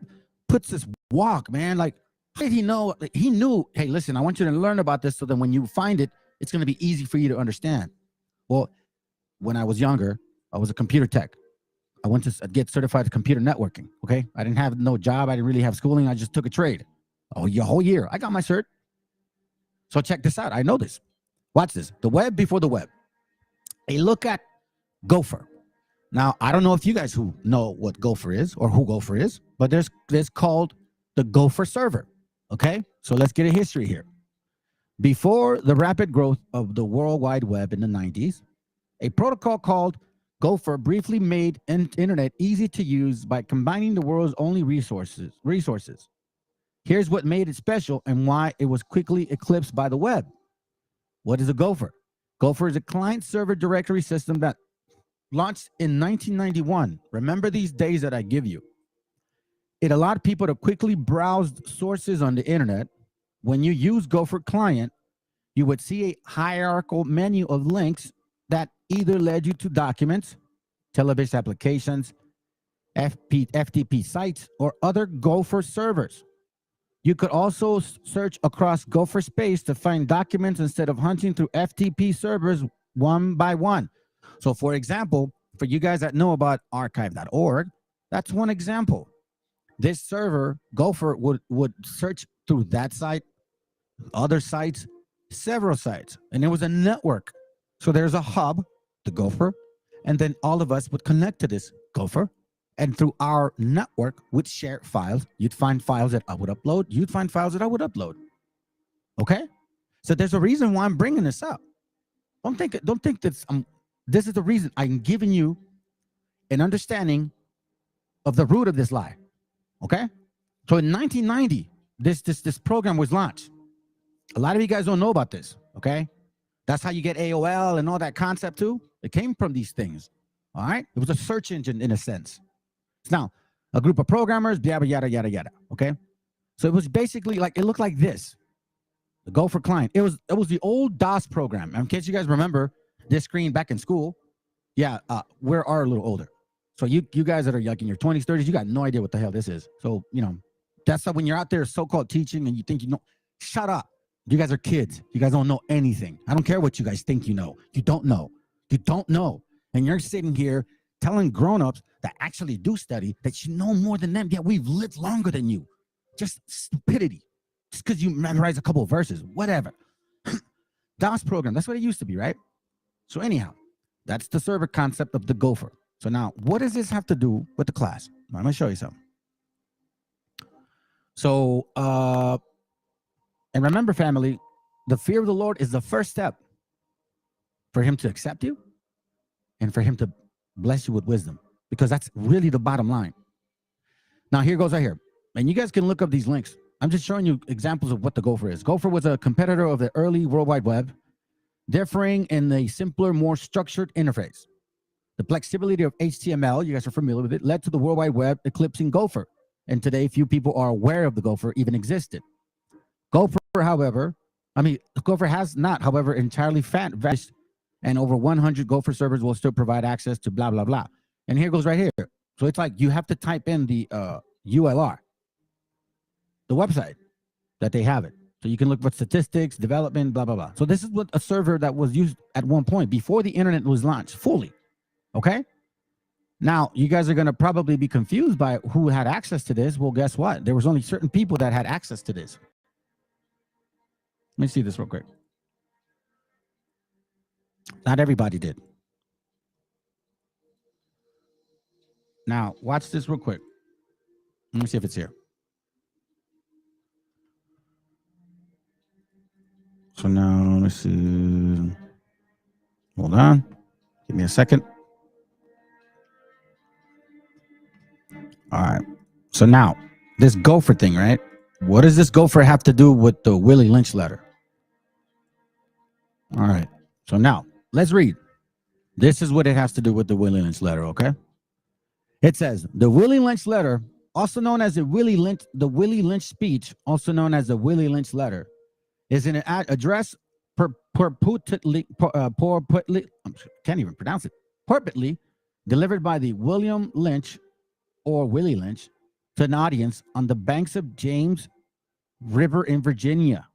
puts this walk, man, like, how did he know? He knew, hey, listen, I want you to learn about this so that when you find it, it's going to be easy for you to understand. Well, when I was younger, I was a computer tech. I went to get certified in computer networking, okay? I didn't have no job. I didn't really have schooling. I just took a trade. your whole year. I got my cert. So check this out. I know this. Watch this. The web before the web. A look at Gopher. Now, I don't know if you guys who know what Gopher is or who Gopher is, but there's called the Gopher server. Okay? So let's get a history here. Before the rapid growth of the World Wide Web in the 90s, a protocol called Gopher briefly made internet easy to use by combining the world's only resources. Here's what made it special and why it was quickly eclipsed by the web. What is a Gopher? Gopher is a client-server directory system that launched in 1991. Remember these days that I give you. It allowed people to quickly browse sources on the internet. When you use Gopher client, you would see a hierarchical menu of links that either led you to documents, television applications, FTP sites, or other Gopher servers. You could also search across Gopher space to find documents instead of hunting through FTP servers one by one. So for example, for you guys that know about archive.org, that's one example. This server, Gopher, would search through that site, other sites, several sites, and it was a network. So there's a hub, the Gopher, and then all of us would connect to this Gopher, and through our network would share files. You'd find files that I would upload. You'd find files that I would upload. Okay? So there's a reason why I'm bringing this up. Don't think that this is the reason I'm giving you an understanding of the root of this lie. Okay? So in 1990, this program was launched. A lot of you guys don't know about this. Okay? That's how you get AOL and all that concept too. It came from these things. All right? It was a search engine in a sense. Now, a group of programmers, yada, yada, yada, yada. Okay? So it was basically like, it looked like this. The Gopher client. It was the old DOS program. In case you guys remember this screen back in school. Yeah, we are a little older. So you guys that are like in your 20s, 30s, you got no idea what the hell this is. So, you know, that's how when you're out there so-called teaching and you think you know, shut up. You guys are kids. You guys don't know anything. I don't care what you guys think you know. You don't know. You don't know. And you're sitting here telling grown-ups that actually do study that you know more than them. Yeah, we've lived longer than you. Just stupidity. Just because you memorize a couple of verses. Whatever. DOS program. That's what it used to be, right? So anyhow, that's the server concept of the Gopher. So now, what does this have to do with the class? I'm going to show you something. So, and remember, family, the fear of the Lord is the first step for him to accept you and for him to bless you with wisdom, because that's really the bottom line. Now, here goes right here. And you guys can look up these links. I'm just showing you examples of what the Gopher is. Gopher was a competitor of the early World Wide Web, differing in a simpler, more structured interface. The flexibility of HTML, you guys are familiar with it, led to the World Wide Web eclipsing Gopher. And today, few people are aware of the Gopher even existed. Gopher, however, Gopher has not, however, entirely vanished, and over 100 Gopher servers will still provide access to blah, blah, blah. And here goes right here. So it's like you have to type in the ULR, the website that they have it. So you can look for statistics, development, blah, blah, blah. So this is what a server that was used at one point before the internet was launched fully. Okay? Now, you guys are going to probably be confused by who had access to this. Well, guess what? There was only certain people that had access to this. Let me see this real quick. Not everybody did. Now, watch this real quick. Let me see if it's here. So now, let me see. Hold on. Give me a second. All right. So now, this Gopher thing, right? What does this Gopher have to do with the Willie Lynch letter? All right. So now, let's read. This is what it has to do with the Willie Lynch letter, okay? It says, the Willie Lynch letter, also known as the Willie Lynch speech, also known as the Willie Lynch letter, is an address purportedly delivered by the William Lynch or Willie Lynch to an audience on the banks of James River in Virginia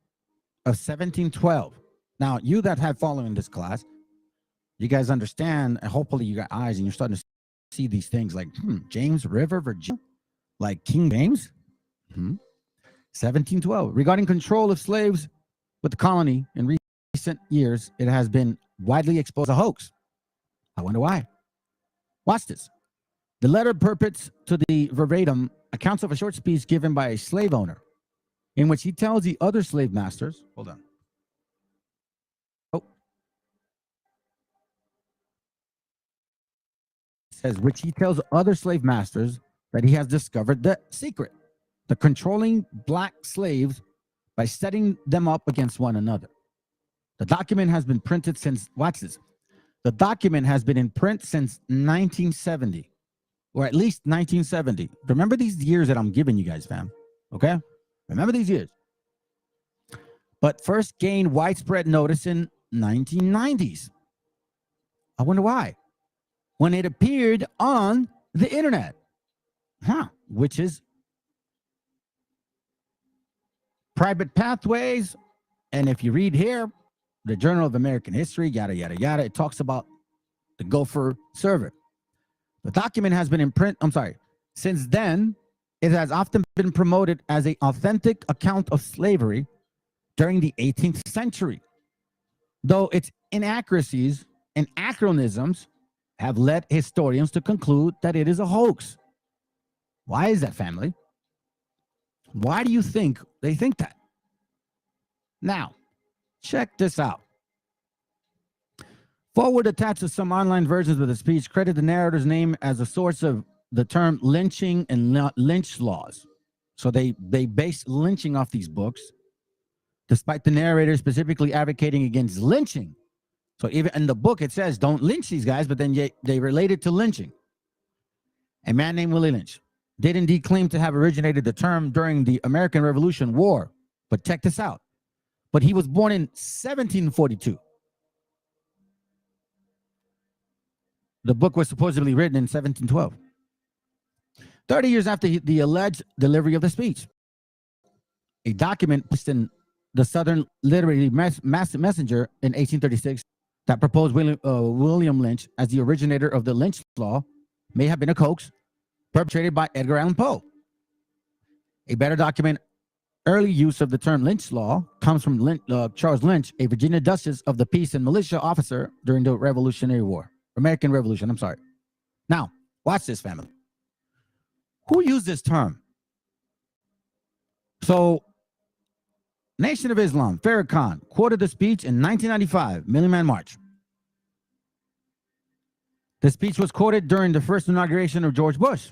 of 1712. Now, you that have following this class, you guys understand, and hopefully you got eyes and you're starting to see these things like, James River, Virginia, like King James. 1712. Regarding control of slaves with the colony in recent years, it has been widely exposed as a hoax. I wonder why. Watch this. The letter purports to the verbatim accounts of a short speech given by a slave owner in which he tells the other slave masters, hold on. Says, which he tells other slave masters that he has discovered the secret, the controlling black slaves by setting them up against one another. The document has been printed since, watch this, the document has been in print since 1970, or at least 1970. Remember these years that I'm giving you guys, fam, okay? Remember these years. But first gained widespread notice in 1990s. I wonder why. When it appeared on the internet, which is private pathways. And if you read here, the Journal of American History, yada, yada, yada, it talks about the Gopher server. The document has been in print, since then, it has often been promoted as an authentic account of slavery during the 18th century, though its inaccuracies and anachronisms have led historians to conclude that it is a hoax. Why is that, family? Why do you think they think that? Now, check this out. Forward attached to some online versions of the speech credit the narrator's name as a source of the term lynching and lynch laws. So they base lynching off these books, despite the narrator specifically advocating against lynching. So even in the book, it says, don't lynch these guys, but then they relate it to lynching. A man named Willie Lynch did indeed claim to have originated the term during the American Revolution War. But check this out. But he was born in 1742. The book was supposedly written in 1712. 30 years after the alleged delivery of the speech. A document published in the Southern Literary Messenger in 1836 that proposed William Lynch as the originator of the lynch law may have been a hoax perpetrated by Edgar Allan Poe. A better document, early use of the term lynch law, comes from Charles Lynch, a Virginia Justice of the Peace and Militia officer during the Revolutionary War. American Revolution, I'm sorry. Now, watch this, family. Who used this term? So, Nation of Islam, Farrakhan, quoted the speech in 1995, Million Man March. The speech was quoted during the first inauguration of George Bush.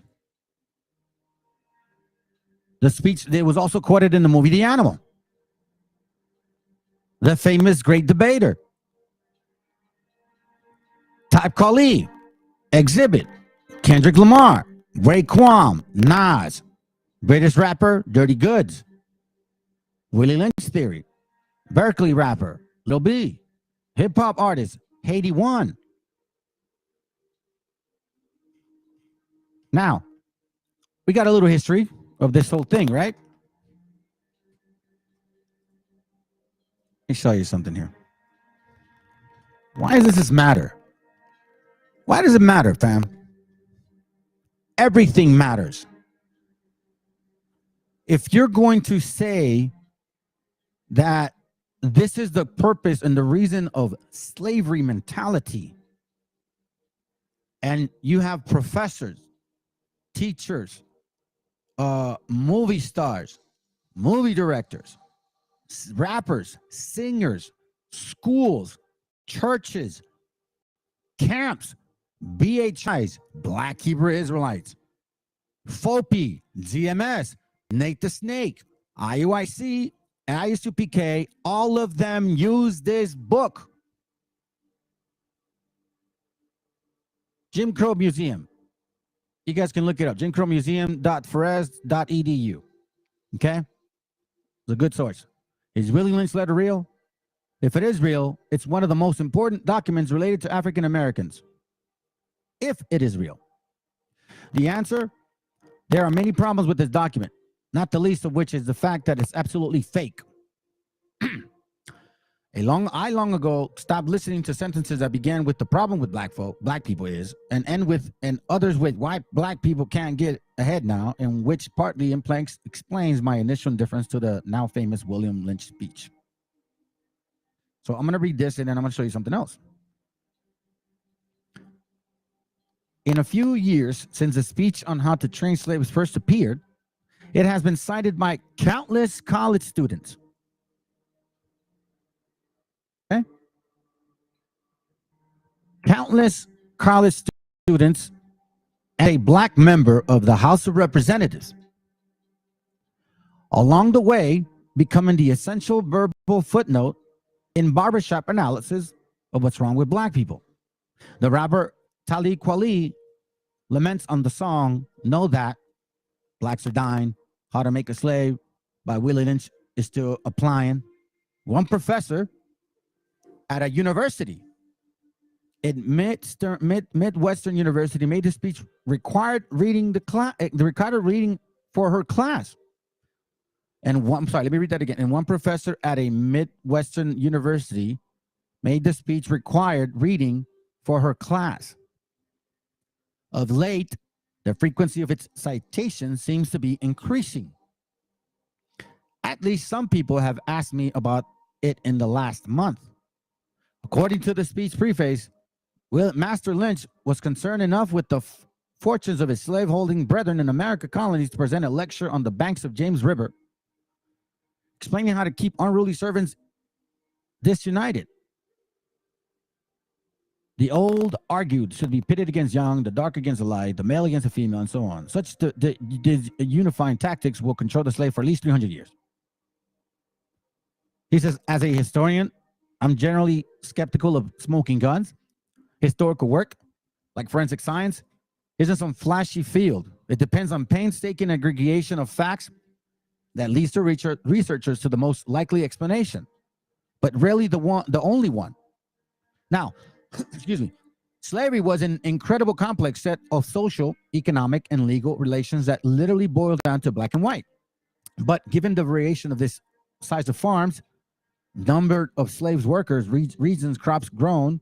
The speech, it was also quoted in the movie The Animal. The famous great debater. Type Kali, Exhibit, Kendrick Lamar, Raekwon, Nas, British rapper, Dirty Goods, Willie Lynch Theory, Berkeley rapper, Lil B, hip-hop artist, Haiti One. Now, we got a little history of this whole thing, right? Let me show you something here. Why does this matter? Why does it matter, fam? Everything matters. If you're going to say that this is the purpose and the reason of slavery mentality, and you have professors, teachers, movie stars, movie directors, rappers, singers, schools, churches, camps, BHIs, Black Hebrew Israelites, FOPI, ZMS, Nate the Snake, IUIC, ISUPK, all of them use this book. Jim Crow Museum. You guys can look it up. jimcrowmuseum.ferez.edu. Okay? It's a good source. Is Willie Lynch letter real? If it is real, it's one of the most important documents related to African Americans. If it is real. The answer, there are many problems with this document, not the least of which is the fact that it's absolutely fake. long ago stopped listening to sentences that began with the problem with black people is, and end with and others with why black people can't get ahead now, and which partly explains my initial indifference to the now famous William Lynch speech. So I'm going to read this and then I'm going to show you something else. In a few years since the speech on how to train slaves first appeared, it has been cited by countless college students. Okay? Countless college students and a black member of the House of Representatives. Along the way, becoming the essential verbal footnote in barbershop analysis of what's wrong with black people. The rapper Talib Kweli laments on the song Know That Blacks Are Dying, How to Make a Slave by Willie Lynch is still applying. One professor at a university in Midwestern University made the speech required reading for her class. And let me read that again. And one professor at a Midwestern University made the speech required reading for her class. Of late, the frequency of its citation seems to be increasing. At least some people have asked me about it in the last month. According to the speech preface, Master Lynch was concerned enough with the fortunes of his slaveholding brethren in American colonies to present a lecture on the banks of James River, explaining how to keep unruly servants disunited. The old argued should be pitted against young, the dark against the light, the male against the female, and so on. Such the unifying tactics will control the slave for at least 300 years. He says, as a historian, I'm generally skeptical of smoking guns. Historical work, like forensic science, isn't some flashy field. It depends on painstaking aggregation of facts that leads to researchers to the most likely explanation, but rarely the only one. Now, excuse me, slavery was an incredible complex set of social, economic, and legal relations that literally boiled down to black and white. But given the variation of this size of farms, number of slaves workers, regions, crops grown,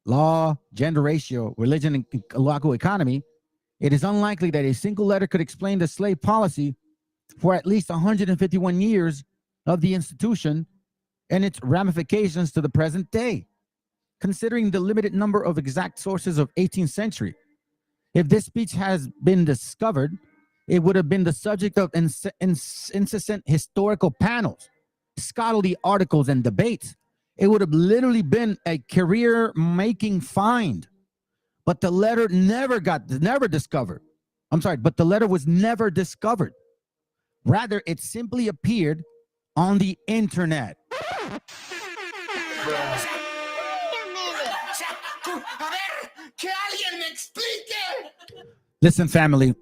law, gender ratio, religion, and local economy, it is unlikely that a single letter could explain the slave policy for at least 151 years of the institution and its ramifications to the present day. Considering the limited number of exact sources of 18th century, if this speech has been discovered, it would have been the subject of incessant historical panels, scholarly articles, and debates. It would have literally been a career-making find. But the letter but the letter was never discovered. Rather, it simply appeared on the internet. Listen, family,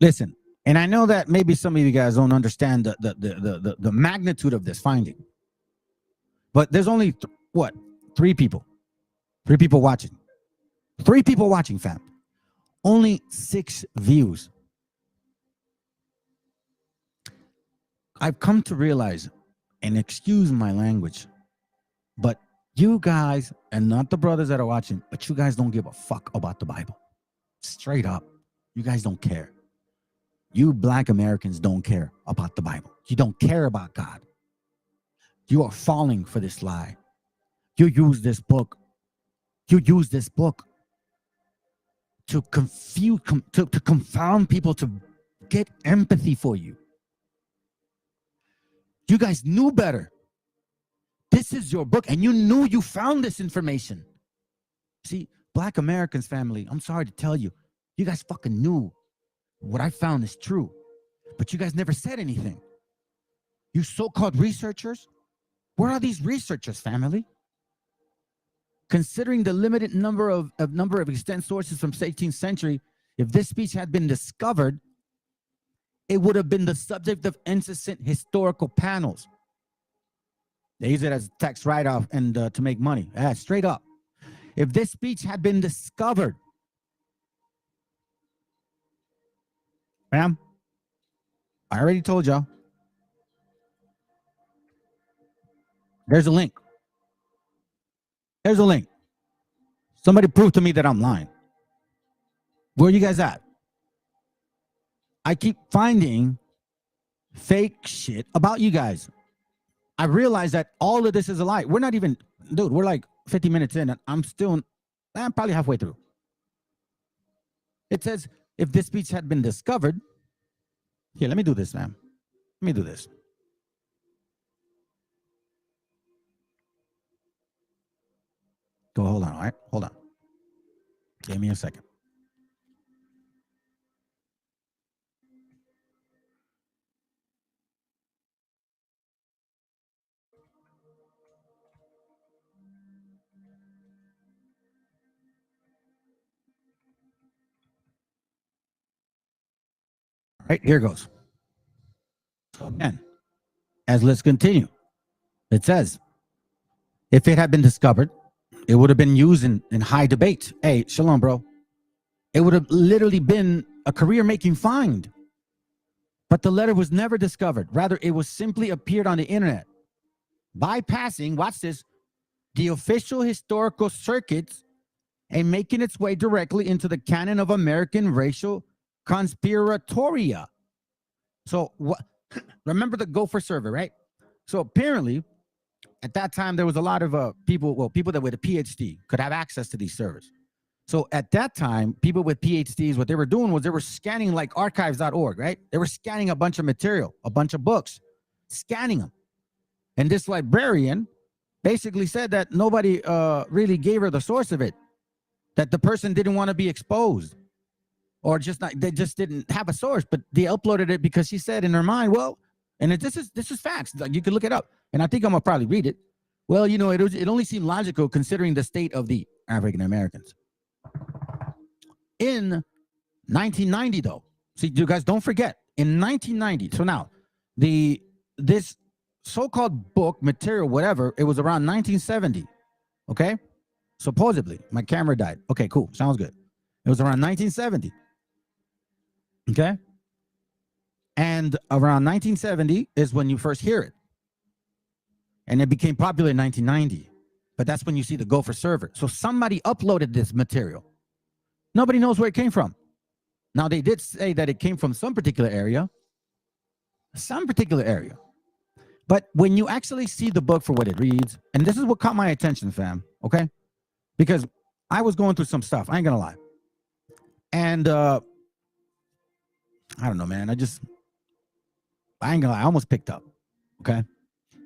listen. And I know that maybe some of you guys don't understand the magnitude of this finding. But there's only, three people watching. 3 people watching, fam. Only 6 views. I've come to realize, and excuse my language, but you guys, and not the brothers that are watching, but you guys don't give a fuck about the Bible. Straight up. You guys don't care. You black Americans don't care about the Bible. You don't care about God. You are falling for this lie. You use this book. To confuse, to confound people, to get empathy for you. You guys knew better. This is your book, and you knew you found this information. See, black Americans, family, I'm sorry to tell you, you guys fucking knew what I found is true, but you guys never said anything. You so-called researchers, where are these researchers, family? Considering the limited number of extant sources from 18th century, if this speech had been discovered, it would have been the subject of incessant historical panels. They use it as a tax write-off and to make money. Straight up. If this speech had been discovered, ma'am, I already told y'all. There's a link. Here's a link. Somebody prove to me that I'm lying. Where are you guys at? I keep finding fake shit about you guys. I realize that all of this is a lie. We're not even, dude, we're like 50 minutes in and I'm probably halfway through. It says, if this speech had been discovered, here, let me do this, man. Let me do this. Go, hold on, all right? Hold on. Give me a second. All right, here goes. So again, let's continue. It says, if it had been discovered, it would have been used in high debate. Hey, shalom, bro. It would have literally been a career-making find. But the letter was never discovered. Rather, it was simply appeared on the internet, bypassing, watch this, the official historical circuits and making its way directly into the canon of American racial conspiratoria. So remember the Gopher server, right? So apparently, at that time, there was a lot of people that with a PhD could have access to these servers. So at that time, people with PhDs, what they were doing was they were scanning like archives.org, right? They were scanning a bunch of material, a bunch of books, scanning them. And this librarian basically said that nobody really gave her the source of it, that the person didn't want to be exposed, or they just didn't have a source, but they uploaded it because she said in her mind, well, and this is facts. Like, you can look it up, and I think I'm gonna probably read it. Well, you know, it only seemed logical considering the state of the African Americans. In 1990, though, see, you guys don't forget, in 1990. So now, this so-called book material, whatever, it was around 1970. Okay, supposedly, my camera died. Okay, cool, sounds good. It was around 1970. Okay. And around 1970 is when you first hear it. And it became popular in 1990. But that's when you see the Gopher server. So somebody uploaded this material. Nobody knows where it came from. Now, they did say that it came from some particular area. But when you actually see the book for what it reads, and this is what caught my attention, fam, okay? Because I was going through some stuff. I ain't gonna lie. And I don't know, man. I ain't gonna lie. I almost picked up, okay?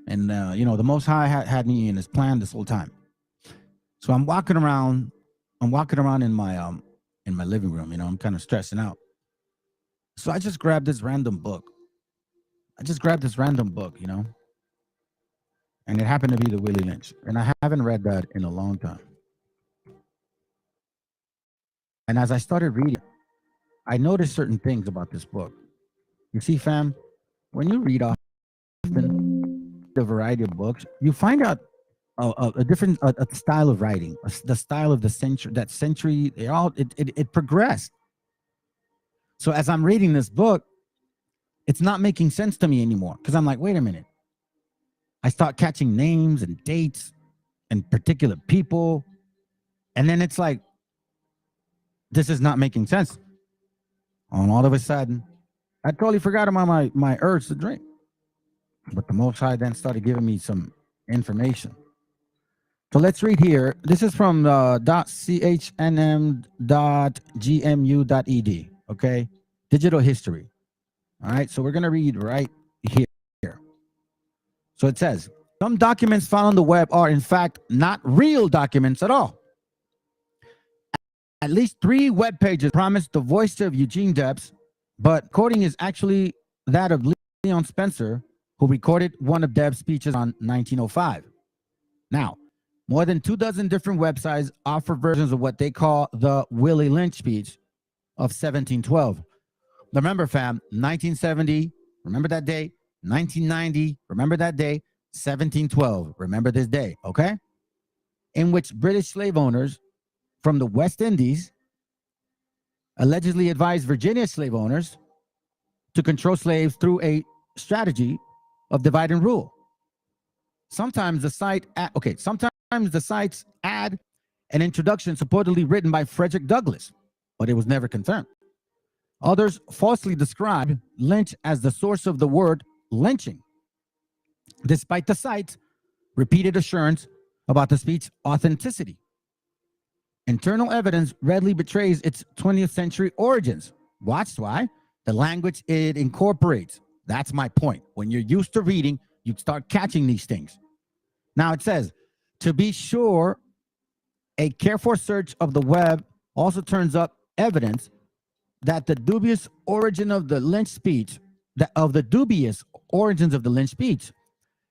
And, you know, the Most High had me in his plan this whole time. So I'm walking around in my living room, you know, I'm kind of stressing out. So I just grabbed this random book. You know, and it happened to be the Willie Lynch. And I haven't read that in a long time. And as I started reading, I noticed certain things about this book. You see, fam, when you read often the variety of books, you find out a different style of writing, the style of the century, it progressed. So as I'm reading this book, it's not making sense to me anymore, because I'm like, wait a minute. I start catching names and dates and particular people, and then it's like, this is not making sense. And all of a sudden, I totally forgot about my urge to drink. But the Most High then started giving me some information. So let's read here. This is from .chnm.gmu.ed, okay? Digital history. All right, so we're going to read right here. So it says, some documents found on the web are, in fact, not real documents at all. At least 3 web pages promise the voice of Eugene Debs, but quoting is actually that of Leon Spencer, who recorded one of Debs' speeches on 1905. Now, more than 24 different websites offer versions of what they call the Willie Lynch speech of 1712. Remember, fam, 1970, remember that day. 1990, remember that day. 1712, remember this day, okay? In which British slave owners from the West Indies allegedly advised Virginia slave owners to control slaves through a strategy of divide and rule. Sometimes the site, sometimes the sites add an introduction supposedly written by Frederick Douglass, but it was never confirmed. Others falsely describe lynch as the source of the word lynching, despite the site's repeated assurance about the speech's authenticity. Internal evidence readily betrays its 20th century origins. Watch why. The language it incorporates. That's my point. When you're used to reading, you start catching these things. Now it says, to be sure, a careful search of the web also turns up evidence that the dubious origin of the lynch speech,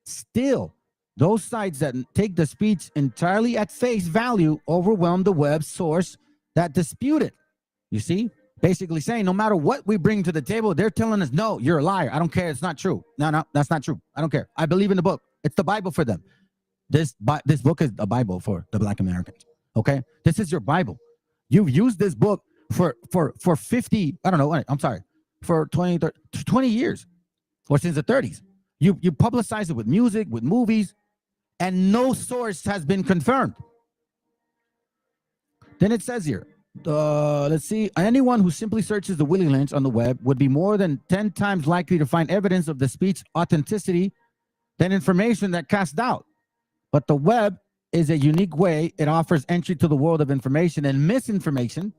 still, those sites that take the speech entirely at face value overwhelm the web source that dispute it. You see? Basically saying no matter what we bring to the table, they're telling us, no, you're a liar. I don't care. It's not true. No, that's not true. I don't care. I believe in the book. It's the Bible for them. This book is a Bible for the Black Americans. Okay? This is your Bible. You've used this book for 50, I don't know, I'm sorry, for 20 years or since the 30s. You publicize it with music, with movies, and no source has been confirmed. Then it says here, let's see, anyone who simply searches the Willie Lynch on the web would be more than 10 times likely to find evidence of the speech authenticity than information that casts doubt. But the web is a unique way it offers entry to the world of information and misinformation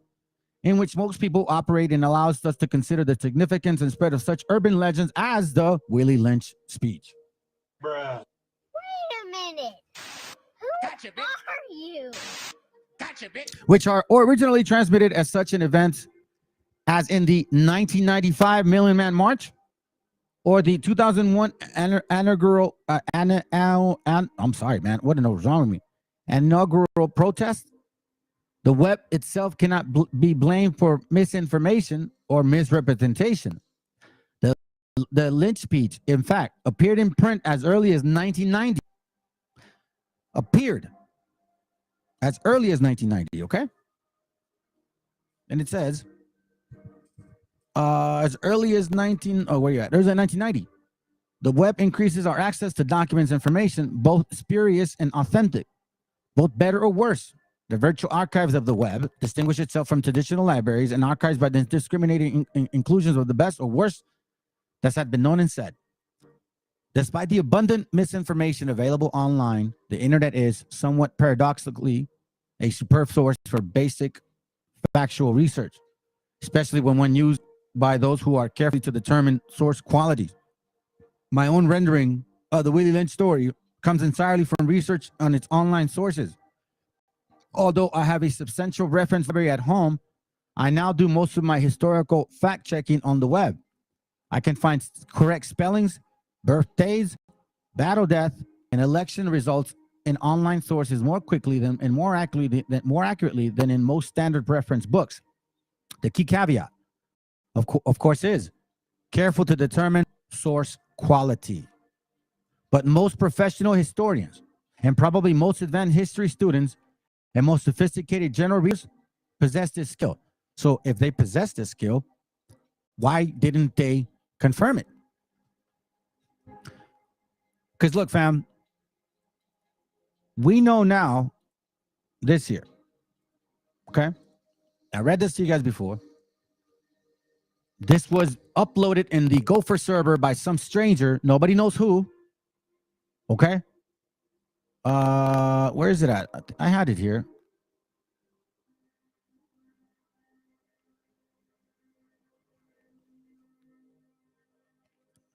in which most people operate, and allows us to consider the significance and spread of such urban legends as the Willie Lynch speech. Bruh. Wait a minute. Who are you? Which are originally transmitted as such an event as in the 1995 Million Man March or the 2001 inaugural I'm sorry, man. What is wrong with me? Inaugural protest. The web itself cannot be blamed for misinformation or misrepresentation. The Lynch speech, in fact, appeared in print as early as 1990. Appeared as early as 1990, okay? And it says, as early as where you at? There's 1990. The web increases our access to documents, information, both spurious and authentic, both better or worse. The virtual archives of the web distinguish itself from traditional libraries and archives by the discriminating inclusions of the best or worst that had been known and said. Despite the abundant misinformation available online, the internet is, somewhat paradoxically, a superb source for basic factual research, especially when used by those who are careful to determine source qualities. My own rendering of the Willie Lynch story comes entirely from research on its online sources. Although I have a substantial reference library at home, I now do most of my historical fact-checking on the web. I can find correct spellings, birthdays, battle death, and election results in online sources more quickly and more accurately than in most standard reference books. The key caveat, of course, is careful to determine source quality. But most professional historians, and probably most advanced history students, and most sophisticated general readers possess this skill. So if they possess this skill, why didn't they confirm it? Because look, fam, we know now this year, okay? I read this to you guys before. This was uploaded in the Gopher server by some stranger. Nobody knows who, okay? Where is it at? I had it here.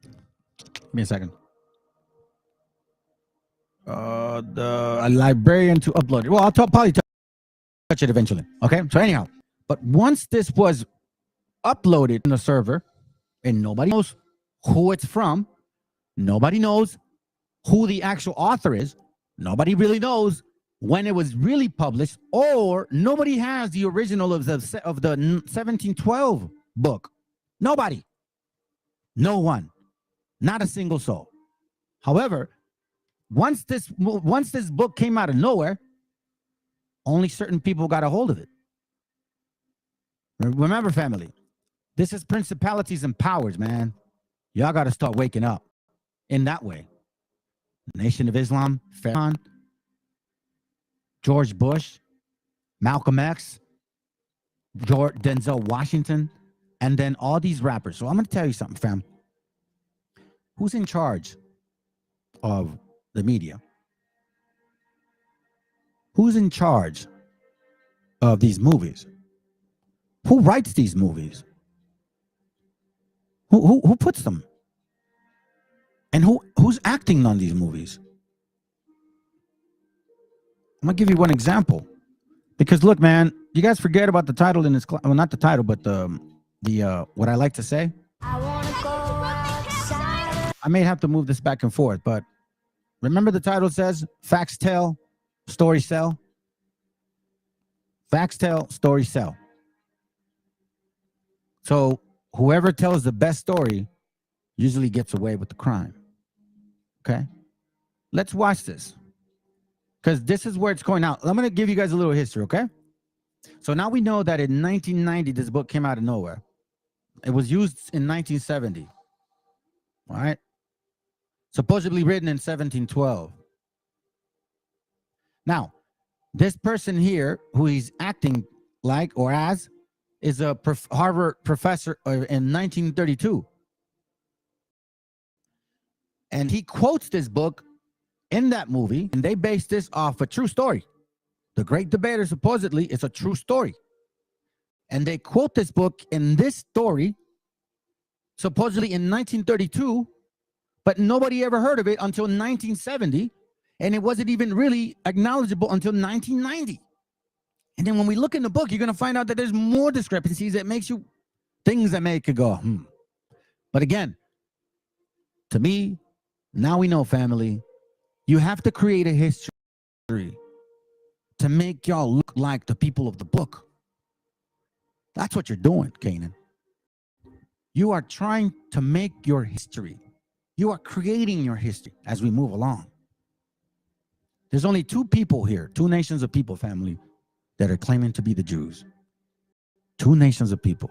Give me a second. The librarian to upload it. Well, I'll probably touch it eventually. Okay. So anyhow, but once this was uploaded in the server, and nobody knows who it's from, nobody knows who the actual author is. Nobody really knows when it was really published, or nobody has the original of the 1712 book. Nobody. No one. Not a single soul. However, once this book came out of nowhere, only certain people got a hold of it. Remember, family, this is principalities and powers, man. Y'all got to start waking up in that way. Nation of Islam, Farrakhan, George Bush, Malcolm X, Denzel Washington, and then all these rappers. So I'm going to tell you something, fam. Who's in charge of the media? Who's in charge of these movies? Who writes these movies? Who puts them? And who's acting on these movies? I'm gonna give you one example, because look, man, you guys forget about the title in this class. Well, not the title, but the what I like to say. I may have to move this back and forth, but remember the title says facts tell, stories sell. Facts tell, stories sell. So whoever tells the best story usually gets away with the crime. Okay? Let's watch this, because this is where it's going out. I'm going to give you guys a little history, okay? So now we know that in 1990, this book came out of nowhere. It was used in 1970. All right? Supposedly written in 1712. Now, this person here, who he's acting like or as, is a Harvard professor in 1932. And he quotes this book in that movie, and they based this off a true story. The Great Debater, supposedly, is a true story. And they quote this book in this story, supposedly in 1932, but nobody ever heard of it until 1970, and it wasn't even really acknowledgeable until 1990. And then when we look in the book, you're going to find out that there's more discrepancies that makes you, things that make you go, But again, to me, now we know, family, you have to create a history to make y'all look like the people of the book. That's what you're doing, Canaan. You are trying to make your history. You are creating your history as we move along. There's only two people here, two nations of people, family, that are claiming to be the Jews. Two nations of people.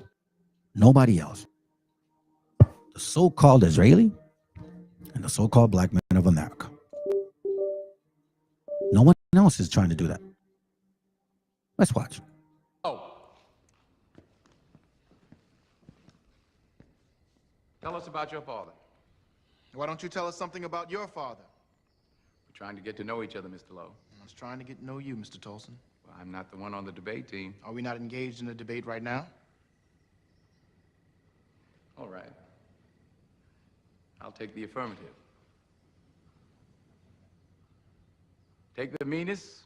Nobody else. The so-called Israeli and the so-called black men of America. No one else is trying to do that. Let's watch. Tell us about your father. Why don't you tell us something about your father? We're trying to get to know each other, Mr. Lowe. I was trying to get to know you, Mr. Tolson. Well, I'm not the one on the debate team. Are we not engaged in a debate right now? All right. I'll take the affirmative. Take the meanest,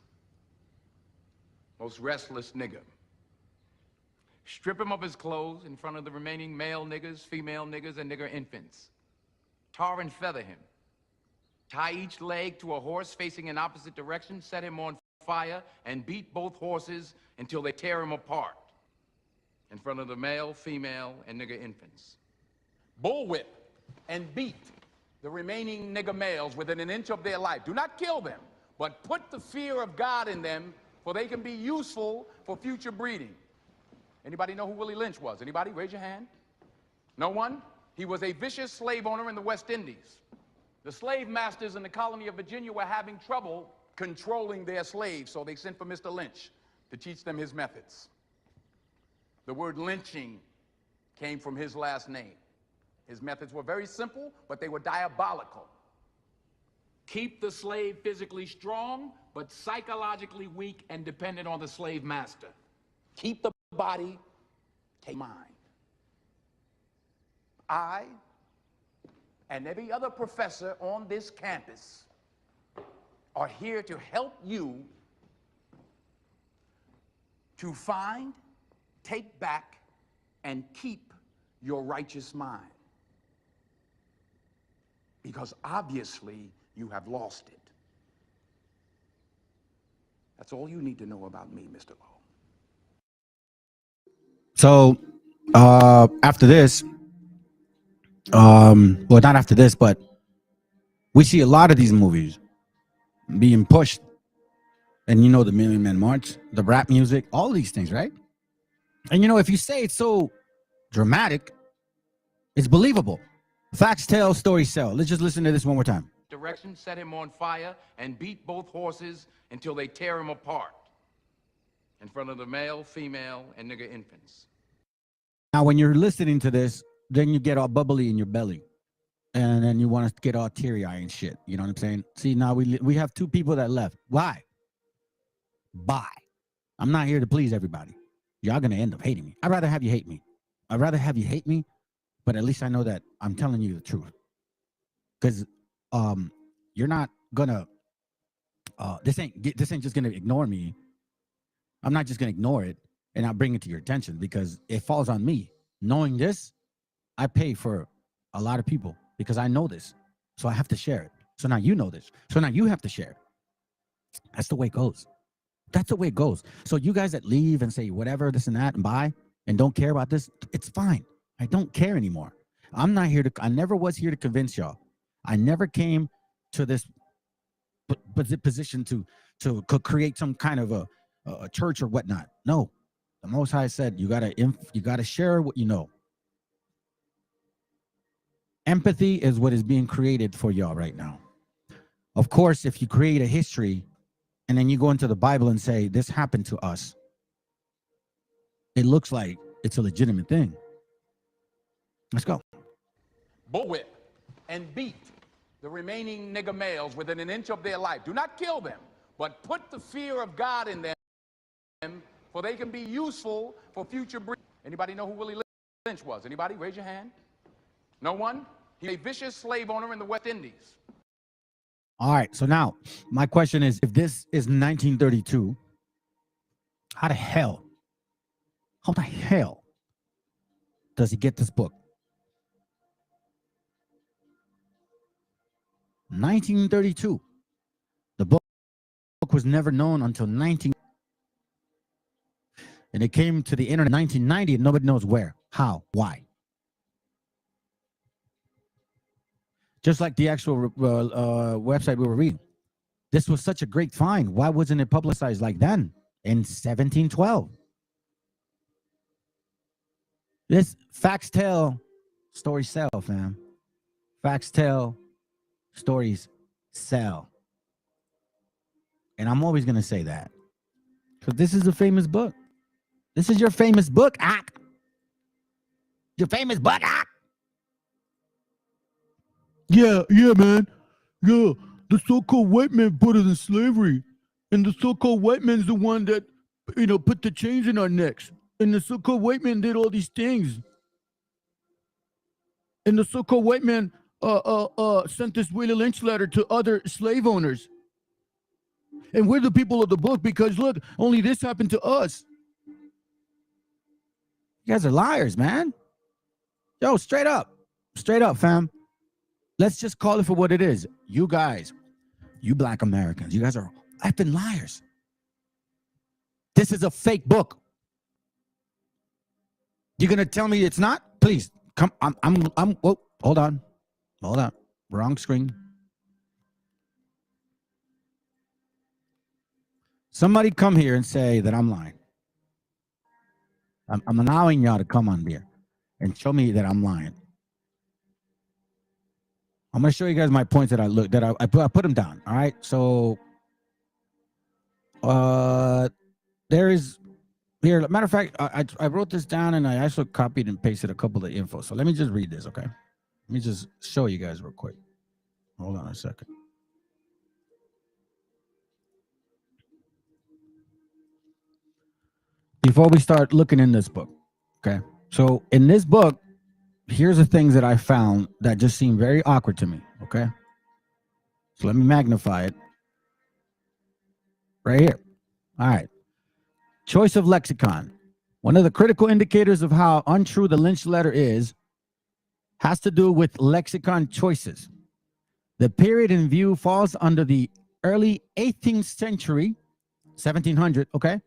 most restless nigger. Strip him of his clothes in front of the remaining male niggers, female niggers, and nigger infants. Tar and feather him. Tie each leg to a horse facing in opposite direction, set him on fire, and beat both horses until they tear him apart in front of the male, female, and nigger infants. Bullwhip and beat the remaining nigger males within an inch of their life. Do not kill them, but put the fear of God in them, for they can be useful for future breeding. Anybody know who Willie Lynch was? Anybody? Raise your hand. No one? He was a vicious slave owner in the West Indies. The slave masters in the colony of Virginia were having trouble controlling their slaves, so they sent for Mr. Lynch to teach them his methods. The word lynching came from his last name. His methods were very simple, but they were diabolical. Keep the slave physically strong, but psychologically weak and dependent on the slave master. Keep the body, take mind. I and every other professor on this campus are here to help you to find, take back, and keep your righteous mind. Because obviously you have lost it. That's all you need to know about me, Mr. Lowe. So after this, well, not after this, but we see a lot of these movies being pushed. And you know, the Million Man March, the rap music, all these things, right? And you know, if you say it's so dramatic, it's believable. Facts tell, stories sell. Let's just listen to this one more time. direction, set him on fire, and beat both horses until they tear him apart in front of the male, female, and nigger infants. Now, when you're listening to this, then you get all bubbly in your belly. And then you want to get all teary-eyed and shit. You know what I'm saying? See, now we have two people that left. Why? Bye. I'm not here to please everybody. Y'all going to end up hating me. I'd rather have you hate me. I'd rather have you hate me, but at least I know that I'm telling you the truth. Because you're not going to, this ain't just going to ignore me. I'm not just going to ignore it and not bring it to your attention because it falls on me. Knowing this, I pay for a lot of people because I know this. So I have to share it. So now you know this. So now you have to share it. That's the way it goes. That's the way it goes. So you guys that leave and say whatever, this and that, and buy and don't care about this, it's fine. I don't care anymore. I'm not here to, I never was here to convince y'all. I never came to this position to create some kind of a church or whatnot. No, the Most High said you gotta share what you know. Empathy is what is being created for y'all right now. Of course, if you create a history and then you go into the Bible and say this happened to us, it looks like it's a legitimate thing. Let's go. Bullwhip and beat the remaining nigger males within an inch of their life. Do not kill them, but put the fear of God in them, for they can be useful for future breeding. Anybody know who Willie Lynch was? Anybody? Raise your hand. No one? He's a vicious slave owner in the West Indies. All right, so now my question is, if this is 1932, how the hell does he get this book? 1932. The book was never known until 19. And it came to the internet in 1990 and nobody knows where, how, why. Just like the actual website we were reading. This was such a great find. Why wasn't it publicized like then in 1712? This facts tell, stories sell, fam. Facts tell, stories sell. And I'm always going to say that. Because this is a famous book. This is your famous book, Ak. Your famous book, Ak. Yeah, man. Yeah, the so-called white man put us in slavery. And the so-called white man's the one that, put the chains in our necks. And the so-called white man did all these things. And the so-called white man sent this Willie Lynch letter to other slave owners. And we're the people of the book because, look, only this happened to us. You guys are liars, man. Yo, straight up, fam. Let's just call it for what it is. You guys, you black Americans, you guys are effing liars. This is a fake book. You're gonna tell me it's not? Please come. Whoa, hold on, wrong screen. Somebody come here and say that I'm lying. I'm allowing y'all to come on here and show me that I'm lying. I'm going to show you guys my points that I put them down. All right. So there is here. Matter of fact, I wrote this down and I also copied and pasted a couple of info. So let me just read this. Okay. Let me just show you guys real quick. Hold on a second. Before we start looking in this book. Okay. So in this book, here's the things that I found that just seem very awkward to me, okay? So let me magnify it. Right here. All right. Choice of lexicon. One of the critical indicators of how untrue the Lynch letter has to do with lexicon choices. The period in view falls under the early 18th century, 1700, okay?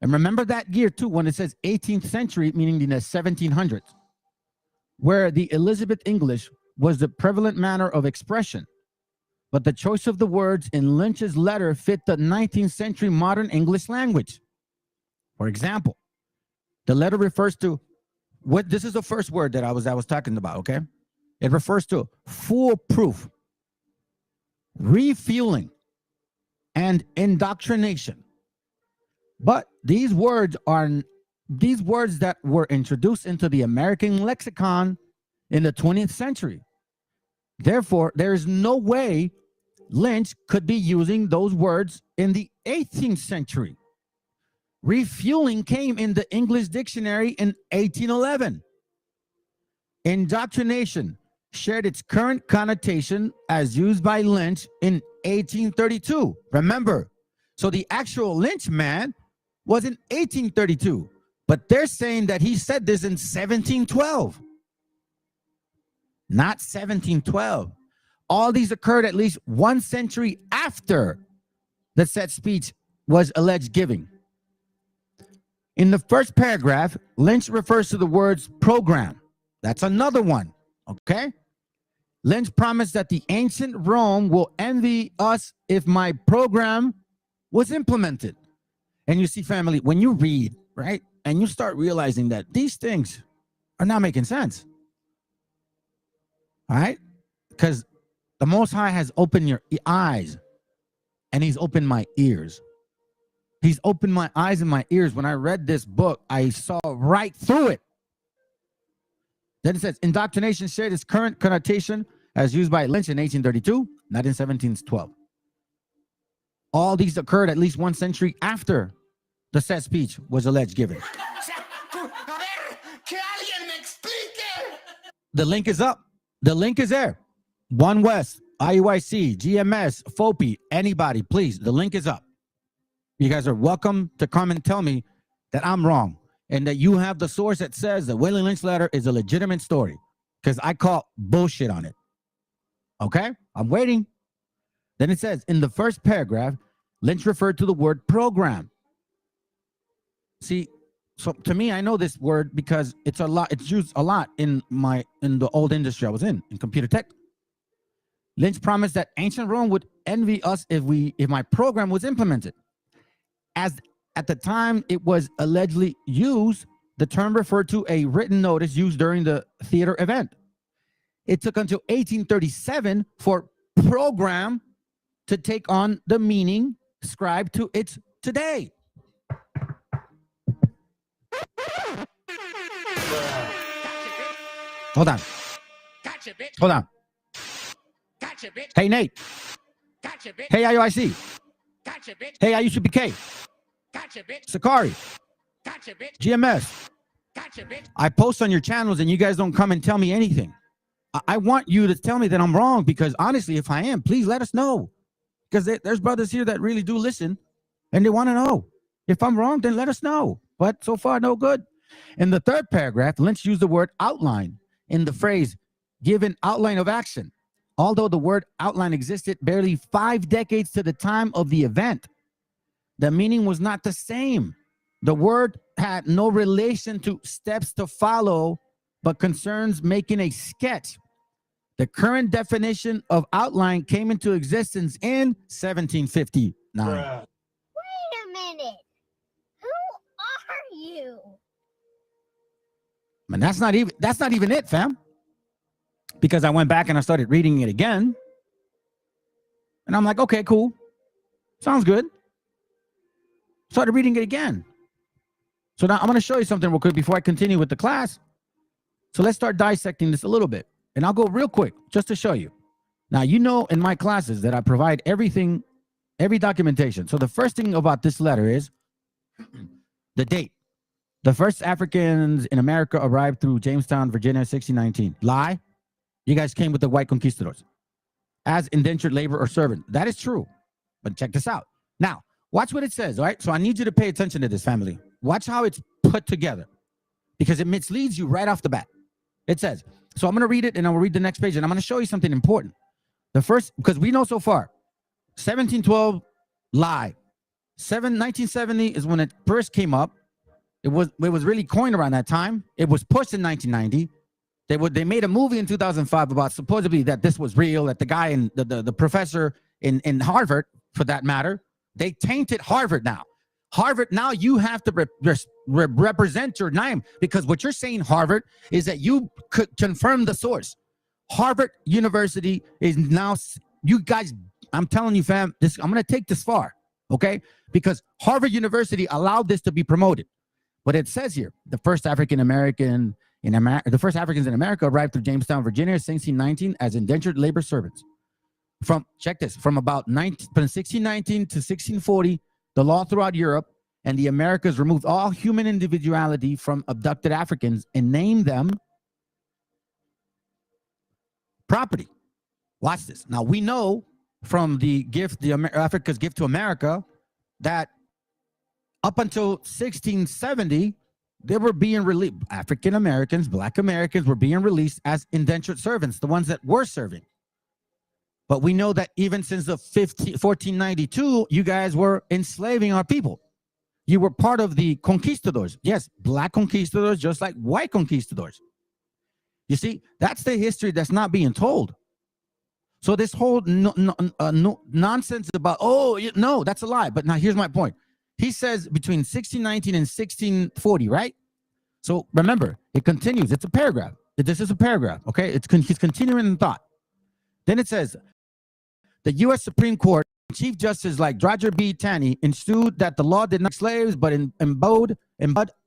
And remember that year too, when it says 18th century, meaning in the 1700s. Where the Elizabeth English was the prevalent manner of expression, but the choice of the words in Lynch's letter fit the 19th century modern English language. For example, the letter refers to what this is the first word that I was talking about, okay? It refers to foolproof. refueling, and indoctrination. But these words that were introduced into the American lexicon in the 20th century. Therefore, there is no way Lynch could be using those words in the 18th century. Refueling came in the English dictionary in 1811. Indoctrination shared its current connotation as used by Lynch in 1832. Remember, so the actual Lynch man was in 1832, but they're saying that he said this in 1712. Not 1712. All these occurred at least 1 century after the said speech was alleged giving. In the first paragraph, Lynch refers to the words program. That's another one, okay? Lynch promised that the ancient Rome will envy us if my program was implemented. And you see, family, when you read, right, and you start realizing that these things are not making sense, all right? Because the Most High has opened your eyes, and he's opened my ears. He's opened my eyes and my ears. When I read this book, I saw right through it. Then it says, indoctrination shared its current connotation as used by Lynch in 1832, not in 1712. All these occurred at least 1 century after the said speech was alleged given. The link is up. The link is there. One West, IUIC, GMS, FOPI, anybody, please. The link is up. You guys are welcome to come and tell me that I'm wrong and that you have the source that says the Willie Lynch letter is a legitimate story, because I call bullshit on it. Okay? I'm waiting. Then it says, in the first paragraph, Lynch referred to the word program. See, so to me, I know this word because it's used a lot in the old industry I was in computer tech. Lynch promised that ancient Rome would envy us if my program was implemented. As at the time it was allegedly used, the term referred to a written notice used during the theater event. It took until 1837 for program to take on the meaning ascribed to it today. Hold on. Hold on. Hey, Nate. Hey, IUIC. Hey, IUCPK. Sakari. GMS. I post on your channels and you guys don't come and tell me anything. I want you to tell me that I'm wrong, because honestly, if I am, please let us know. Because there's brothers here that really do listen and they want to know. If I'm wrong, then let us know. But so far, no good. In the third paragraph, Lynch used the word outline in the phrase, give an outline of action. Although the word outline existed barely 5 decades to the time of the event, the meaning was not the same. The word had no relation to steps to follow, but concerns making a sketch. The current definition of outline came into existence in 1759. Wait a minute. Who are you? And that's not even it, fam. Because I went back and I started reading it again. And I'm like, okay, cool. Sounds good. Started reading it again. So now I'm going to show you something real quick before I continue with the class. So let's start dissecting this a little bit. And I'll go real quick just to show you. Now, you know in my classes that I provide everything, every documentation. So the first thing about this letter is the date. The first Africans in America arrived through Jamestown, Virginia, 1619. Lie. You guys came with the white conquistadors as indentured labor or servant. That is true. But check this out. Now, watch what it says, all right? So I need you to pay attention to this, family. Watch how it's put together, because it misleads you right off the bat. It says, so I'm going to read it and I will read the next page and I'm going to show you something important. The first, because we know so far, 1712, lie. 1970 is when it first came up. It was really coined around that time. It was pushed in 1990. They made a movie in 2005 about supposedly that this was real, that the guy and the professor in Harvard, for that matter, they tainted Harvard now. Harvard, now you have to represent your name, because what you're saying, Harvard, is that you could confirm the source. Harvard University is now, you guys I'm telling you, fam, I'm going to take this far, okay? Because Harvard University allowed this to be promoted. But it says here, the first Africans in America arrived through Jamestown, Virginia, 1619 as indentured labor servants. From 1619 to 1640, the law throughout Europe and the Americas removed all human individuality from abducted Africans and named them property. Watch this. Now, we know from the Africa's gift to America, that up until 1670, they were being released. African Americans, Black Americans were being released as indentured servants, the ones that were serving. But we know that even since the 1492, you guys were enslaving our people. You were part of the conquistadors. Yes, Black conquistadors, just like white conquistadors. You see, that's the history that's not being told. So this whole nonsense about, no, that's a lie. But now here's my point. He says between 1619 and 1640, right? So remember, it continues. It's a paragraph. This is a paragraph, okay? He's continuing in thought. Then it says, the U.S. Supreme Court, Chief Justice like Roger B. Taney, ensued that the law did not slaves, but embowed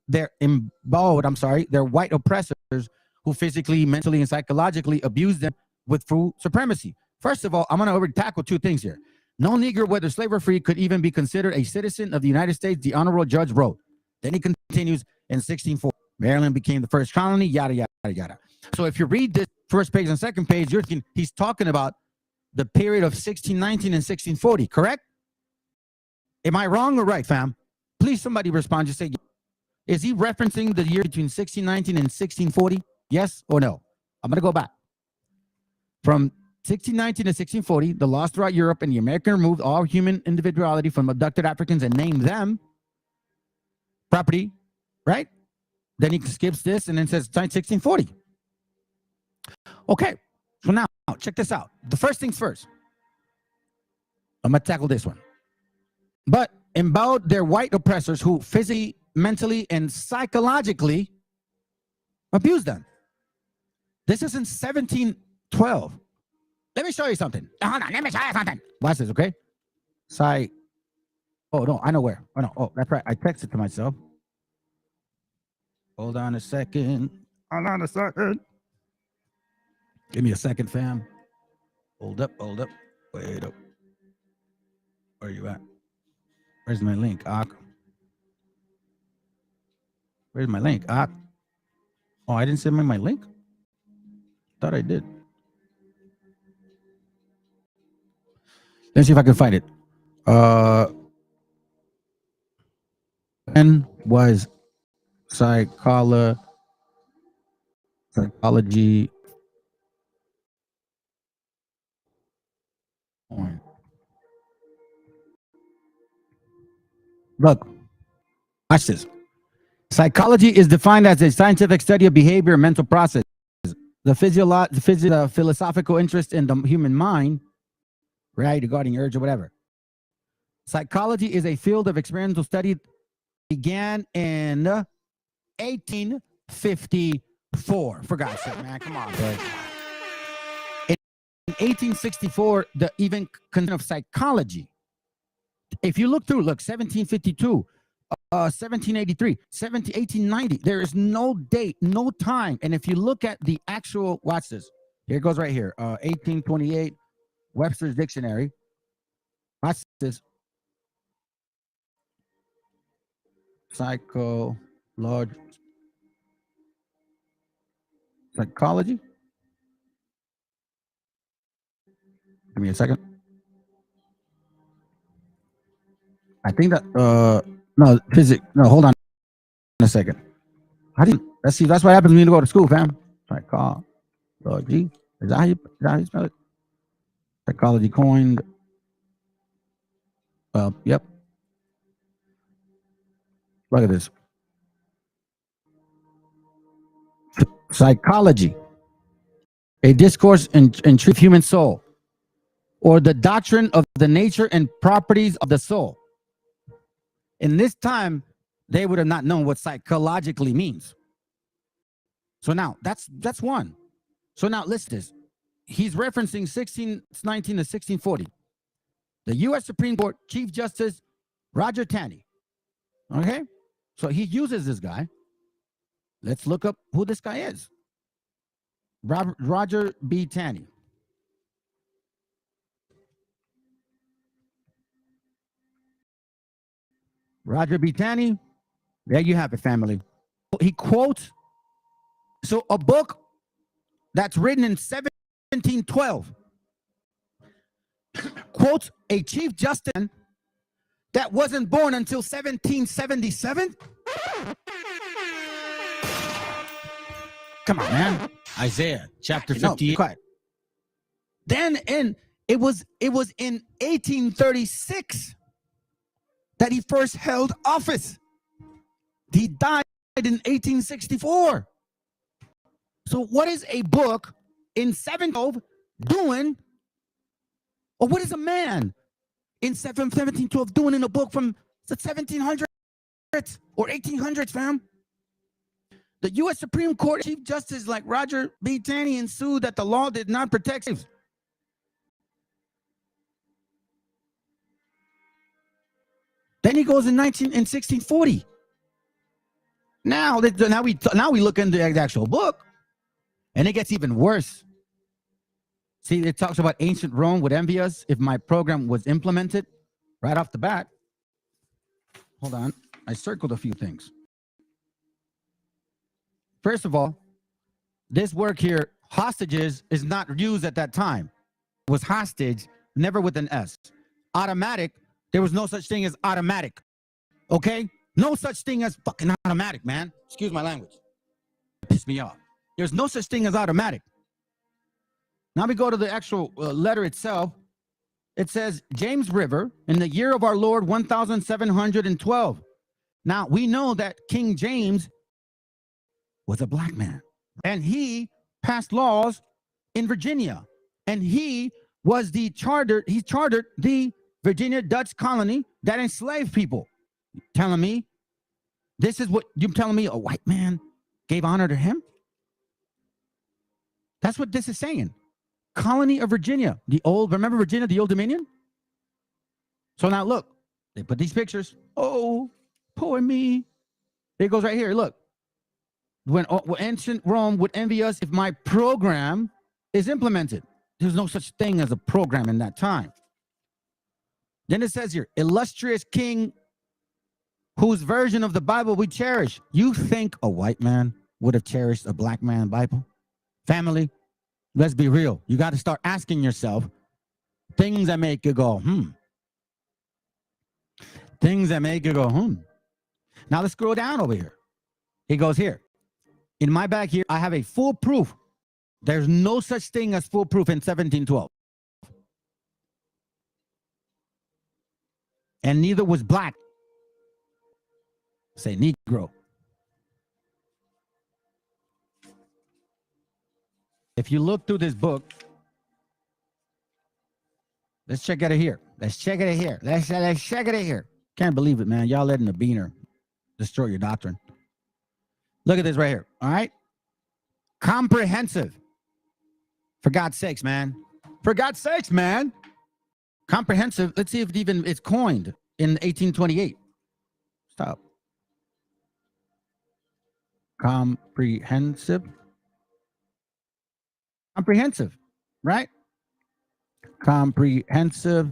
their white oppressors who physically, mentally, and psychologically abused them with full supremacy. First of all, I'm going to already tackle two things here. No Negro, whether slave or free, could even be considered a citizen of the United States, the Honorable Judge wrote. Then he continues in 1640. Maryland became the first colony, yada, yada, yada. So if you read this first page and second page, you're thinking he's talking about the period of 1619 and 1640, correct? Am I wrong or right, fam? Please, somebody respond. Just say, is he referencing the year between 1619 and 1640? Yes or no? I'm going to go back. From 1619 to 1640, the laws throughout Europe and the American removed all human individuality from abducted Africans and named them property, right? Then he skips this and then says 1640. Okay, so now check this out. The first things first. I'm going to tackle this one. But embowed their white oppressors who physically, mentally, and psychologically abused them. This is in 1712. Let me show you something. Hold on, let me show you something. Watch this, okay? Oh, no, I know where. Oh, no. Oh, that's right. I texted to myself. Hold on a second. Hold on a second. Give me a second, fam. Hold up. Wait up. Where you at? Where's my link, Ak? Where's my link, Ak? Oh, I didn't send me my link? Thought I did. Let's see if I can find it. When was psychology on? Look, watch this. Psychology is defined as a scientific study of behavior and mental process. The philosophical interest in the human mind, right, regarding urge or whatever. Psychology is a field of experimental study began in 1854. For God's sake, man, come on, bro. In 1864, the even concept of psychology. If you look through, 1752, 1783, 1890, there is no date, no time. And if you look at the actual, watch this. Here it goes right here. 1828, Webster's Dictionary. Watch this. Psychology. Give me a second. I think that no physics. No, hold on a second. Let's see. That's what happens when you go to school, fam. Psychology. Is that how you spell it? Psychology coined. Yep. Look at this. Psychology, a discourse in truth human soul, or the doctrine of the nature and properties of the soul. In this time, they would have not known what psychologically means. So now that's one. So now listen to this. He's referencing 1619 to 1640. The U.S. Supreme Court Chief Justice Roger Taney. Okay? So he uses this guy. Let's look up who this guy is. Roger B. Taney. Roger B. Taney. There you have it, family. He quotes, so a book that's written in 1712 quotes a Chief Justice that wasn't born until 1777? Come on, man. Isaiah chapter 58. No, then it was in 1836 that he first held office. He died in 1864. So what is a book in 1712 doing, or what is a man in 1712 doing in a book from the 1700s or 1800s, fam? The U.S. Supreme Court Chief Justice like Roger B. Taney sued that the law did not protect slaves. Then he goes in 1640. Now we look into the actual book, and it gets even worse. See, it talks about ancient Rome would envy us if my program was implemented right off the bat. Hold on, I circled a few things. First of all, this work here, hostages, is not used at that time. It was hostage, never with an S. Automatic, there was no such thing as automatic. Okay? No such thing as fucking automatic, man. Excuse my language. It pissed me off. There's no such thing as automatic. Now we go to the actual letter itself. It says, James River, in the year of our Lord, 1712. Now, we know that King James was a black man, and he passed laws in Virginia, and he chartered the Virginia Dutch colony that enslaved people. Telling me, this is what you're telling me, a white man gave honor to him? That's what this is saying. Colony of Virginia, remember Virginia, the Old Dominion? So now look, they put these pictures. Oh, poor me. It goes right here, look. When ancient Rome would envy us if my program is implemented. There's no such thing as a program in that time. Then it says here, illustrious king whose version of the Bible we cherish. You think a white man would have cherished a black man Bible? Family, let's be real. You got to start asking yourself things that make you go, Things that make you go, Now let's scroll down over here. He goes here. In my bag here, I have a full proof. There's no such thing as full proof in 1712. And neither was black. Say Negro. If you look through this book, let's check it here. Let's check it here. Let's check it here. Can't believe it, man. Y'all letting a beaner destroy your doctrine. Look at this right here. All right. Comprehensive. For God's sakes, man. For God's sakes, man. Comprehensive. Let's see if it even it's coined in 1828. Stop. Comprehensive. Comprehensive, right? Comprehensive.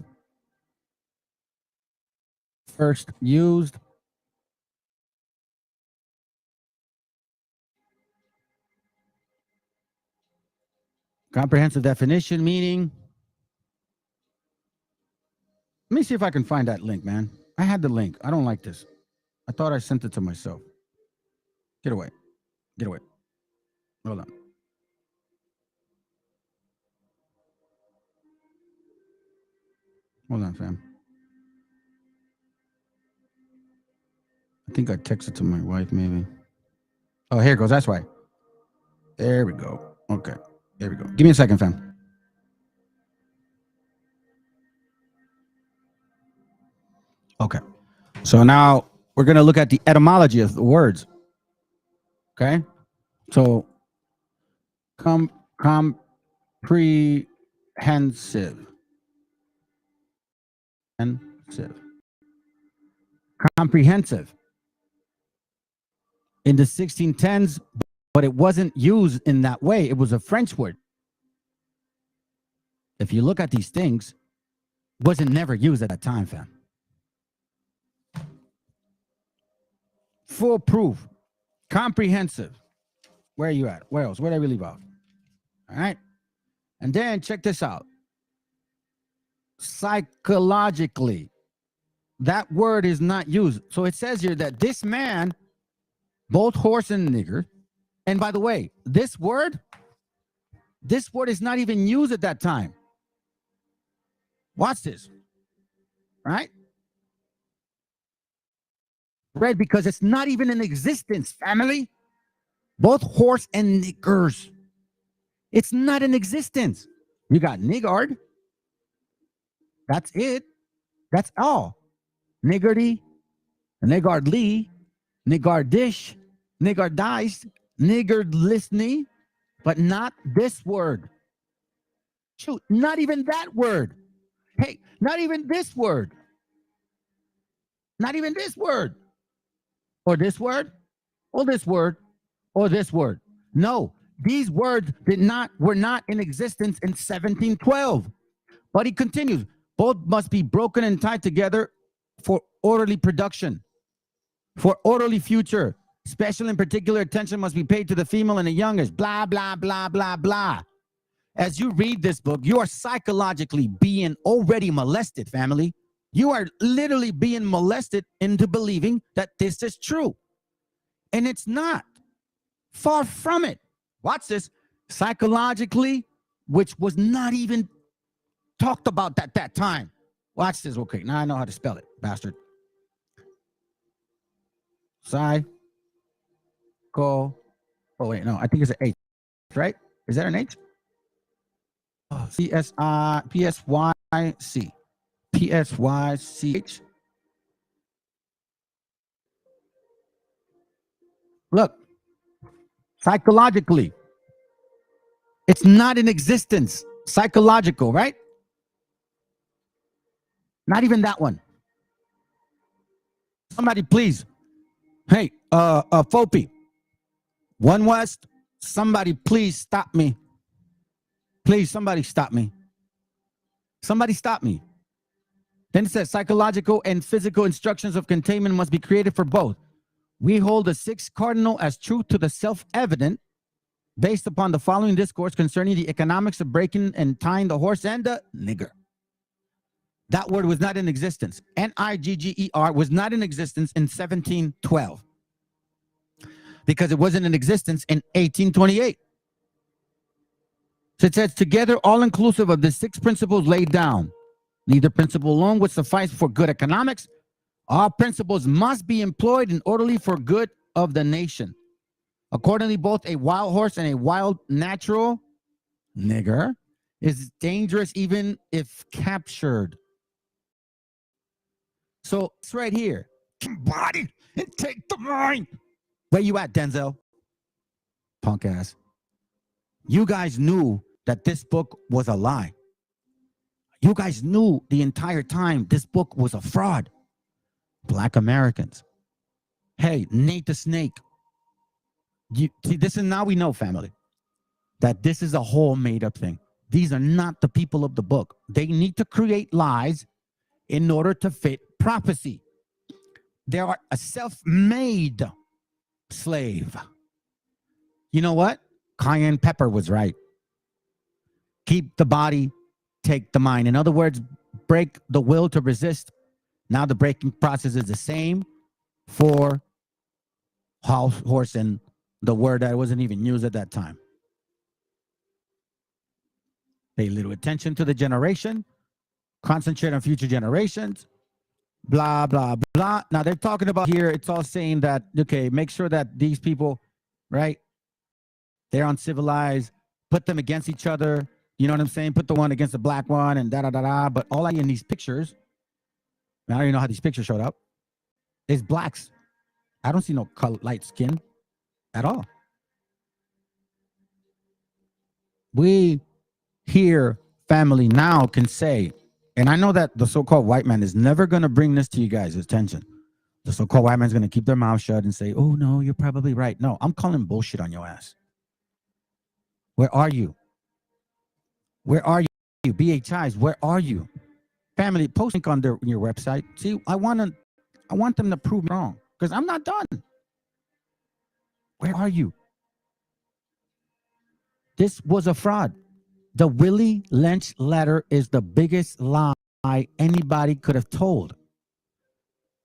First used. Comprehensive definition, meaning. Let me see if I can find that link, man. I had the link. I don't like this. I thought I sent it to myself. Get away. Get away. Hold on. Hold on, fam. I think I texted to my wife, maybe. Oh, here it goes. That's right. There we go. Okay. There we go. Give me a second, fam. Okay. So now we're going to look at the etymology of the words. Okay. So comprehensive. Comprehensive. In the 1610s, but it wasn't used in that way. It was a French word. If you look at these things, wasn't never used at that time, fam. Full proof. Comprehensive. Where are you at? Where else? Where did we leave off? All right. And then check this out. Psychologically, that word is not used. So it says here that this man, both horse and nigger, and by the way, this word is not even used at that time. Watch this. Right? Red, because it's not even in existence, family. Both horse and niggers. It's not in existence. You got niggard. That's it. That's all. Niggerty, niggardly, niggardish, niggardice, niggardlessly, but not this word. Shoot, not even that word. Hey, not even this word. Not even this word. Or this word, or this word, or this word. No, these words were not in existence in 1712. But he continues, both must be broken and tied together for orderly production, for orderly future. Special and particular attention must be paid to the female and the youngest, blah, blah, blah, blah, blah. As you read this book, you are psychologically being already molested, family. You are literally being molested into believing that this is true. And it's not. Far from it. Watch this. Psychologically, which was not even talked about at that time. Watch this. Okay, now I know how to spell it, bastard. Oh, wait, no, I think it's an H, right? Is that an H? Oh, P-S-Y-C. P-S-Y-C-H. Look, psychologically, it's not in existence. Psychological, right? Not even that one. Somebody please. Hey, Fopi. One West, somebody please stop me. Please, somebody stop me. Somebody stop me. Then it says psychological and physical instructions of containment must be created for both. We hold the sixth cardinal as true to the self-evident based upon the following discourse concerning the economics of breaking and tying the horse and the nigger. That word was not in existence. N-I-G-G-E-R was not in existence in 1712 because it wasn't in existence in 1828. So it says, together, all inclusive of the six principles laid down. Neither principle alone would suffice for good economics. All principles must be employed in orderly for good of the nation. Accordingly, both a wild horse and a wild natural nigger is dangerous even if captured. So it's right here. Body and take the mind. Where you at, Denzel? Punk ass. You guys knew that this book was a lie. You guys knew the entire time this book was a fraud. Black Americans. Hey, Nate the Snake. You see, this is now we know, family, that this is a whole made-up thing. These are not the people of the book. They need to create lies in order to fit prophecy. They are a self-made slave. You know what? Cayenne Pepper was right. Keep the body, take the mind. In other words, break the will to resist. Now the breaking process is the same for horse and the word that wasn't even used at that time. Pay little attention to the generation. Concentrate on future generations. Blah, blah, blah. Now they're talking about here, it's all saying that, okay, make sure that these people, right, they're uncivilized, put them against each other. You know what I'm saying? Put the one against the black one and da-da-da-da. But all I in these pictures, I don't even know how these pictures showed up, is blacks. I don't see no color, light skin at all. We here, family, now can say And I know that the so-called white man is never going to bring this to you guys' attention. The so-called white man's going to keep their mouth shut and say, oh, no, you're probably right. No, I'm calling bullshit on your ass. Where are you? Where are you? BHIs, where are you? Family, post link on your website. See, I want them to prove me wrong because I'm not done. Where are you? This was a fraud. The Willie Lynch letter is the biggest lie anybody could have told.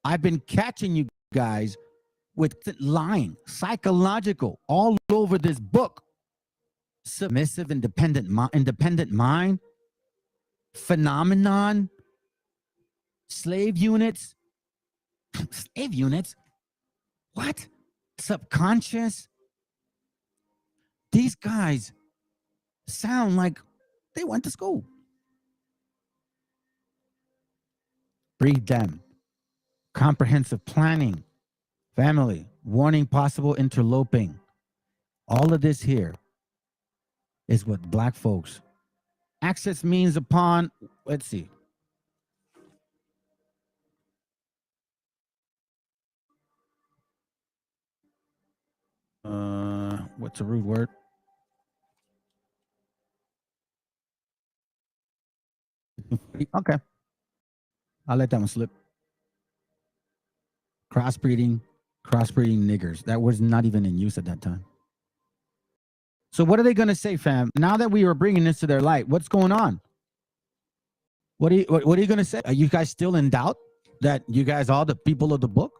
I've been catching you guys with lying, psychological, all over this book. Submissive, independent mind, phenomenon, slave units. Slave units? What? Subconscious? These guys sound like they went to school. Breed them. Comprehensive planning. Family. Warning possible interloping. All of this here is what black folks. Access means upon, let's see. What's a rude word? Okay. I'll let that one slip. Crossbreeding niggers. That was not even in use at that time. So what are they going to say, fam? Now that we are bringing this to their light, what's going on? What are you going to say? Are you guys still in doubt that you guys are the people of the book?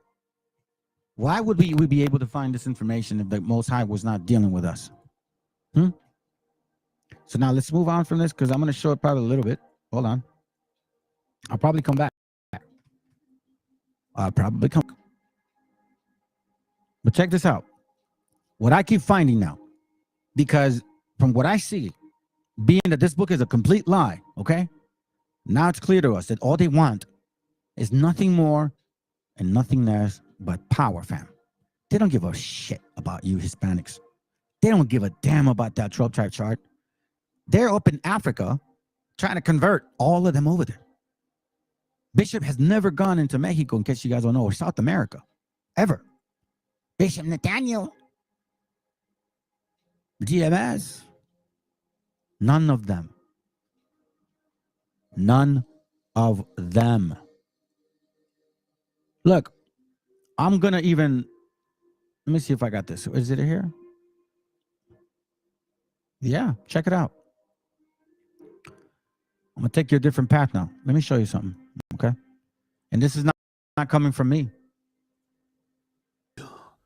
Why would we be able to find this information if the Most High was not dealing with us? So now let's move on from this because I'm going to show it probably a little bit. Hold on. I'll probably come back. But check this out. What I keep finding now, because from what I see, being that this book is a complete lie, okay? Now it's clear to us that all they want is nothing more and nothing less but power, fam. They don't give a shit about you Hispanics. They don't give a damn about that 12-tribe chart. They're up in Africa trying to convert all of them over there. Bishop has never gone into Mexico, in case you guys don't know, or South America, ever. Bishop Nathaniel, GMS, none of them. None of them. Look, I'm going to even, let me see if I got this. Is it here? Yeah, check it out. I'm going to take you a different path now. Let me show you something, okay? And this is not coming from me.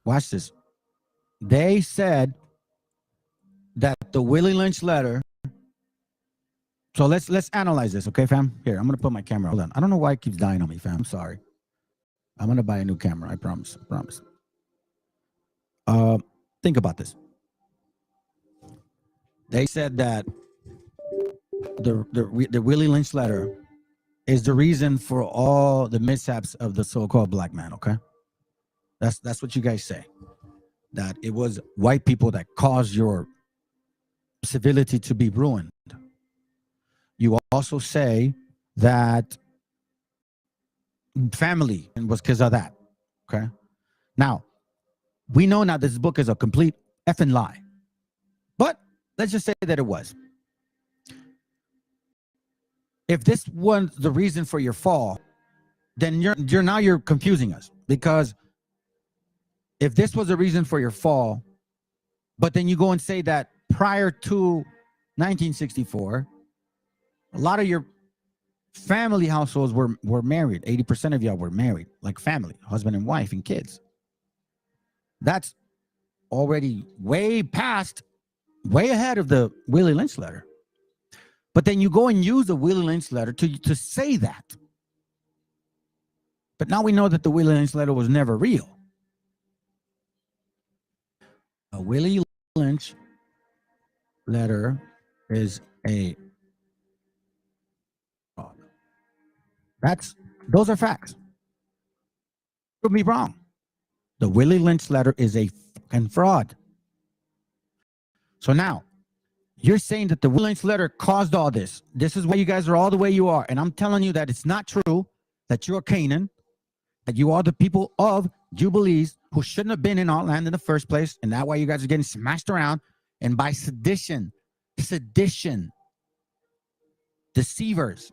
Watch this. They said that the Willie Lynch letter. So let's analyze this, okay, fam? Here, I'm going to put my camera. Hold on. I don't know why it keeps dying on me, fam. I'm sorry. I'm going to buy a new camera. I promise. I promise. Think about this. They said that the Willie Lynch letter is the reason for all the mishaps of the so-called black man, okay? That's what you guys say. That it was white people that caused your civility to be ruined. You also say that family was because of that, okay? Now, we know now this book is a complete effing lie. But let's just say that it was. If this was the reason for your fall, then you're confusing us, because if this was the reason for your fall, but then you go and say that prior to 1964, a lot of your family households were married. 80% of y'all were married, like family, husband and wife and kids. That's already way ahead of the Willie Lynch letter. But then you go and use the Willie Lynch letter to say that. But now we know that the Willie Lynch letter was never real. A Willie Lynch letter is those are facts. Prove me wrong. The Willie Lynch letter is a fucking fraud. So now, You're saying that the Willie Lynch letter caused all this. This is why you guys are all the way you are. And I'm telling you that it's not true, that you're Canaan, that you are the people of Jubilees who shouldn't have been in our land in the first place. And that's why you guys are getting smashed around. And by sedition, deceivers.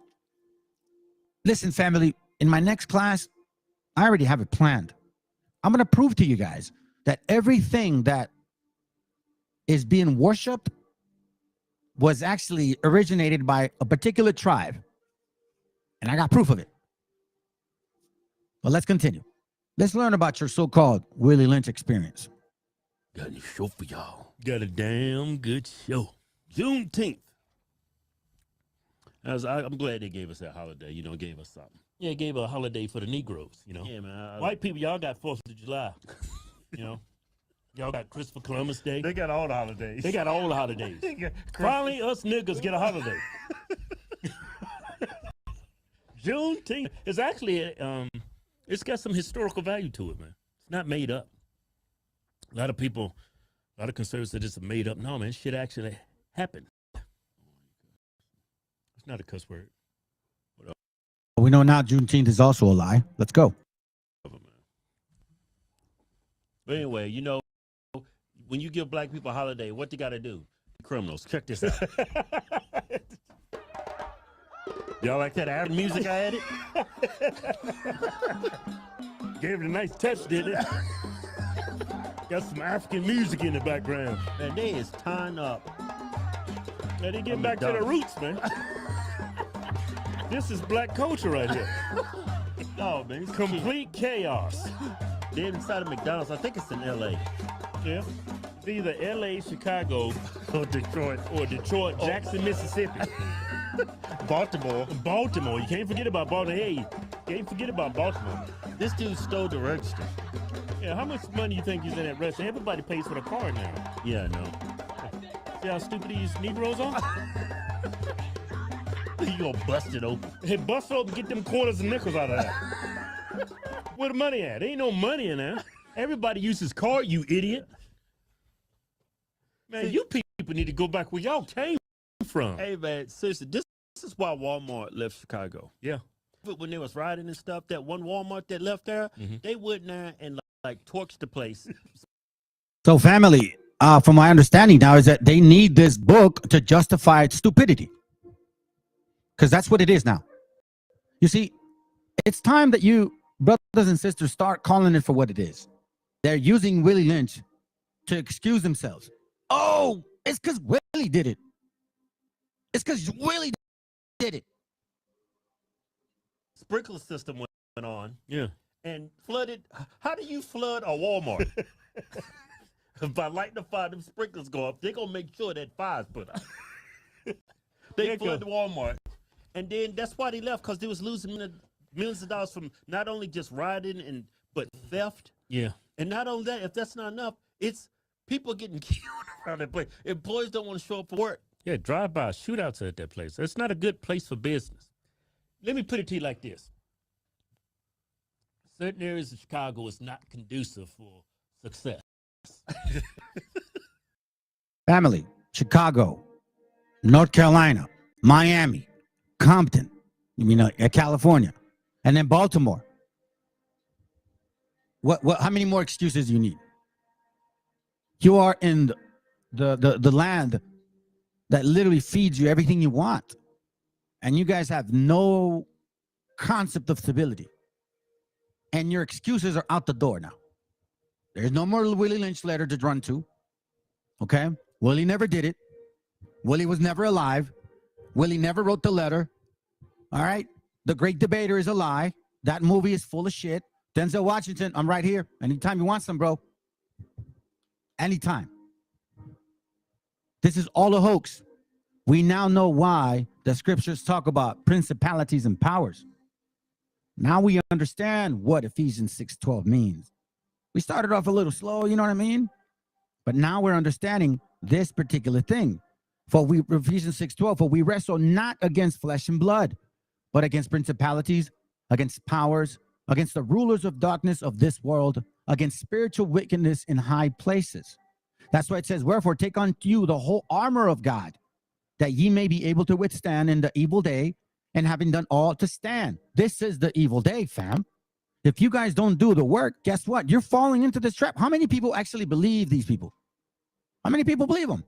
Listen, family, in my next class, I already have it planned. I'm going to prove to you guys that everything that is being worshipped was actually originated by a particular tribe. And I got proof of it. But let's continue. Let's learn about your so-called Willie Lynch experience. Got a show for y'all. Got a damn good show. Juneteenth. I'm glad they gave us that holiday, gave us something. Yeah, gave a holiday for the Negroes, Yeah, man. White people, y'all got 4th of July, Y'all got Christopher Columbus Day. They got all the holidays. Finally, us niggas get a holiday. Juneteenth is actually, it's got some historical value to it, man. It's not made up. A lot of conservatives say it's made up. No, man, shit actually happened. It's not a cuss word. We know now Juneteenth is also a lie. Let's go. But anyway, when you give black people a holiday, what you got to do? Criminals, check this out. Y'all like that African music I added? Gave it a nice touch, didn't it? Got some African music in the background. Man, they is tying up. Man, they getting back to the roots, man. This is black culture right here. Oh, man. Complete chaos. They're inside of McDonald's. I think it's in L.A. Yeah. It's either L.A., Chicago, or Detroit, Jackson, Mississippi. Baltimore. You can't forget about Baltimore. Hey, you can't forget about Baltimore. This dude stole the register. Yeah, how much money you think is in that register? Everybody pays for the card now. Yeah, I know. See how stupid these Negroes are? You gonna bust it open. Hey, bust it open, get them quarters and nickels out of there. Where the money at? There ain't no money in there. Everybody uses card, you idiot. Man, you people need to go back where y'all came from. Hey, man, seriously, this is why Walmart left Chicago. Yeah. When they was riding and stuff, that one Walmart that left there, they went there and like torched the place. So, family, from my understanding now is that they need this book to justify its stupidity. Because that's what it is now. You see, it's time that you, brothers and sisters, start calling it for what it is. They're using Willie Lynch to excuse themselves. Oh, it's because Willie did it. It's because Willie did it. Sprinkler system went on. Yeah. And flooded. How do you flood a Walmart? By lighting the fire, them sprinklers go up. They're going to make sure that fire's put out. They flood the Walmart. And then that's why they left, because they was losing millions of dollars from not only just rioting, but theft. Yeah. And not only that, if that's not enough, it's people getting killed around that place. Employees don't want to show up for work. Yeah, drive-by shootouts at that place. It's not a good place for business. Let me put it to you like this. Certain areas of Chicago is not conducive for success. Family, Chicago, North Carolina, Miami, Compton, California, and then Baltimore. How many more excuses do you need? You are in the land that literally feeds you everything you want. And you guys have no concept of stability. And your excuses are out the door now. There's no more Willie Lynch letter to run to. Okay? Willie never did it. Willie was never alive. Willie never wrote the letter. All right? The Great Debater is a lie. That movie is full of shit. Denzel Washington, I'm right here. Anytime you want some, bro. Anytime. This is all a hoax. We now know why the scriptures talk about principalities and powers. Now we understand what Ephesians 6:12 means. We started off a little slow, you know what I mean? But now we're understanding this particular thing. Ephesians 6:12, for we wrestle not against flesh and blood, but against principalities, against powers, against the rulers of darkness of this world, against spiritual wickedness in high places. That's why it says, wherefore take unto you the whole armor of God, that ye may be able to withstand in the evil day, and having done all to stand. This is the evil day, fam. If you guys don't do the work, guess what? You're falling into this trap. How many people actually believe these people? How many people believe them?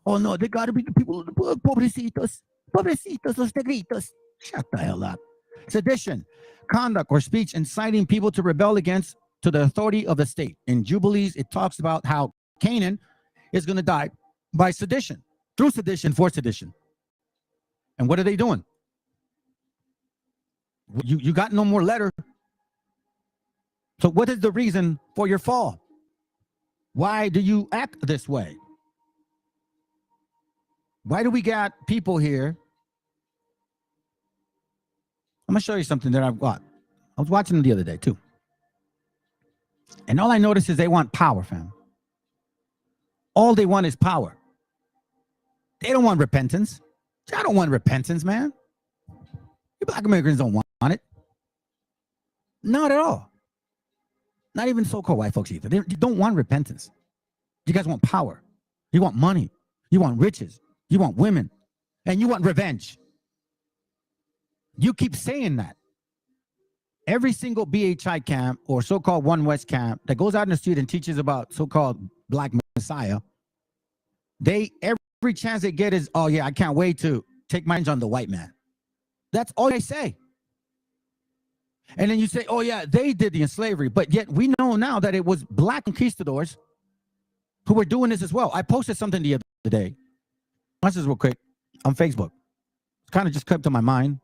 Oh, no, they got to be the people of the book. Pobrecitos. Pobrecitos, los negritos. Shut the hell up. Sedition, conduct or speech inciting people to rebel against to the authority of the state. In Jubilees, it talks about how Canaan is going to die by sedition, through sedition, for sedition. And what are they doing? You got no more letter. So what is the reason for your fall? Why do you act this way? Why do we got people here? I'm going to show you something that I've got. I was watching them the other day too. And all I noticed is they want power, fam. All they want is power. They don't want repentance. I don't want repentance, man. You black Americans don't want it. Not at all. Not even so-called white folks either. They don't want repentance. You guys want power. You want money. You want riches. You want women. And you want revenge. You keep saying that. Every single BHI camp or so-called One West camp that goes out in the street and teaches about so-called black messiah, every chance they get is, oh yeah, I can't wait to take my hands on the white man. That's all they say. And then you say, oh yeah, they did the slavery, but yet we know now that it was black conquistadors who were doing this as well. I posted something the other day. Watch this real quick on Facebook. It's kind of just kept to my mind.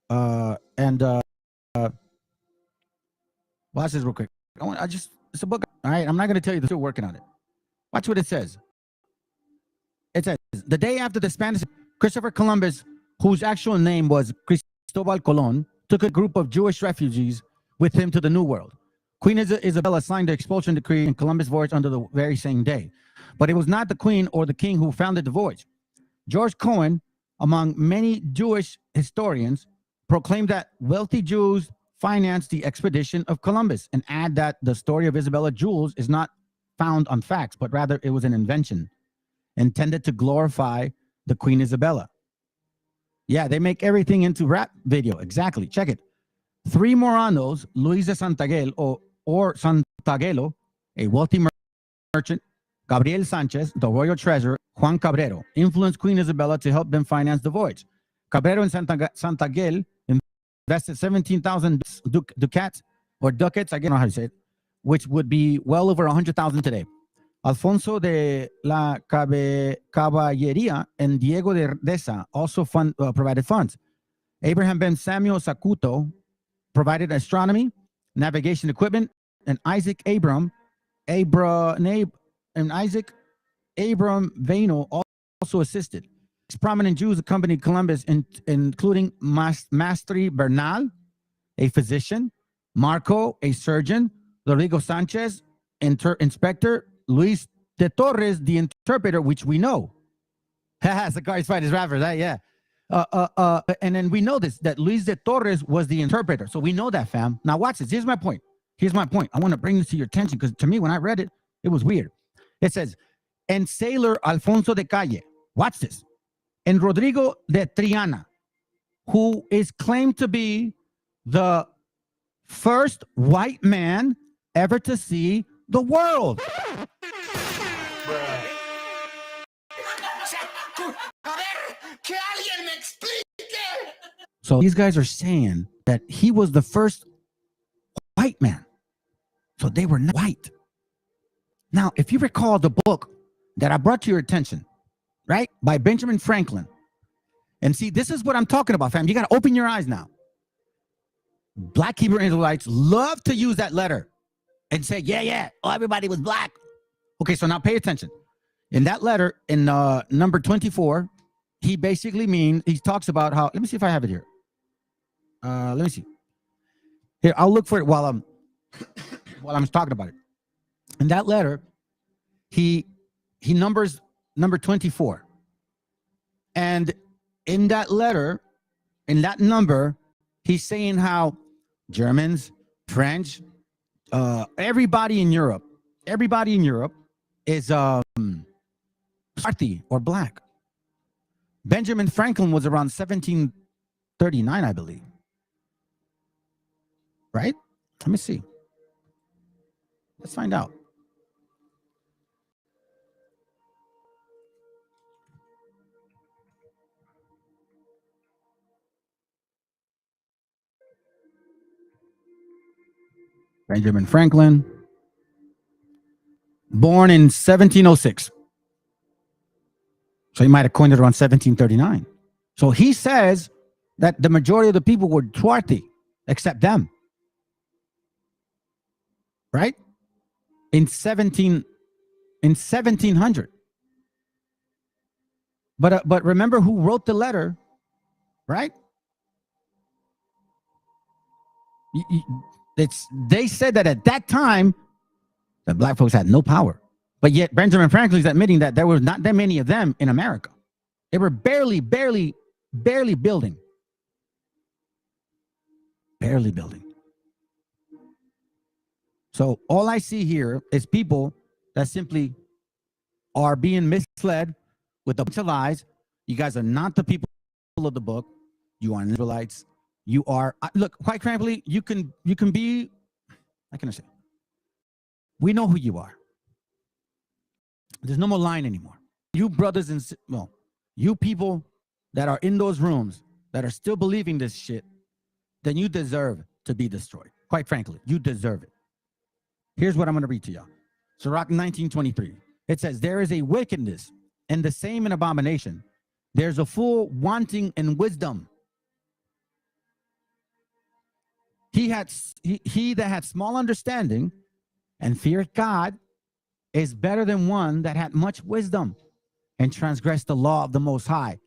Watch this real quick. It's a book. All right, I'm not going to tell you they're still working on it. Watch what it says. It says, the day after the Spanish, Christopher Columbus, whose actual name was Cristobal Colon, took a group of Jewish refugees with him to the New World. Queen Isabella signed the expulsion decree and Columbus voyaged under the very same day. But it was not the queen or the king who founded the voyage. George Cohen, among many Jewish historians, proclaimed that wealthy Jews financed the expedition of Columbus and add that the story of Isabella Jules is not found on facts, but rather it was an invention intended to glorify the Queen Isabella. Yeah, they make everything into rap video. Exactly. Check it. Three Moranos, Luis de Santagel or Santagelo, a wealthy merchant, Gabriel Sanchez, the royal treasurer, Juan Cabrero, influenced Queen Isabella to help them finance the voyage. Cabrero and Santagel invested 17,000 ducats, I don't know how to say it, which would be well over 100,000 today. Alfonso de la Caballeria and Diego de Deza also provided funds. Abraham Ben Samuel Sacuto provided astronomy, navigation equipment, and Isaac Abram Vano also assisted. Prominent Jews accompanied Columbus, including Mastri Bernal, a physician, Marco, a surgeon, Rodrigo Sanchez, inspector, Luis de Torres, the interpreter, which we know. Sicarios fight his rappers, right? Yeah. And then we know this, that Luis de Torres was the interpreter. So we know that, fam. Now watch this. Here's my point. I want to bring this to your attention because to me, when I read it, it was weird. It says, and sailor Alfonso de Calle. Watch this. And Rodrigo de Triana, who is claimed to be the first white man ever to see the world. So these guys are saying that he was the first white man. So they were not white. Now, if you recall the book that I brought to your attention, right, by Benjamin Franklin, and see, this is what I'm talking about, fam. You got to open your eyes now. Black Hebrew Israelites love to use that letter and say, yeah, oh, everybody was black. Okay, so now pay attention. In that letter, in number 24, he basically he talks about how, let me see if I have it here. Let me see. Here, I'll look for it while I'm talking about it. In that letter, he numbers number 24. And in that letter, in that number, he's saying how Germans, French, everybody in Europe everybody in Europe is Swarthy or black. Benjamin Franklin was around 1739, I believe. Right? Let me see. Let's find out. Benjamin Franklin, born in 1706. So he might have coined it around 1739. So he says that the majority of the people were Swarthy, except them. Right? In 1700. But remember who wrote the letter, right? They said that at that time, the black folks had no power. But yet Benjamin Franklin is admitting that there were not that many of them in America. They were barely building. Barely building. So all I see here is people that simply are being misled with a bunch of lies. You guys are not the people of the book. You are Israelites. You are, look, quite frankly, you can be, how can I say? We know who you are. There's no more lying anymore. You brothers and, well, you people that are in those rooms that are still believing this shit, then you deserve to be destroyed. Quite frankly, you deserve it. Here's what I'm going to read to y'all. Sirach 19:23. It says, there is a wickedness and the same an abomination. There's a fool wanting in wisdom. He that had small understanding and feared God is better than one that had much wisdom and transgressed the law of the Most High.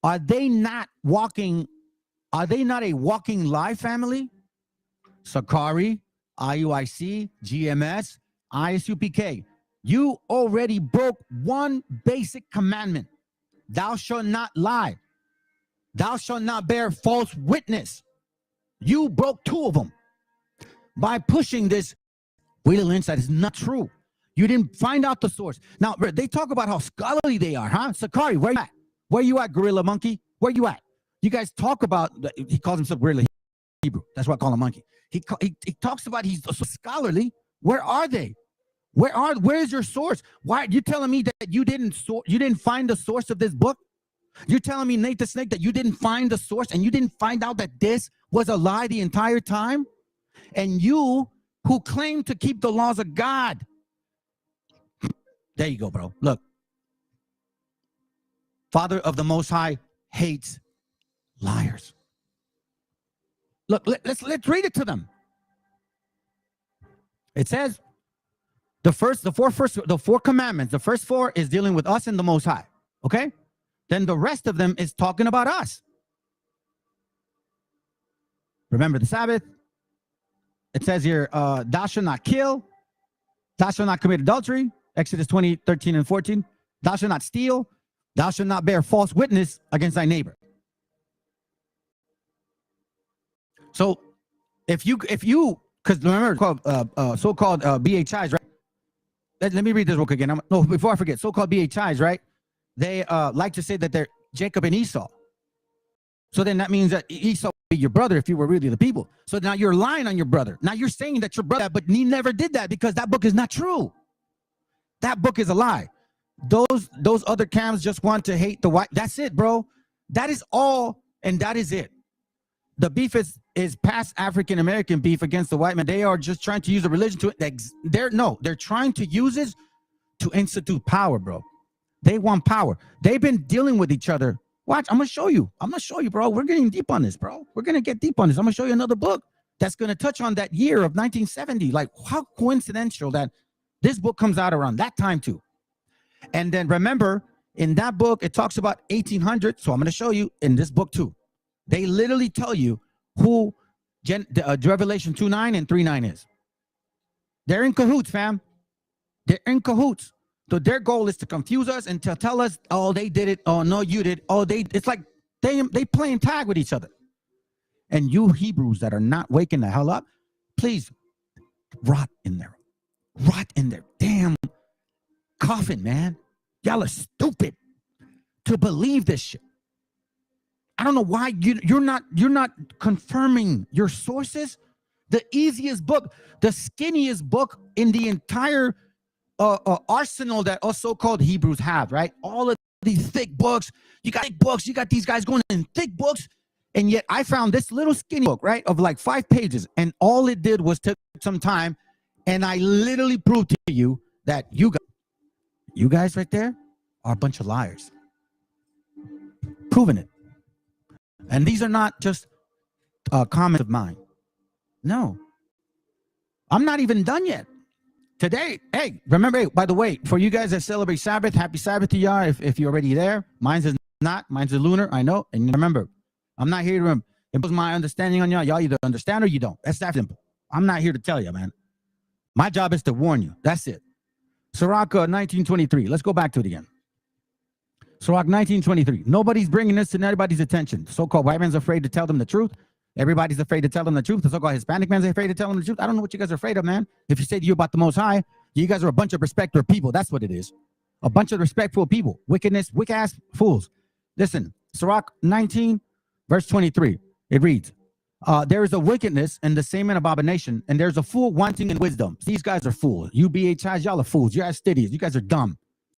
Are they not a walking lie, family? Sakari, IUIC, GMS, ISUPK. You already broke one basic commandment. Thou shalt not lie. Thou shalt not bear false witness. You broke two of them by pushing this Willie Lynch that is not true. You didn't find out the source. Now, they talk about how scholarly they are, huh? Sakari, where you at? Where you at, Gorilla Monkey? Where you at? You guys talk about, he calls himself Gorilla Hebrew. That's why I call him Monkey. He talks about he's so scholarly. Where are they? Where is your source? Why are you telling me that you didn't find the source of this book? You're telling me, Nate the Snake, that you didn't find the source and you didn't find out that this was a lie the entire time? And you who claim to keep the laws of God. There you go, bro. Look. Father of the Most High hates liars. Look, let's read it to them. It says the four commandments, the first four is dealing with us and the Most High. Okay? Then the rest of them is talking about us. Remember the Sabbath. It says here, thou shalt not kill. Thou shalt not commit adultery. Exodus 20:13 and 14. Thou shalt not steal. Thou shalt not bear false witness against thy neighbor. So if you, because remember, so-called BHIs, right? Let me read this real quick again. No, before I forget, so-called BHIs, right? They like to say that they're Jacob and Esau. So then that means that Esau would be your brother if you were really the people. So now you're lying on your brother. Now you're saying that your brother, but he never did that because that book is not true. That book is a lie. Those other camps just want to hate the white. That's it, bro. That is all, and that is it. The beef is past African American beef against the white man. They are just trying to use a religion to they're trying to use it to institute power, bro. They want power. They've been dealing with each other. Watch, I'm gonna show you, bro. We're getting deep on this, bro. We're gonna get deep on this. I'm gonna show you another book that's gonna touch on that year of 1970. Like, how coincidental that this book comes out around that time too. And then remember, in that book, it talks about 1800. So I'm gonna show you in this book too. They literally tell you who Revelation 2:9 and 3:9 is. They're in cahoots, fam. They're in cahoots. So their goal is to confuse us and to tell us, oh, they did it. Oh, no, you did. Oh, it's like they playing tag with each other. And you Hebrews that are not waking the hell up, please rot in there. rot in their damn coffin, man. Y'all are stupid to believe this shit. I don't know why you're not confirming your sources. The easiest book, the skinniest book in the entire arsenal that us so-called Hebrews have, right? All of these thick books, you got thick books, you got these guys going in thick books, and yet I found this little skinny book, right, of like 5 pages, and all it did was took some time, and I literally proved to you that you guys right there are a bunch of liars. Proving it. And these are not just comments of mine. No. I'm not even done yet. Today, hey, remember, hey, by the way, for you guys that celebrate Sabbath, happy Sabbath to y'all if you're already there. Mine's is not. Mine's is lunar, I know. And remember, I'm not here to impose my understanding on y'all. Y'all either understand or you don't. That's that simple. I'm not here to tell you, man. My job is to warn you. That's it. Sirach 1923. Let's go back to it again. Sirach 1923. Nobody's bringing this to anybody's attention. The so-called white man's afraid to tell them the truth. Everybody's afraid to tell them the truth. The so-called Hispanic man's afraid to tell them the truth. I don't know what you guys are afraid of, man. If you say to you about the Most High, you guys are a bunch of respectful people. That's what it is. A bunch of respectful people. Wickedness, wick-ass fools. Listen, Sirach 19, verse 23. It reads, there is a wickedness and the same an abomination, and there's a fool wanting in wisdom. These guys are fools. You BHIs, y'all are fools. You're astidious. You guys are dumb.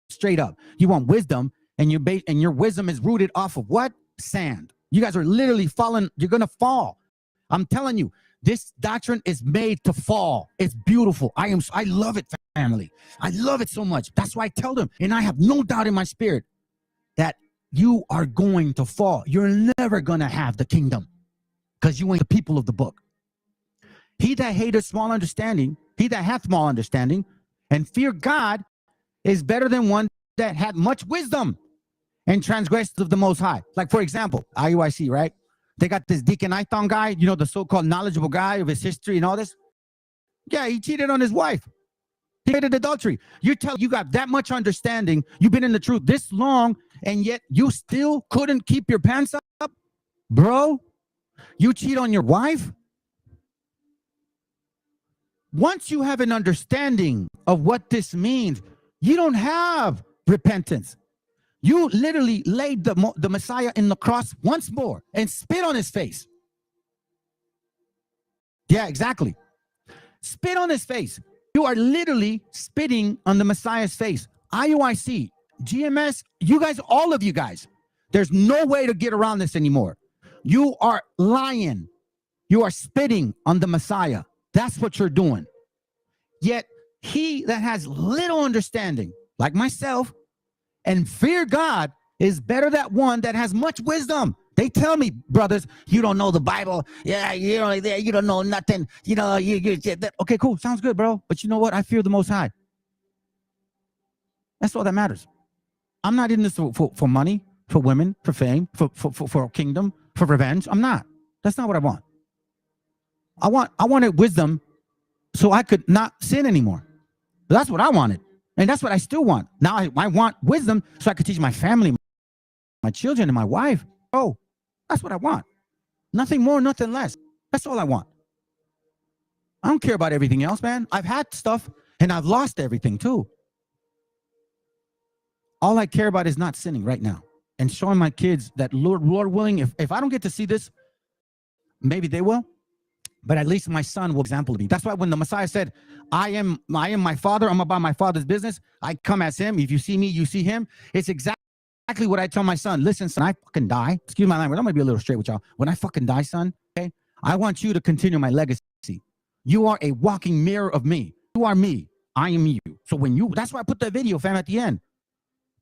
Straight up. You want wisdom, and your wisdom is rooted off of what? Sand. You guys are literally falling. You're going to fall. I'm telling you, this doctrine is made to fall. It's beautiful. I love it, family. I love it so much. That's why I tell them, and I have no doubt in my spirit that you are going to fall. You're never going to have the kingdom because you ain't the people of the book. He that hateth small understanding, he that hath small understanding and fear God is better than one that had much wisdom and transgressed of the Most High. Like, for example, IUIC, right? They got this Deacon Ithon guy, you know, the so-called knowledgeable guy of his history and all this. Yeah, he cheated on his wife. He committed adultery. You got that much understanding. You've been in the truth this long, and yet you still couldn't keep your pants up? Bro, you cheat on your wife? Once you have an understanding of what this means, you don't have repentance. You literally laid the Messiah in the cross once more and spit on his face. Yeah, exactly. Spit on his face. You are literally spitting on the Messiah's face. IUIC, GMS, you guys, all of you guys, there's no way to get around this anymore. You are lying. You are spitting on the Messiah. That's what you're doing. Yet he that has little understanding, like myself, and fear God is better than one that has much wisdom. They tell me, brothers, you don't know the Bible. Yeah, you don't know nothing. You know, okay, cool. Sounds good, bro. But you know what? I fear the Most High. That's all that matters. I'm not in this for money, for women, for fame, for kingdom, for revenge. I'm not. That's not what I want. I wanted wisdom so I could not sin anymore. That's what I wanted. And that's what I still want. Now I want wisdom so I could teach my family, my children, and my wife. Oh, that's what I want. Nothing more, nothing less. That's all I want. I don't care about everything else, man. I've had stuff and I've lost everything too. All I care about is not sinning right now and showing my kids that Lord willing, if I don't get to see this, maybe they will. But at least my son will example me. That's why when the Messiah said, I am my father, I'm about my father's business, I come as him. If you see me, you see him. It's exactly what I tell my son. Listen, son, I fucking die. Excuse my language. I'm going to be a little straight with y'all. When I fucking die, son, okay, I want you to continue my legacy. You are a walking mirror of me. You are me. I am you. So when you, that's why I put that video, fam, at the end.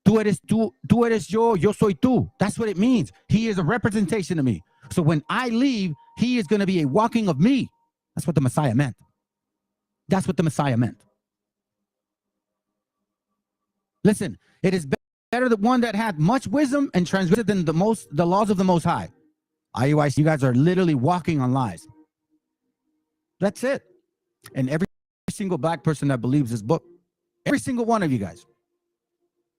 Tú eres yo, yo soy tú. That's what it means. He is a representation of me. So when I leave, he is going to be a walking of me. That's what the Messiah meant. That's what the Messiah meant. Listen, it is better the one that had much wisdom and transgressed than the laws of the Most High. IUIC, you guys are literally walking on lies. That's it. And every single black person that believes this book, every single one of you guys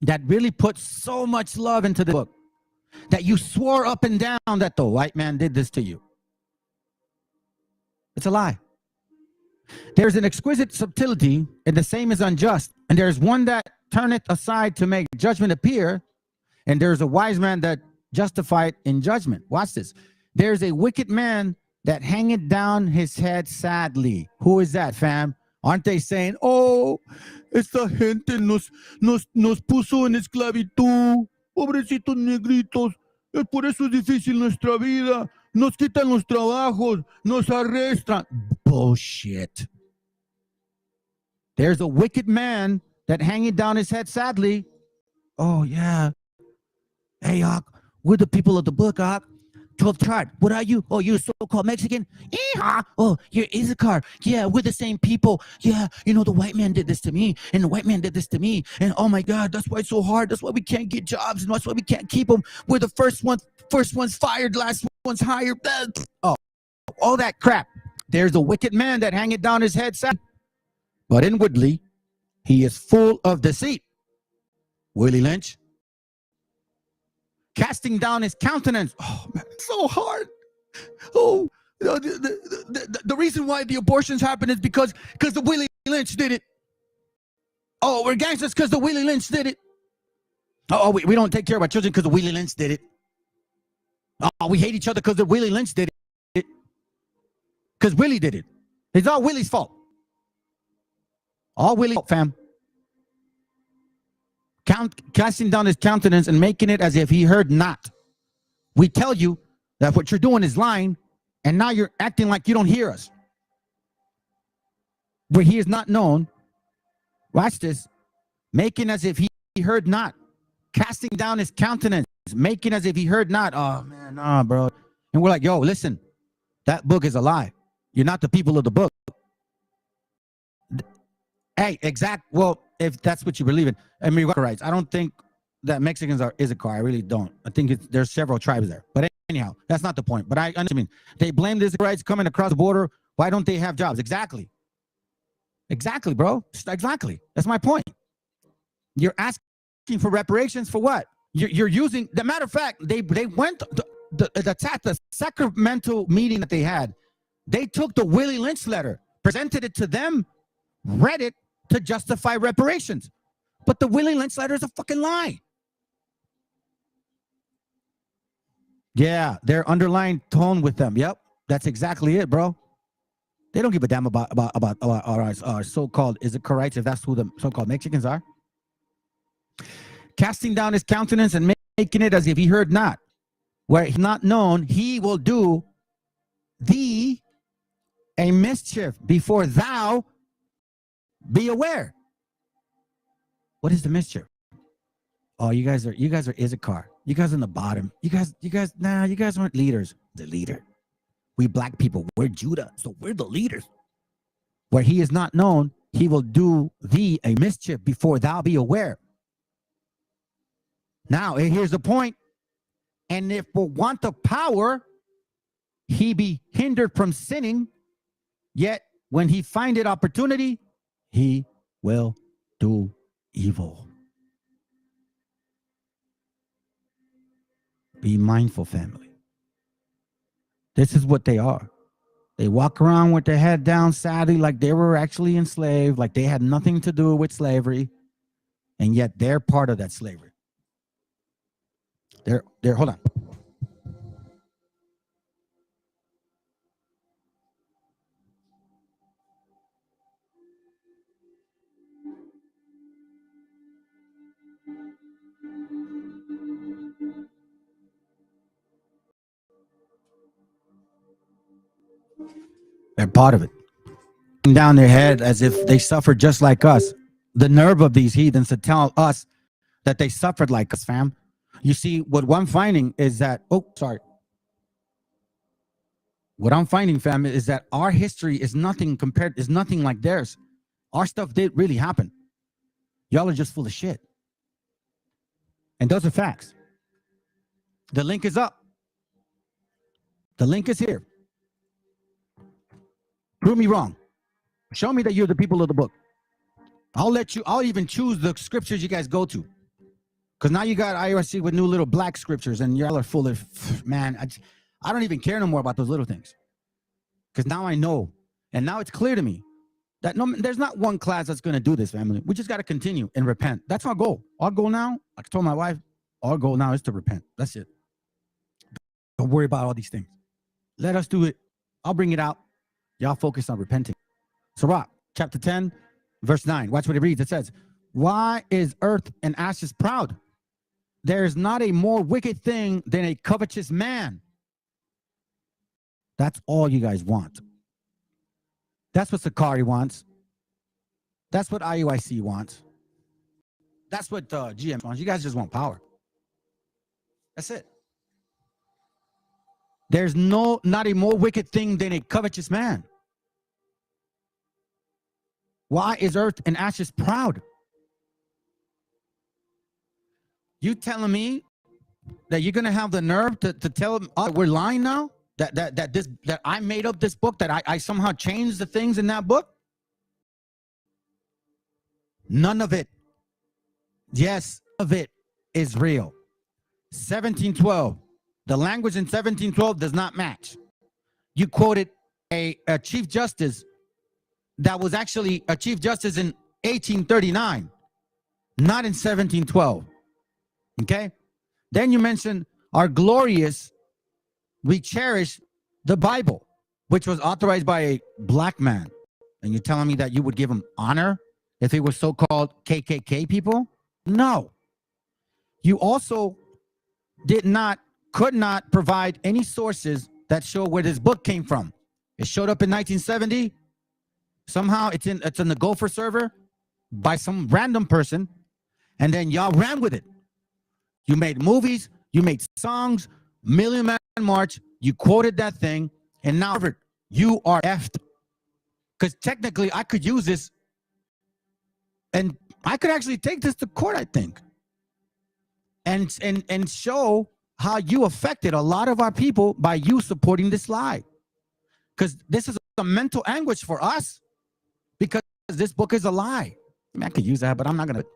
that really put so much love into the book, that you swore up and down that the white man did this to you. It's a lie. There's an exquisite subtlety, and the same is unjust. And there's one that turneth aside to make judgment appear, and there's a wise man that justified in judgment. Watch this. There's a wicked man that hangeth down his head sadly. Who is that, fam? Aren't they saying, oh, esta gente nos puso en esclavitud, pobrecitos negritos, por eso es difícil nuestra vida, nos quitan los trabajos, nos arrestan. Bullshit. There's a wicked man that hanging down his head sadly. Oh, yeah. Hey, we're the people of the book, 12th tribe. What are you? Oh, you're a so-called Mexican? Oh, you're Issachar. Yeah, we're the same people. Yeah, you know, the white man did this to me, and the white man did this to me. And oh my God, that's why it's so hard. That's why we can't get jobs, and that's why we can't keep them. We're the first ones fired, last ones hired. Oh, all that crap. There's a wicked man that hangeth down his head sad, but inwardly he is full of deceit. Willie Lynch. Casting down his countenance. Oh, man, it's so hard. Oh, the reason why the abortions happen is because the Willie Lynch did it. Oh, we're gangsters because the Willie Lynch did it. Oh, we don't take care of our children because the Willie Lynch did it. Oh, we hate each other because the Willie Lynch did it. Because Willie did it. It's all Willie's fault. All Willie's fault, fam. Casting down his countenance and making it as if he heard not. We tell you that what you're doing is lying, and now you're acting like you don't hear us. Where he is not known. Watch this. Making as if he heard not. Casting down his countenance, making as if he heard not. Oh, man, nah, bro. And we're like, yo, listen, that book is a lie. You're not the people of the book. Hey, well, if that's what you believe in. I mean, rights. I don't think that Mexicans are Issachar. I really don't. I think there's several tribes there. But anyhow, that's not the point. But I mean, they blame the Issacharites coming across the border. Why don't they have jobs? Exactly. Exactly, bro. Exactly. That's my point. You're asking for reparations for what? You're using. The matter of fact, they went the Sacramento meeting that they had. They took the Willie Lynch letter, presented it to them, read it to justify reparations. But the Willie Lynch letter is a fucking lie. Yeah, their underlying tone with them. Yep, that's exactly it, bro. They don't give a damn about our so-called Issacharites, if that's who the so-called Mexicans are. Casting down his countenance and making it as if he heard not. Where he's not known, he will do thee a mischief before thou be aware. What is the mischief? Oh, you guys are Issachar. You guys on the bottom. You guys aren't leaders. The leader. We black people, we're Judah, so we're the leaders. Where he is not known, he will do thee a mischief before thou be aware. Now, here's the point. And if for want of power, he be hindered from sinning, yet when he findeth opportunity, he will do evil. Be mindful, family. This is what they are. They walk around with their head down sadly like they were actually enslaved, like they had nothing to do with slavery, and yet they're part of that slavery. They're hold on. They're part of it. Down their head as if they suffered just like us. The nerve of these heathens to tell us that they suffered like us, fam. You see, what I'm finding is that, what I'm finding, fam, is that our history is nothing like theirs. Our stuff did really happen. Y'all are just full of shit. And those are facts. The link is up. The link is here. Prove me wrong. Show me that you're the people of the book. I'll even choose the scriptures you guys go to. Because now you got IRC with new little black scriptures and y'all are full of, man, I don't even care no more about those little things. Because now I know. And now it's clear to me There's not one class that's going to do this, family. We just got to continue and repent. That's our goal. Our goal now, like I told my wife, our goal now is to repent. That's it. Don't worry about all these things. Let us do it. I'll bring it out. Y'all focus on repenting. Sirach, chapter 10, verse 9. Watch what it reads. It says, why is earth and ashes proud? There is not a more wicked thing than a covetous man. That's all you guys want. That's what Sakari wants. That's what IUIC wants. That's what GM wants. You guys just want power. That's it. There's not a more wicked thing than a covetous man. Why is earth and ashes proud? You telling me that you're gonna have the nerve to tell them we're lying now? That I made up this book, that I somehow changed the things in that book? None of it. Yes, of it is real. 1712. The language in 1712 does not match. You quoted a chief justice that was actually a chief justice in 1839, not in 1712. Okay? Then you mentioned our glorious, we cherish the Bible, which was authorized by a black man. And you're telling me that you would give him honor if it was so-called KKK people? No. You also could not provide any sources that show where this book came from. It showed up in 1970. Somehow it's in the Gopher server by some random person, and then y'all ran with it. You made movies, you made songs, Million Man March, you quoted that thing, and now you are effed. Because technically I could use this, and I could actually take this to court, I think, and show how you affected a lot of our people by you supporting this lie. Because this is a mental anguish for us, because this book is a lie. I mean, I could use that, but I'm not going to.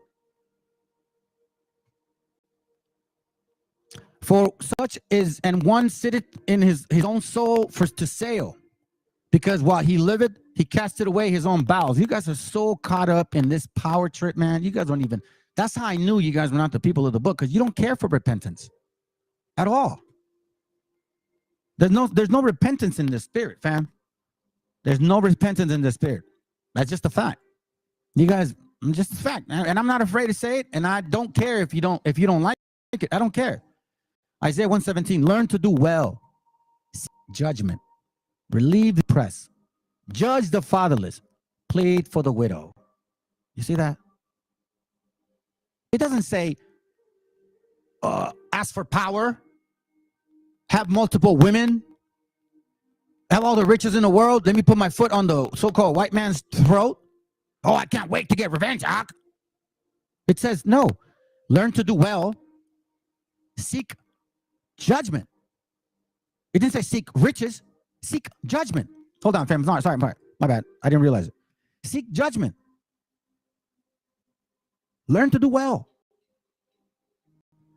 For such is, and one sitteth in his own soul to sail, because while he liveth, he casted away his own bowels. You guys are so caught up in this power trip, man. You guys don't even, that's how I knew you guys were not the people of the book, because you don't care for repentance at all. There's no repentance in the spirit, fam. There's no repentance in the spirit. That's just a fact. You guys, just a fact. And I'm not afraid to say it, and I don't care if you don't like it. I don't care. Isaiah 1:17, learn to do well, judgment, relieve the oppressed, judge the fatherless, plead for the widow. You see that? It doesn't say ask for power, have multiple women, have all the riches in the world. Let me put my foot on the so-called white man's throat. Oh, I can't wait to get revenge, Ak. It says, no, learn to do well, seek judgment. It didn't say seek riches, seek judgment. Hold on, fam. Sorry, my bad. I didn't realize it. Seek judgment. Learn to do well.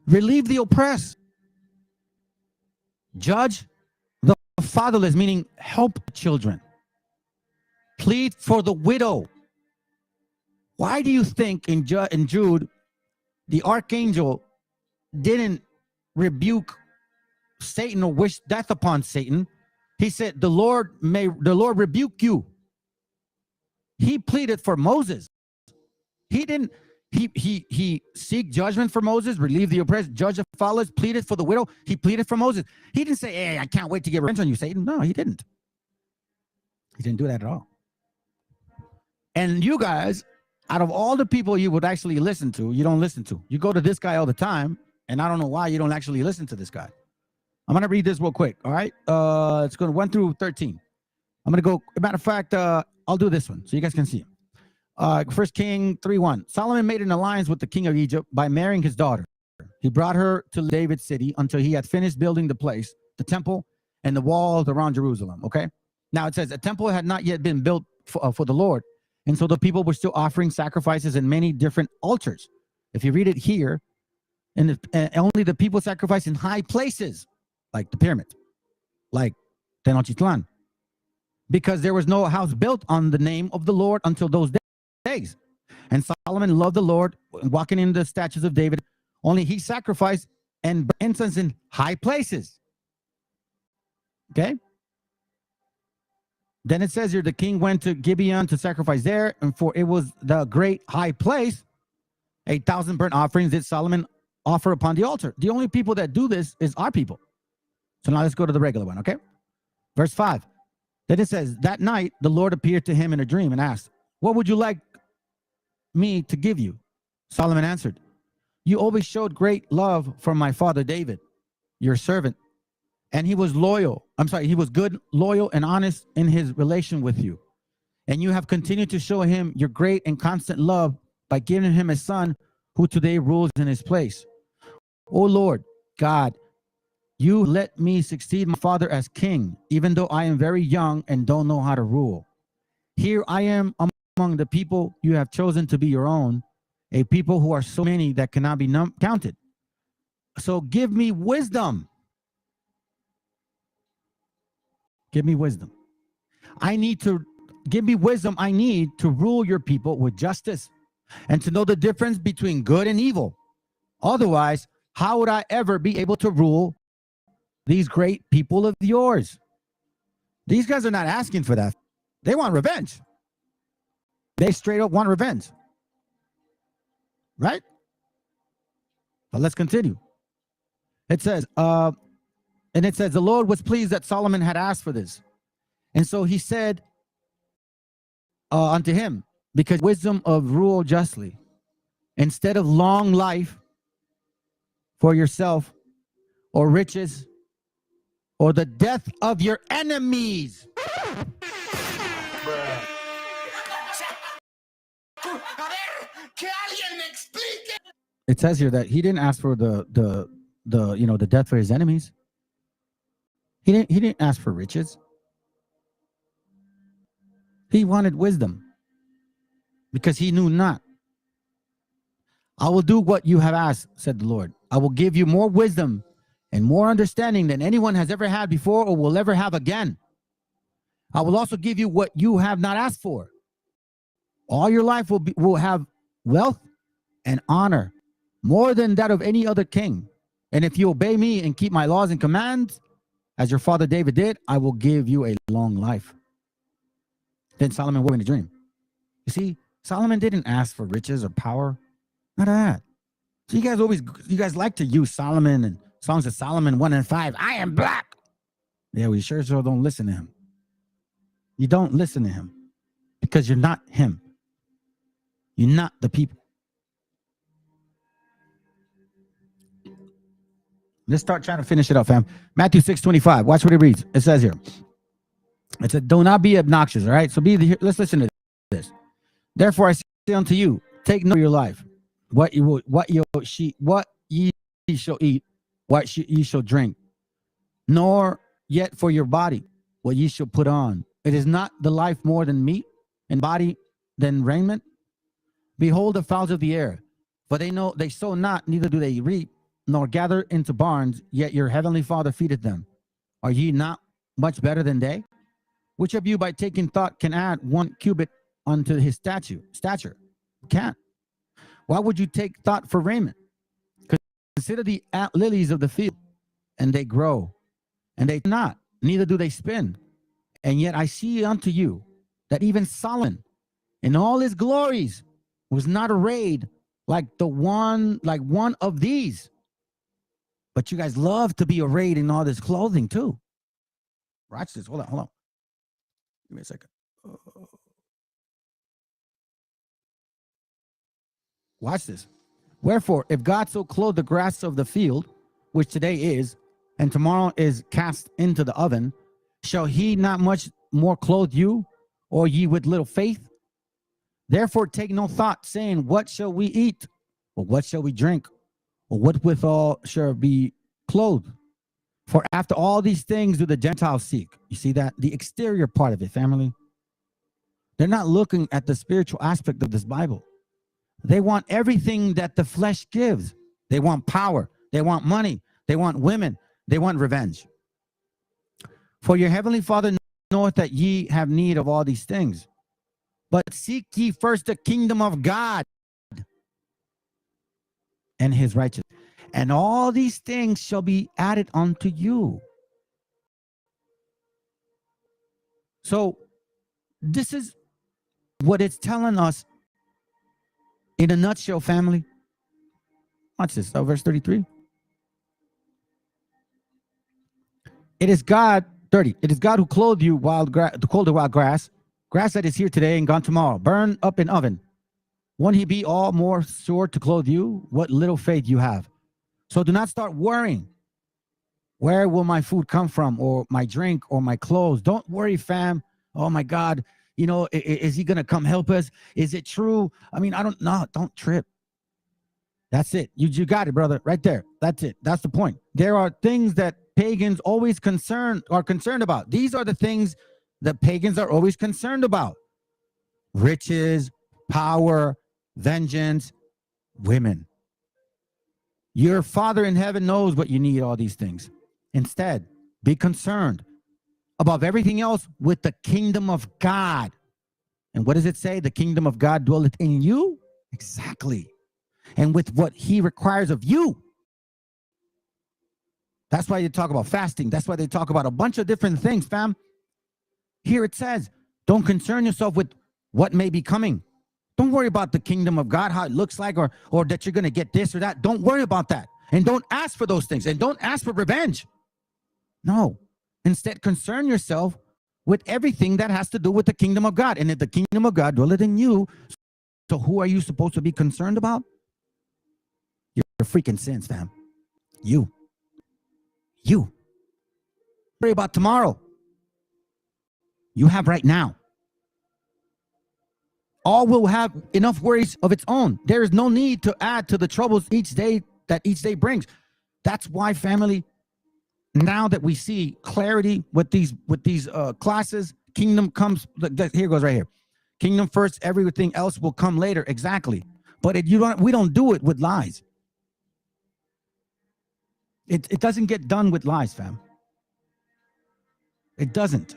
Relieve the oppressed. Judge the fatherless, meaning help children. Plead for the widow. Why do you think in Jude, the archangel didn't rebuke Satan or wish death upon Satan? He said, the Lord rebuke you. He pleaded for Moses. He didn't, he seek judgment for Moses, relieve the oppressed, judge the fatherless, pleaded for the widow. He pleaded for Moses. He didn't say, hey, I can't wait to get revenge on you, Satan. No, he didn't. He didn't do that at all. And you guys, out of all the people you would actually listen to, you don't listen to. You go to this guy all the time, and I don't know why you don't actually listen to this guy. I'm going to read this real quick, all right? It's going to 1 through 13. I'm going to go, matter of fact, I'll do this one so you guys can see it. 1 King 3:1. Solomon made an alliance with the king of Egypt by marrying his daughter. He brought her to David's city until he had finished building the place, the temple, and the walls around Jerusalem, okay? Now it says a temple had not yet been built for the Lord, and so the people were still offering sacrifices in many different altars. If you read it here, and only the people sacrifice in high places, like the pyramid, like Tenochtitlan. because there was no house built on the name of the Lord until those days. And Solomon loved the Lord, walking in the statutes of David. Only he sacrificed and burned incense in high places. Okay? Then it says here, the king went to Gibeon to sacrifice there, and for it was the great high place, 8,000 burnt offerings did Solomon offer upon the altar. The only people that do this is our people. So now let's go to the regular one, okay? Verse 5. Then it says, that night the Lord appeared to him in a dream and asked, what would you like me to give you? Solomon answered, you always showed great love for my father David, your servant, and he was loyal. He was good, loyal, and honest in his relation with you. And you have continued to show him your great and constant love by giving him a son who today rules in his place. O Lord God, you let me succeed my father as king, even though I am very young and don't know how to rule. Here I am among the people you have chosen to be your own, a people who are so many that cannot be counted. So give me wisdom. Give me wisdom. Give me wisdom I need to rule your people with justice and to know the difference between good and evil. Otherwise, how would I ever be able to rule these great people of yours? These guys are not asking for that. They want revenge. They straight up want revenge. Right? But let's continue. It says, the Lord was pleased that Solomon had asked for this. And so he said unto him, because wisdom of rule justly, instead of long life for yourself, or riches, or the death of your enemies. It says here that he didn't ask for the death for his enemies. He didn't ask for riches. He wanted wisdom because he knew not. I will do what you have asked, said the Lord. I will give you more wisdom and more understanding than anyone has ever had before or will ever have again. I will also give you what you have not asked for. All your life will have wealth and honor, more than that of any other king. And if you obey me and keep my laws and commands, as your father David did, I will give you a long life. Then Solomon woke in a dream. You see, Solomon didn't ask for riches or power. None of that. So you guys like to use Solomon and Songs of Solomon 1 and 5. I am black. Yeah, we sure don't listen to him. You don't listen to him because you're not him. You're not the people. Let's start trying to finish it up, fam. Matthew 6:25. Watch what it reads. It says here. It said, do not be obnoxious, all right? So let's listen to this. Therefore I say unto you, take note of your life. What ye shall eat, what ye shall drink, nor yet for your body, what ye shall put on. It is not the life more than meat, and body than raiment. Behold the fowls of the air, for they sow not, neither do they reap, nor gather into barns, yet your heavenly Father feedeth them. Are ye not much better than they? Which of you by taking thought can add 1 cubit unto his stature? Can't. Why would you take thought for raiment? Consider the lilies of the field, and they grow, and they not, neither do they spin. And yet I see unto you that even Solomon in all his glories was not arrayed like one of these. But you guys love to be arrayed in all this clothing too. Watch this. Hold on. Give me a second. Watch this. Wherefore, if God so clothe the grass of the field, which today is, and tomorrow is cast into the oven, shall he not much more clothe you, or ye with little faith? Therefore take no thought, saying, what shall we eat? Or what shall we drink? Or what withal shall be clothed? For after all these things do the Gentiles seek. You see that? The exterior part of it, family. They're not looking at the spiritual aspect of this Bible. They want everything that the flesh gives. They want power. They want money. They want women. They want revenge. For your heavenly Father knoweth knoweth that ye have need of all these things. But seek ye first the kingdom of God and his righteousness, and all these things shall be added unto you. So this is what it's telling us in a nutshell, family. Watch this, verse 33. It is God, 30. It is God who clothed you wild grass, grass that is here today and gone tomorrow, burn up in oven. Won't he be all more sure to clothe you? What little faith you have. So do not start worrying. Where will my food come from, or my drink, or my clothes? Don't worry, fam. Oh my God, you know, is he gonna come help us? Is it true? I mean, I don't know. Don't trip. That's it. You got it, brother. Right there. That's it. That's the point. There are things that pagans always are concerned about. These are the things that pagans are always concerned about: riches, power, vengeance, women. Your Father in heaven knows what you need, all these things. Instead, be concerned above everything else with the kingdom of God. And what does it say? The kingdom of God dwelleth in you? Exactly. And with what he requires of you. That's why they talk about fasting. That's why they talk about a bunch of different things, fam. Here it says, don't concern yourself with what may be coming. Don't worry about the kingdom of God, how it looks like, or that you're going to get this or that. Don't worry about that. And don't ask for those things. And don't ask for revenge. No. Instead, concern yourself with everything that has to do with the kingdom of God. And if the kingdom of God dwelleth in you, so who are you supposed to be concerned about? Your freaking sins, fam. You. Worry about tomorrow. You have right now. All will have enough worries of its own. There is no need to add to the troubles each day that each day brings. That's why, family, now that we see clarity with these classes, kingdom comes. Here goes right here. Kingdom first, everything else will come later. Exactly. But we don't do it with lies. It doesn't get done with lies, fam. It doesn't.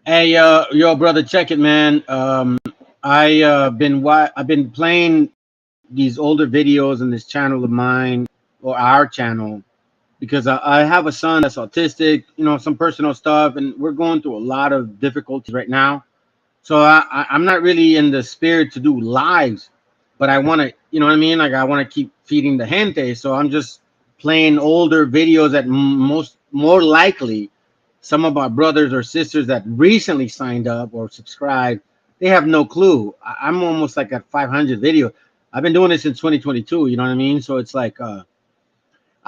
Hey, yo, brother, check it, man. I've been playing these older videos on this channel of mine, or our channel, because I have a son that's autistic, you know, some personal stuff, and we're going through a lot of difficulties right now. So I'm not really in the spirit to do lives, but I want to, you know what I mean? Like, I want to keep feeding the gente. So I'm just playing older videos that more likely some of our brothers or sisters that recently signed up or subscribed, they have no clue. I'm almost like at 500 videos. I've been doing this since 2022, you know what I mean? So it's like, I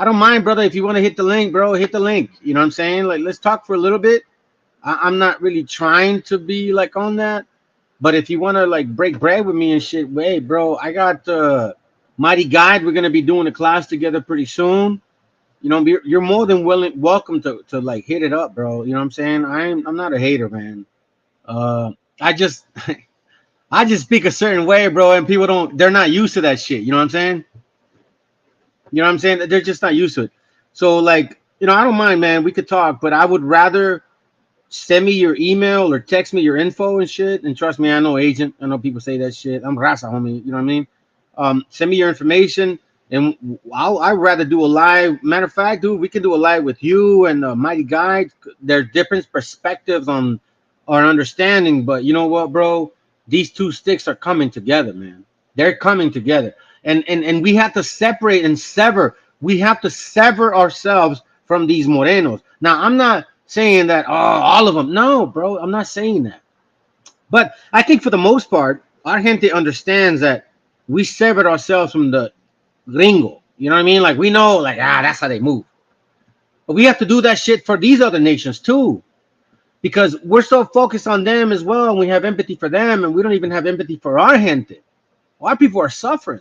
don't mind, brother. If you want to hit the link, bro, hit the link. You know what I'm saying? Like, let's talk for a little bit. I'm not really trying to be like on that. But if you want to like break bread with me and shit, hey, bro, I got Mighty Guide. We're going to be doing a class together pretty soon. You know, you're more than welcome to like hit it up, bro. You know what I'm saying? I'm not a hater, man. I just speak a certain way, bro, and people they're not used to that shit. You know what I'm saying? You know what I'm saying? They're just not used to it. So like, you know, I don't mind, man. We could talk, but I would rather send me your email or text me your info and shit. And trust me, I know agent. I know people say that shit. I'm Raza, homie. You know what I mean? Send me your information, and I'd rather do a live. Matter of fact, dude, we can do a live with you and Mighty Guide. There's different perspectives on our understanding, but you know what, bro? These two sticks are coming together, man. They're coming together. And we have to separate and sever. We have to sever ourselves from these morenos. Now, I'm not saying that all of them. No, bro, I'm not saying that. But I think for the most part, our gente understands that we severed ourselves from the gringo. You know what I mean? Like, we know, like, that's how they move. But we have to do that shit for these other nations too, because we're so focused on them as well, and we have empathy for them, and we don't even have empathy for our gente. Our people are suffering.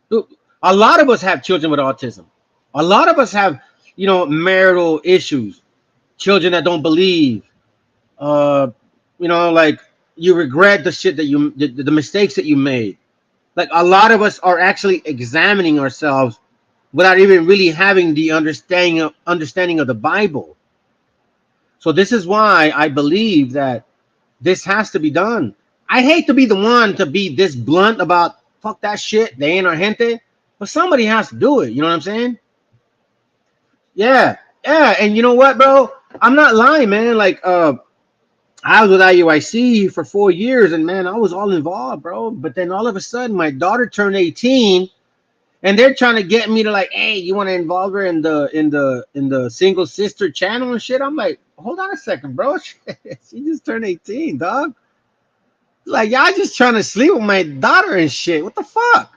Dude, a lot of us have children with autism. A lot of us have, you know, marital issues, children that don't believe. You know, like, you regret the shit that the mistakes that you made. Like, a lot of us are actually examining ourselves without even really having the understanding of the Bible. So this is why I believe that this has to be done. I hate to be the one to be this blunt about fuck that shit, they ain't our gente, but somebody has to do it. You know what I'm saying? Yeah, yeah. And you know what, bro? I'm not lying, man. Like, I was with IUIC for 4 years, and man, I was all involved, bro. But then all of a sudden, my daughter turned 18, and they're trying to get me to like, hey, you want to involve her in the single sister channel and shit. I'm like, hold on a second, bro. She just turned 18, dog. Like, y'all just trying to sleep with my daughter and shit. What the fuck?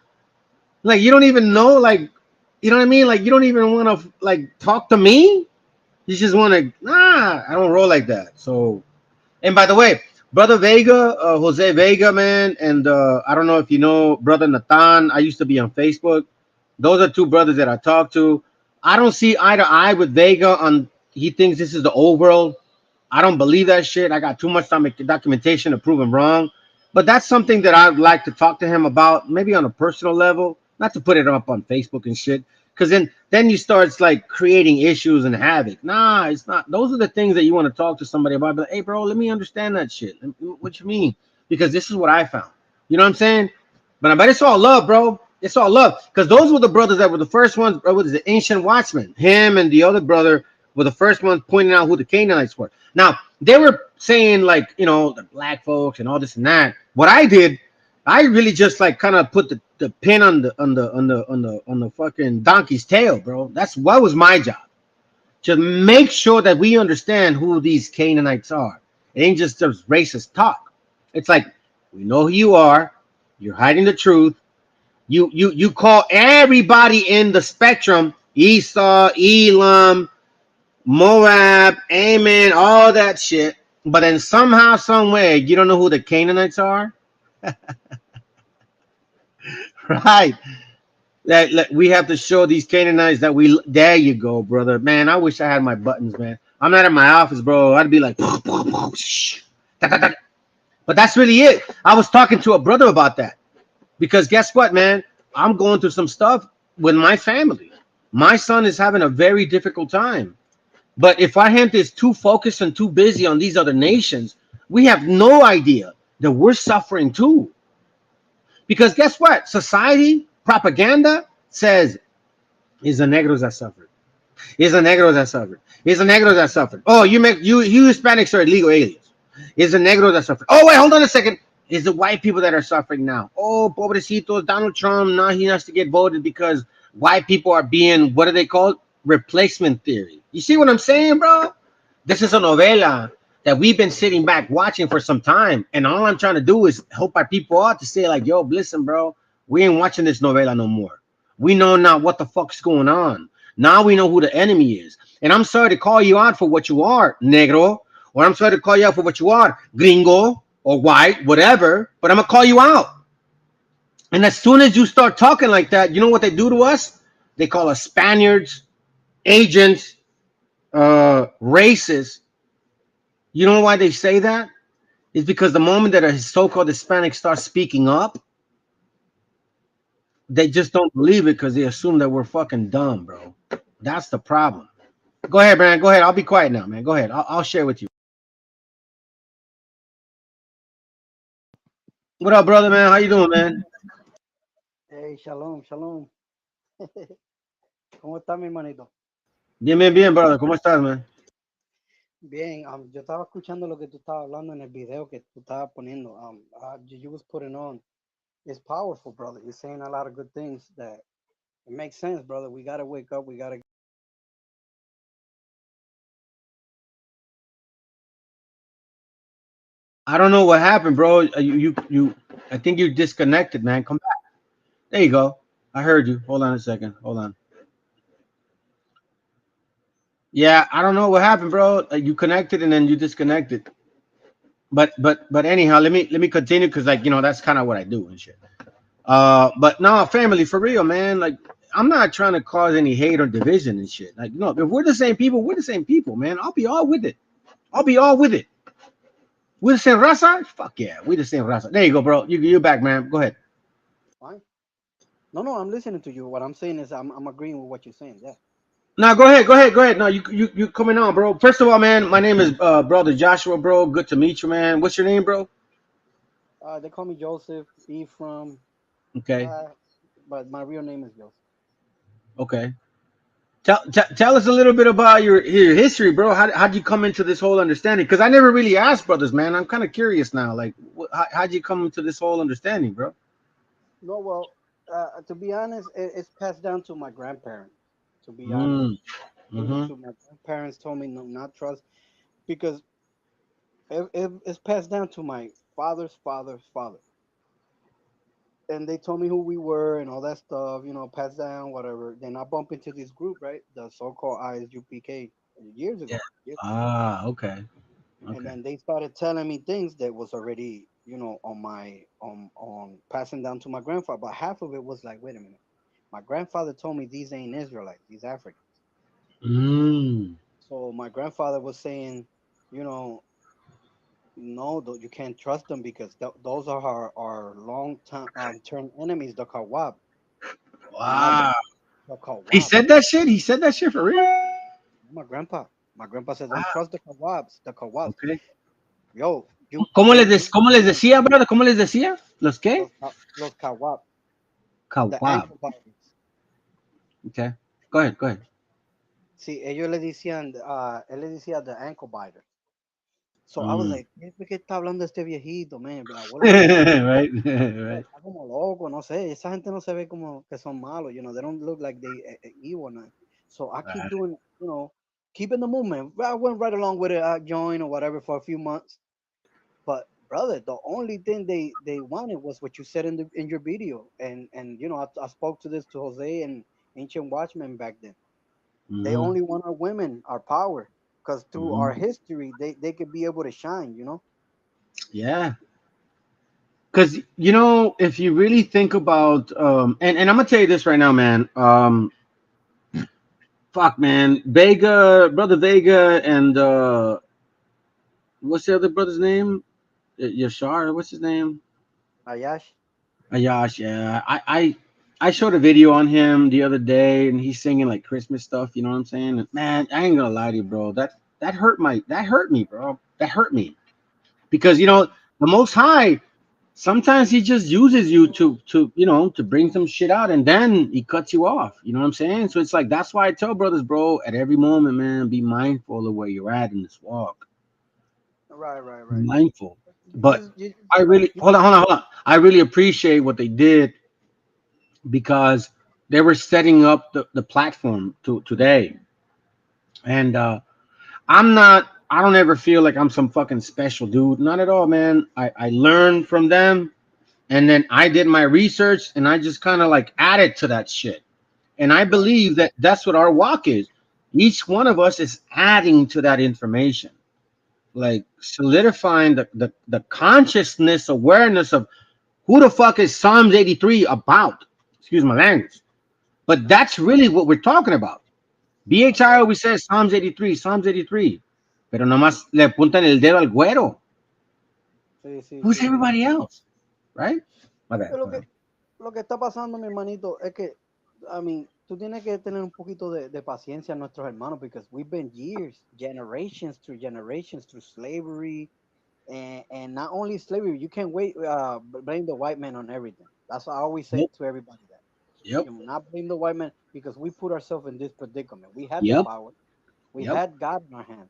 Like, you don't even know, like, you know what I mean? Like, you don't even want to like talk to me. You just want to, nah, I don't roll like that. So, and by the way, Brother Vega, Jose Vega, man, and I don't know if you know Brother Nathan. I used to be on Facebook. Those are two brothers that I talk to. I don't see eye to eye with Vega on, he thinks this is the old world. I don't believe that shit. I got too much documentation to prove him wrong. But that's something that I'd like to talk to him about, maybe on a personal level, not to put it up on Facebook and shit. Because then you start like creating issues and havoc. Nah, it's not. Those are the things that you want to talk to somebody about. But hey, bro, let me understand that shit. What you mean? Because this is what I found. You know what I'm saying? But it's all love, bro. It's all love. Because those were the brothers that were the first ones. What is the Ancient Watchmen? Him and the other brother were the first ones pointing out who the Canaanites were. Now they were saying like, you know, the black folks and all this and that. What I did, I really just like kind of put the pin on the fucking donkey's tail, bro. That's what was my job. To make sure that we understand who these Canaanites are. It ain't just racist talk. It's like, we know who you are. You're hiding the truth. You call everybody in the spectrum, Esau, Elam, Moab, Ammon, all that shit. But then somehow, some way, you don't know who the Canaanites are? Right. That we have to show these Canaanites that we, there you go, brother. Man, I wish I had my buttons, man. I'm not in my office, bro. I'd be like, but that's really it. I was talking to a brother about that. Because guess what, man? I'm going through some stuff with my family. My son is having a very difficult time. But if our gente is too focused and too busy on these other nations, we have no idea that we're suffering too. Because guess what? Society, propaganda says, it's the Negros that suffered. It's the Negros that suffered. It's the Negros that suffered. Oh, you Hispanics are illegal aliens. It's the Negros that suffered. Oh, wait, hold on a second. It's the white people that are suffering now. Oh, pobrecitos, Donald Trump, now he has to get voted because white people are being, what do they call it? Replacement theory. You see what I'm saying, bro? This is a novela that we've been sitting back watching for some time. And all I'm trying to do is help our people out to say like, yo, listen, bro, we ain't watching this novela no more. We know now what the fuck's going on. Now we know who the enemy is. And I'm sorry to call you out for what you are, negro. Or I'm sorry to call you out for what you are, gringo or white, whatever. But I'm going to call you out. And as soon as you start talking like that, you know what they do to us? They call us Spaniards, agents, racist. You know why they say that? It's because the moment that a so-called Hispanic starts speaking up, they just don't believe it because they assume that we're fucking dumb, bro. That's the problem. Go ahead, man. Go ahead. I'll be quiet now, man. Go ahead. I'll share with you. What up, brother, man? How you doing, man? Hey, shalom, shalom. ¿Cómo está mi hermanito? Bien, bien, bien, brother. ¿Cómo estás, man? Bien, yo estaba escuchando lo que tú estabas hablando en el video que tú estabas poniendo. You was putting on. It's powerful, brother. You're saying a lot of good things that it makes sense, brother. We gotta wake up. We gotta. I don't know what happened, bro. I think you disconnected, man. Come back. There you go. I heard you. Hold on a second. Hold on. Yeah, I don't know what happened, bro. You connected and then you disconnected. But anyhow, let me continue because like, you know, that's kind of what I do and shit. But no, family, for real, man. Like, I'm not trying to cause any hate or division and shit. Like, no, if we're the same people, we're the same people, man. I'll be all with it. I'll be all with it. We're the same raza? Fuck yeah, we're the same raza. There you go, bro. You're back, man. Go ahead. Fine. No, I'm listening to you. What I'm saying is I'm agreeing with what you're saying. Yeah. Now go ahead. No, you coming on, bro. First of all, man, my name is brother Joshua, bro. Good to meet you, man. What's your name, bro? They call me Joseph Ephraim, Okay, uh, but my real name is Joseph. okay. Tell us a little bit about your history, bro. How'd you come into this whole understanding? Because I never really asked brothers, man. I'm kind of curious now. Like, how'd you come into this whole understanding, bro? No, well, to be honest, it's passed down to my grandparents. To be honest, Mm. Mm-hmm. to my grandparents told me no, not trust because it's passed down to my father's father's father, and they told me who we were and all that stuff. Passed down, whatever. Then I bump into this group, right? The so-called ISUPK years Yeah. ago. Years ago. Ah, okay. And Okay. then they started telling me things that was already on my on passing down to my grandfather, but half of it was like, wait a minute, my grandfather told me these ain't Israelites, these Africans. Mm. So my grandfather was saying, you know no, you can't trust them because those are our long time term enemies, the Kawab. Remember, Wow. the He Kawab. said that shit. He said that shit for real. My grandpa said, don't trust the Kawabs, the Kawabs. Okay. Yo, ¿Cómo les decía, brother? ¿Cómo les decía? ¿Los qué? los Kawab, the Kawab. ankle biters. Okay. Go ahead. Go ahead. Sí, ellos le decían, él le decía the ankle biter. So I was Mm. like, ¿qué está hablando este viejito, man? Mi abuelo está Right. Right. está como loco, no sé. Esa gente no se ve como que son malos, they don't look like they evil. No. So I keep Right. doing, keeping the movement. I went right along with it. I joined or whatever for a few months. But brother, the only thing they wanted was what you said in your video, and I spoke to this to Jose and Ancient Watchmen back then. They Mm-hmm. only want our women, our power, because through our Mm-hmm. history, they could be able to shine. Yeah. Because if you really think about and I'm gonna tell you this right now, man. Fuck, man. Brother Vega, and what's the other brother's name? Yashar. What's his name? Ayash. Ayash. Yeah. I showed a video on him the other day, and he's singing like Christmas stuff. You know what I'm saying? And, man, I ain't gonna lie to you, bro. That hurt me, bro. That hurt me because the Most High. Sometimes he just uses you to bring some shit out, and then he cuts you off. You know what I'm saying? So it's like that's why I tell brothers, bro, at every moment, man, be mindful of where you're at in this walk. Be Right. mindful. You But just you, I really you hold on. I really appreciate what they did because they were setting up the platform to today. And I don't ever feel like I'm some fucking special dude. Not at all, man. I learned from them. And then I did my research and I just kind of like added to that shit. And I right. believe that that's what our walk is. Each one of us is adding to that information, like solidifying the consciousness, awareness of who the fuck is Psalms 83 about. Excuse my language. But that's really what we're talking about. That's BHI right. always says Psalms 83, Psalms 83. Pero nomás le apuntan el dedo al güero. Who's Sí. everybody else? Right? My bad. Es lo que está pasando, mi hermanito, es que, tú tienes que tener un poquito de paciencia a nuestros hermanos, because we've been years, generations through slavery, and not only slavery. You can't blame the white man on everything. That's what I always say Yep. to everybody, that Yep. you not blame the white man, because we put ourselves in this predicament. We had the Yep. power, we Yep. had God in our hand,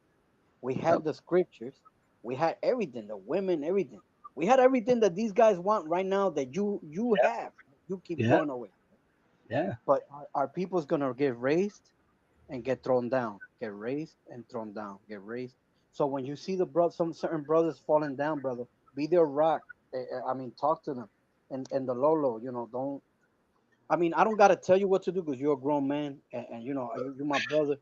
we Yep. had the scriptures, we had everything, the women, everything. We had everything that these guys want right now that you have. You keep Yeah. throwing away. Yeah. But our people's gonna get raised and get thrown down, get raised and thrown down, get raised. So when you see some certain brothers falling down, brother, be their rock. Talk to them, and the Lolo, don't. I don't gotta tell you what to do, because you're a grown man, and you're my brother.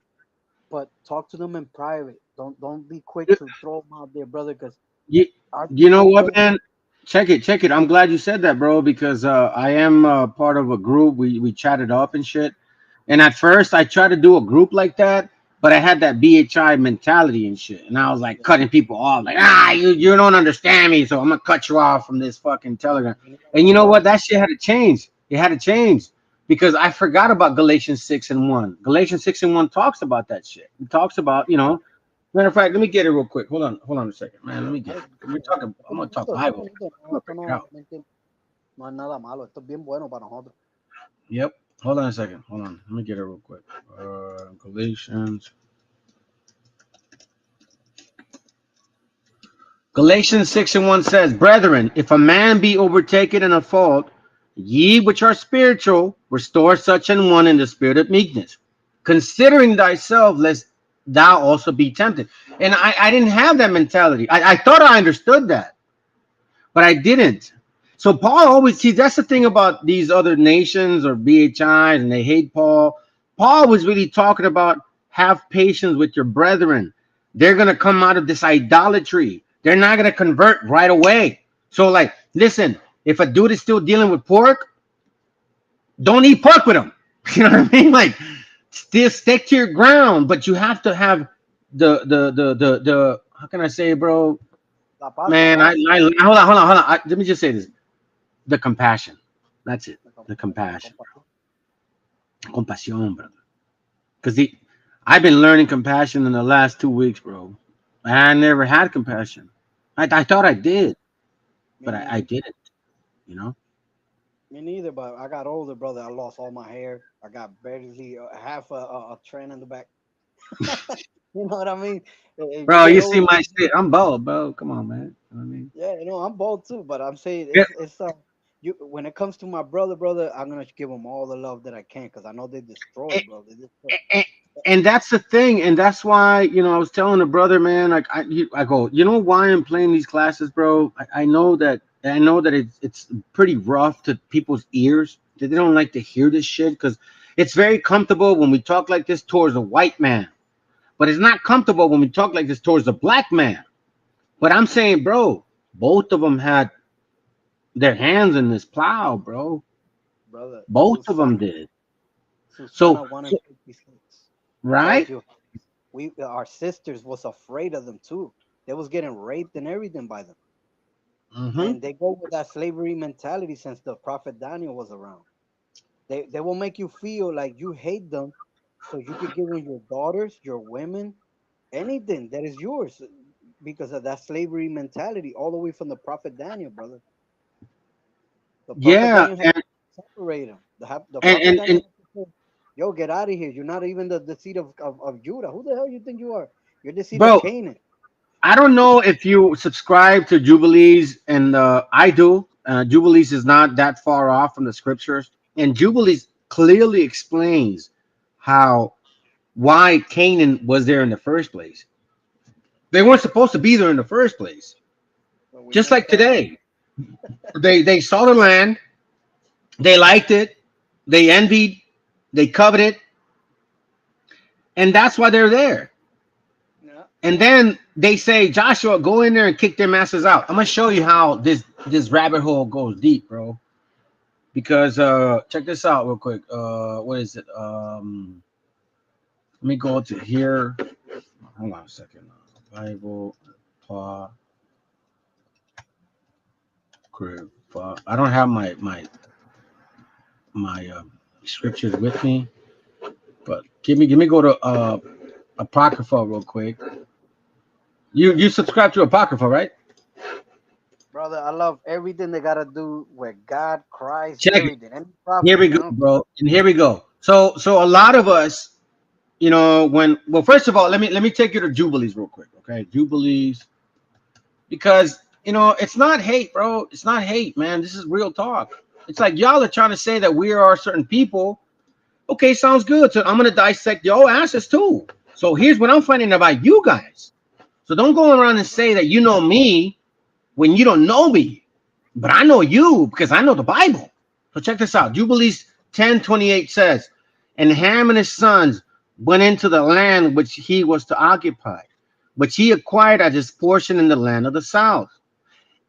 But talk to them in private. Don't be quick to throw them out there, brother, because You, our you know people's what, gonna. man? Check it. I'm glad you said that, bro, because I am part of a group. We chatted up and shit. And at first, I tried to do a group like that, but I had that BHI mentality and shit. And I was like cutting people off, like, you don't understand me, so I'm gonna cut you off from this fucking Telegram. You need to And let you them know know. what? That shit had to change. It had to change because I forgot about Galatians 6:1. Galatians 6:1 talks about that shit. It talks about, you know, matter of fact, let me get it real quick. Hold on a second, man. Let me get it. We're talking, I'm gonna talk Bible. I'm gonna bring it out. No es nada malo. Esto es bien bueno para nosotros. Yep. Hold on a second. Hold on. Let me get it real quick. Galatians 6:1 says, Brethren, if a man be overtaken in a fault, ye which are spiritual, restore such an one in the spirit of meekness, considering thyself, lest thou also be tempted. And I didn't have that mentality. I thought I understood that, but I didn't. So Paul always, see, that's the thing about these other nations or BHIs, and they hate Paul. Paul was really talking about have patience with your brethren. They're going to come out of this idolatry. They're not going to convert right away. So, like, listen, if a dude is still dealing with pork, don't eat pork with him. You know what I mean? Like, still stick to your ground, but you have to have the how can I say, bro? Man, I hold on. Let me just say this. The compassion. That's it. The compassion. Compassion, brother. Because I've been learning compassion in the last 2 weeks, bro. I never had compassion. I thought I did, but I didn't, you know? Me neither, but I got older, brother. I lost all my hair. I got barely half a trend in the back. You know what I mean? If Bro, get you see older, my shit. I'm bald, bro. Come on, man. You know what I mean? yeah, you know, I'm bald too, but I'm saying Yeah. it's you when it comes to my brother, I'm gonna give them all the love that I can because I know they destroy, bro. They destroy. And that's the thing, and that's why, you know, I was telling a brother, man, like I go, you know why I'm playing these classes, bro? I know that it's pretty rough to people's ears, that they don't like to hear this shit, because it's very comfortable when we talk like this towards a white man, but it's not comfortable when we talk like this towards a black man. But I'm saying, bro, both of them had their hands in this plow, bro. Brother, Both of them did. Susana So, 156 right? tells you our sisters was afraid of them too. They was getting raped and everything by them. Mm-hmm. And they go with that slavery mentality since the prophet Daniel was around. They will make you feel like you hate them, so you could give them your daughters, your women, anything that is yours, because of that slavery mentality, all the way from the prophet Daniel, brother. The prophet Yeah, Daniel had to separate them. The prophet and Daniel had to say, "Yo, get out of here! You're not even the seed of Judah. Who the hell you think you are? You're the seed of bro, Canaan." I don't know if you subscribe to Jubilees, and I do. Jubilees is not that far off from the scriptures, and Jubilees clearly explains why Canaan was there in the first place. They weren't supposed to be there in the first place. But we Just like messed up. today, they saw the land, they liked it, they envied, they coveted, and that's why they're there. Yeah. And then they say, Joshua, go in there and kick their masters out. I'm gonna show you how this rabbit hole goes deep, bro. Because check this out real quick. What is it? Let me go to here. Hold on a second. Bible I don't have my scriptures with me, but give me go to Apocrypha real quick. You subscribe to Apocrypha, right? Brother, I love everything they gotta do with God, Christ, Check it. everything. Any Here prophet, we you go, know. bro. And here we go. So a lot of us, you know, first of all, let me take you to Jubilees real quick, okay? Jubilees, because you know it's not hate, bro. It's not hate, man. This is real talk. It's like y'all are trying to say that we are certain people. Okay, sounds good. So I'm gonna dissect your asses too. So here's what I'm finding about you guys. So don't go around and say that you know me when you don't know me, but I know you because I know the Bible. So check this out. Jubilees 10:28 says, and Ham and his sons went into the land which he was to occupy, which he acquired as his portion in the land of the south.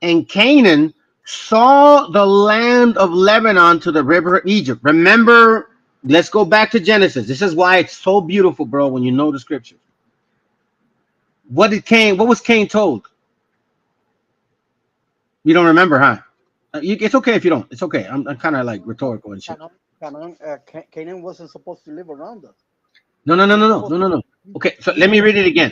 And Canaan saw the land of Lebanon to the river of Egypt. Remember, let's go back to Genesis. This is why it's so beautiful, bro, when you know the scripture. What was Cain told? You don't remember, huh? It's okay if you don't. It's okay. I'm kind of like rhetorical and shit. Canaan wasn't supposed to live around us. No. Okay, so let me read it again.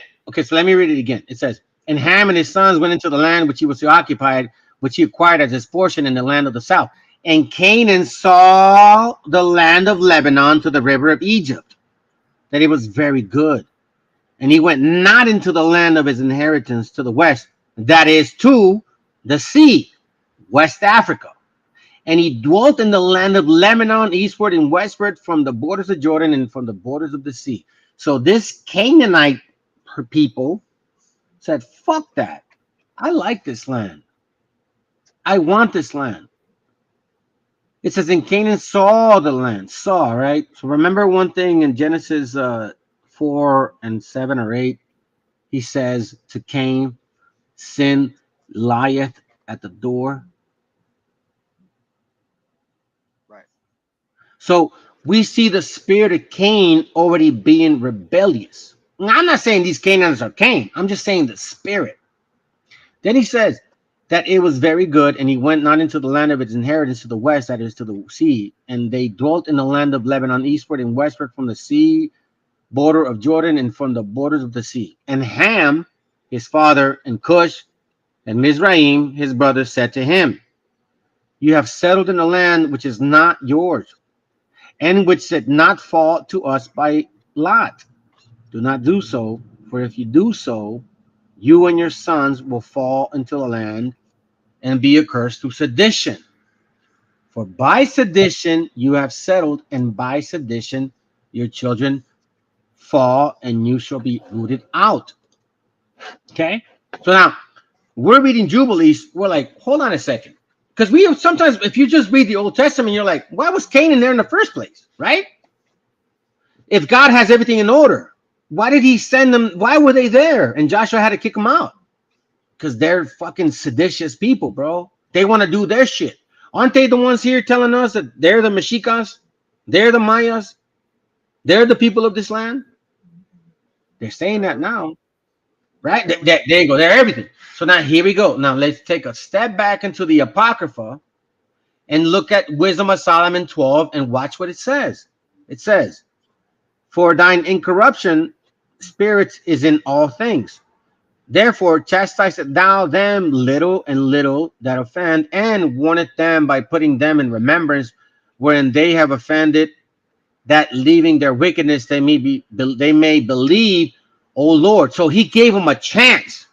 It says, and Ham and his sons went into the land which he was to occupy, which he acquired as his portion in the land of the south. And Canaan saw the land of Lebanon to the river of Egypt, that it was very good. And he went not into the land of his inheritance to the west, that is to the sea, West Africa. And he dwelt in the land of Lebanon, eastward and westward, from the borders of Jordan and from the borders of the sea. So this Canaanite people said, fuck that. I like this land. I want this land. It says, in Canaan saw the land. Saw, right? So remember one thing in Genesis 4 and 7 or 8, he says to Cain, sin lieth at the door. Right. So we see the spirit of Cain already being rebellious. Now, I'm not saying these Canaanites are Cain. I'm just saying the spirit. Then he says that it was very good, and he went not into the land of its inheritance to the west, that is to the sea. And they dwelt in the land of Lebanon, eastward and westward from the sea border of Jordan and from the borders of the sea. And Ham, his father, and Cush, and Mizraim, his brother, said to him, you have settled in a land which is not yours, and which did not fall to us by lot. Do not do so, for if you do so, you and your sons will fall into the land and be accursed through sedition. For by sedition you have settled, and by sedition your children fall, and you shall be rooted out. Okay? So now, we're reading Jubilees, we're like, hold on a second. Because we have sometimes, if you just read the Old Testament, you're like, why was Canaan there in the first place? Right? If God has everything in order, why did he send them? Why were they there? And Joshua had to kick them out. Because they're fucking seditious people, bro. They want to do their shit. Aren't they the ones here telling us that they're the MESHIACHAs? They're the Mayas? They're the people of this land? They're saying that now. Right? There you go. They're everything. So now here we go. Now let's take a step back into the Apocrypha and look at Wisdom of Solomon 12 and watch what it says. It says, for thine incorruption spirit is in all things. Therefore chastise thou them little and little that offend, and warneth them by putting them in remembrance wherein they have offended, that leaving their wickedness they may believe, O Lord. So he gave them a chance.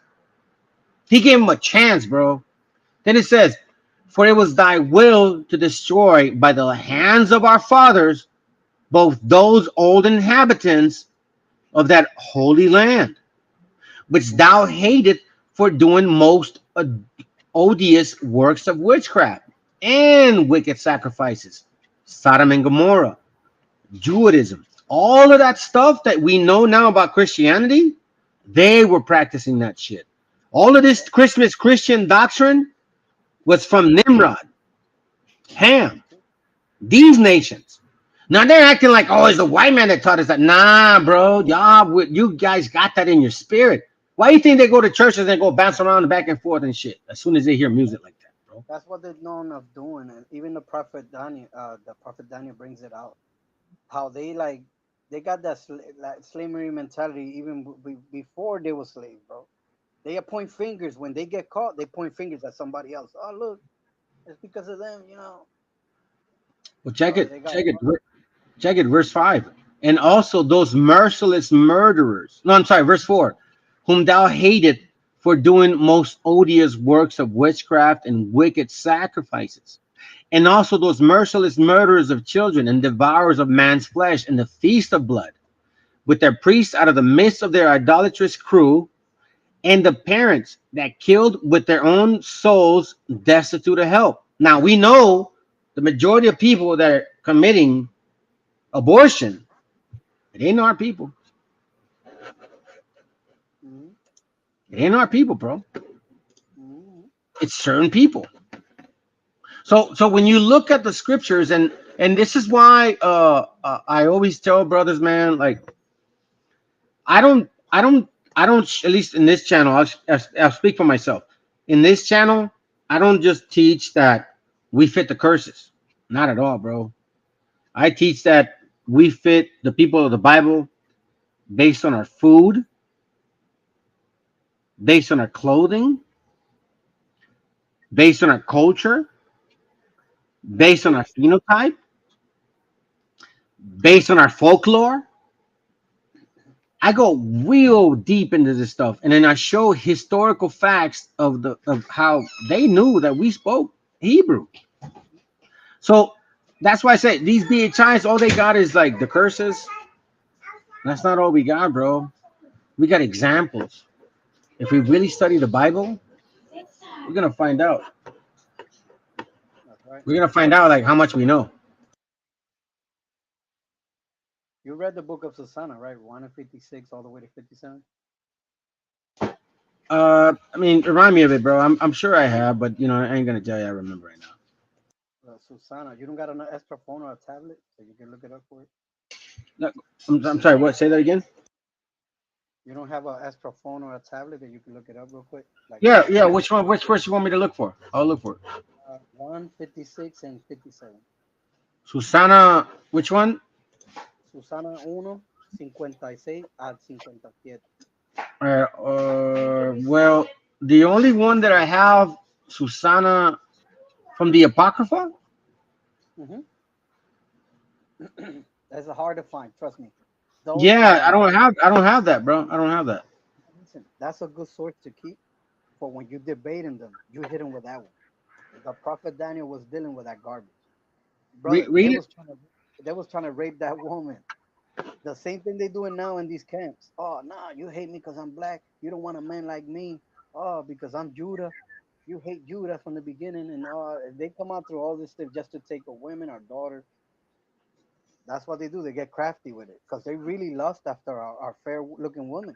He gave them a chance, bro. Then it says, for it was thy will to destroy by the hands of our fathers both those old inhabitants of that holy land, which thou hated for doing most odious works of witchcraft and wicked sacrifices, Sodom and Gomorrah, Judaism, all of that stuff that we know now about Christianity, they were practicing that shit. All of this Christian doctrine was from Nimrod, Ham, these nations. Now they're acting like, oh, it's the white man that taught us that. Nah, bro, y'all, you guys got that in your spirit. Why do you think they go to churches and go bounce around and back and forth and shit as soon as they hear music like that, bro? That's what they're known of doing, and even the prophet Daniel, brings it out. How they got that slavery mentality even before they were slaves, bro. They point fingers when they get caught. They point fingers at somebody else. Oh, look, it's because of them, you know. Well, check it, verse 5. And also those merciless murderers. No, I'm sorry, verse 4. Whom thou hated for doing most odious works of witchcraft and wicked sacrifices. And also those merciless murderers of children and devourers of man's flesh in the feast of blood, with their priests out of the midst of their idolatrous crew, and the parents that killed with their own souls destitute of help. Now we know the majority of people that are committing abortion, it ain't our people. It ain't our people, bro. It's certain people. So when you look at the scriptures, and this is why I always tell brothers, man, like I don't at least in this channel, I'll speak for myself. In this channel, I don't just teach that we fit the curses. Not at all, bro. I teach that we fit the people of the Bible based on our food, based on our clothing, based on our culture, based on our phenotype, based on our folklore. I go real deep into this stuff, and then I show historical facts of how they knew that we spoke Hebrew. So that's why I say these BHIs, all they got is like the curses. That's not all we got, bro. We got examples. If we really study the Bible, we're gonna find out. We're gonna find out like how much we know. You read the book of Susanna, right? 156 all the way to 57. I mean, remind me of it, bro. I'm sure I have, but you know, I ain't gonna tell you I remember right now. Susanna, you don't got an extra phone or a tablet so you can look it up for it? No, I'm sorry. What? Say that again. You don't have an extra phone or a tablet that you can look it up real quick? Like Yeah. Which one? Which verse you want me to look for? I'll look for it. 156 and 57. Susana, which one? Susana 1, 56 al 57. Well, the only one that I have, Susana, from the Apocrypha. That's hard to find. Trust me. Yeah, I don't have that, bro. I don't have that. Listen, that's a good source to keep for when you debating them. You hit them with that one. The prophet Daniel was dealing with that garbage. Brother, they was trying to rape that woman. The same thing they doing now in these camps. Oh, nah, you hate me because I'm black. You don't want a man like me. Oh, because I'm Judah. You hate Judah from the beginning. And they come out through all this stuff just to take a women or daughter. That's what they do. They get crafty with it because they really lust after our fair-looking women.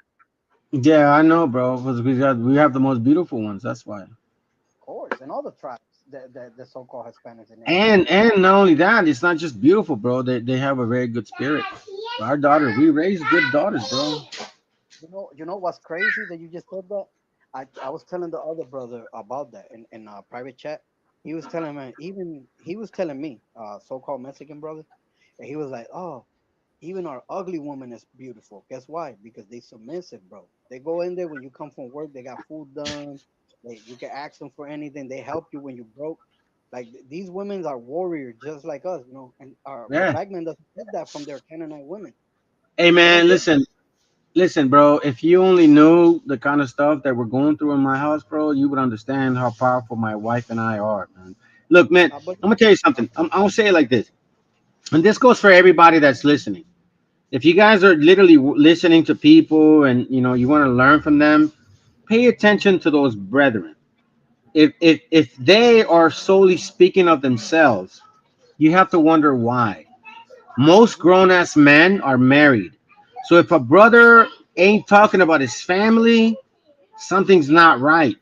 Yeah, I know, bro. Because we have the most beautiful ones. That's why. Of course, and all the tribes, the so-called Hispanics. And not only that, it's not just beautiful, bro. They have a very good spirit. Our daughter, we raise good daughters, bro. You know what's crazy that you just said that? I was telling the other brother about that in a private chat. He was telling me, so-called Mexican brother, and he was like, oh, even our ugly woman is beautiful. Guess why? Because they submissive, bro. They go in there when you come from work. They got food done. You can ask them for anything. They help you when you broke. Like these women are warriors, just like us, you know. And our black men doesn't get that from their Canaanite women. Hey, man, listen, bro. If you only knew the kind of stuff that we're going through in my house, bro, you would understand how powerful my wife and I are, man. Look, man, I'm gonna tell you something. I'm gonna say it like this, and this goes for everybody that's listening. If you guys are literally listening to people and you know you want to learn from them, pay attention to those brethren. If they are solely speaking of themselves, you have to wonder why. Most grown-ass men are married. So if a brother ain't talking about his family, something's not right.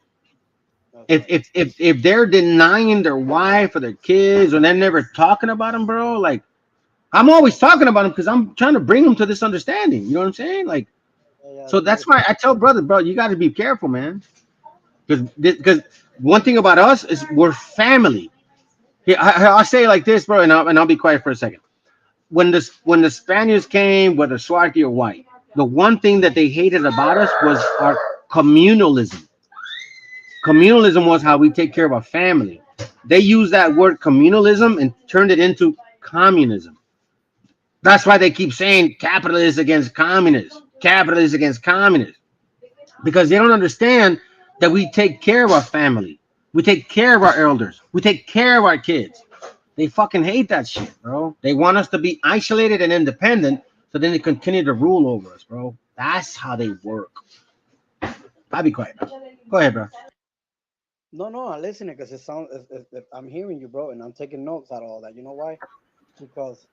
If they're denying their wife or their kids or they're never talking about them, bro, like I'm always talking about them because I'm trying to bring them to this understanding. You know what I'm saying? Like, so that's why I tell brothers, bro, you got to be careful, man. Because one thing about us is we're family. Here, I'll say it like this, bro, and I'll be quiet for a second. When the Spaniards came, whether Swarthy or white, the one thing that they hated about us was our communalism. Communalism was how we take care of our family. They used that word communalism and turned it into communism. That's why they keep saying capitalists against communists, capitalists against communists, because they don't understand that we take care of our family. We take care of our elders. We take care of our kids. They fucking hate that shit, bro. They want us to be isolated and independent so then they continue to rule over us, bro. That's how they work. I'll be quiet, bro. Go ahead, bro. No, I'm listening because it sounds. I'm hearing you, bro, and I'm taking notes out of all that. You know why? Because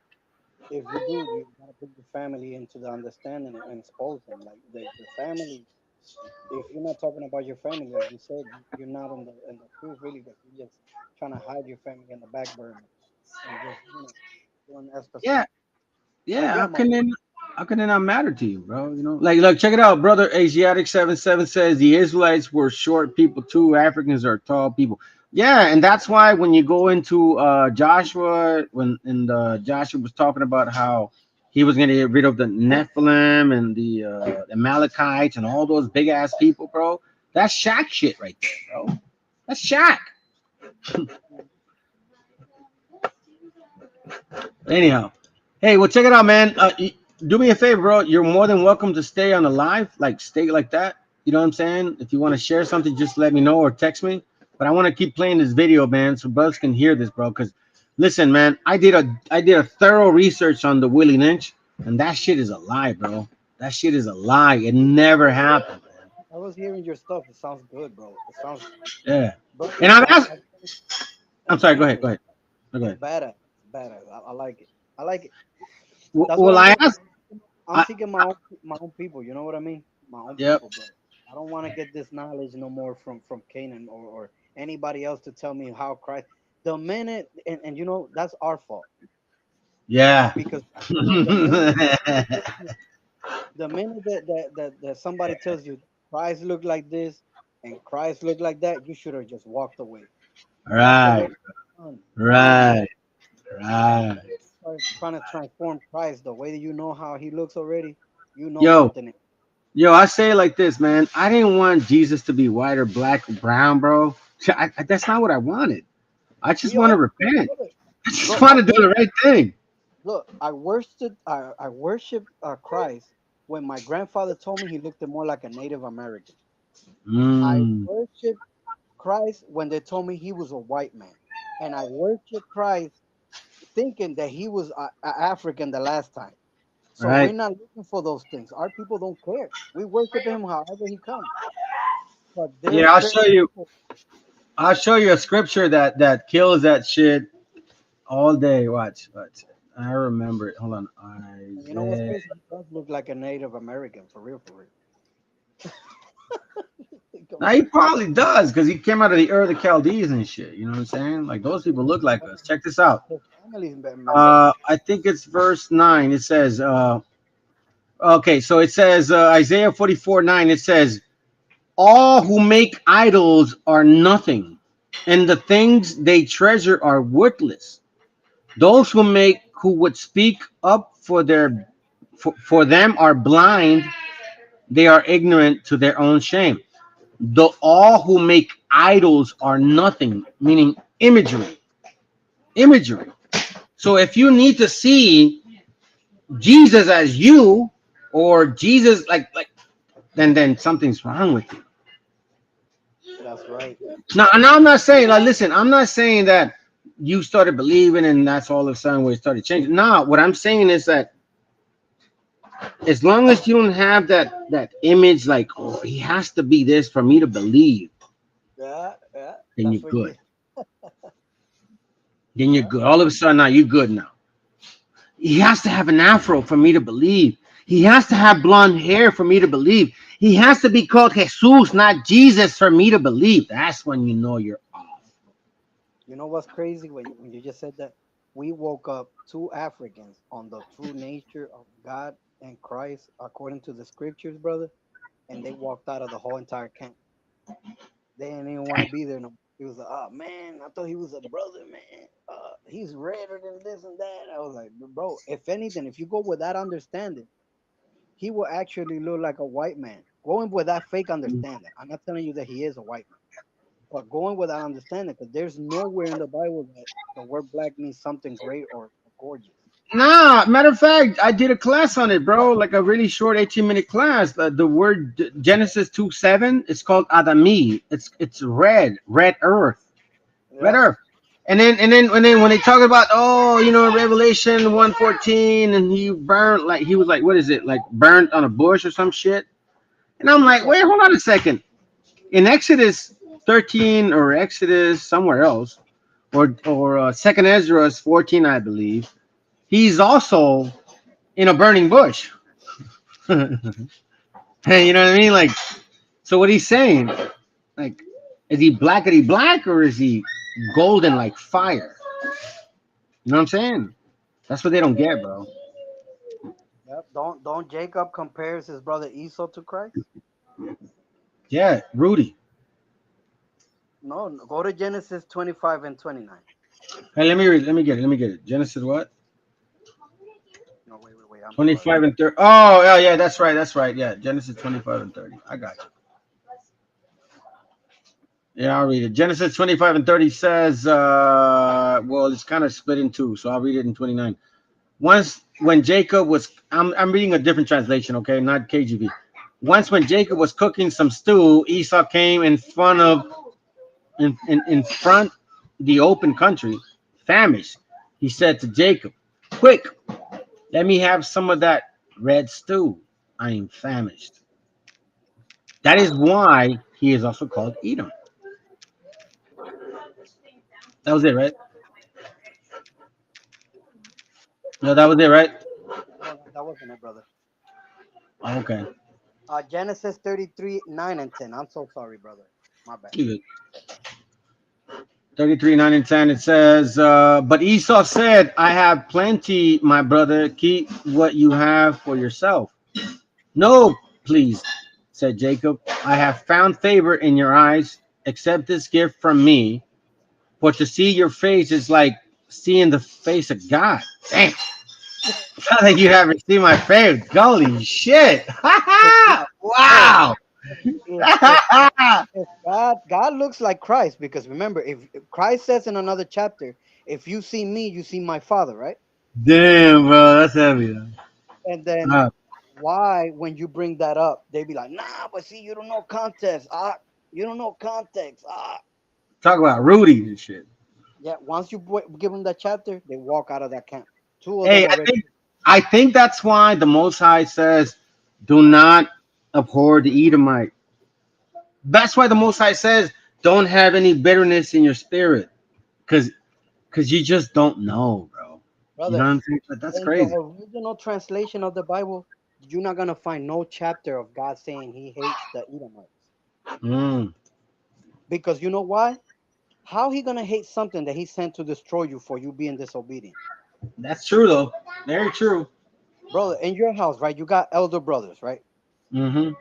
if you do, you gotta put your family into the understanding and expose them. Like the family. If you're not talking about your family, like you said, you're not in the truth really, because you're just trying to hide your family in the back burner and just doing extra stuff. Yeah. How can they not matter to you, bro? You know, like look, check it out, brother. Asiatic 77 says the Israelites were short people too. Africans are tall people. Yeah, and that's why when you go into Joshua, Joshua was talking about how he was going to get rid of the Nephilim and the Amalekites and all those big ass people, bro. That's Shaq shit right there, bro. That's Shaq. Anyhow, hey, well, check it out, man. Do me a favor, bro. You're more than welcome to stay on the live, like stay like that. You know what I'm saying? If you want to share something, just let me know or text me. But I want to keep playing this video, man, so brothers can hear this, bro. Because listen, man, I did a thorough research on the Willie Lynch, and that shit is a lie, bro. That shit is a lie. It never happened. I was hearing your stuff. It sounds good, bro. It sounds. Yeah. Bro, And I'm sorry. Go ahead. Go ahead. Go It's ahead. badass. It's badass. I like it. I like it. That's Well, what I'm doing. asked. I'm seeking my own people. You know what I mean? My own Yep. people, bro. I don't want to get this knowledge no more from Canaan or anybody else to tell me how Christ. The minute and you know that's our fault Yeah. because the minute that somebody tells you Christ looked like this and Christ looked like that, you should have just walked away. Walked Right. away. Done. Right. Right. Start trying to transform Christ the way that you know how he looks already. You know Yo, something. I say it like this, man. I didn't want Jesus to be white or black or brown, bro. That's not what I wanted. I just want to repent. I just Bro, want to do the right thing. look, I worshiped Christ when my grandfather told me he looked more like a Native American. I Mm, worshiped Christ when they told me he was a white man, and I worshiped Christ thinking that he was African the last time. So we're right. not looking for those things. Our people don't care. We worship him however he comes. But Yeah, there's certain people. I'll show you a scripture that kills that shit all day. Watch. I remember it. Hold on. You know what's Isaiah. crazy? He does look like a Native American for real, for real. Now he probably does because he came out of the Ur of the Chaldees and shit. You know what I'm saying? Like those people look like us. Check this out. His family's members. I think it's verse 9. It says, okay, so it says Isaiah 44:9. It says, all who make idols are nothing, and the things they treasure are worthless. Those who would speak up for them are blind, they are ignorant to their own shame. All who make idols are nothing, meaning imagery. Imagery. So if you need to see Jesus as you, or Jesus like then something's wrong with you. That's right. Now, and I'm not saying, like, listen, I'm not saying that you started believing and that's all of a sudden where it started changing. No, what I'm saying is that as long as you don't have that image, like, oh, he has to be this for me to believe, Yeah. then you're That's what good. you. Then you're good. All of a sudden, now you're good now. He has to have an afro for me to believe. He has to have blonde hair for me to believe. He has to be called Jesus, not Jesus, for me to believe. That's when you know you're off. You know what's crazy when you just said that? We woke up two Africans on the true nature of God and Christ according to the scriptures, brother, and they walked out of the whole entire camp. They didn't even want to be there no more. He was like, oh man, I thought he was a brother, man. He's redder than this and that. I was like, bro, if anything, if you go with that understanding, he will actually look like a white man. Going with that fake understanding. I'm not telling you that he is a white man, but going with that understanding, because there's nowhere in the Bible that the word black means something great or gorgeous. Nah, matter of fact, I did a class on it, bro. Like a really short 18-minute class. The word Genesis 2:7, it's called Adami. It's red earth. Red Yeah. earth. And then when they talk about, oh, Revelation 1:14, and he burned, like, he was like, what is it, like burnt on a bush or some shit? And I'm like, wait, hold on a second. In Exodus 13 or Exodus somewhere else, or Second Ezra 14, I believe, he's also in a burning bush. Hey, you know what I mean? Like, so what he's saying, like, is he black or is he golden like fire? You know what I'm saying? That's what they don't get, bro. Yep. Don't Jacob compares his brother Esau to Christ? Yeah, Rudy. No, go to Genesis 25 and 29. Hey, let me read. Let me get it. Let me get it. Genesis what? No, wait. I'm 25 and 30. Oh, yeah, that's right. That's right. Yeah, Genesis 25 and 30. I got you. Yeah, I'll read it. Genesis 25 and 30 says, well, it's kind of split in two, so I'll read it in 29. Once when Jacob was, I'm reading a different translation, okay, not KJV. Once when Jacob was cooking some stew, Esau came in front the open country, famished. He said to Jacob, "Quick, let me have some of that red stew. I am famished." That is why he is also called Edom. That was it, right? No, that was it, right? No, that wasn't it, brother. Okay. Genesis 33, 9 and 10. I'm so sorry, brother. My bad. 33, 9 and 10, it says, but Esau said, "I have plenty, my brother. Keep what you have for yourself." "No, please," said Jacob. "I have found favor in your eyes. Accept this gift from me. For to see your face is like seeing the face of God." Damn. Not like you haven't seen my face. Holy shit. Wow. If God looks like Christ, because remember, if Christ says in another chapter, "If you see me, you see my Father," right? Damn, bro. That's heavy. And then why, when you bring that up, they be like, "Nah, but see, you don't know context. You don't know context." Talk about Rudy and shit. Yeah, once you give them that chapter, they walk out of that camp. Two of Hey, them already. I think that's why the Most High says, "Do not abhor the Edomite." That's why the Most High says, "Don't have any bitterness in your spirit," because you just don't know, bro. You know Brother, what I'm saying? But that's in the crazy. original translation of the Bible, you're not gonna find no chapter of God saying He hates the Edomites. Because you know why? How He gonna hate something that He sent to destroy you for you being disobedient? That's true, though. Very true. Brother, in your house, right? You got elder brothers, right? Mm-hmm.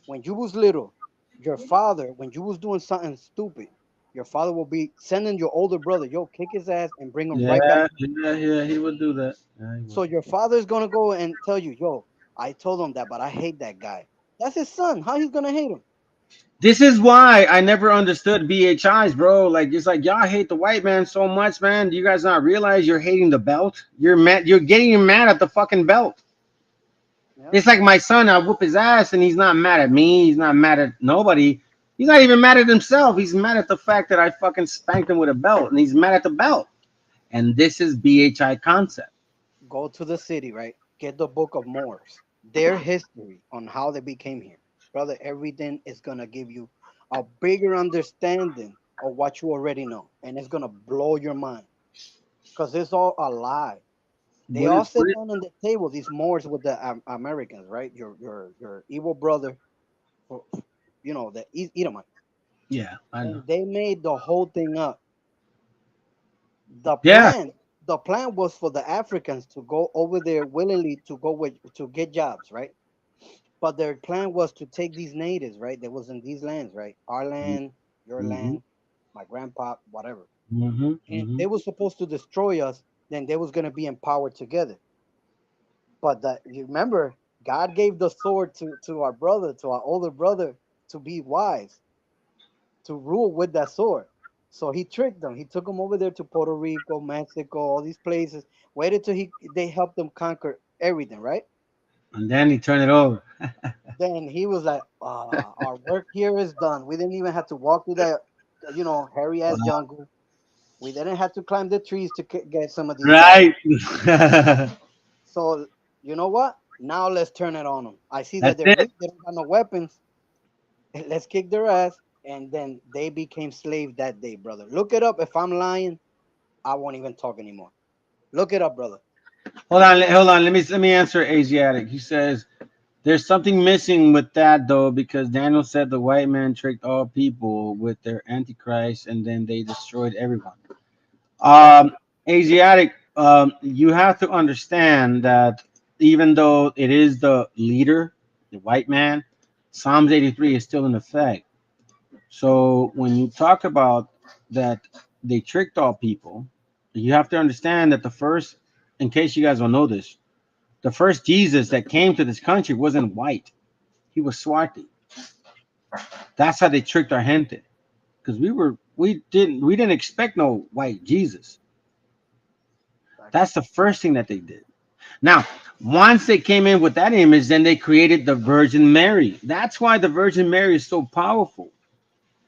When you was little, your father, when you was doing something stupid, your father will be sending your older brother, "Yo, kick his ass and bring him right back." Yeah, he would do that. Yeah, he would. So your father's gonna go and tell you, "Yo, I told him that, but I hate that guy." That's his son. How he's gonna hate him? This is why I never understood BHIs, bro. Like, it's like y'all hate the white man so much, man. Do you guys not realize you're hating the belt? You're mad. You're getting mad at the fucking belt. Yeah. It's like my son. I whoop his ass, and he's not mad at me. He's not mad at nobody. He's not even mad at himself. He's mad at the fact that I fucking spanked him with a belt, and he's mad at the belt. And this is BHI concept. Go to the city, right? Get the book of Moors, their history on how they became here, brother. Everything is gonna give you a bigger understanding of what you already know, and it's gonna blow your mind because it's all a lie. They all sit down on the table, these Moors with the Americans, right? Your evil brother, the Edomite, Yeah, I know. and they made the whole thing up. The Yeah. plan was for the Africans to go over there willingly to get jobs, right? But their plan was to take these natives, right? That was in these lands, right? Our land, your land, my grandpa, whatever. And they were supposed to destroy us. Then they was gonna be empowered together. But you remember, God gave the sword to our brother, to our older brother, to be wise, to rule with that sword. So he tricked them. He took them over there to Puerto Rico, Mexico, all these places. Waited till they helped them conquer everything, right? And then he turned it over. Then he was like, "Our work here is done. We didn't even have to walk through that, hairy ass jungle. We didn't have to climb the trees to get some of these guys. Right. So you know what? Now let's turn it on them. I see that That's they're it. weak. They don't got no weapons. Let's kick their ass." And then they became slaves that day, brother. Look it up. If I'm lying, I won't even talk anymore. Look it up, brother. Hold on. Let me answer Asiatic. He says there's something missing with that though, because Daniel said the white man tricked all people with their antichrist, and then they destroyed everyone. Asiatic, you have to understand that even though it is the leader, the white man, Psalms 83 is still in effect. So when you talk about that they tricked all people, you have to understand that the first, in case you guys don't know this, the first Jesus that came to this country wasn't white. He was Swati. That's how they tricked our gente. Because we didn't expect no white Jesus. That's the first thing that they did. Now, once they came in with that image, then they created the Virgin Mary. That's why the Virgin Mary is so powerful.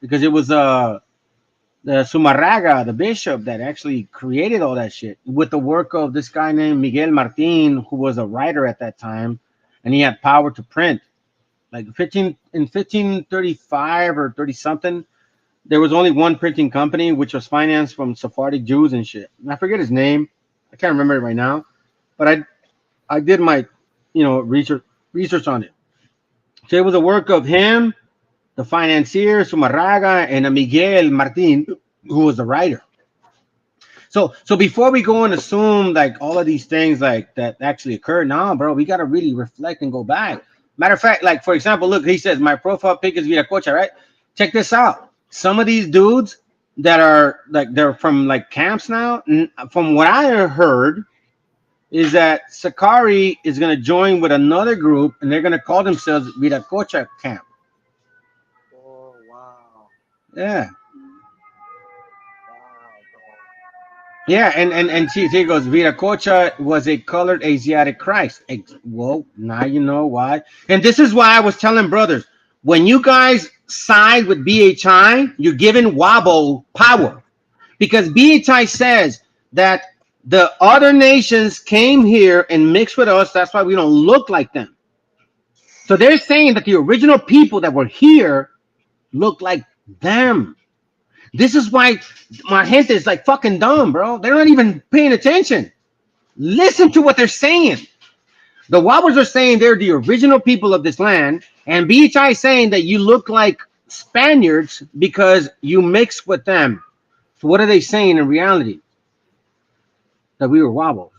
Because it was the Sumarraga, the bishop, that actually created all that shit with the work of this guy named Miguel Martin, who was a writer at that time, and he had power to print. Like 1535 or 30 something, there was only one printing company which was financed from Sephardic Jews and shit. And I forget his name. I can't remember it right now, but I did my research on it. So it was a work of him, the financier Sumarraga, and a Miguel Martin, who was the writer. So before we go and assume like all of these things like that actually occurred, nah, bro, we gotta really reflect and go back. Matter of fact, like for example, look, he says my profile pic is Viracocha, right? Check this out. Some of these dudes that are like they're from like camps now. From what I heard, is that Sakari is gonna join with another group and they're gonna call themselves Viracocha camp. Oh wow. Yeah. Yeah, and she goes, Viracocha was a colored Asiatic Christ. Well, now you know why. And this is why I was telling brothers, when you guys side with BHI, you're giving Wabo power. Because BHI says that the other nations came here and mixed with us. That's why we don't look like them. So they're saying that the original people that were here look like them. This is why my gente is like fucking dumb, bro. They're not even paying attention. Listen to what they're saying. The Wobblers are saying they're the original people of this land, and BHI is saying that you look like Spaniards because you mix with them. So what are they saying in reality? That we were Wobbles.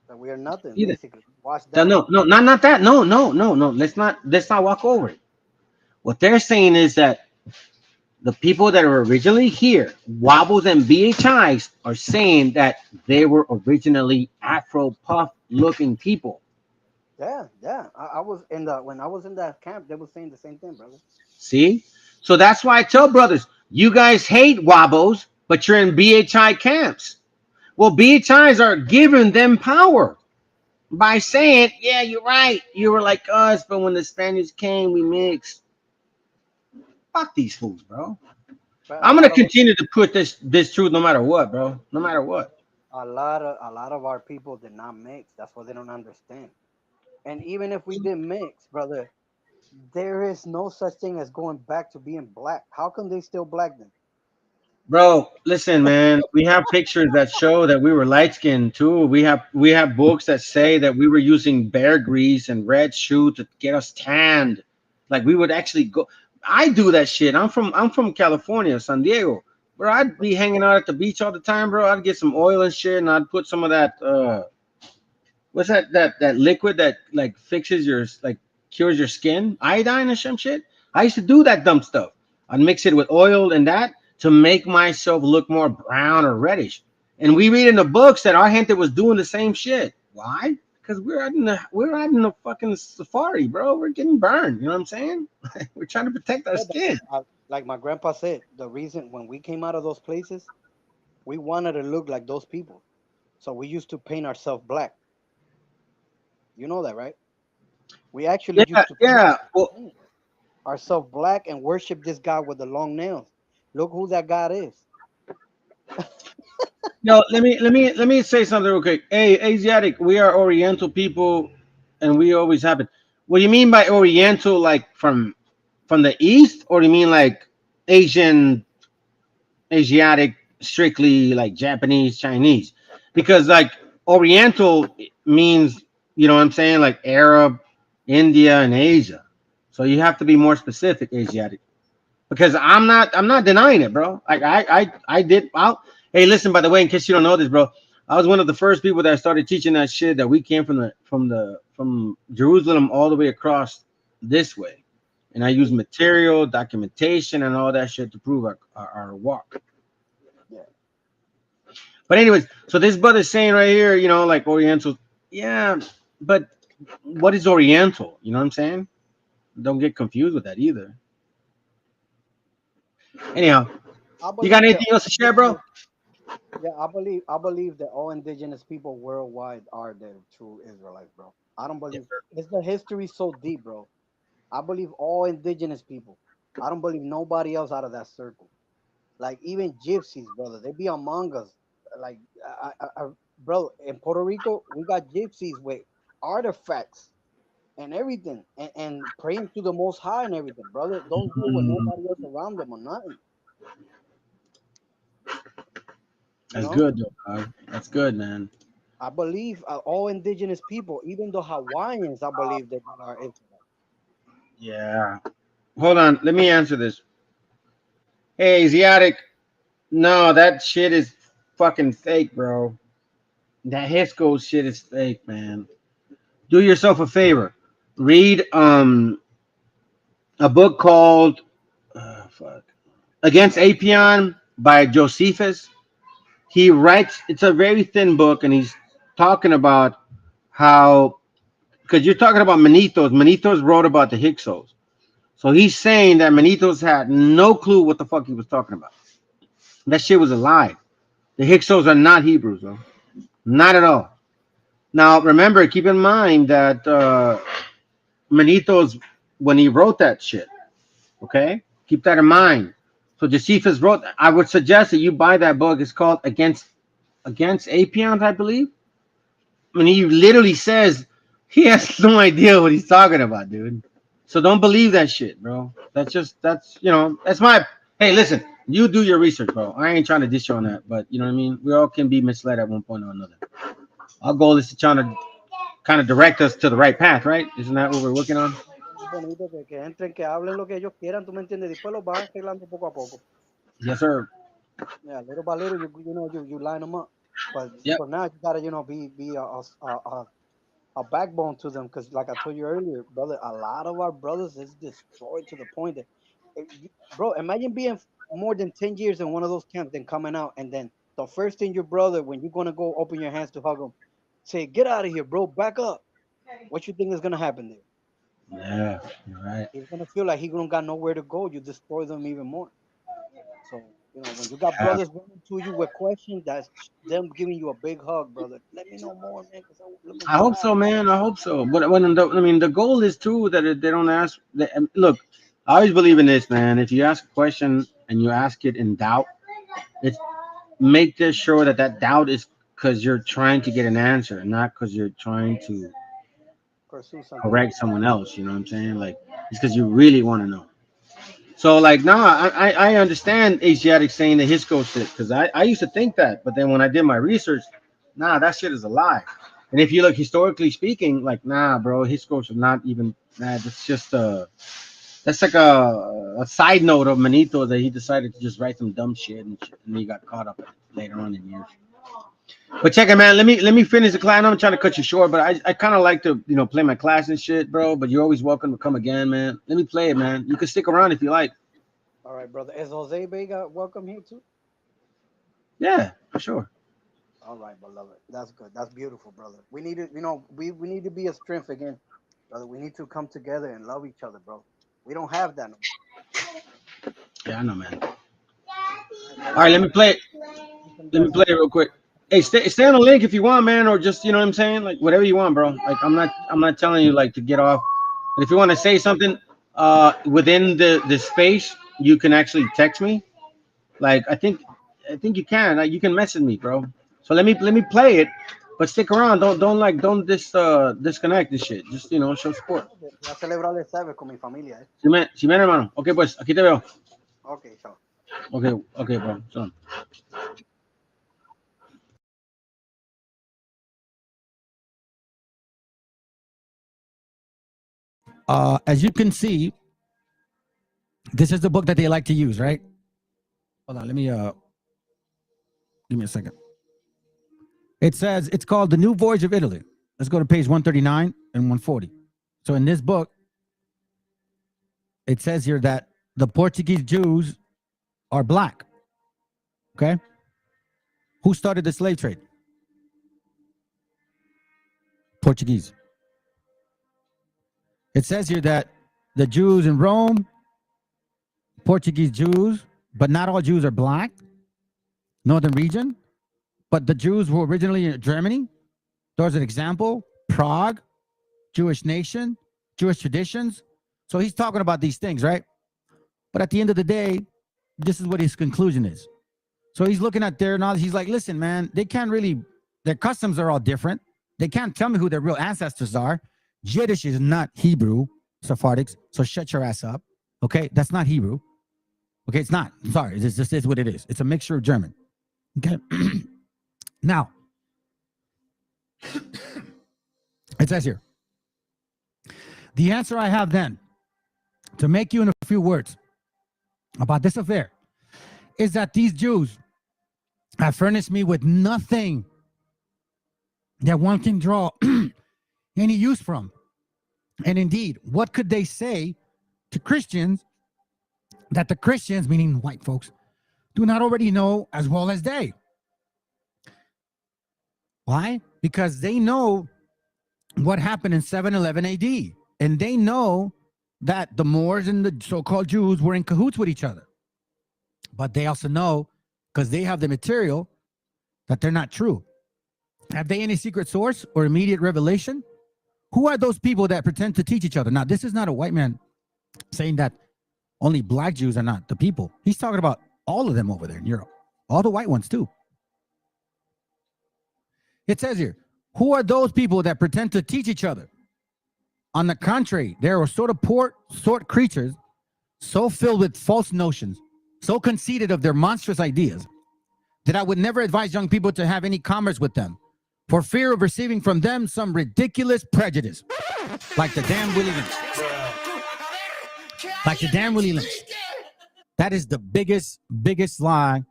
That we are nothing, Either. basically. Watch that. No, not that. No. Let's not walk over it. What they're saying is that the people that are originally here, Wobbles and BHIs, are saying that they were originally Afro puff looking people. Yeah. I was in when I was in that camp, they were saying the same thing, brother. See? So that's why I tell brothers, you guys hate Wobbles, but you're in BHI camps. Well, BHIs are giving them power by saying, yeah, you're right. You were like us, but when the Spaniards came, we mixed. Fuck these fools, bro. I'm gonna continue to put this truth no matter what, bro. No matter what. A lot of our people did not mix. That's what they don't understand. And even if we did mix, brother, there is no such thing as going back to being black. How come they still black then? Bro, listen, man. We have pictures that show that we were light skinned too. We have books that say that we were using bear grease and red shoe to get us tanned. Like we would actually go. I do that shit. I'm from California, San Diego. Bro, I'd be hanging out at the beach all the time, bro. I'd get some oil and shit, and I'd put some of that what's that liquid that like fixes your like cures your skin, iodine or some shit. I used to do that dumb stuff. I'd mix it with oil and that to make myself look more brown or reddish. And we read in the books that our gente was doing the same shit. Why? Because we're out in the fucking safari, bro. We're getting burned. You know what I'm saying? We're trying to protect our skin. Like my grandpa said, the reason when we came out of those places, we wanted to look like those people. So we used to paint ourselves black. You know that, right? We actually used to paint ourselves black and worship this guy with the long nails. Look who that God is. No, let me say something real quick. Hey, Asiatic, we are Oriental people, and we always have been. What do you mean by Oriental? Like from the East, or do you mean like Asiatic, strictly like Japanese, Chinese? Because like Oriental means, you know what I'm saying, like Arab, India, and Asia. So you have to be more specific, Asiatic. Because I'm not denying it, bro. Like I did. Hey, listen, by the way, in case you don't know this, bro, I was one of the first people that started teaching that shit, that we came from Jerusalem all the way across this way. And I use material, documentation, and all that shit to prove our walk. Yeah. But anyways, so this brother's saying right here, you know, like Oriental. Yeah, but what is Oriental? You know what I'm saying? Don't get confused with that either. Anyhow, you got anything else to share, bro? Yeah, I believe that all indigenous people worldwide are the true Israelites, bro. I don't believe it's the history so deep, bro. I believe all indigenous people. I don't believe nobody else out of that circle. Like even gypsies, brother, they be among us. Like, bro, in Puerto Rico, we got gypsies with artifacts and everything, and praying to the Most High and everything, brother. Don't deal with nobody else around them or nothing. That's good, though, dog. That's good, man. I believe all indigenous people, even the Hawaiians, I believe that they are Israelites. Yeah. Hold on. Let me answer this. Hey, Asiatic. No, that shit is fucking fake, bro. That Hisco shit is fake, man. Do yourself a favor. Read a book called Against Apion by Josephus. He writes, it's a very thin book, and he's talking about how, because you're talking about Manitos. Manitos wrote about the Hyksos. So he's saying that Manitos had no clue what the fuck he was talking about. That shit was a lie. The Hyksos are not Hebrews, though. Not at all. Now, remember, keep in mind that Manitos, when he wrote that shit, okay? Keep that in mind. So Josephus wrote, I would suggest that you buy that book. It's called Against Apion, I believe. When he literally says he has no idea what he's talking about, dude. So don't believe that shit, bro. That's my, hey, listen, you do your research, bro. I ain't trying to diss you on that, but you know what I mean? We all can be misled at one point or another. Our goal is to try to kind of direct us to the right path, right? Isn't that what we're working on? Bonito que entren, que hablen lo que ellos quieran, tú me entiendes. Después lo van arreglando poco a poco. Yes, sir. Yeah, little by little, you line them up. But Yep. for now, you gotta be a backbone to them, because like I told you earlier, brother, a lot of our brothers is destroyed to the point that, bro, imagine being more than 10 years in one of those camps, then coming out, and then the first thing your brother, when you're gonna go open your hands to hug him, say, "Get out of here, bro, back up." What you think is gonna happen there? Yeah, you're right. He's gonna feel like he don't got nowhere to go. You destroy them even more. So when you got Yeah. brothers running to you with questions, that's them giving you a big hug, brother. Let me know more, man, because I'm looking I for hope that. so, man. I hope so. But the goal is too that they don't ask. Look, I always believe in this, man. If you ask a question and you ask it in doubt, it's make this sure that doubt is because you're trying to get an answer, not because you're trying to Pursue something. correct someone else. You know what I'm saying? Like it's because you really want to know. So like, I understand Asiatic saying the Hisco shit because I used to think that, but then when I did my research, that shit is a lie. And if you look historically speaking, like bro, Hisco should not even. That's just that's like a side note of Manito that he decided to just write some dumb shit and he got caught up later on in years. But check it, man. Let me finish the class. I'm trying to cut you short, but I kind of like to play my class and shit, bro. But you're always welcome to come again, man. Let me play it, man. You can stick around if you like. All right, brother. Is Jose Vega welcome here too? Yeah, for sure. All right, beloved. That's good. That's beautiful, brother. We need to, we need to be a strength again, brother. We need to come together and love each other, bro. We don't have that. Yeah, I know, man. All right, let me play it. Let me play it real quick. Hey, stay on the link if you want, man, or just what I'm saying, like whatever you want, bro. Like I'm not telling you like to get off. But if you want to say something within the space, you can actually text me. Like I think you can. Like, you can message me, bro. So let me play it, but stick around. Don't disconnect this shit. Just show support. Voy a celebrar el sábado con mi familia, Sí, men, hermano. Ok, pues aquí te veo. Okay, chao. Okay, bro. So. As you can see, this is the book that they like to use, right? Hold on, let me give me a second. It says it's called The New Voyage of Italy. Let's go to page 139 and 140. So in this book, it says here that the Portuguese Jews are black. Okay? Who started the slave trade? Portuguese. It says here that the Jews in Rome, Portuguese Jews, but not all Jews are black, northern region, but the Jews were originally in Germany. There's an example, Prague, Jewish nation, Jewish traditions. So he's talking about these things, right? But at the end of the day, this is what his conclusion is. So he's looking at their knowledge. He's like, listen, man, they can't really, their customs are all different. They can't tell me who their real ancestors are. Yiddish is not Hebrew, Sephardics, so shut your ass up. Okay, that's not Hebrew. Okay, it's not. I'm sorry, this just is what it is. It's a mixture of German. Okay, now, it says here, the answer I have then, to make you in a few words about this affair, is that these Jews have furnished me with nothing that one can draw any use from. And indeed, what could they say to Christians that the Christians, meaning white folks, do not already know as well as they? Why? Because they know what happened in 711 AD. And they know that the Moors and the so-called Jews were in cahoots with each other. But they also know, because they have the material, that they're not true. Have they any secret source or immediate revelation? Who are those people that pretend to teach each other? Now, this is not a white man saying that only black Jews are not the people. He's talking about all of them over there in Europe. All the white ones, too. It says here, who are those people that pretend to teach each other? On the contrary, they are sort of poor sort creatures, so filled with false notions, so conceited of their monstrous ideas, that I would never advise young people to have any commerce with them, for fear of receiving from them some ridiculous prejudice, like the damn Willie Lynch. Like the damn Willie Lynch. That is the biggest lie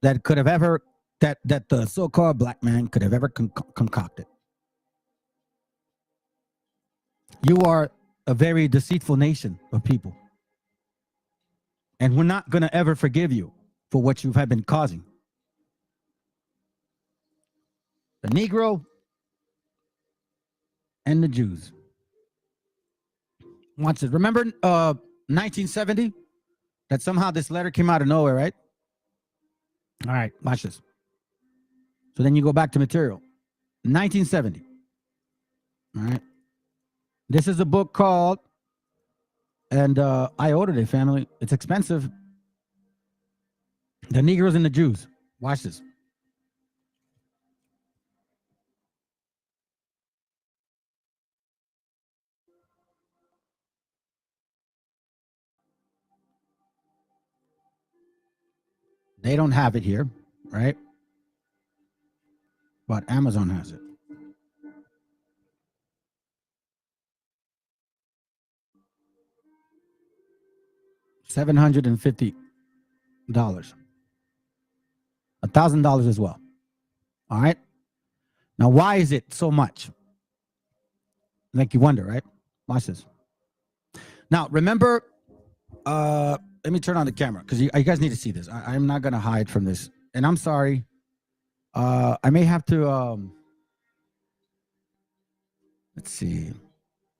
that could have ever, that the so-called black man could have ever concocted. You are a very deceitful nation of people. And we're not going to ever forgive you for what you have been causing. The Negro and the Jews. Watch it. Remember 1970? That somehow this letter came out of nowhere, right? All right, watch this. So then you go back to material. 1970. All right. This is a book called, and I ordered it, family. It's expensive. The Negroes and the Jews. Watch this. They don't have it here, right? But Amazon has it. $750. $1,000 as well. All right. Now, why is it so much? Make you wonder, right? Watch this. Now, remember, let me turn on the camera because you guys need to see this. I'm not going to hide from this. And I'm sorry. I may have to, let's see.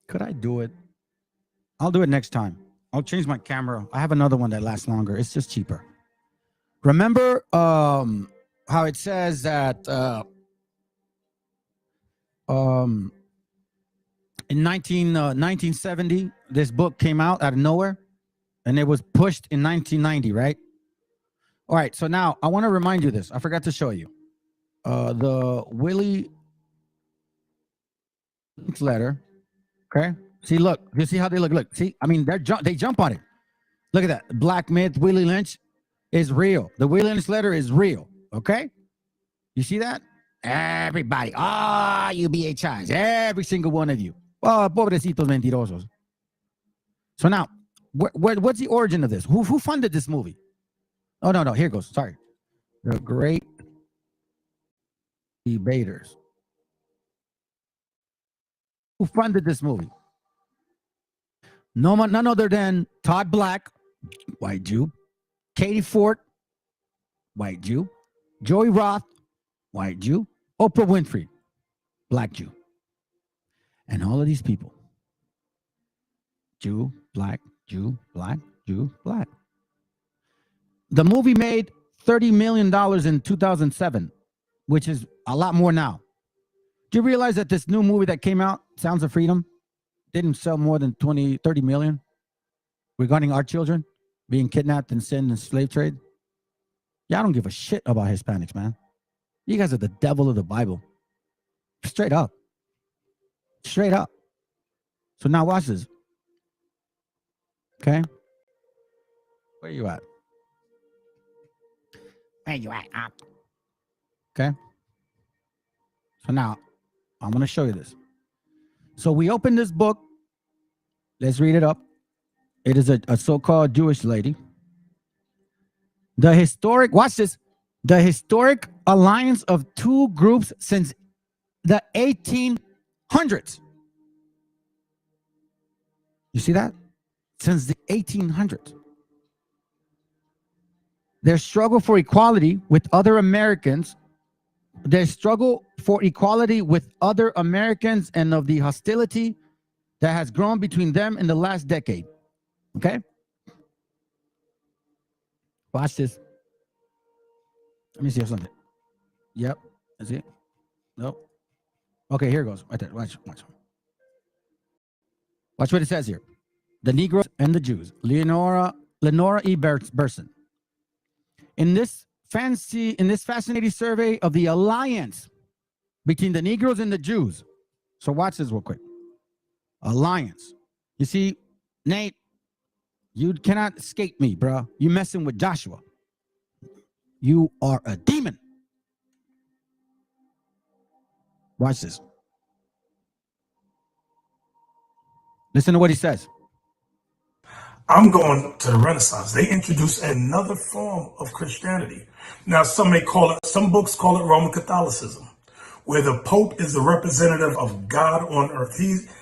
Could I do it? I'll do it next time. I'll change my camera. I have another one that lasts longer. It's just cheaper. Remember how it says that in 1970, this book came out of nowhere, and it was pushed in 1990, right? All right, so now I want to remind you this. I forgot to show you. The Willie letter, okay? See, look, you see how they look? Look, see, I mean, they jump on it. Look at that. Black myth, Willie Lynch is real. The Willie Lynch letter is real, okay? You see that? Everybody, you BHIs, every single one of you. Oh, pobrecitos mentirosos. So now, what's the origin of this? Who funded this movie? Oh, no, here it goes. Sorry. The Great Debaters. Who funded this movie? none other than Todd Black, white Jew, Katie Ford, white Jew, Joey Roth, white Jew, Oprah Winfrey, black Jew. And all of these people, Jew, black, Jew, black, Jew, black. The movie made $30 million in 2007, which is a lot more now. Do you realize that this new movie that came out, Sounds of Freedom, didn't sell more than 30 million regarding our children being kidnapped and sent in slave trade? Yeah, I don't give a shit about Hispanics, man. You guys are the devil of the Bible. Straight up. Straight up. So now watch this. Okay? Where you at? Where you at? Okay? So now, I'm going to show you this. So we open this book. Let's read it up. It is a so-called Jewish lady. The historic, watch this. The historic alliance of two groups since the 1800s. You see that? Since the 1800s. Their struggle for equality with other Americans, their struggle for equality with other Americans, and of the hostility that has grown between them in the last decade. Okay? Watch this. Let me see something. Yep. Is it? Nope. Okay, here it goes. Right there. Watch. Watch what it says here. The Negroes and the Jews. Lenora E. Burson. In this fascinating survey of the alliance between the Negroes and the Jews. So watch this real quick. Alliance. You see, Nate, you cannot escape me, bro. You messing with Joshua. You are a demon. Watch this. Listen to what he says. I'm going to the Renaissance. They introduced another form of Christianity. Now, some books call it Roman Catholicism, where the Pope is the representative of God on earth.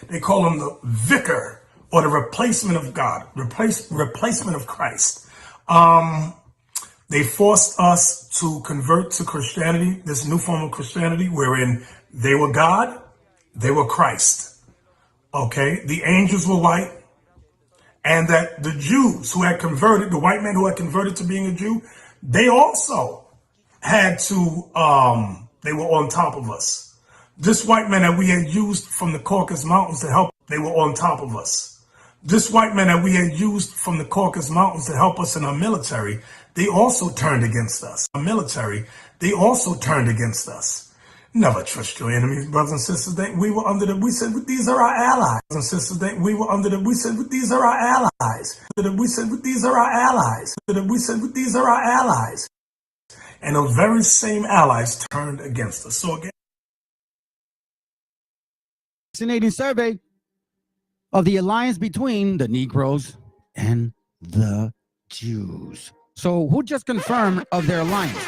They call him the vicar, or the replacement of God, replacement of Christ. They forced us to convert to Christianity, this new form of Christianity, wherein they were God, they were Christ. Okay, the angels were white. And that the Jews who had converted, the white man who had converted to being a Jew, they also had to, they were on top of us. This white man that we had used from the Caucasus Mountains to help, they were on top of us. This white man that we had used from the Caucasus Mountains to help us in our military, they also turned against us. Our military, they also turned against us. Never trust your enemies, brothers and sisters. We said, these are our allies. Brothers and sisters, we said, these are our allies. We said, these are our allies. We said, these are our allies. And those very same allies turned against us. So again, fascinating survey of the alliance between the Negroes and the Jews. So who just confirmed of their alliance?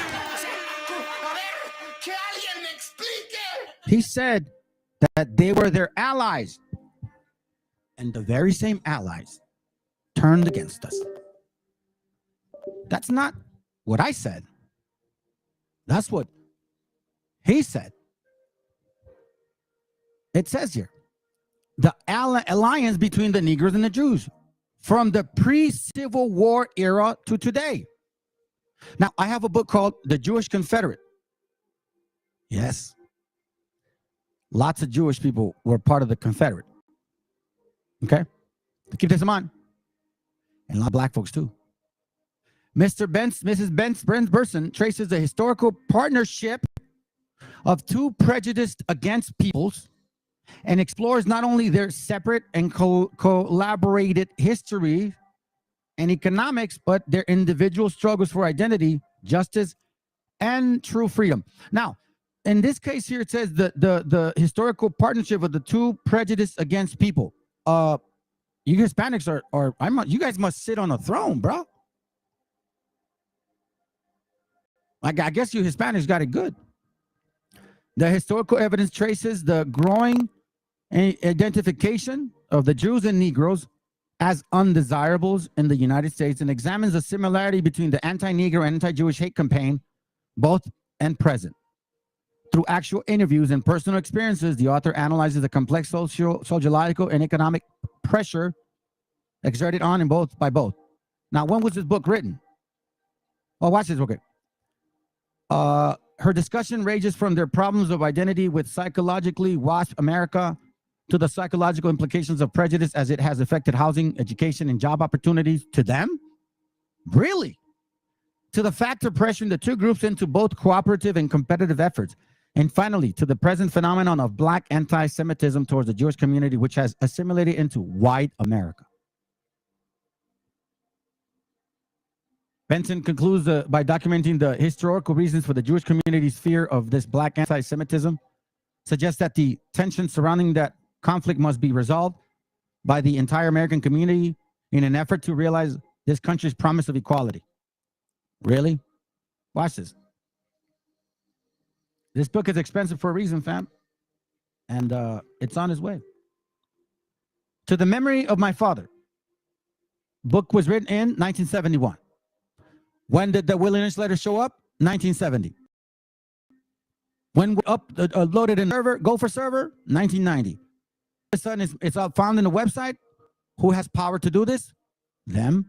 He said that they were their allies, and the very same allies turned against us. That's not what I said. That's what he said. It says here, the alliance between the Negroes and the Jews from the pre-Civil War era to today. Now, I have a book called The Jewish Confederate. Yes. Lots of Jewish people were part of the Confederate. Okay? Keep this in mind. And a lot of black folks too. Mrs. Burson traces the historical partnership of two prejudiced against peoples and explores not only their separate and collaborated history and economics, but their individual struggles for identity, justice, and true freedom. Now, in this case here, it says the historical partnership of the two prejudiced against people. You Hispanics you guys must sit on a throne, bro. I guess you Hispanics got it good. The historical evidence traces the growing identification of the Jews and Negroes as undesirables in the United States and examines the similarity between the anti-Negro and anti-Jewish hate campaign, both and present. Through actual interviews and personal experiences, the author analyzes the complex sociological, and economic pressure exerted on in both by both. Now, when was this book written? Oh, watch this, okay. Her discussion ranges from their problems of identity with psychologically washed America to the psychological implications of prejudice as it has affected housing, education, and job opportunities to them. Really? To the factor pressuring the two groups into both cooperative and competitive efforts. And finally, to the present phenomenon of Black anti-Semitism towards the Jewish community, which has assimilated into white America. Benson concludes by documenting the historical reasons for the Jewish community's fear of this Black anti-Semitism, suggests that the tension surrounding that conflict must be resolved by the entire American community in an effort to realize this country's promise of equality. Really? Watch this. This book is expensive for a reason, fam. And it's on its way. To the Memory of My Father. Book was written in 1971. When did the Willie Lynch letter show up? 1970. When loaded in server, Gopher server? 1990. The sudden it's found in the website. Who has power to do this? Them,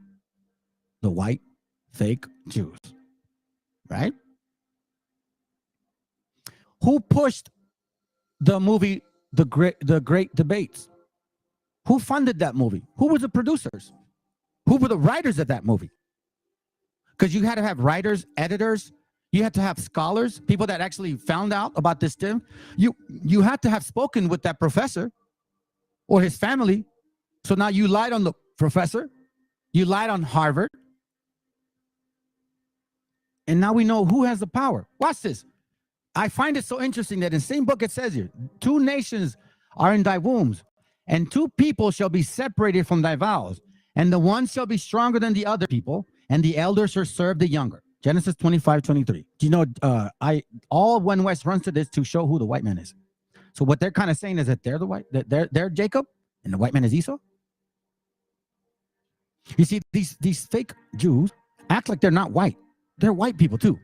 the white fake Jews, right? Who pushed the movie, The Great Debates? Who funded that movie? Who were the producers? Who were the writers of that movie? Because you had to have writers, editors. You had to have scholars, people that actually found out about this thing. You had to have spoken with that professor or his family. So now you lied on the professor. You lied on Harvard. And now we know who has the power. Watch this. I find it so interesting that in the same book it says here, 2 nations are in thy wombs, and 2 people shall be separated from thy vows, and the one shall be stronger than the other people, and the elder shall serve the younger. Genesis 25:23. Do you know, all One West runs to this to show who the white man is. So what they're kind of saying is that they're the white, they're Jacob, and the white man is Esau. You see, these fake Jews act like they're not white. They're white people too.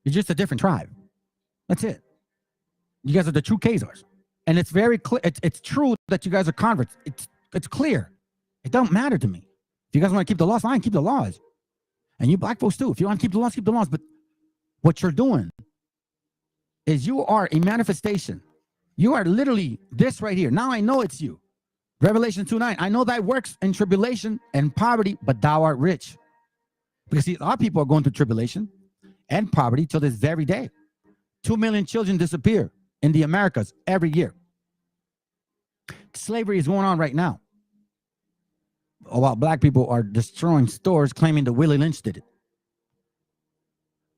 You're just a different tribe. That's it. You guys are the true Khazars. And it's very clear. It's true that you guys are converts. It's clear. It don't matter to me. If you guys want to keep the laws, fine, keep the laws. And you black folks too. If you want to keep the laws, keep the laws. But what you're doing is you are a manifestation. You are literally this right here. Now I know it's you. Revelation 2:9. I know thy works in tribulation and poverty, but thou art rich. Because see, our people are going through tribulation and poverty till this very day. 2 million children disappear in the Americas every year. Slavery is going on right now. While black people are destroying stores claiming that Willie Lynch did it.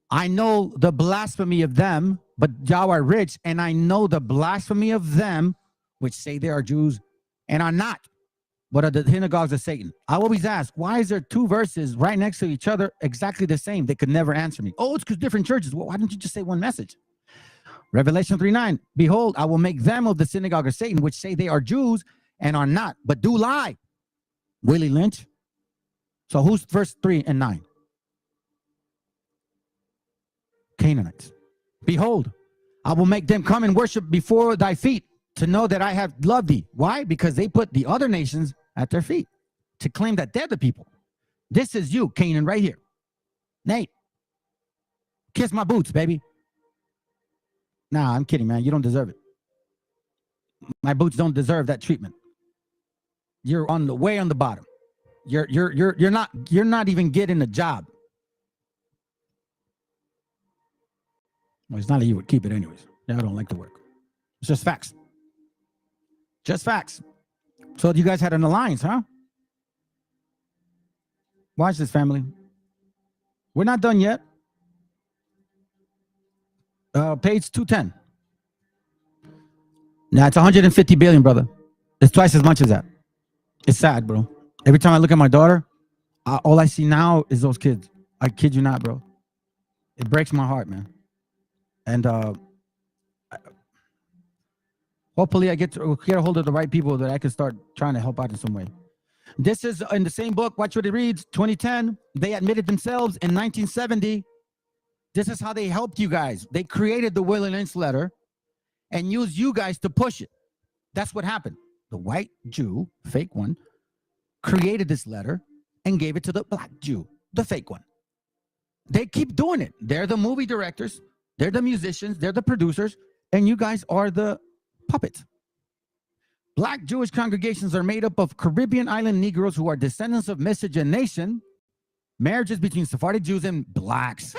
I know the blasphemy of them, but y'all are rich, and I know the blasphemy of them, which say they are Jews and are not, but are the synagogues of Satan. I always ask, why is there 2 verses right next to each other exactly the same? They could never answer me. Oh, it's because different churches. Well, why don't you just say one message? Revelation 3:9. Behold, I will make them of the synagogue of Satan, which say they are Jews and are not, but do lie. Willie Lynch. So who's verse 3 and 9? Canaanites. Behold, I will make them come and worship before thy feet to know that I have loved thee. Why? Because they put the other nations at their feet to claim that they're the people. This is you, Canaan, right here. Nate, kiss my boots, baby. Nah, I'm kidding, man. You don't deserve it. My boots don't deserve that treatment. You're on the way on the bottom. You're not even getting a job. Well, it's not that you would keep it anyways. Yeah, I don't like the work. It's just facts. Just facts. So you guys had an alliance, huh? Watch this, family. We're not done yet. Page 210. Now it's 150 billion, brother. It's twice as much as that. It's sad, bro. Every time I look at my daughter, all I see now is those kids. I kid you not, bro. It breaks my heart, man. And hopefully I get a hold of the right people that I can start trying to help out in some way. This is in the same book. Watch what it reads. 2010. They admitted themselves in 1970. This is how they helped you guys. They created the Will and Lynch letter and used you guys to push it. That's what happened. The white Jew, fake one, created this letter and gave it to the black Jew, the fake one. They keep doing it. They're the movie directors. They're the musicians. They're the producers. And you guys are the puppets. Black Jewish congregations are made up of Caribbean island Negroes who are descendants of miscegenation, marriages between Sephardic Jews and blacks.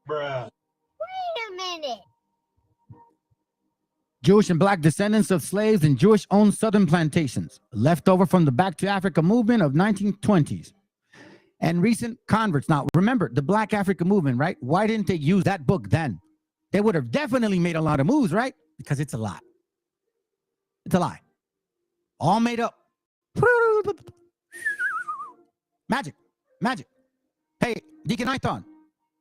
Bruh. Wait a minute. Jewish and black descendants of slaves in Jewish-owned southern plantations, left over from the Back to Africa movement of 1920s. And recent converts. Now, remember, the Black Africa movement, right? Why didn't they use that book then? They would have definitely made a lot of moves, right? Because it's a lie. It's a lie. All made up. Magic. Magic. Hey, Deacon Ithon,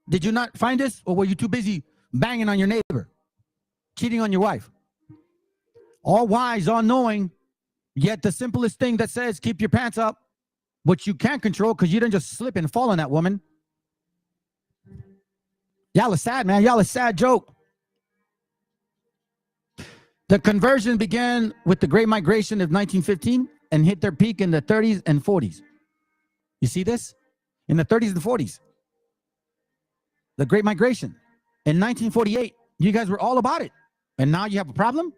did you not find this? Or were you too busy banging on your neighbor? Cheating on your wife? All wise, all knowing, yet the simplest thing that says keep your pants up, which you can't control because you didn't just slip and fall on that woman. Y'all are sad, man. Y'all a sad joke. The conversion began with the Great Migration of 1915 and hit their peak in the 30s and 40s. You see this? In the 30s and 40s. The Great Migration. In 1948, you guys were all about it. And now you have a problem?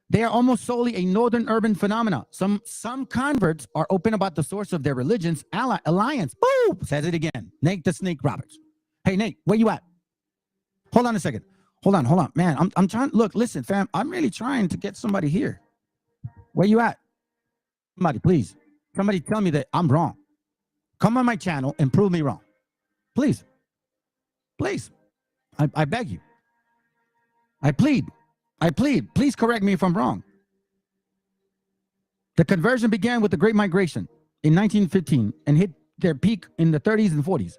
They are almost solely a northern urban phenomena. Some converts are open about the source of their religion's alliance. Boom! Says it again. Nate the Snake Roberts. Hey, Nate, where you at? Hold on a second. Hold on. Man, I'm trying. Look, listen, fam. I'm really trying to get somebody here. Where you at? Somebody, please. Somebody tell me that I'm wrong. Come on my channel and prove me wrong. Please. Please. I beg you. I plead. Please correct me if I'm wrong. The conversion began with the Great Migration in 1915 and hit their peak in the 30s and 40s.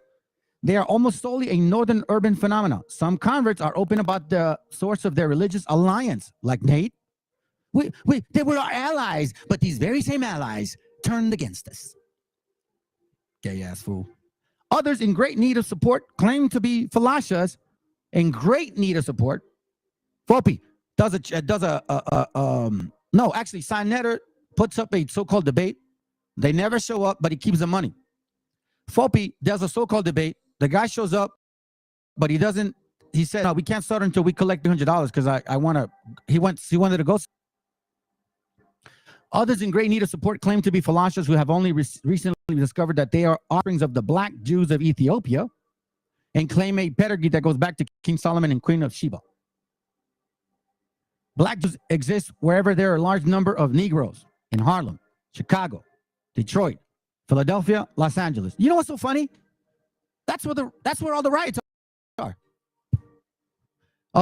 They are almost solely a northern urban phenomena. Some converts are open about the source of their religious alliance, like Nate. They were our allies, but these very same allies turned against us. Gay ass fool. Others in great need of support claim to be falashas in great need of support. Fopi Sinetter puts up a so-called debate. They never show up, but he keeps the money. Fopi does a so-called debate. The guy shows up, but he doesn't. He said, "No, we can't start until we collect $100 because I want to." He wanted to go. Others in great need of support claim to be falashas who have only recently discovered that they are offerings of the black Jews of Ethiopia, and claim a pedigree that goes back to King Solomon and Queen of Sheba. Black Jews exist wherever there are a large number of Negroes in Harlem, Chicago, Detroit, Philadelphia, Los Angeles. You know what's so funny? That's where all the riots are.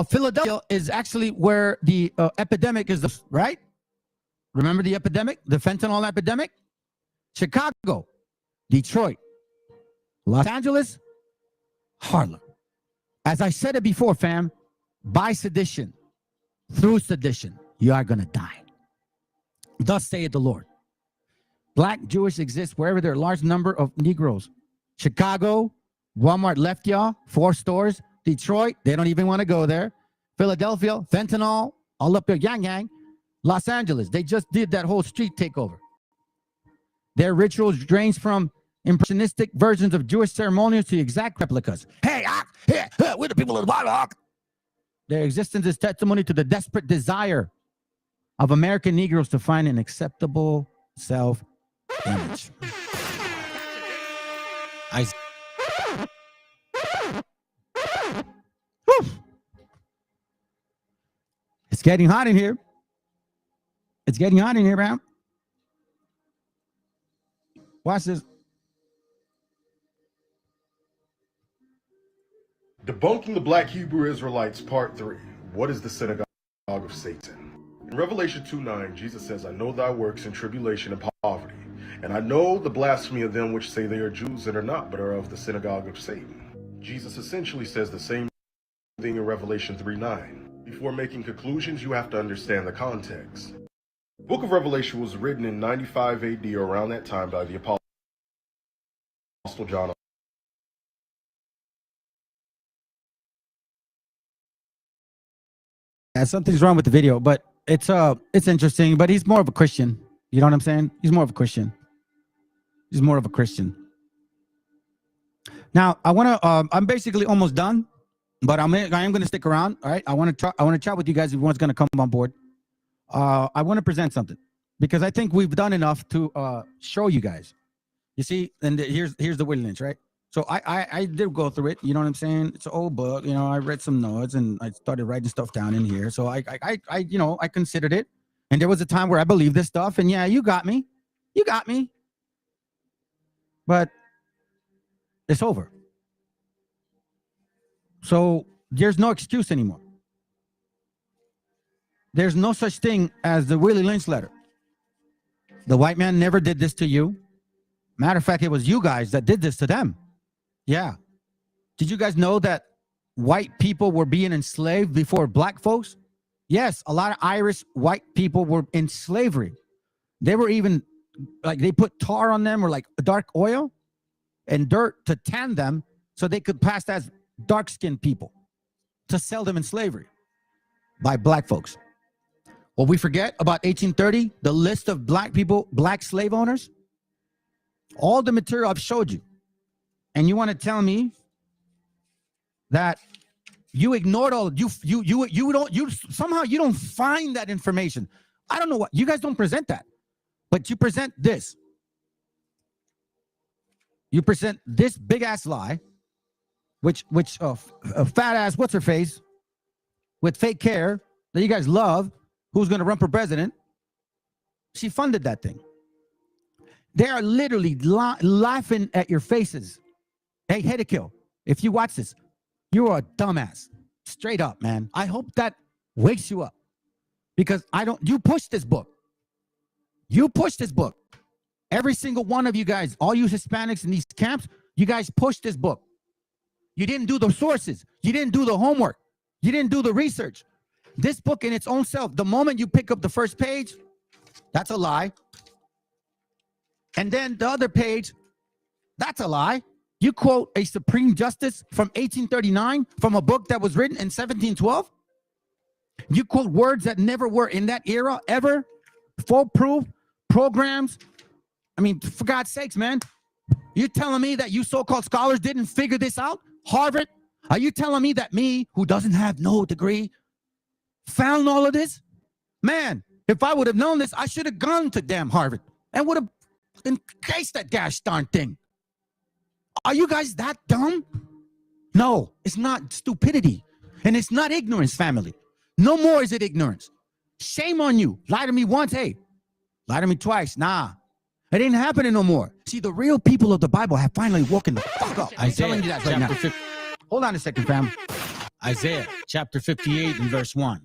Philadelphia is actually where the epidemic is, right? Remember the epidemic, the fentanyl epidemic? Chicago, Detroit, Los Angeles, Harlem. As I said it before, fam, by sedition, through sedition, you are going to die. Thus saith the Lord. Black Jewish exists wherever there are a large number of Negroes. Chicago, Walmart left y'all, 4 stores. Detroit, they don't even want to go there. Philadelphia, fentanyl, all up there, yang. Los Angeles, they just did that whole street takeover. Their rituals range from impressionistic versions of Jewish ceremonials to exact replicas. Hey, we're the people of the Bible. Their existence is testimony to the desperate desire of American Negroes to find an acceptable self-image. It's getting hot in here. It's getting hot in here, man. Watch this. Debunking the Black Hebrew Israelites, Part 3. What is the synagogue of Satan? In Revelation 2:9, Jesus says, I know thy works in tribulation and poverty, and I know the blasphemy of them which say they are Jews and are not, but are of the synagogue of Satan. Jesus essentially says the same thing in Revelation 3:9. Before making conclusions, you have to understand the context. The book of Revelation was written in 95 AD, or around that time, by the Apostle John. Yeah, something's wrong with the video, but it's interesting. But he's more of a Christian. You know what I'm saying? He's more of a Christian. He's more of a Christian. Now I want to. I'm basically almost done, but I am going to stick around. All right. I want to chat with you guys. If everyone's going to come on board. I want to present something because I think we've done enough to show you guys. You see, and here's the Willie Lynch, right? So I did go through it. You know what I'm saying? It's an old book. You know, I read some notes and I started writing stuff down in here. So I you know, I considered it. And there was a time where I believed this stuff. And yeah, you got me. You got me. But it's over. So there's no excuse anymore. There's no such thing as the Willie Lynch letter. The white man never did this to you. Matter of fact, it was you guys that did this to them. Yeah. Did you guys know that white people were being enslaved before black folks? Yes, a lot of Irish white people were in slavery. They were even, like, they put tar on them or like dark oil and dirt to tan them so they could pass as dark-skinned people to sell them in slavery by black folks. Well, we forget about 1830, the list of black people, black slave owners. All the material I've showed you. And you want to tell me that you ignored all you somehow you don't find that information. I don't know what you guys don't present that, but you present this. You present this big ass lie, which a fat ass what's her face with fake hair that you guys love, who's going to run for president. She funded that thing. They are literally laughing at your faces. Hey, Ezekiel, if you watch this, you're a dumbass. Straight up, man. I hope that wakes you up. Because you push this book. You push this book. Every single one of you guys, all you Hispanics in these camps, you guys push this book. You didn't do the sources. You didn't do the homework. You didn't do the research. This book in its own self, the moment you pick up the first page, that's a lie. And then the other page, that's a lie. You quote a Supreme Justice from 1839 from a book that was written in 1712. You quote words that never were in that era ever. Foolproof programs. I mean, for God's sakes, man. You're telling me that you so-called scholars didn't figure this out? Harvard? Are you telling me that me, who doesn't have no degree, found all of this? Man, if I would have known this, I should have gone to damn Harvard and would have encased that gosh darn thing. Are you guys that dumb? No, it's not stupidity. And it's not ignorance, family. No more is it ignorance. Shame on you. Lie to me once, hey. Lie to me twice, nah. It ain't happening no more. See, the real people of the Bible have finally woken the fuck up. I'm telling you that right now. Hold on a second, fam. Isaiah chapter 58 and verse 1.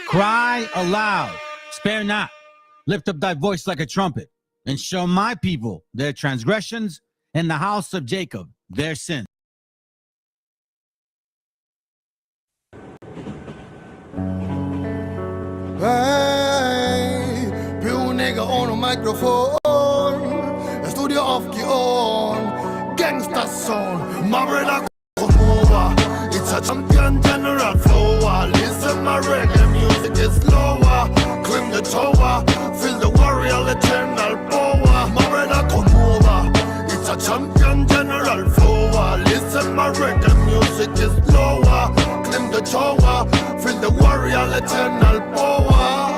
Cry aloud, spare not. Lift up thy voice like a trumpet, and show my people their transgressions, and the house of Jacob their sin. Hey, più nigga on a microphone. Studio off your own. Gangsta song. Marina Komova. It's a champion general flow. Listen, my reggae music is slower. Climb the tower. Feel the warrior eternal power. Marina Komova. It's a champion general flow. Listen, my reggae music is slower. Climb the tower. Feel the warrior eternal power.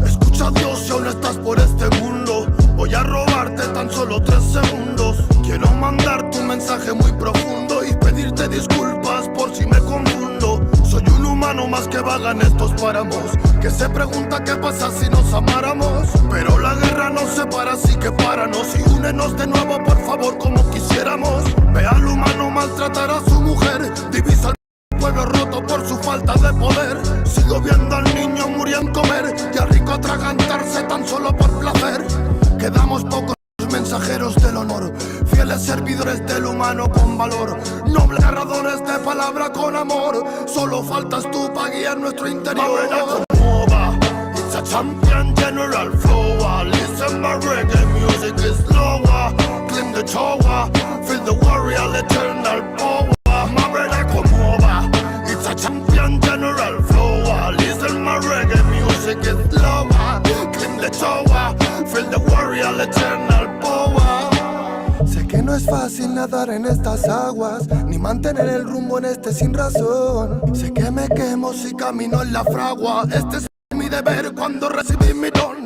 Escucha Dios si aún estás por este mundo. Voy a robarte tan solo 3 segundos. Quiero mandarte un mensaje muy profundo y pedirte disculpas por si me confundo. Soy un humano más que vaga en estos páramos, que se pregunta qué pasa si nos amáramos. Pero la guerra nos separa, así que páranos y únenos de nuevo, por favor, como quisiéramos. Ve al humano maltratar a su mujer, divisa al pueblo roto por su falta de poder. Sigo viendo al niño muriendo comer y al rico atragantarse tan solo por placer. Quedamos pocos mensajeros del honor, fieles servidores. vividores del humano con valor, nobles narradores de palabra con amor. Solo faltas tú para guiar nuestro interior. It's a champion general flow. Listen, my reggae music is slower. Claim the chowa, feel the warrior eternal power. My brother come over. It's a champion general flow. Listen, my reggae music is slower. Claim the chowa, feel the warrior eternal power. Sé que no es fácil nadar en estas aguas, ni mantener el rumbo en este sin razón. Sé que me quemo si camino en la fragua. Este es mi deber cuando recibí mi don.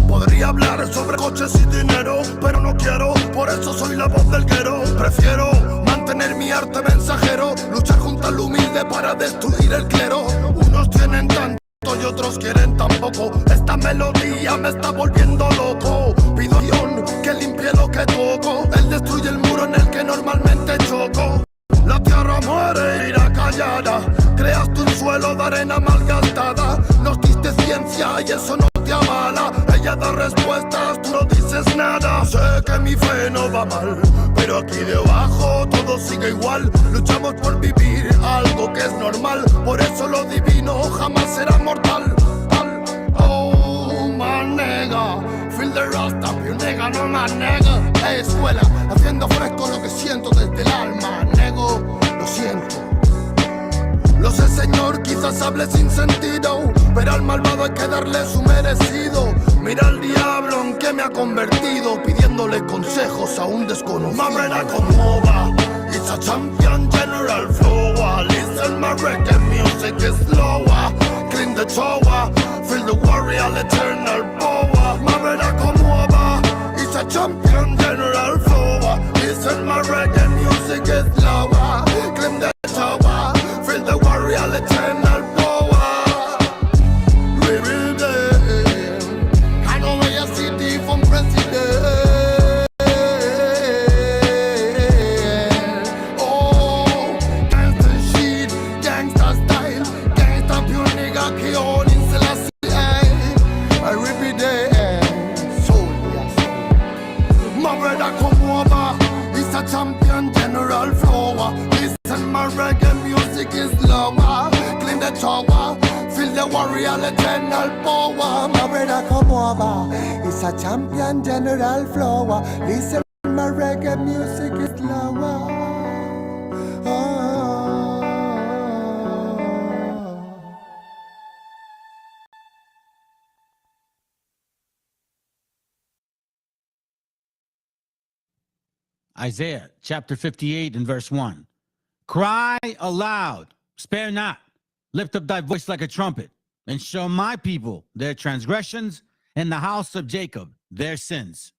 Podría hablar sobre coches y dinero, pero no quiero, por eso soy la voz del guero. Prefiero mantener mi arte mensajero, luchar junto al humilde para destruir el clero. Unos tienen tanto y otros quieren tan poco. Esta melodía me está volviendo loco. Pido a Dios que limpie lo que toco. Él destruye el muro en el que normalmente choco. La tierra muere, irá callada. Creaste un suelo de arena malgastada. Nos diste ciencia y eso no te avala. Ella da respuestas, tú no dices nada. Sé que mi fe no va mal, pero aquí debajo todo sigue igual. Luchamos por vivir algo que es normal. Por eso lo divino jamás será mortal. Oh, my nigga, feel the rasta, you nigga, no my nigga. Hey, escuela, haciendo fresco lo que siento desde el alma. Nego, lo siento. Lo sé, señor, quizás hable sin sentido, pero al malvado hay que darle su merecido. Mira al diablo en que me ha convertido, pidiéndole consejos a un desconocido. My brother come over, it's a champion general flow. Listen, my reggae music is slower. Clean the chowa, feel the warrior eternal power. My brother come over, it's a champion general flow. Listen, my reggae music is slower. Clean the chowa, feel the warrior eternal power. Real day, I know where you see the from president. Oh, gangsta shit, gangsta style, gangsta pure nigga, kill in Selassie. I repeat day, soul, yes. My brother come over, he's a champion general flow. Listen, my reggae music is lower. Clean the chowa, feel the warrior eternal power. My brother come over, he's a champion general flow. Listen, my reggae music is lower. Isaiah chapter 58 and verse 1. Cry aloud, spare not, lift up thy voice like a trumpet, and show my people their transgressions, and the house of Jacob their sins.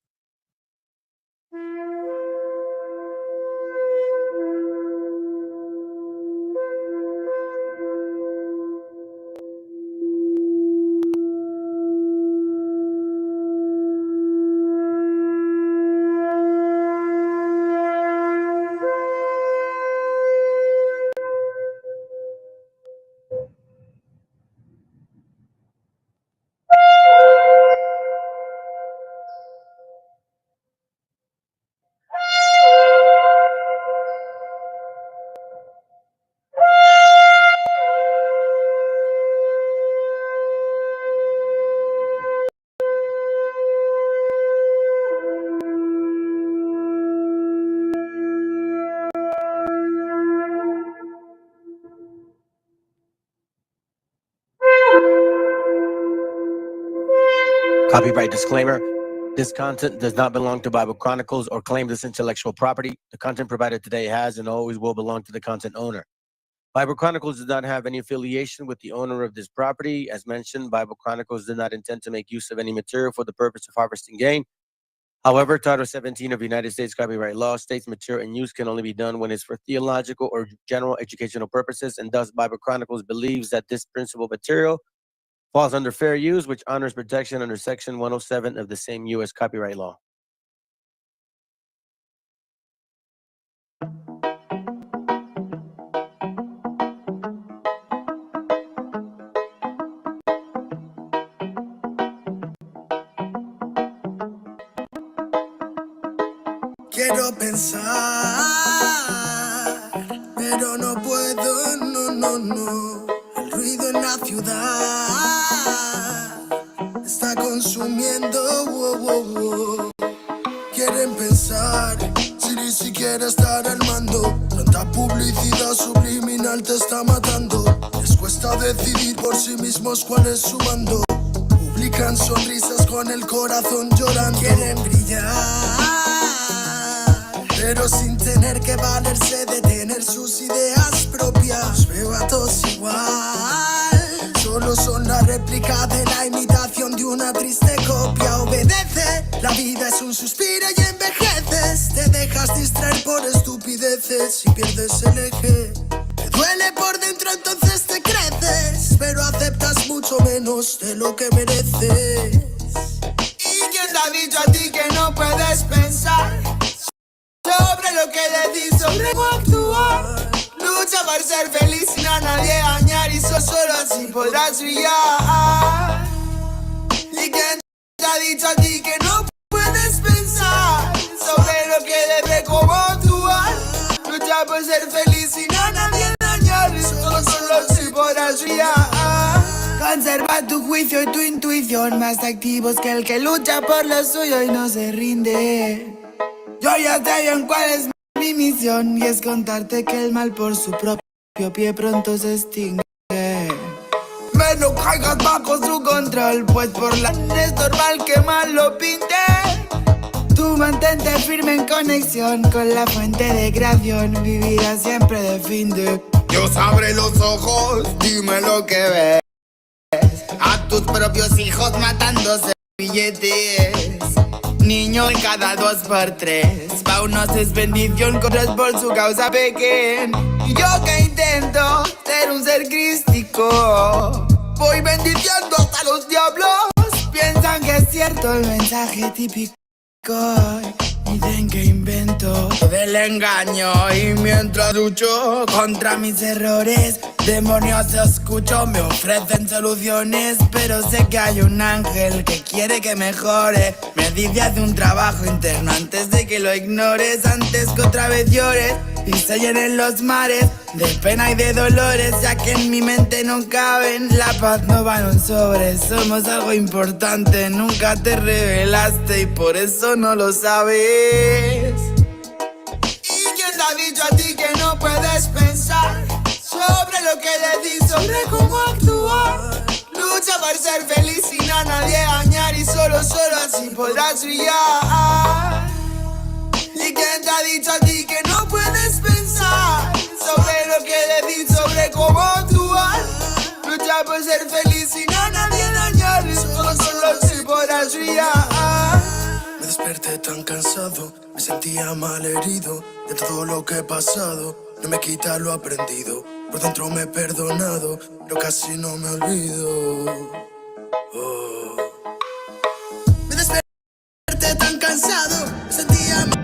Copyright disclaimer. This content does not belong to Bible Chronicles or claim this intellectual property. The content provided today has and always will belong to the content owner. Bible Chronicles does not have any affiliation with the owner of this property. As mentioned, Bible Chronicles did not intend to make use of any material for the purpose of harvesting gain. However, Title 17 of United States copyright law states material in use can only be done when it's for theological or general educational purposes, and thus Bible Chronicles believes that this principal material falls under fair use, which honors protection under Section 107 of the same U.S. copyright law. Quiero pensar, pero no puedo, no. El ruido en la ciudad está consumiendo, wow. Quieren pensar, si ni siquiera estar al mando. Tanta publicidad subliminal te está matando. Les cuesta decidir por sí mismos cuál es su mando. Publican sonrisas con el corazón llorando. Quieren brillar, pero sin tener que valerse de tener sus ideas propias. Los veo a todos igual, solo son la réplica de la imitación de una triste copia. Obedece, la vida es un suspiro y envejeces. Te dejas distraer por estupideces y pierdes el eje. Te duele por dentro, entonces te creces, pero aceptas mucho menos de lo que mereces. ¿Y quién te ha dicho a ti que no puedes pensar sobre lo que decís, sobre cómo actuar? Lucha por ser feliz sin a nadie dañar, y solo así podrás brillar. ¿Y quién te ha dicho a ti que no puedes pensar sobre lo que debe, cómo actuar? Lucha por ser feliz sin a nadie dañar, y solo así podrás brillar. Conserva tu juicio y tu intuición, más activos que el que lucha por lo suyo y no se rinde. Yo ya sé bien cuál es mi misión, y es contarte que el mal por su propio pie pronto se extingue. No caigas bajo su control, pues por la es normal que mal lo pinte. Tú mantente firme en conexión con la fuente de creación, vivirás siempre de fin de. Dios abre los ojos, dime lo que ves. A tus propios hijos matándose billetes. Niño en cada 2x3. Pa' unos es bendición, con otros por su causa pequen. Y yo que intento ser un ser crístico, voy bendiciendo hasta los diablos. Piensan que es cierto el mensaje típico. Dicen que invento del engaño, y mientras lucho contra mis errores, demonios escucho, me ofrecen soluciones. Pero sé que hay un ángel que quiere que mejore. Me dice haz un trabajo interno antes de que lo ignores, antes que otra vez llores y se llenen los mares de pena y de dolores, ya que en mi mente no caben. La paz no va en un sobre, somos algo importante. Nunca te revelaste y por eso no lo sabes. ¿Y quién te ha dicho a ti que no puedes pensar sobre lo que decís, sobre cómo actuar? Lucha por ser feliz sin a nadie dañar, y solo así podrás brillar. ¿Y quién te ha dicho a ti que no puedes pensar sobre lo que decís, sobre cómo actuar? Lucha por ser feliz sin a nadie dañar, y solo así podrás brillar. Me desperté tan cansado, me sentía mal herido de todo lo que he pasado. No me quita lo aprendido, por dentro me he perdonado, pero casi no me olvido. Me desperté tan cansado, me sentía mal.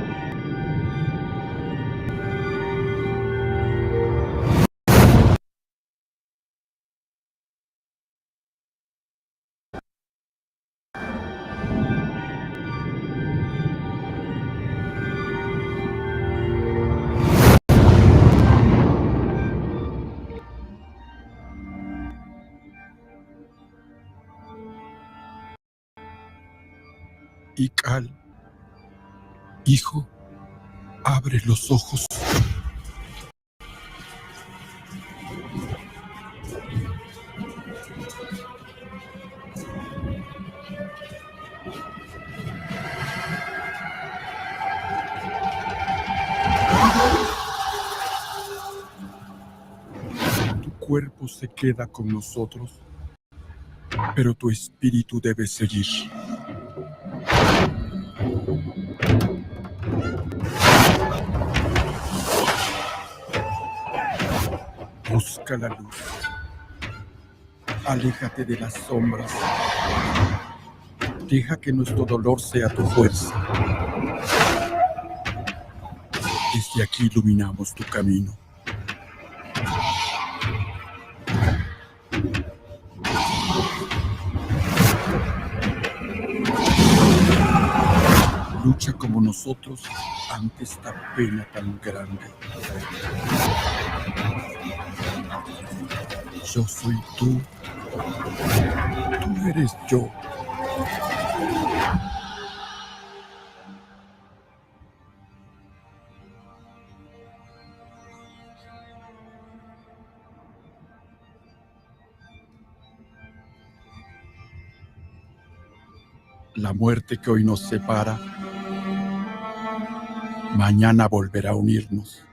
Ical, hijo, abre los ojos. Tu cuerpo se queda con nosotros, pero tu espíritu debe seguir. Busca la luz. Aléjate de las sombras. Deja que nuestro dolor sea tu fuerza. Desde aquí iluminamos tu camino. Lucha como nosotros ante esta pena tan grande. Yo soy tú eres yo. La muerte que hoy nos separa, mañana volverá a unirnos.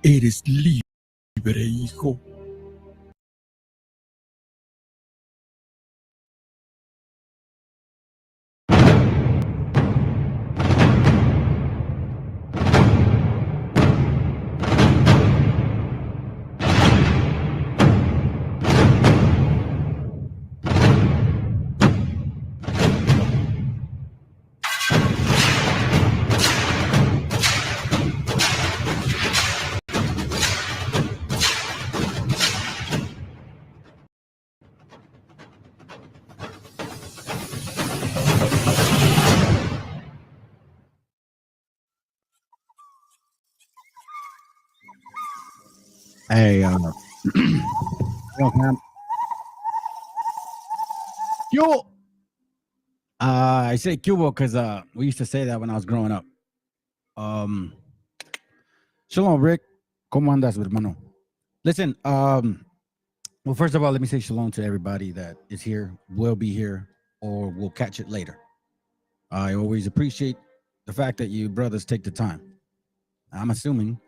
Eres libre, hijo. Hey, yo, fam. Yo, I say Cubo because we used to say that when I was growing up. Shalom, Rick. ¿Cómo andas, hermano? Listen, well, first of all, let me say shalom to everybody that is here, will be here, or will catch it later. I always appreciate the fact that you brothers take the time. I'm assuming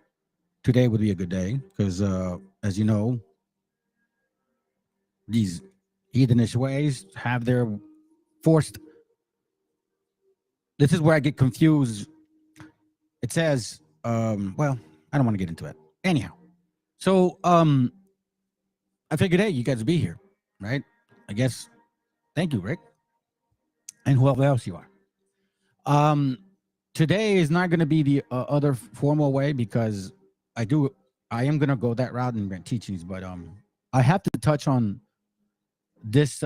today would be a good day because, as you know, these heathenish ways have their forced. This is where I get confused. It says, well, I don't want to get into it. Anyhow, so I figured, hey, you guys would be here, right? I guess. Thank you, Rick, and whoever else you are. Today is not going to be the other formal way because I am going to go that route in teachings, but I have to touch on this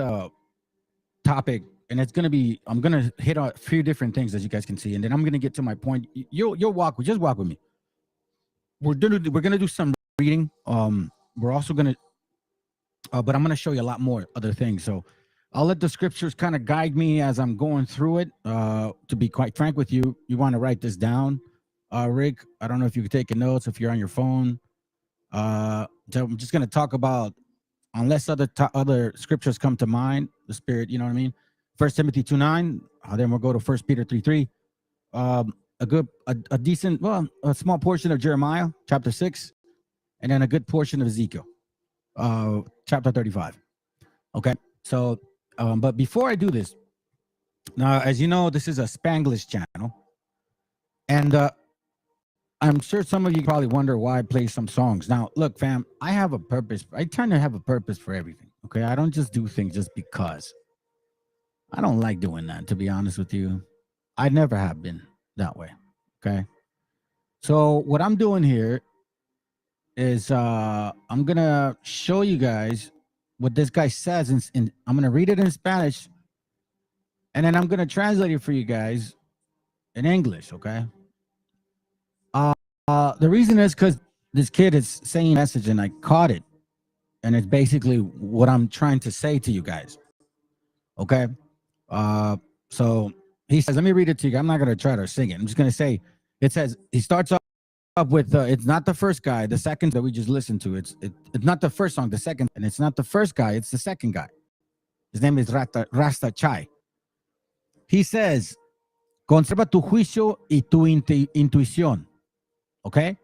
topic, and it's going to be, I'm going to hit a few different things as you guys can see, and then I'm going to get to my point. You'll just walk with me. We're going to do some reading. We're also going to, but I'm going to show you a lot more other things. So I'll let the scriptures kind of guide me as I'm going through it. To be quite frank with you, you want to write this down. Rick, I don't know if you could take notes, if you're on your phone. So I'm just going to talk about, unless other scriptures come to mind, the Spirit, you know what I mean? 1 Timothy 2:9, then we'll go to 1 Peter 3:3. A decent, well, a small portion of Jeremiah, chapter 6, and then a good portion of Ezekiel, chapter 35. Okay, so, but before I do this, now, as you know, this is a Spanglish channel, and I'm sure some of you probably wonder why I play some songs. Now, look, fam, I have a purpose. I tend to have a purpose for everything, okay? I don't just do things just because. I don't like doing that, to be honest with you. I never have been that way, okay? So what I'm doing here is I'm going to show you guys what this guy says. I'm going to read it in Spanish, and then I'm going to translate it for you guys in English, okay? The reason is because this kid is saying a message, and I caught it, and it's basically what I'm trying to say to you guys, okay? So he says, let me read it to you. I'm not going to try to sing it. I'm just going to say, it says, he starts up with, it's not the first guy, the second that we just listened to. It's not the first song, the second, and it's not the first guy, it's the second guy. His name is Rasta Chai. He says, conserva tu juicio y tu intuición. Okay?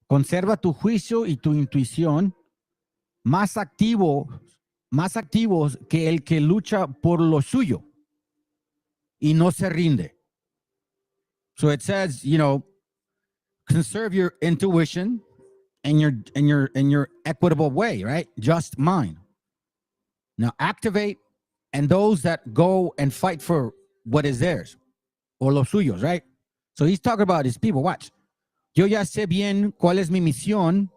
Conserva tu juicio y tu intuición más activos que el que lucha por lo suyo y no se rinde. So it says, you know, conserve your intuition and your equitable way, right? Just mind. Now activate, and those that go and fight for what is theirs or los suyos, right? So he's talking about his people. Watch. Yo ya sé bien cuál es mi misión,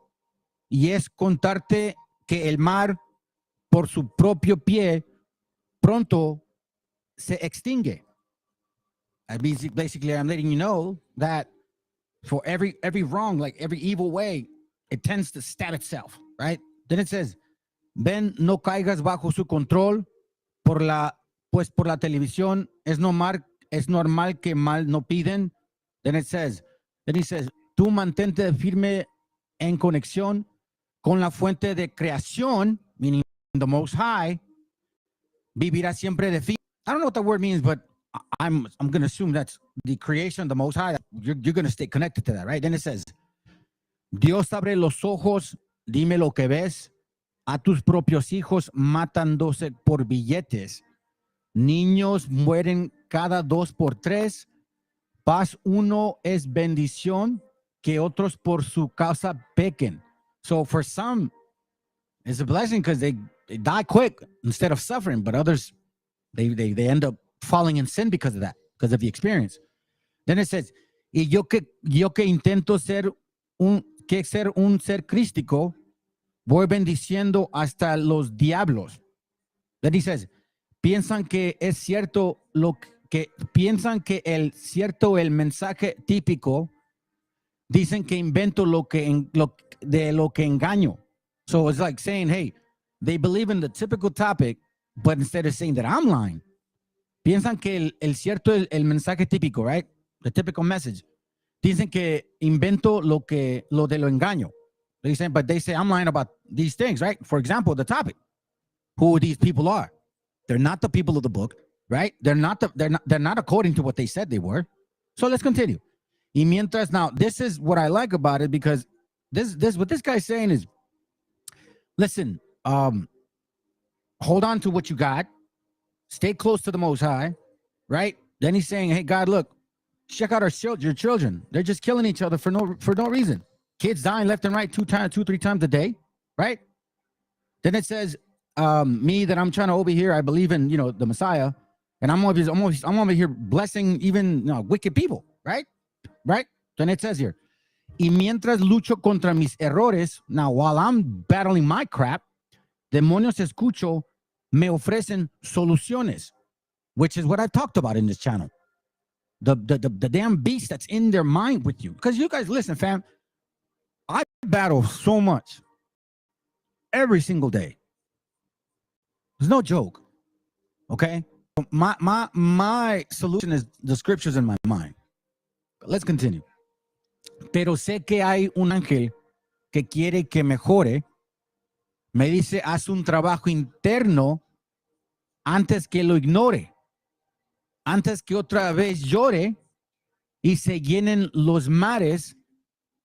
y es contarte que el mar por su propio pie pronto se extingue. basically I'm letting you know that for every wrong, like every evil way, it tends to stab itself, right? Then it says, ven, no caigas bajo su control, por la televisión, es normal que mal no piden. Then he says, tú mantente firme en conexión con la fuente de creación, meaning the Most High, vivirá siempre de fin. I don't know what that word means, but I'm going to assume that's the creation, the Most High. You're going to stay connected to that, right? Then it says, Dios abre los ojos, dime lo que ves, a tus propios hijos matándose por billetes. Niños mueren cada 2 por 3. Paz uno es bendición, que otros por su causa pequen. So for some, it's a blessing because they die quick instead of suffering, but others, they end up falling in sin because of that, because of the experience. Then it says, y yo que intento ser un ser crístico, voy bendiciendo hasta los diablos. Then he says, piensan que es cierto el mensaje típico, dicen que invento lo que engaño. So it's like saying, hey, they believe in the typical topic, but instead of saying that I'm lying, piensan que el cierto el mensaje típico, right? The typical message. Dicen que invento lo de lo engaño. But they say I'm lying about these things, right? For example, the topic, who these people are. They're not the people of the book, right? They're not according to what they said they were. So let's continue. Y mientras, now this is what I like about it, because this what this guy's saying is, listen, hold on to what you got, stay close to the Most High, right? Then he's saying, hey, God, look, check out your children. They're just killing each other for no reason. Kids dying left and right 2, 3 times a day, right? Then it says, me that I'm trying to over here, I believe in, the Messiah, and I'm over here blessing even wicked people, right? Right? Then it says here, y mientras lucho contra mis errores, now while I'm battling my crap, demonios escucho me ofrecen soluciones, which is what I've talked about in this channel. The damn beast that's in their mind with you. Because you guys, listen, fam, I battle so much every single day. There's no joke. Okay? My solution is the scriptures in my mind. But let's continue. Pero sé que hay un ángel que quiere que mejore. Me dice, haz un trabajo interno antes que lo ignore. Antes que otra vez llore y se llenen los mares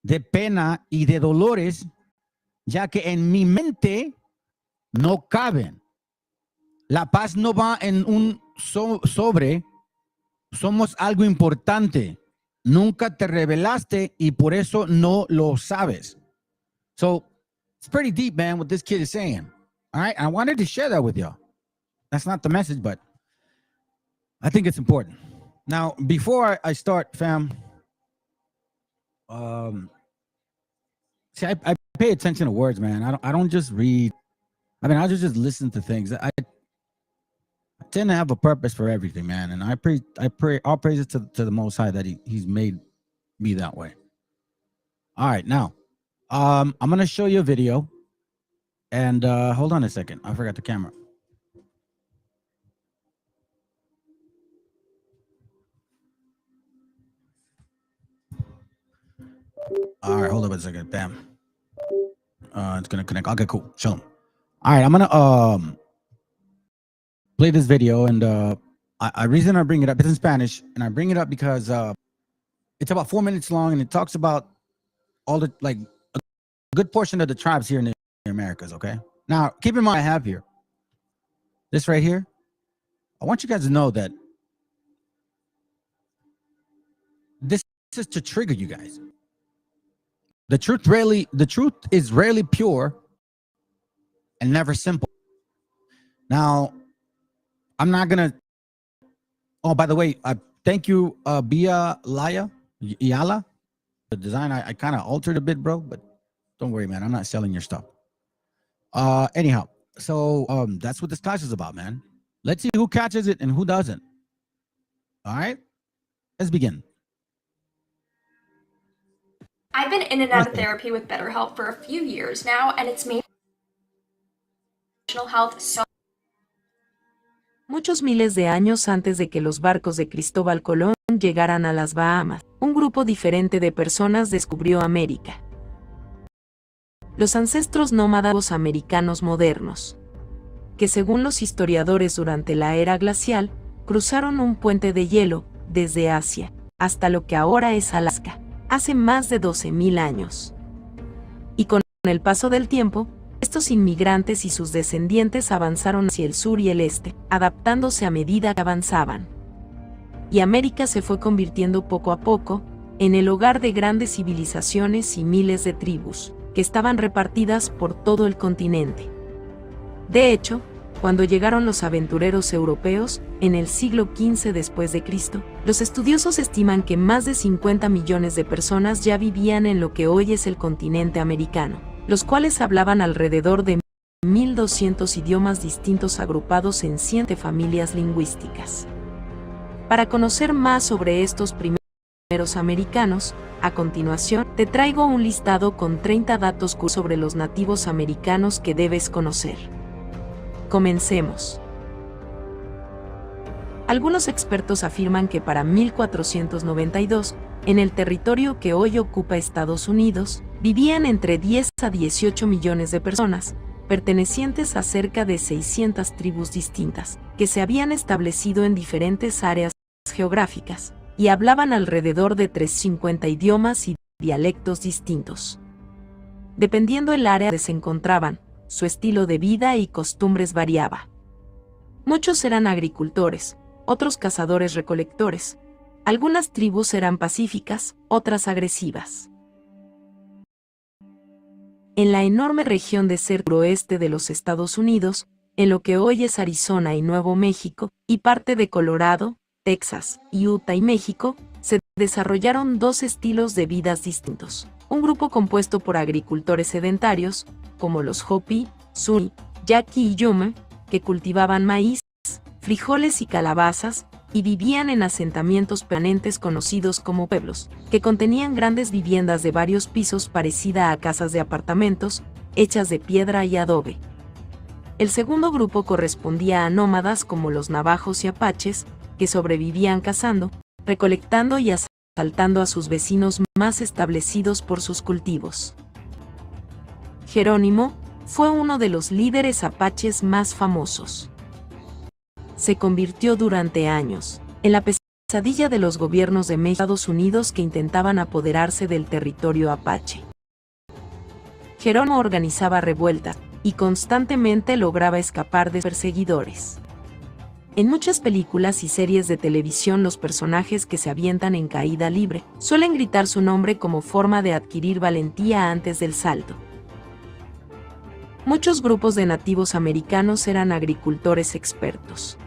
de pena y de dolores, ya que en mi mente no caben. La paz no va en un sobre. Somos algo importante. Nunca te revelaste y por eso no lo sabes. So it's pretty deep, man, what this kid is saying. All right, I wanted to share that with y'all. That's not the message, but I think it's important. Now, before I start, fam, see, I pay attention to words, man. I don't just read. I mean, I just listen to things. I tend to have a purpose for everything, man. And I pray all praises to the Most High that he's made me that way. All right, now, I'm gonna show you a video, and hold on a second. I forgot the camera. All right, hold up a second. Bam. It's gonna connect. Okay, cool. Show them. All right, I'm gonna play this video, and reason I bring it up, it's in Spanish, and I bring it up because it's about 4 minutes long, and it talks about all the a good portion of the tribes here in the Americas. Okay, now keep in mind, I have here this right here. I want you guys to know that this is to trigger you guys. The truth is rarely pure and never simple. Now, I'm not gonna. Oh, by the way, thank you, Bia Laya Yala. The design I kind of altered a bit, bro, but don't worry, man. I'm not selling your stuff. Anyhow, so that's what this class is about, man. Let's see who catches it and who doesn't. All right. Let's begin. I've been in and out of therapy with BetterHelp for a few years now, and it's made mental health so. Muchos miles de años antes de que los barcos de Cristóbal Colón llegaran a las Bahamas, un grupo diferente de personas descubrió América. Los ancestros nómadas americanos modernos, que según los historiadores durante la era glacial, cruzaron un puente de hielo desde Asia hasta lo que ahora es Alaska, hace más de 12.000 años. Y con el paso del tiempo, estos inmigrantes y sus descendientes avanzaron hacia el sur y el este, adaptándose a medida que avanzaban. Y América se fue convirtiendo poco a poco en el hogar de grandes civilizaciones y miles de tribus, que estaban repartidas por todo el continente. De hecho, cuando llegaron los aventureros europeos, en el siglo XV después de Cristo, los estudiosos estiman que más de 50 millones de personas ya vivían en lo que hoy es el continente americano, los cuales hablaban alrededor de 1.200 idiomas distintos agrupados en 7 familias lingüísticas. Para conocer más sobre estos primeros americanos, a continuación te traigo un listado con 30 datos sobre los nativos americanos que debes conocer. Comencemos. Algunos expertos afirman que para 1492, en el territorio que hoy ocupa Estados Unidos, vivían entre 10 a 18 millones de personas, pertenecientes a cerca de 600 tribus distintas, que se habían establecido en diferentes áreas geográficas, y hablaban alrededor de 350 idiomas y dialectos distintos. Dependiendo del área donde se encontraban, su estilo de vida y costumbres variaba. Muchos eran agricultores, otros cazadores-recolectores. Algunas tribus eran pacíficas, otras agresivas. En la enorme región del centro-oeste de los Estados Unidos, en lo que hoy es Arizona y Nuevo México, y parte de Colorado, Texas, Utah y México, se desarrollaron 2 estilos de vidas distintos. Un grupo compuesto por agricultores sedentarios, como los Hopi, Zuni, Yaqui y Yume, que cultivaban maíz, frijoles y calabazas, y vivían en asentamientos permanentes conocidos como pueblos, que contenían grandes viviendas de varios pisos parecida a casas de apartamentos, hechas de piedra y adobe. El segundo grupo correspondía a nómadas como los navajos y apaches, que sobrevivían cazando, recolectando y asaltando a sus vecinos más establecidos por sus cultivos. Jerónimo fue uno de los líderes apaches más famosos. Se convirtió durante años en la pesadilla de los gobiernos de México y Estados Unidos que intentaban apoderarse del territorio apache. Jerónimo organizaba revueltas y constantemente lograba escapar de perseguidores. En muchas películas y series de televisión los personajes que se avientan en caída libre suelen gritar su nombre como forma de adquirir valentía antes del salto. Muchos grupos de nativos americanos eran agricultores expertos.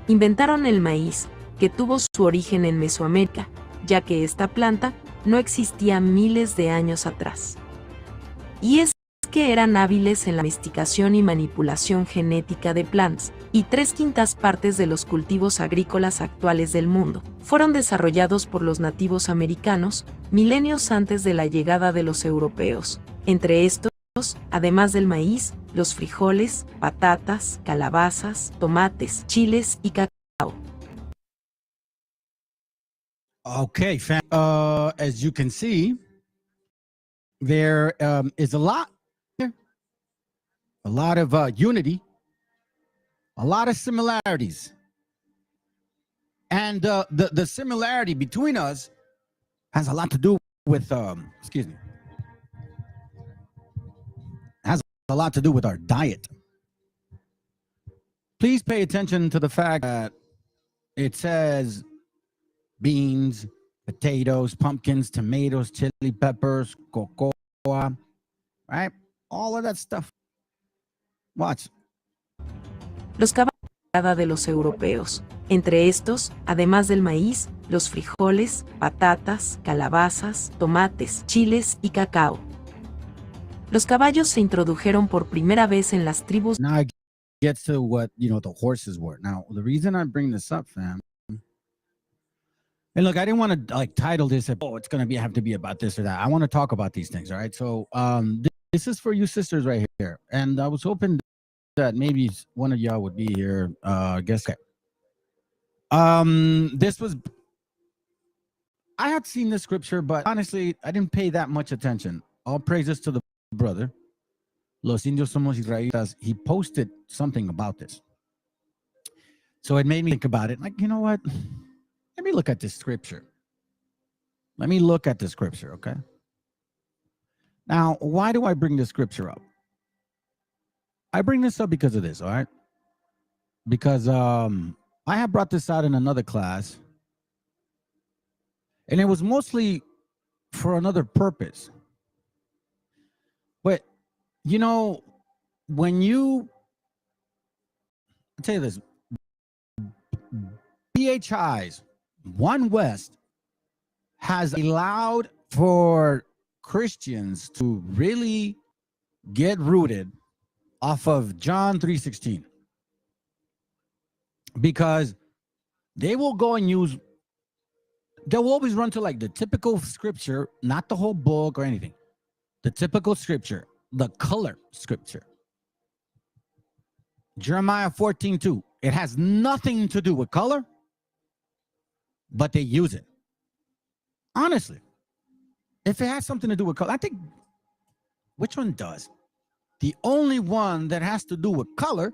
Inventaron el maíz, que tuvo su origen en Mesoamérica, ya que esta planta no existía miles de años atrás. Y es que eran hábiles en la domesticación y manipulación genética de plantas, y 3/5 partes de los cultivos agrícolas actuales del mundo fueron desarrollados por los nativos americanos milenios antes de la llegada de los europeos. Entre estos, además del maíz, los frijoles, patatas, calabazas, tomates, chiles y cacao. Okay, as you can see, there is a lot here, a lot of unity, a lot of similarities. And the similarity between us has a lot to do with, has a lot to do with our diet. Please pay attention to the fact that it says beans, potatoes, pumpkins, tomatoes, chili peppers, cocoa, right? All of that stuff. Watch. Los caballos de los europeos. Entre estos, además del maíz, los frijoles, patatas, calabazas, tomates, chiles y cacao. Los caballos se introdujeron por primera vez en las tribus. Now it gets to what, the horses were. Now, the reason I bring this up, fam, And look, I didn't want to like title this, oh, it's going to have to be about this or that. I want to talk about these things. All right. So this is for you sisters right here. And I was hoping that maybe one of y'all would be here. Guess okay. This was, I had seen this scripture, but honestly, I didn't pay that much attention. All praises to the brother. Los Indios Somos Israelitas. He posted something about this. So it made me think about it. Like, you know what? Let me look at this scripture. Let me look at the scripture, okay? Now, why do I bring this scripture up? I bring this up because of this, all right? Because I have brought this out in another class, and it was mostly for another purpose. But, you know, when you, I'll tell you this, BHI's One West has allowed for Christians to really get rooted off of John 3:16, because they will go and use, they'll always run to like the typical scripture, not the whole book or anything, the typical scripture, the color scripture. Jeremiah 14:2. It has nothing to do with color, but they use it. Honestly, if it has something to do with color, I think, which one does? The only one that has to do with color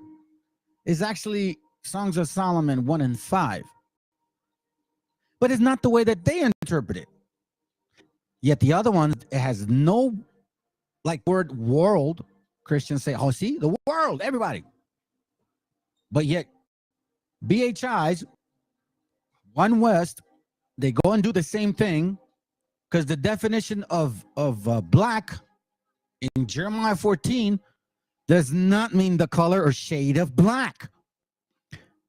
is actually Songs of Solomon 1 and 5. But it's not the way that they interpret it. Yet the other one, it has no, like word world. Christians say, oh, see, the world, everybody. But yet BHI's One West, they go and do the same thing, because the definition of black in Jeremiah 14 does not mean the color or shade of black.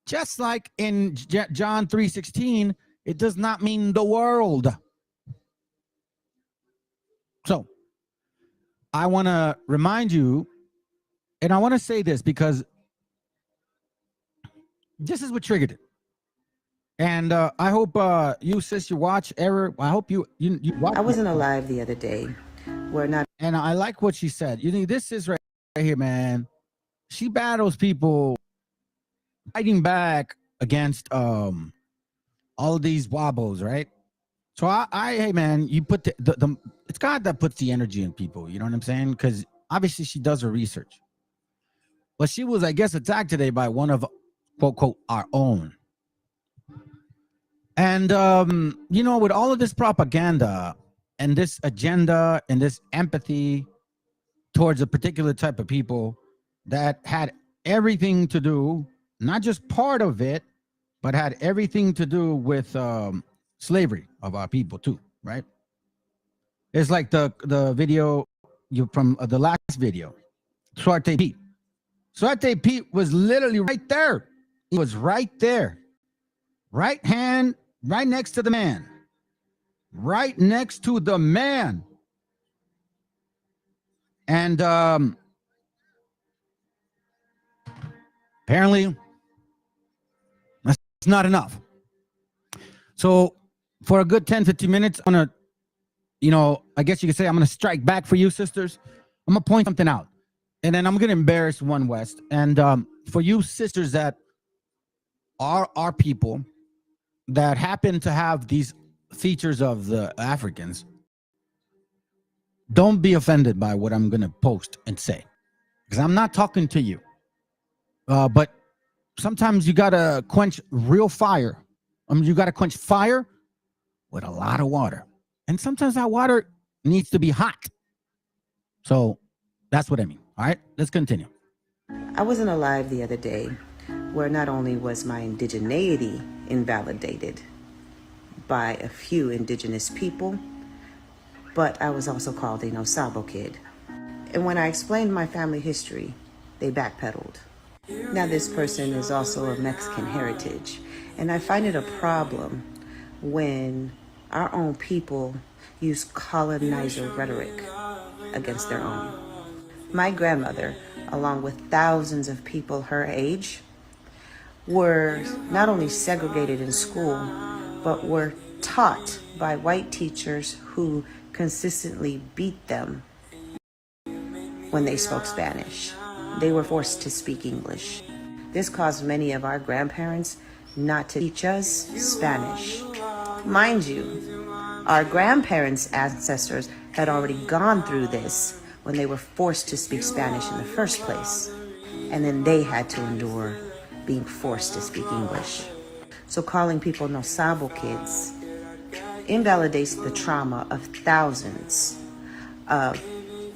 Just like in John 3:16, it does not mean the world. So I want to remind you, and I want to say this because this is what triggered it. And I hope you, sis, you watch Error. I hope you watch. I wasn't alive the other day. We're not. And I like what she said. You know, this is right here, man. She battles people fighting back against all of these wobbles, right? So hey, man, you put the it's God that puts the energy in people. You know what I'm saying? Because obviously she does her research. But she was, I guess, attacked today by one of, quote, quote, our own. And, you know, with all of this propaganda and this agenda and this empathy towards a particular type of people that had everything to do, not just part of it, but had everything to do with slavery of our people too, right? It's like the video from the last video, Suarte Pete. Suarte Pete was literally right there. He was right there. Right hand, right next to the man. Right next to the man. And apparently that's not enough. So for a good 10-15 minutes, I'm gonna, you know, I guess you could say I'm gonna strike back for you sisters. I'm gonna point something out, and then I'm gonna embarrass One West. And for you sisters that are our people that happen to have these features of the Africans, don't be offended by what I'm gonna post and say, because I'm not talking to you. But sometimes you gotta quench real fire. You gotta quench fire with a lot of water, and sometimes that water needs to be hot. So that's what I mean. All right, let's continue. I wasn't alive the other day, where not only was my indigeneity invalidated by a few indigenous people, but I was also called a no sabo kid. And when I explained my family history, they backpedaled. Now this person is also of Mexican heritage, and I find it a problem when our own people use colonizer rhetoric against their own. My grandmother, along with thousands of people her age, were not only segregated in school, but were taught by white teachers who consistently beat them when they spoke Spanish. They were forced to speak English. This caused many of our grandparents not to teach us Spanish. Mind you, our grandparents' ancestors had already gone through this when they were forced to speak Spanish in the first place. And then they had to endure being forced to speak English. So calling people no sabo kids invalidates the trauma of thousands of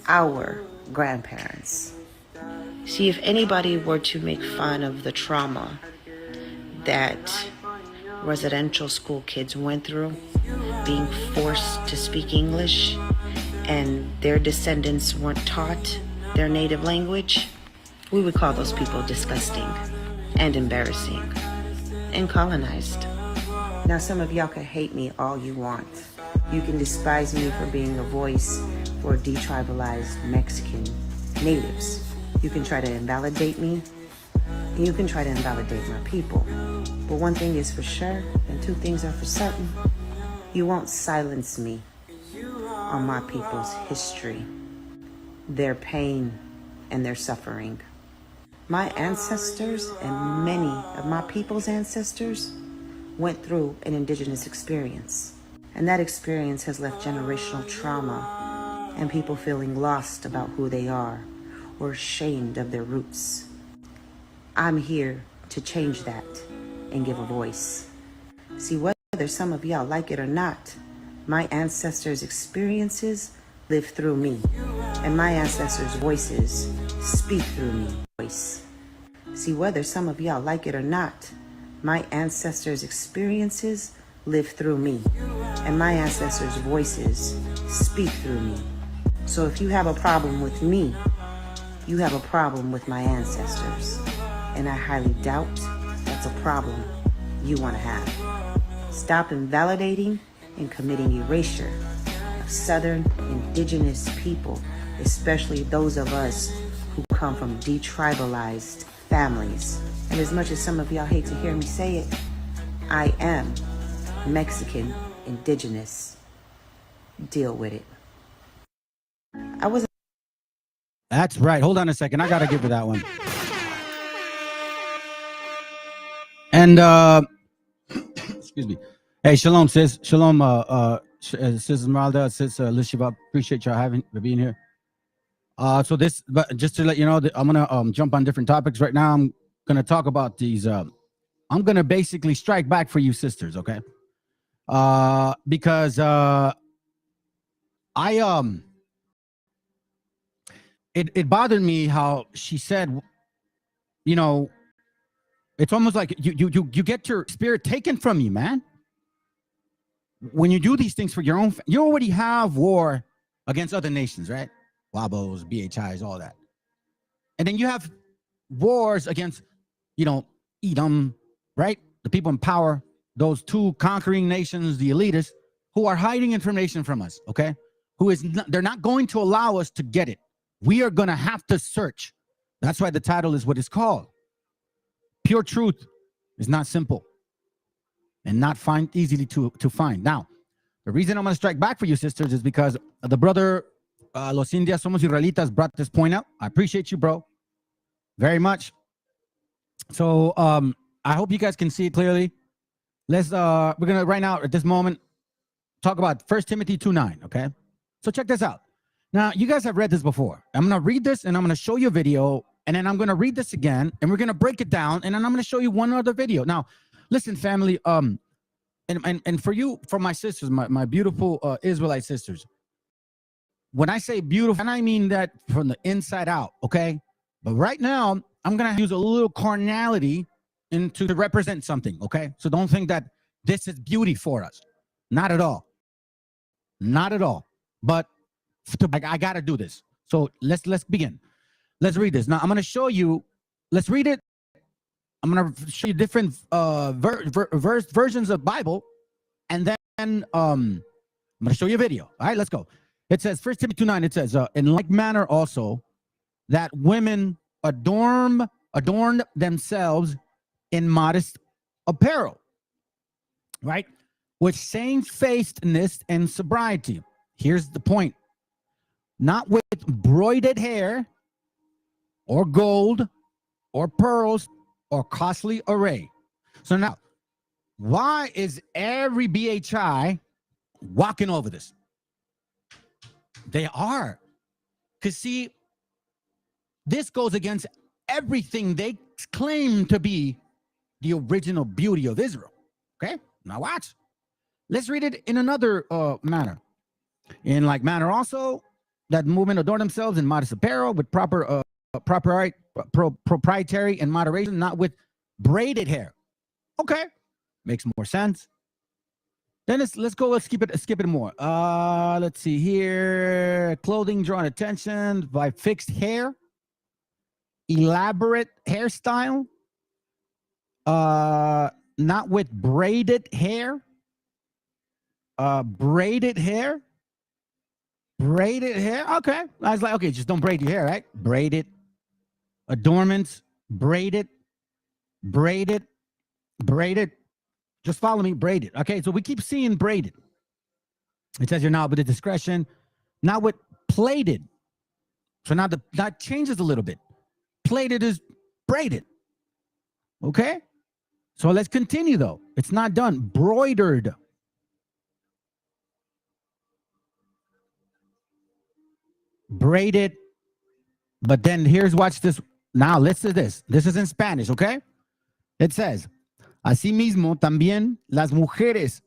our grandparents. See, if anybody were to make fun of the trauma that residential school kids went through, being forced to speak English, and their descendants weren't taught their native language, we would call those people disgusting and embarrassing and colonized. Now, some of y'all can hate me all you want. You can despise me for being a voice for detribalized Mexican natives. You can try to invalidate me, and you can try to invalidate my people. But one thing is for sure, and two things are for certain. You won't silence me on my people's history, their pain, and their suffering. My ancestors and many of my people's ancestors went through an indigenous experience. And that experience has left generational trauma and people feeling lost about who they are or ashamed of their roots. I'm here to change that and give a voice. See, whether some of y'all like it or not, my ancestors' experiences live through me, and my ancestors' voices speak through me. See, whether some of y'all like it or not, my ancestors' experiences live through me, and my ancestors' voices speak through me. So if you have a problem with me, you have a problem with my ancestors, and I highly doubt that's a problem you want to have. Stop invalidating and committing erasure of Southern indigenous people, especially those of us who come from detribalized families. And as much as some of y'all hate to hear me say it, I am Mexican indigenous. Deal with it. I was. That's right. Hold on a second. I gotta give her that one. And excuse me. Hey, shalom, sis. Shalom, sis Esmeralda, sis Lishiva. Appreciate y'all being here. So this, but just to let you know, that I'm gonna jump on different topics right now. I'm gonna talk about these. I'm gonna basically strike back for you sisters, okay? Because it bothered me how she said, you know, it's almost like you get your spirit taken from you, man. When you do these things for your own, you already have war against other nations, right? Wabos, BHIs, all that. And then you have wars against, you know, Edom, right? The people in power, those two conquering nations, the elitists, who are hiding information from us, okay? They're not going to allow us to get it. We are going to have to search. That's why the title is what it's called. Pure truth is not simple and not easily to find. Now, the reason I'm going to strike back for you sisters is because the brother Los Indias Somos Israelitas brought this point out. I appreciate you, bro, very much. So I hope you guys can see it clearly. We're gonna right now at this moment talk about 1 Timothy 2:9. Okay, so check this out. Now you guys have read this before. I'm gonna read this and I'm gonna show you a video, and then I'm gonna read this again, and we're gonna break it down, and then I'm gonna show you one other video. Now, listen, family. And for you, for my sisters, my beautiful Israelite sisters. When I say beautiful, and I mean that from the inside out, okay? But right now, I'm going to use a little carnality to represent something, okay? So don't think that this is beauty for us. Not at all. Not at all. But I got to do this. So let's begin. Let's read this. Now, I'm going to show you. Let's read it. I'm going to show you different versions of Bible, and then I'm going to show you a video. All right, let's go. It says, 1 Timothy 2:9, it says, in like manner also, that women adorn themselves in modest apparel, right? with shamefacedness and sobriety. Here's the point. Not with broided hair or gold or pearls or costly array. So now, why is every BHI walking over this? They are. Because see, this goes against everything they claim to be the original beauty of Israel. Okay, now watch. Let's read it in another manner. In like manner also, that movement adorn themselves in modest apparel with proprietary and moderation, not with braided hair. Okay, makes more sense. Then let's skip it more. Let's see here. Clothing drawing attention by fixed hair, elaborate hairstyle, not with braided hair. Braided hair. Okay, I was like, okay, just don't braid your hair, right? Braided, adornments, braided. Just follow me, braided. Okay, so we keep seeing braided. It says here now, but the discretion, not with plaited. So now that changes a little bit. Plaited is braided. Okay, so let's continue though. It's not done. Broidered. Braided. But then watch this. Now listen to this. This is in Spanish, okay? It says, asimismo también las mujeres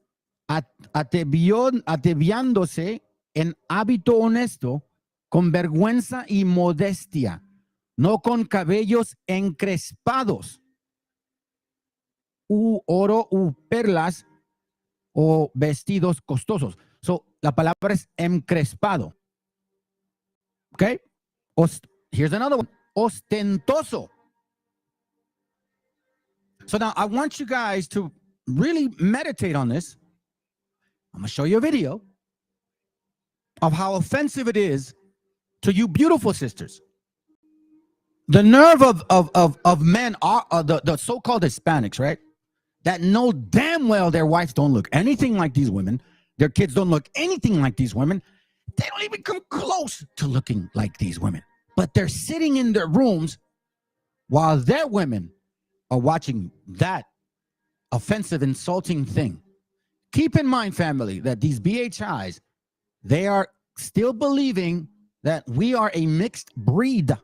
ataviándose en hábito honesto, con vergüenza y modestia, no con cabellos encrespados, u oro, u perlas, o vestidos costosos. So, la palabra es encrespado. Okay? Here's another one. Ostentoso. So now I want you guys to really meditate on this. I'm going to show you a video of how offensive it is to you beautiful sisters. The nerve of men, are the so-called Hispanics, right? That know damn well their wives don't look anything like these women. Their kids don't look anything like these women. They don't even come close to looking like these women. But they're sitting in their rooms while their women are watching that offensive, insulting thing. Keep in mind, family, that these BHIs, they are still believing that we are a mixed breed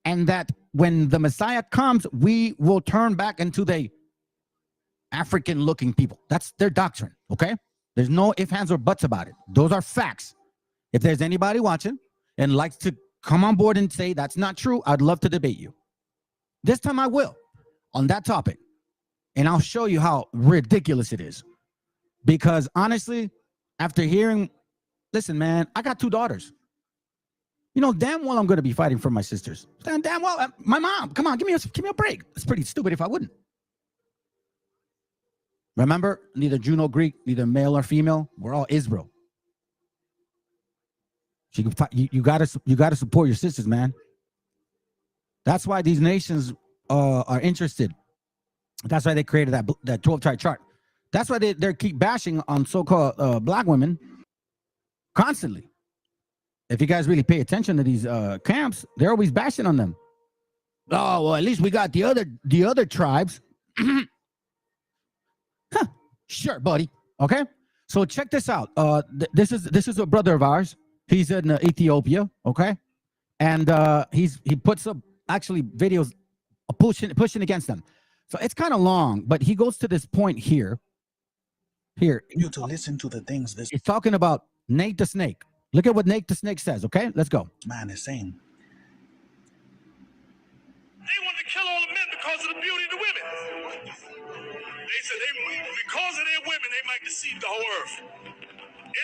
and that when the Messiah comes, we will turn back into the African-looking people. That's their doctrine, okay? There's no ifs, ands, or buts about it. Those are facts. If there's anybody watching and likes to come on board and say that's not true, I'd love to debate you. This time I will on that topic. And I'll show you how ridiculous it is. Because honestly, after hearing, listen, man, I got 2 daughters. You know, damn well I'm going to be fighting for my sisters. Damn well, my mom, come on, give me a break. It's pretty stupid if I wouldn't. Remember, neither Jew nor Greek, neither male or female, we're all Israel. You gotta support your sisters, man. That's why these nations are interested. That's why they created that 12-tribe chart. That's why they keep bashing on so-called black women constantly. If you guys really pay attention to these camps, they're always bashing on them. Oh, well, at least we got the other tribes. Huh, sure, buddy. Okay, so check this out. This is a brother of ours. He's in Ethiopia, okay, and he puts up actually videos pushing against them. So it's kind of long, but he goes to this point here. Here, you to listen to the things this. He's talking about Nate the Snake. Look at what Nate the Snake says. Okay, let's go. Man is saying. They want to kill all the men because of the beauty of the women. They said because of their women, they might deceive the whole earth.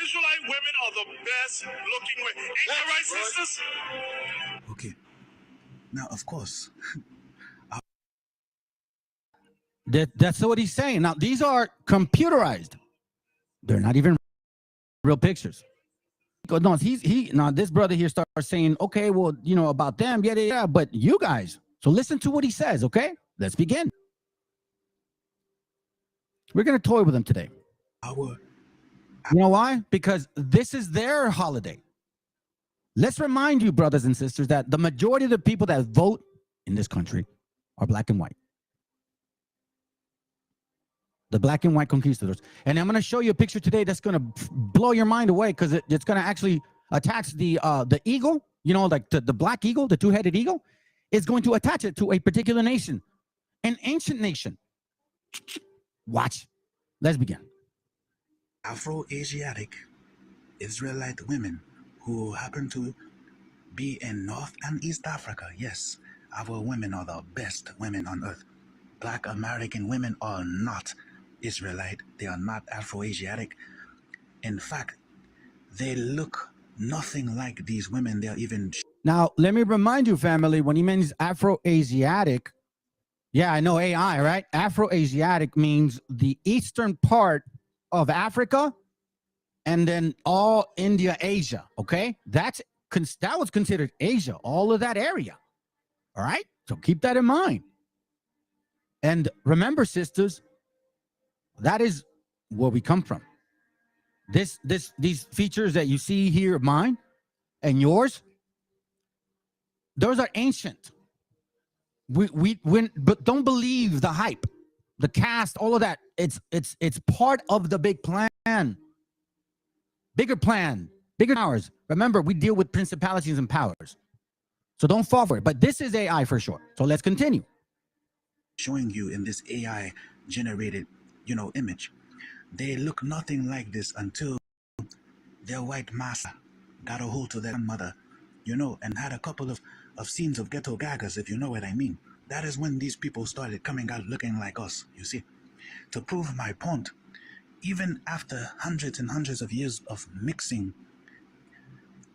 Israelite women are the best looking women. Ain't that right, sisters? Okay. Now, of course. That's what he's saying. Now, these are computerized. They're not even real pictures. No, now this brother here starts saying, okay, well, you know, about them, yeah, but you guys. So listen to what he says, okay? Let's begin. We're going to toy with him today. Our You know why? Because this is their holiday. Let's remind you, brothers and sisters, that the majority of the people that vote in this country are black and white. The black and white conquistadors. And I'm going to show you a picture today that's going to blow your mind away, because it's going to actually attach the eagle, you know, like the black eagle, the two-headed eagle, is going to attach it to a particular nation, an ancient nation. Watch. Let's begin. Afro-Asiatic Israelite women who happen to be in North and East Africa. Yes, our women are the best women on earth. Black American women are not Israelite. They are not Afro-Asiatic. In fact, they look nothing like these women. They're even... Now, let me remind you, family, when he means Afro-Asiatic, yeah, I know AI, right? Afro-Asiatic means the eastern part of Africa and then all India, Asia, okay? That was considered Asia, all of that area, all right? So keep that in mind. And remember, sisters, that is where we come from. These features that you see here of mine and yours, those are ancient. But don't believe the hype, the cast, all of that. It's part of the big plan, bigger powers. Remember, we deal with principalities and powers, so don't fall for it. But this is AI for sure. So let's continue. Showing you in this AI generated, image. They look nothing like this until their white master got a hold to their mother, and had a couple of scenes of ghetto gagas, if you know what I mean. That is when these people started coming out looking like us, you see. To prove my point, even after hundreds and hundreds of years of mixing,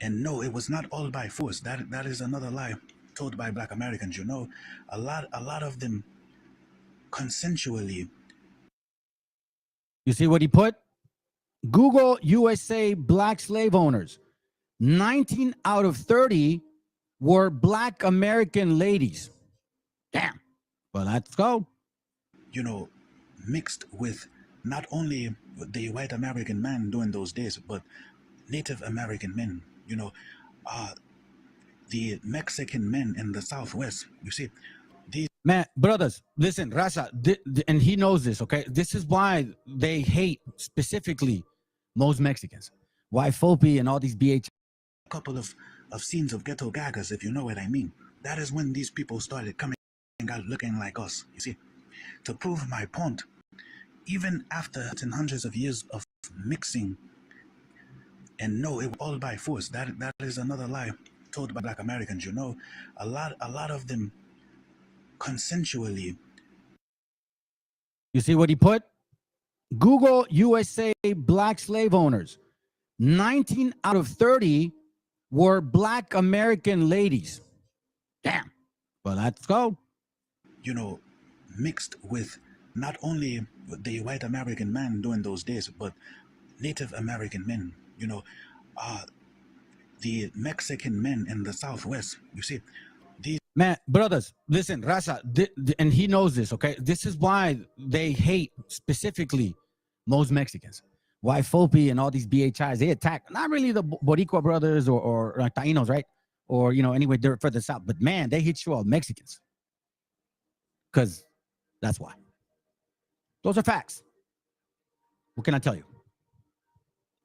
and no, it was not all by force. That is another lie told by black Americans, a lot of them consensually. You see what he put? Google USA black slave owners. 19 out of 30 were black American ladies. Damn. Well, let's go. Mixed with not only the white American man during those days, but Native American men, the Mexican men in the Southwest. You see, these... Man, brothers, listen, Raza, and he knows this, okay? This is why they hate specifically most Mexicans. Why Fopi and all these BH... couple of scenes of ghetto gagas, if you know what I mean. That is when these people started coming out looking like us, you see. To prove my point, even after hundreds of years of mixing, and no, it was all by force. That is another lie told by black Americans, a lot of them consensually. You see what he put? Google USA black slave owners. 19 out of 30 were black American ladies. Damn. Well, let's go. Mixed with not only the white American man during those days, but Native American men, the Mexican men in the Southwest. You see, these... Man, brothers, listen, Raza, and he knows this, okay? This is why they hate specifically most Mexicans. Why Fopi and all these BHIs, they attack not really the Boricua brothers or Tainos, right? Or, anyway, they're further south. But man, they hit you all Mexicans. Because that's why. Those are facts. What can I tell you?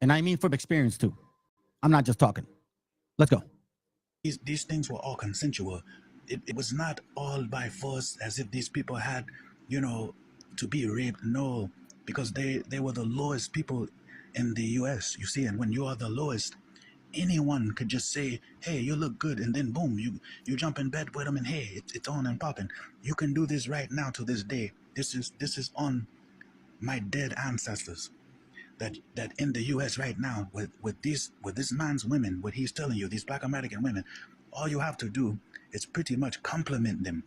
And I mean from experience too. I'm not just talking. Let's go. These things were all consensual. It was not all by force, as if these people had, to be raped. No, because they were the lowest people in the U.S., you see. And when you are the lowest, anyone could just say, hey, you look good, and then boom, you jump in bed with them, and hey, it's on and popping. You can do this right now to this day. This is on my dead ancestors. That in the U.S. right now, with this man's women, what he's telling you, these black American women, all you have to do is pretty much compliment them.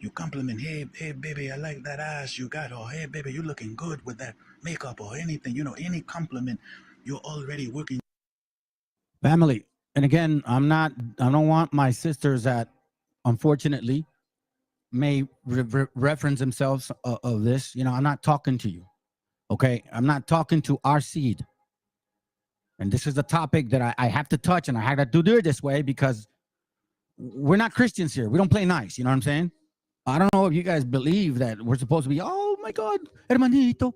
You compliment, hey baby, I like that ass you got, or hey baby, you looking good with that makeup, or anything, any compliment, you're already working. Family, and again, I don't want my sisters that unfortunately may reference themselves of this. I'm not talking to you. Okay, I'm not talking to our seed. And this is a topic that I have to touch, and I have to do it this way because we're not Christians here. We don't play nice. You know what I'm saying? I don't know if you guys believe that we're supposed to be, oh my God, hermanito,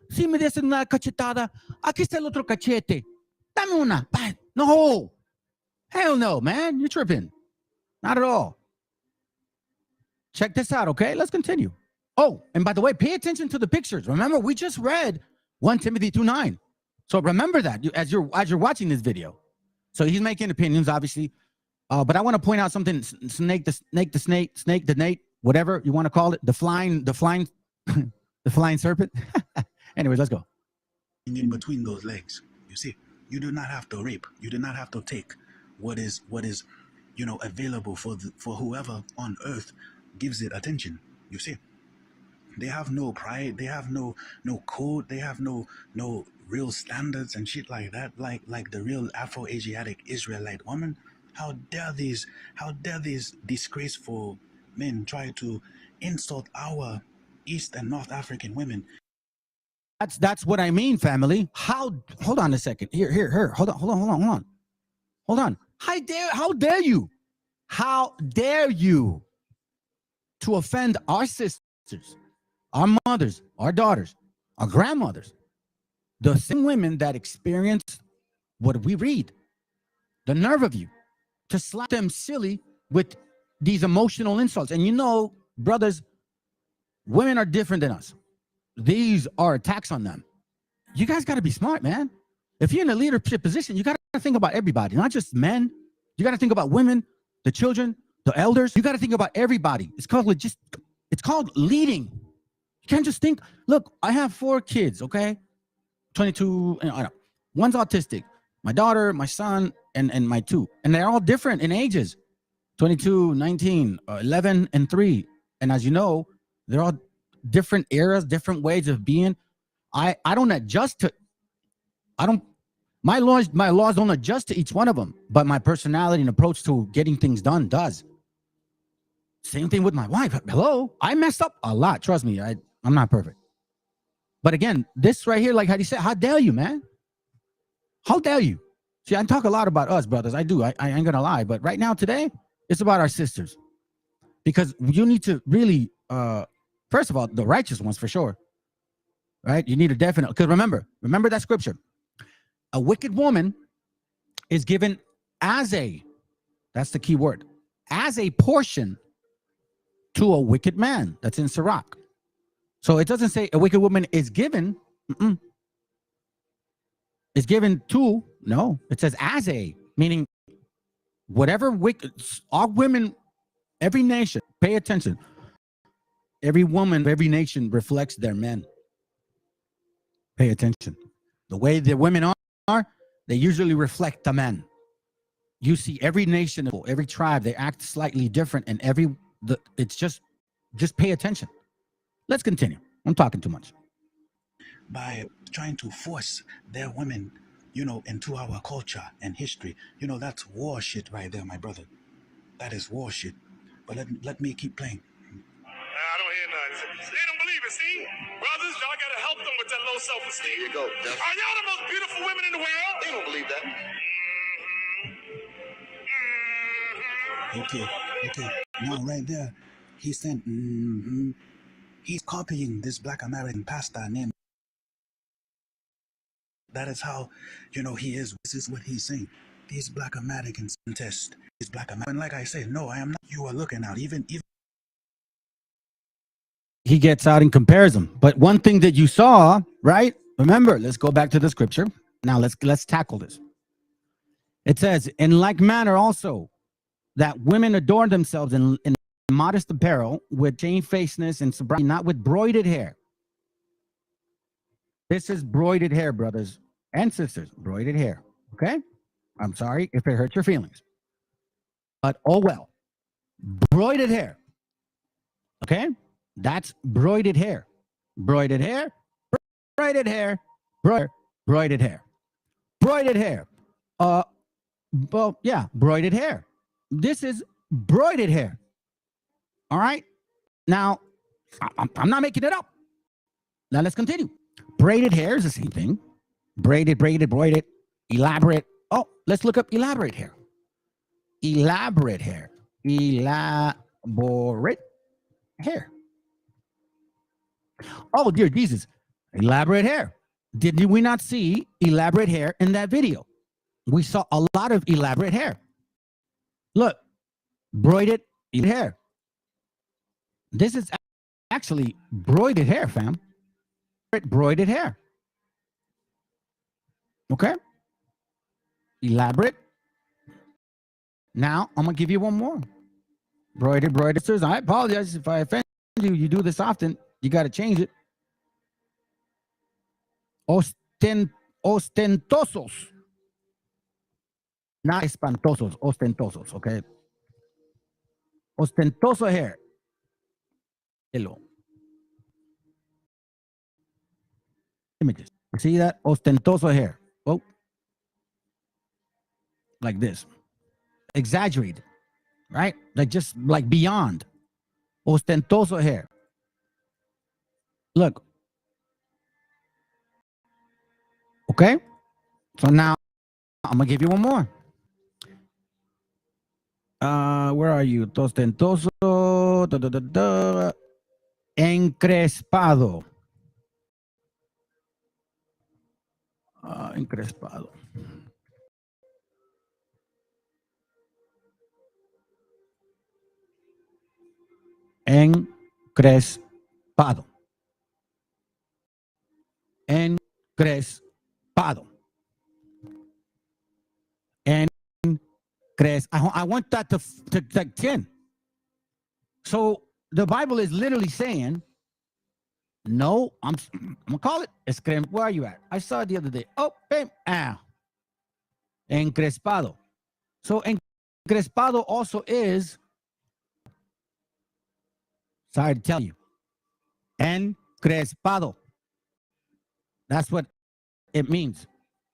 si me des una cachetada, aquí está el otro cachete. Dame una. No. Hell no, man. You're tripping. Not at all. Check this out, okay? Let's continue. Oh, and by the way, pay attention to the pictures. Remember, we just read 1 Timothy 2:9. So remember that as you're watching this video. So he's making opinions, obviously. But I want to point out something. Snake, the Nate, whatever you want to call it. The flying serpent. Anyways, let's go. In between those legs, you see, you do not have to rape. You do not have to take what is available for whoever on earth gives it attention. You see, they have no pride. They have no code. They have no real standards and shit like that. Like the real Afro-Asiatic Israelite woman. How dare these disgraceful men try to insult our East and North African women? That's what I mean, family. Hold on a second. Here. Hold on. How dare you? How dare you to offend our sisters, our mothers, our daughters, our grandmothers, the same women that experience what we read? The nerve of you to slap them silly with these emotional insults. And you know, brothers, women are different than us. These are attacks on them. You guys got to be smart, man. If you're in a leadership position, you got to think about everybody, not just men. You got to think about women, the children, the elders. You got to think about everybody. It's called leading. You can't just think, look, I have 4 kids, okay? 22, one's autistic. My daughter, my son, and my 2. And they're all different in ages. 22, 19, 11, and 3. And as you know, they're all different eras, different ways of being. I don't adjust to, my laws don't adjust to each one of them, but my personality and approach to getting things done does. Same thing with my wife. Hello, I messed up a lot. Trust me, I'm not perfect. But again, this right here, like how you said, how dare you, man? How dare you? See, I talk a lot about us, brothers. I do. I ain't gonna lie. But right now, today, it's about our sisters. Because you need to really, first of all, the righteous ones for sure. Right? You need a definite, because remember that scripture. A wicked woman is given that's the key word, as a portion to a wicked man. That's in Sirach. So it doesn't say a wicked woman is given. It's given to, no, it says as a, meaning whatever wicked, all women, every nation, pay attention. Every woman, every nation reflects their men. Pay attention. The way the women are, they usually reflect the men. You see every nation, every tribe, they act slightly different, and it's just pay attention. Let's continue. I'm talking too much. By trying to force their women, into our culture and history, that's war shit right there, my brother. That is war shit. But let me keep playing. I don't hear nothing. They don't believe it, see? Brothers, y'all gotta help them with that low self-esteem. Here you go. Are y'all the most beautiful women in the world? They don't believe that. Okay. Now, right there, he said, he's copying this black American pastor named. That is how, he is. This is what he's saying. These black Americans test. These black Americans. And like I said, no, I am not. You are looking out. Even. He gets out and compares them. But one thing that you saw, right? Remember, let's go back to the scripture. Now let's tackle this. It says, in like manner also, that women adorn themselves in modest apparel with shamefacedness and sobriety, not with broided hair. This is broided hair, brothers and sisters. Broided hair. Okay? I'm sorry if it hurts your feelings. But oh well. Broided hair. Okay? That's broided hair. Broided hair. Broided hair. Broided hair. Broided hair. Well, yeah, broided hair. This is broided hair. All right? Now, I'm not making it up. Now let's continue. Braided hair is the same thing. Braided, elaborate. Oh, let's look up elaborate hair. Elaborate hair. Elaborate hair. Oh, dear Jesus. Elaborate hair. Did we not see elaborate hair in that video? We saw a lot of elaborate hair. Look, braided hair. This is actually braided hair, fam. Braided hair. Okay? Elaborate. Now, I'm going to give you one more. Braided. I apologize if I offend you. You do this often. You got to change it. Ostentosos. Not espantosos, ostentosos, okay? Ostentoso hair. Hello. Images. See that? Ostentoso hair. Oh. Like this. Exaggerated. Right? Like just like beyond. Ostentoso hair. Look. Okay? So now I'm going to give you one more. Where are you? Ostentoso. Encrespado. Encrespado. Encrespado. Encrespado. I want that to 10. So the Bible is literally saying, no, I'm gonna call it. Where are you at? I saw it the other day. Oh, bam, encrespado. So encrespado also is, sorry to tell you, encrespado. That's what it means.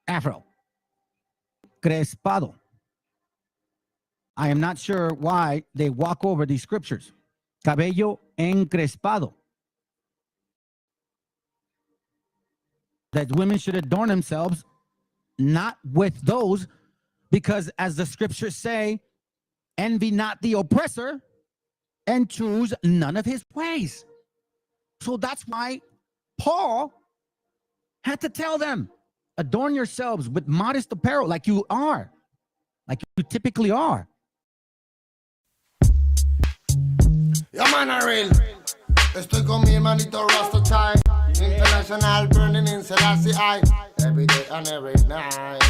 Afro. Crespado. I am not sure why they walk over these scriptures. Cabello encrespado. That women should adorn themselves not with those, because as the scriptures say, envy not the oppressor and choose none of his ways. So that's why Paul had to tell them, adorn yourselves with modest apparel like you are, like you typically are. Yeah, man, I real. Estoy con mi hermanito Rasta Time. International burning in Selassie I. Every day and every night.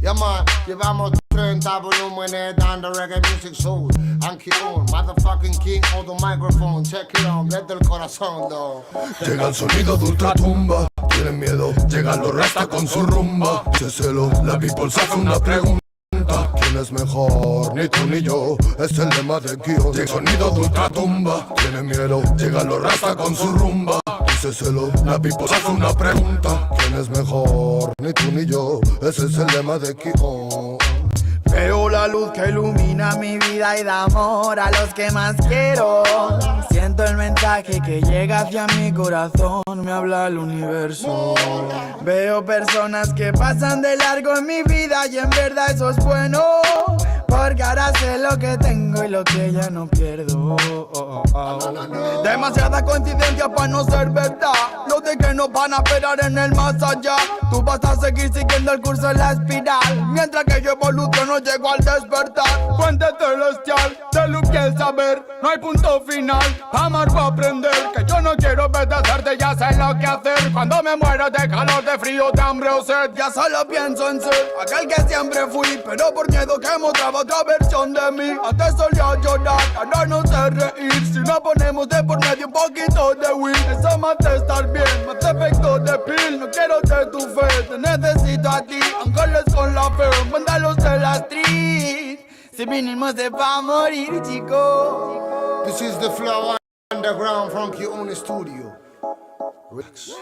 Yeah, man, llevamos 30 volúmenes dando reggae music soul. Anki on, motherfucking king on the microphone. Check it on, desde el corazón, though. Llega el sonido de ultratumba. Tienen miedo, llegan los Rasta con su rumba. Céselo, la people se hace una pregunta. ¿Quién es mejor? Ni tú ni yo. Es el lema de guión. Llega el sonido de ultratumba. Tienen miedo, llegan los Rasta con su rumba. Céselo, la people se hace una pregunta. ¿Quién es mejor? Ni tú ni yo. Ese es el lema de guión. Veo la luz que ilumina mi vida y da amor a los que más quiero. Siento el mensaje que llega hacia mi corazón, me habla el universo. Veo personas que pasan de largo en mi vida y en verdad eso es bueno, porque ahora sé lo que tengo y lo que ya no pierdo. Demasiada coincidencia para no ser verdad. Los de que no van a esperar en el más allá. Tú vas a seguir siguiendo el curso en la espiral, mientras que yo evoluciono, llego al despertar. Fuente celestial, de luz y el saber. No hay punto final, amar o aprender. Que yo no quiero obedecerte, ya sé lo que hacer. Cuando me muero de calor, de frío, de hambre o sed, ya solo pienso en ser aquel que siempre fui, pero por miedo que mostraba otra versión de mí. Antes solía llorar, ahora no sé reír. Si no ponemos de por medio un poquito de weed, eso más de estar bien, más de efecto de pill. No quiero ser tu fe, te necesito a ti. Ángeles con la fe, mándalos de la street. Si vinimos de pa' morir, chico. This is the flow underground from Kione Studio. Relax,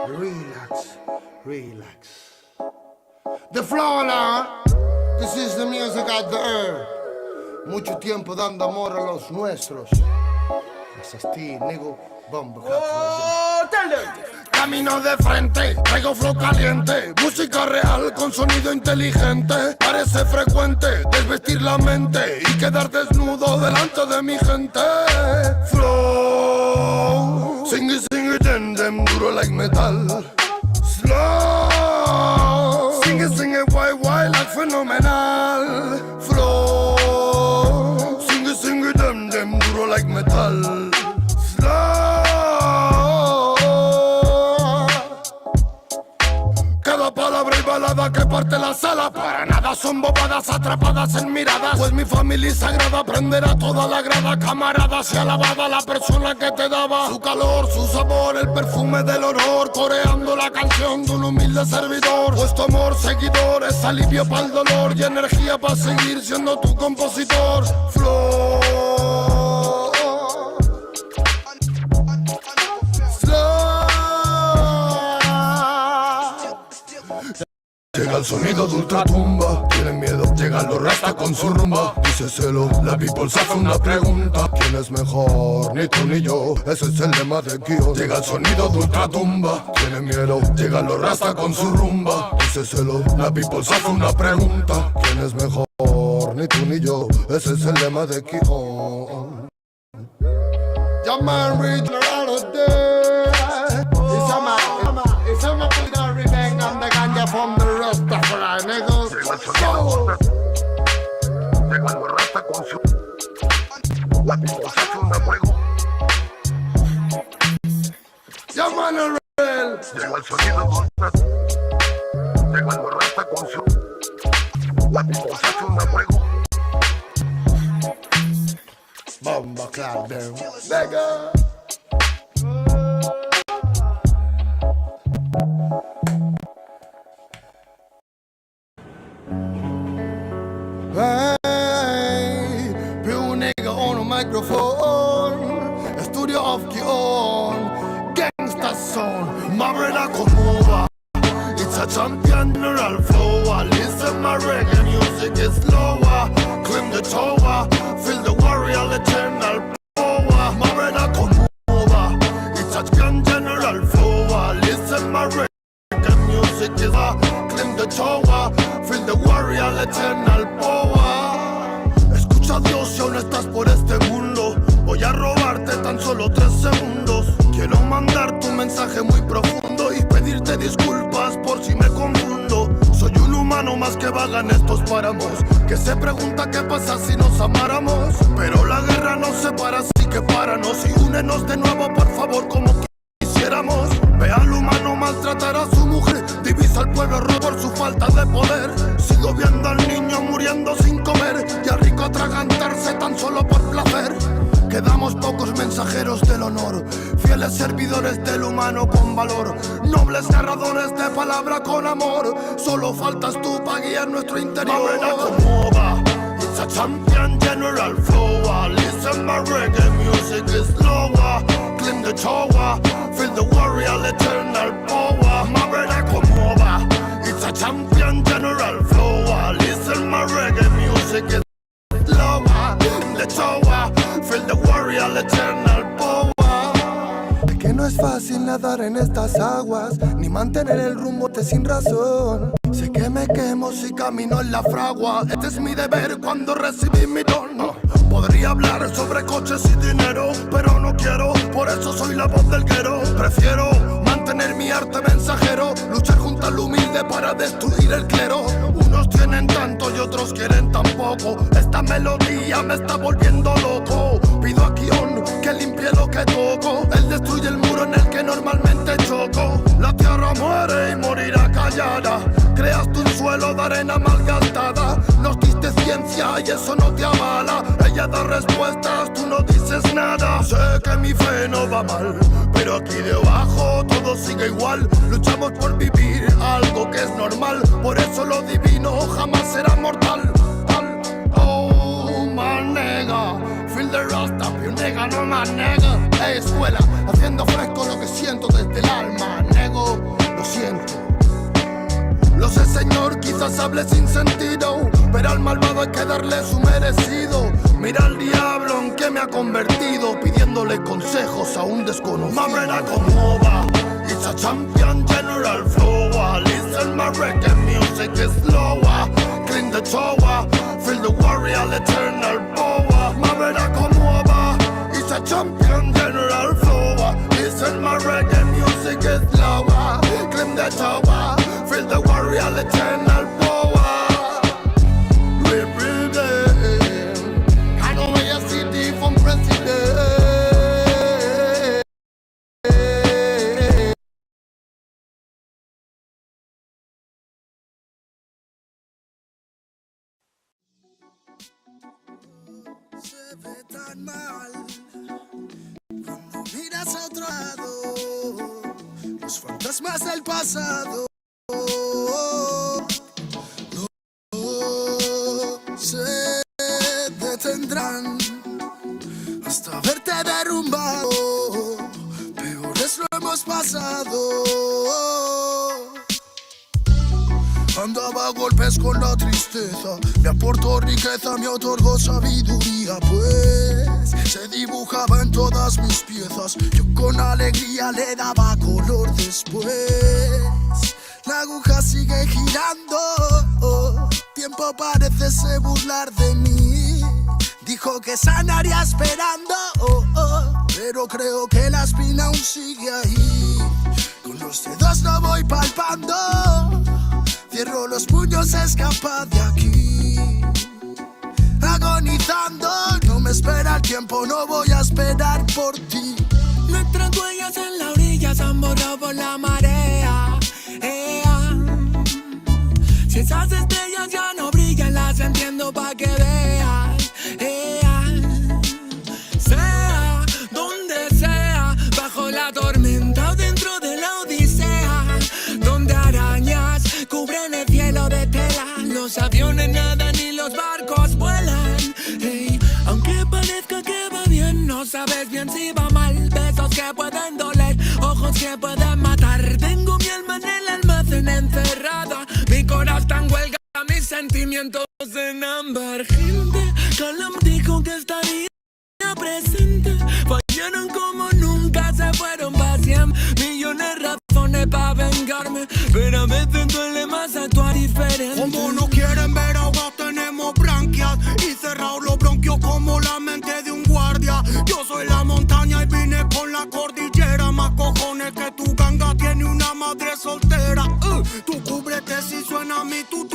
relax, relax. The flow alarm. This is the music at the air. Mucho tiempo dando amor a los nuestros. Asistí, nigga, bomba. Oh, Camino de frente, traigo flow caliente, música real con sonido inteligente. Parece frecuente desvestir la mente y quedar desnudo delante de mi gente. Flow, sing it, dem, duro like metal. Slow, sing it, why, like fenomenal. Flow, sing it, dem, duro like metal. Cada palabra y balada que parte la sala, para nada son bobadas atrapadas en miradas. Pues mi familia es sagrada, aprenderá toda la grada. Camarada, se alabada la persona que te daba su calor, su sabor, el perfume del honor. Coreando la canción de un humilde servidor. Pues tu amor, seguidor, es alivio para el dolor y energía para seguir siendo tu compositor. Flow. Llega el sonido de ultratumba, tienen miedo, llegan los rasta con su rumba. Díceselo, la people se hace una pregunta: ¿quién es mejor? Ni tú ni yo, ese es el lema de Guión. Llega el sonido de ultratumba, tienen miedo, llegan los rasta con su rumba. Díceselo, la people se hace una pregunta: ¿quién es mejor? Ni tú ni yo, ese es el lema de Guión. Ya man reach around the it's a man put the revenge on the ganja from the Rastafari niggas. Llega el rasta con su la people se hace una pregunta. Ya man real. Llega el sonido llega el rasta con su la people se hace una pregunta. Bomba clap them, nigga. Hey, più nigga on a microphone, studio of Gion, gangsta song, Marina Komova. It's a champion general flow. Listen, my reggae music is slower. Climb the tower, feel the warrior eternal power. Marina Komova. It's a champion general flow. Listen, my reggae music is climb the tower, feel the warrior eternal power. Escucha a Dios si aún estás por este mundo. Voy a robarte tan solo 3 segundos. Quiero mandar tu mensaje muy profundo y pedirte disculpas por si me confundo. Soy un humano más que vaga en estos páramos, que se pregunta qué pasa si nos amáramos. Pero la guerra nos separa, así que páranos y únenos de nuevo, por favor, como quisiéramos. Ve al humano maltratar a su mujer, divisa al pueblo por su falta de poder. Sigo viendo al niño muriendo sin comer y al rico atragantarse tan solo por placer. Quedamos pocos mensajeros del honor, fieles servidores del humano con valor, nobles narradores de palabra con amor. Solo faltas tú para guiar nuestro interior. It's a champion general flow. Listen, my reggae music is slower. Climb the tower, feel the warrior eternal power. Marina Komova. It's a champion general flow. Listen, my reggae music is slower. Climb the tower, feel the warrior eternal power. Que no es fácil nadar en estas aguas, ni mantener el rumbo sin razón. Sé que me quemo si camino en la fragua. Este es mi deber cuando recibí mi don. Podría hablar sobre coches y dinero, pero no quiero, por eso soy la voz del guero. Prefiero mantener mi arte mensajero, luchar junto al humilde para destruir el clero. Unos tienen tanto y otros quieren tan poco. Esta melodía me está volviendo loco. Pido a Kion que limpie lo que toco. Él destruye el muro en el que normalmente choco. La tierra muere y morirá callada. Creaste un suelo de arena malgastada. Nos diste ciencia y eso no te avala. Ella da respuestas, tú no dices nada. Sé que mi fe no va mal, pero aquí debajo todo sigue igual. Luchamos por vivir algo que es normal. Por eso lo divino jamás será mortal. Oh, my nigga, feel the rasta, you nigga, no my nigga. Hey, escuela, haciendo fresco lo que siento desde el alma. Nego, lo siento. Lo sé, señor, quizás hable sin sentido, pero al malvado hay que darle su merecido. Mira al diablo en que me ha convertido, pidiéndole consejos a un desconocido. Mamrena como va, it's a champion general flow. Listen, my reggae music is lower. Clean the tower, feel the warrior eternal power. Mamrena como va, it's a champion general flow. Listen, my reggae music is lower. Clean the tower, feel the warrior eternal power. Se ve tan mal cuando miras a otro lado, los fantasmas del pasado no se detendrán hasta verte derrumbado. Peores lo hemos pasado. Andaba a golpes con la tristeza, me aportó riqueza, me otorgó sabiduría, pues se dibujaba en todas mis piezas. Yo con alegría le daba color después. La aguja sigue girando, tiempo parece se burlar de mí. Dijo que sanaría esperando, pero creo que la espina aún sigue ahí. Con los dedos no voy palpando, cierro los puños, escapa de aquí. Agonizando, no me espera el tiempo, no voy a esperar por ti. Nuestras huellas en la orilla se han borrado por la marea. Si esas estrellas ya no brillan, las entiendo pa' que veas. Sea donde sea, bajo la tormenta o dentro de la odisea, donde arañas cubren el cielo de tela, los aviones nadan y los barcos vuelan. Aunque parezca que va bien, no sabes bien si va mal. Besos que pueden doler, ojos que pueden matar. Tengo mi alma en el almacén encerrada, mi corazón está en huelga, mis sentimientos en ámbar. Gente, Calam dijo que estaría presente, fallaron como nunca, se fueron pa' siempre. Millones de razones pa' vengarme, pero a veces duele más actuar diferente. Como no quieren ver agua, tenemos branquias y cerrados los bronquios como la mente de un guardia. Yo soy la montaña y vine con la cordillera, más cojones que tu ganga tiene una madre soltera. Tú cúbrete si suena mi tu.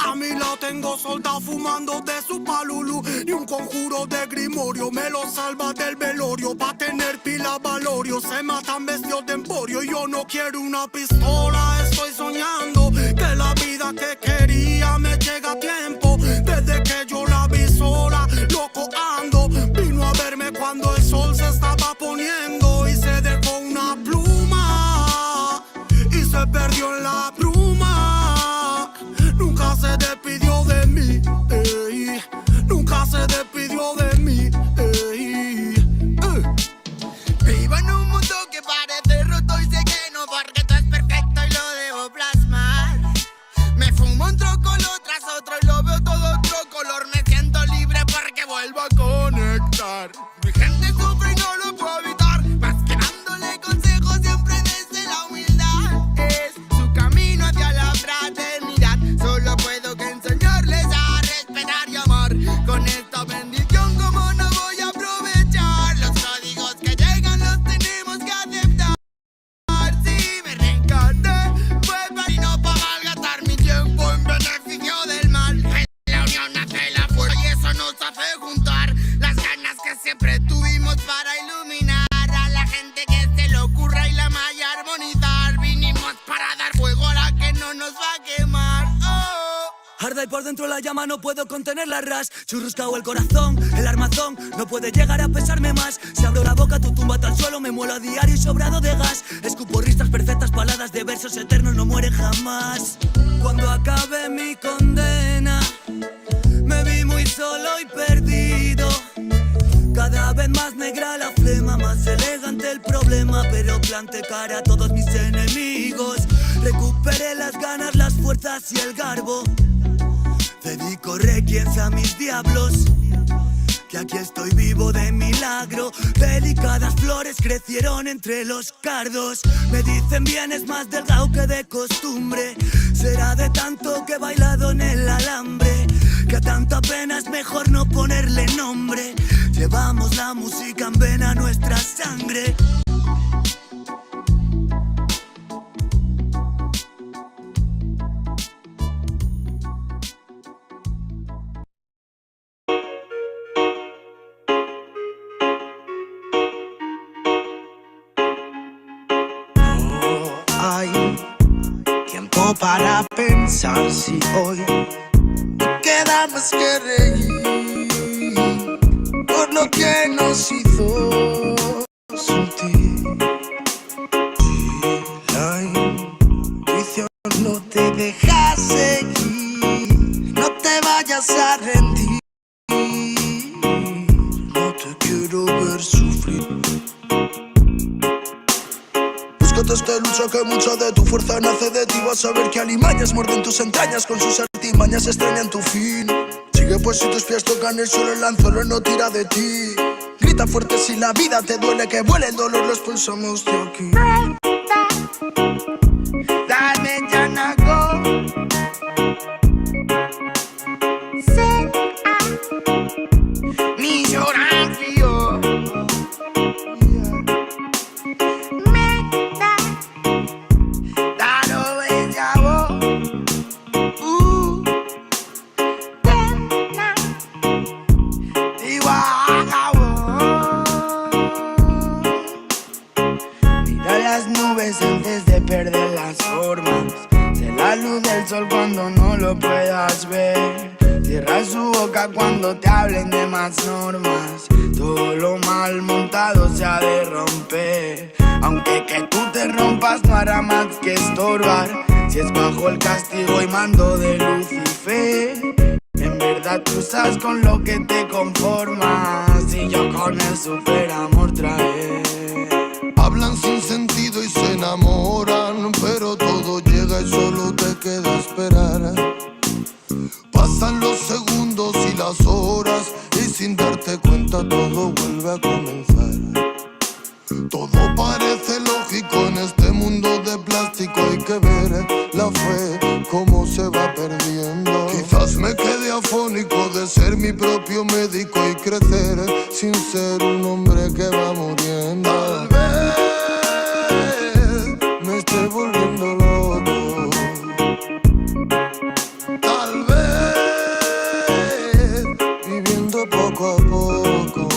A mí la tengo soldado fumando de su palulú, y un conjuro de grimorio me lo salva del velorio. Pa' tener pila valorio se matan vestidos de emporio. Yo no quiero una pistola, estoy soñando que la vida que quería me llega a tiempo. Desde que yo la vi sola, loco ando. Vino a verme cuando el sol se estaba poniendo y se dejó una pluma y se perdió en la bruma. Nunca se despidió de mí, nunca se despidió de mí. Vivo en un mundo que parece roto y sé que no, porque todo es perfecto y lo debo plasmar. Me fumo un trócolo tras otro y lo veo todo otro color. Me siento libre porque vuelvo a conectar. Mi gente sufre y no lo puedo evitar, más que dándole consejos siempre desde la humildad. Es su camino hacia la fraternidad, solo puedo que enseñarles a respetar y amar. Con esta bendición, como no voy a aprovechar los códigos que llegan, los tenemos que aceptar. Si me reencarné, fue para y no para malgastar mi tiempo en beneficio del mal. En la unión nace la fuerza y eso nos hace juntar las ganas que siempre tuvimos para iluminar a la gente que se le ocurra y la malla armonizar. Vinimos para dar fuego a la que no nos va a quemar. Arda y por dentro la llama, no puedo contener la ras. Churruscao el corazón, el armazón no puede llegar a pesarme más. Si abro la boca, tu tumba al suelo, me muelo a diario y sobrado de gas. Escupo ristas perfectas, paladas de versos eternos, no mueren jamás. Cuando acabe mi condena, me vi muy solo y perdido. Cada vez más negra la flema, más elegante el problema, pero planté cara a todos mis enemigos. Recuperé las ganas, las fuerzas y el garbo. Dedico requiems a mis diablos. que aquí estoy vivo de milagro. Delicadas flores crecieron entre los cardos. Me dicen vienes más delgado que de costumbre. Será de tanto que he bailado en el alambre, que a tanta pena es mejor no ponerle nombre. Llevamos la música en vena, nuestra sangre. Hay tiempo para pensar si hoy no queda más que reír por lo que nos hizo sentir. Si la intuición no te deja seguir, no te vayas a rendir. No te quiero ver sufrir. De lucha, que mucha de tu fuerza nace de ti. Vas a ver que alimañas muerden tus entrañas, con sus artimañas extrañan tu fin. Sigue pues si tus pies tocan el suelo, el anzuelo no tira de ti. Grita fuerte si la vida te duele, que vuele el dolor, lo expulsamos de aquí. Dame ya nago. Mi llorar frío. Antes de perder las formas, sé la luz del sol cuando no lo puedas ver. Cierra su boca cuando te hablen de más normas. Todo lo mal montado se ha de romper. Aunque que tú te rompas no hará más que estorbar. Si es bajo el castigo y mando de Lucifer, en verdad tú sabes con lo que te conformas. Y yo con el super amor traer. Hablan sin sentido y se enamoran, pero todo llega y solo te queda esperar. Pasan los segundos y las horas y sin darte cuenta todo vuelve a comenzar. Todo parece lógico en este mundo de plástico, hay que ver la fe cómo se va perdiendo. Quizás me quede afónico de ser mi propio médico y crecer sin ser un hombre que va muriendo. Tal vez me estoy volviendo loco. Tal vez viviendo poco a poco.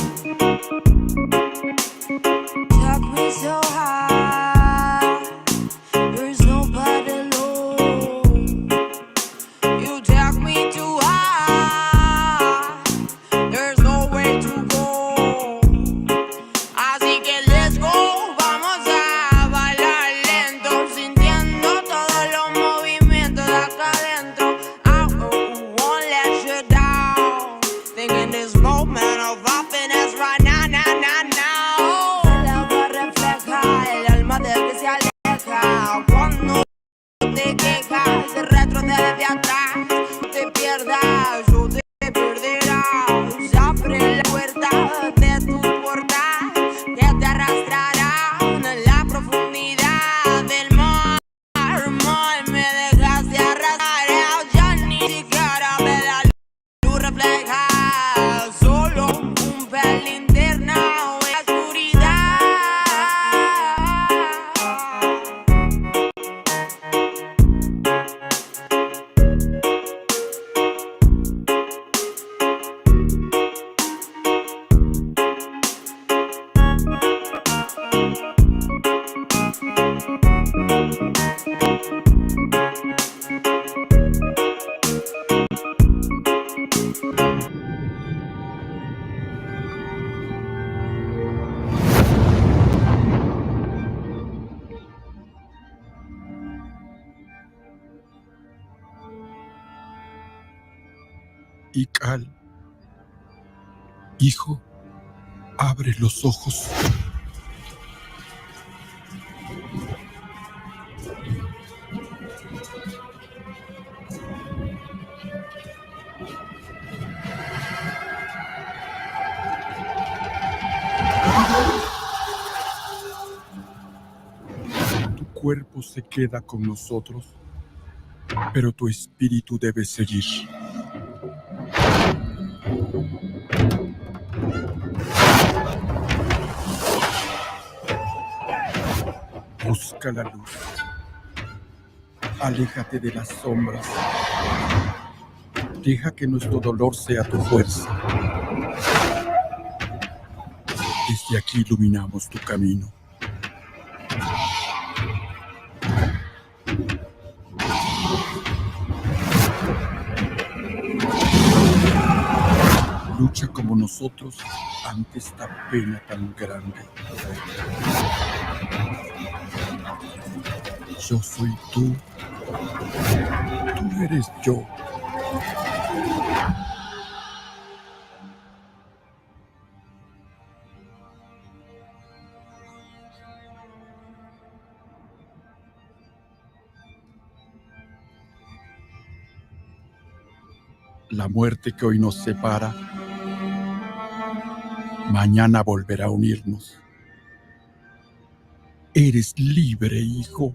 Took me so high, there's nobody low. You took me too high, there's no way to go. Así que let's go, vamos a bailar lento, sintiendo todos los movimientos de acá adentro. I won't let you down, thinking this moment of happiness right now, now, now, now. El agua refleja el alma del que se aleja. Cuando te quejas, se retrocede de atrás. No te pierdas, yo te perderás. Abre la puerta de tu portal, que te arrastrarán en la profundidad del mar. Mar, me dejaste arrastrar, ya ni siquiera me da luz refleja. Solo un pelín internado en la oscuridad. Y Cal, hijo, abre los ojos. cuerpo se queda con nosotros, pero tu espíritu debe seguir. Busca la luz. Aléjate de las sombras. Deja que nuestro dolor sea tu fuerza. Desde aquí iluminamos tu camino. Lucha como nosotros ante esta pena tan grande. Yo soy tú. Tú eres yo. La muerte que hoy nos separa, mañana volverá a unirnos. Eres libre, hijo.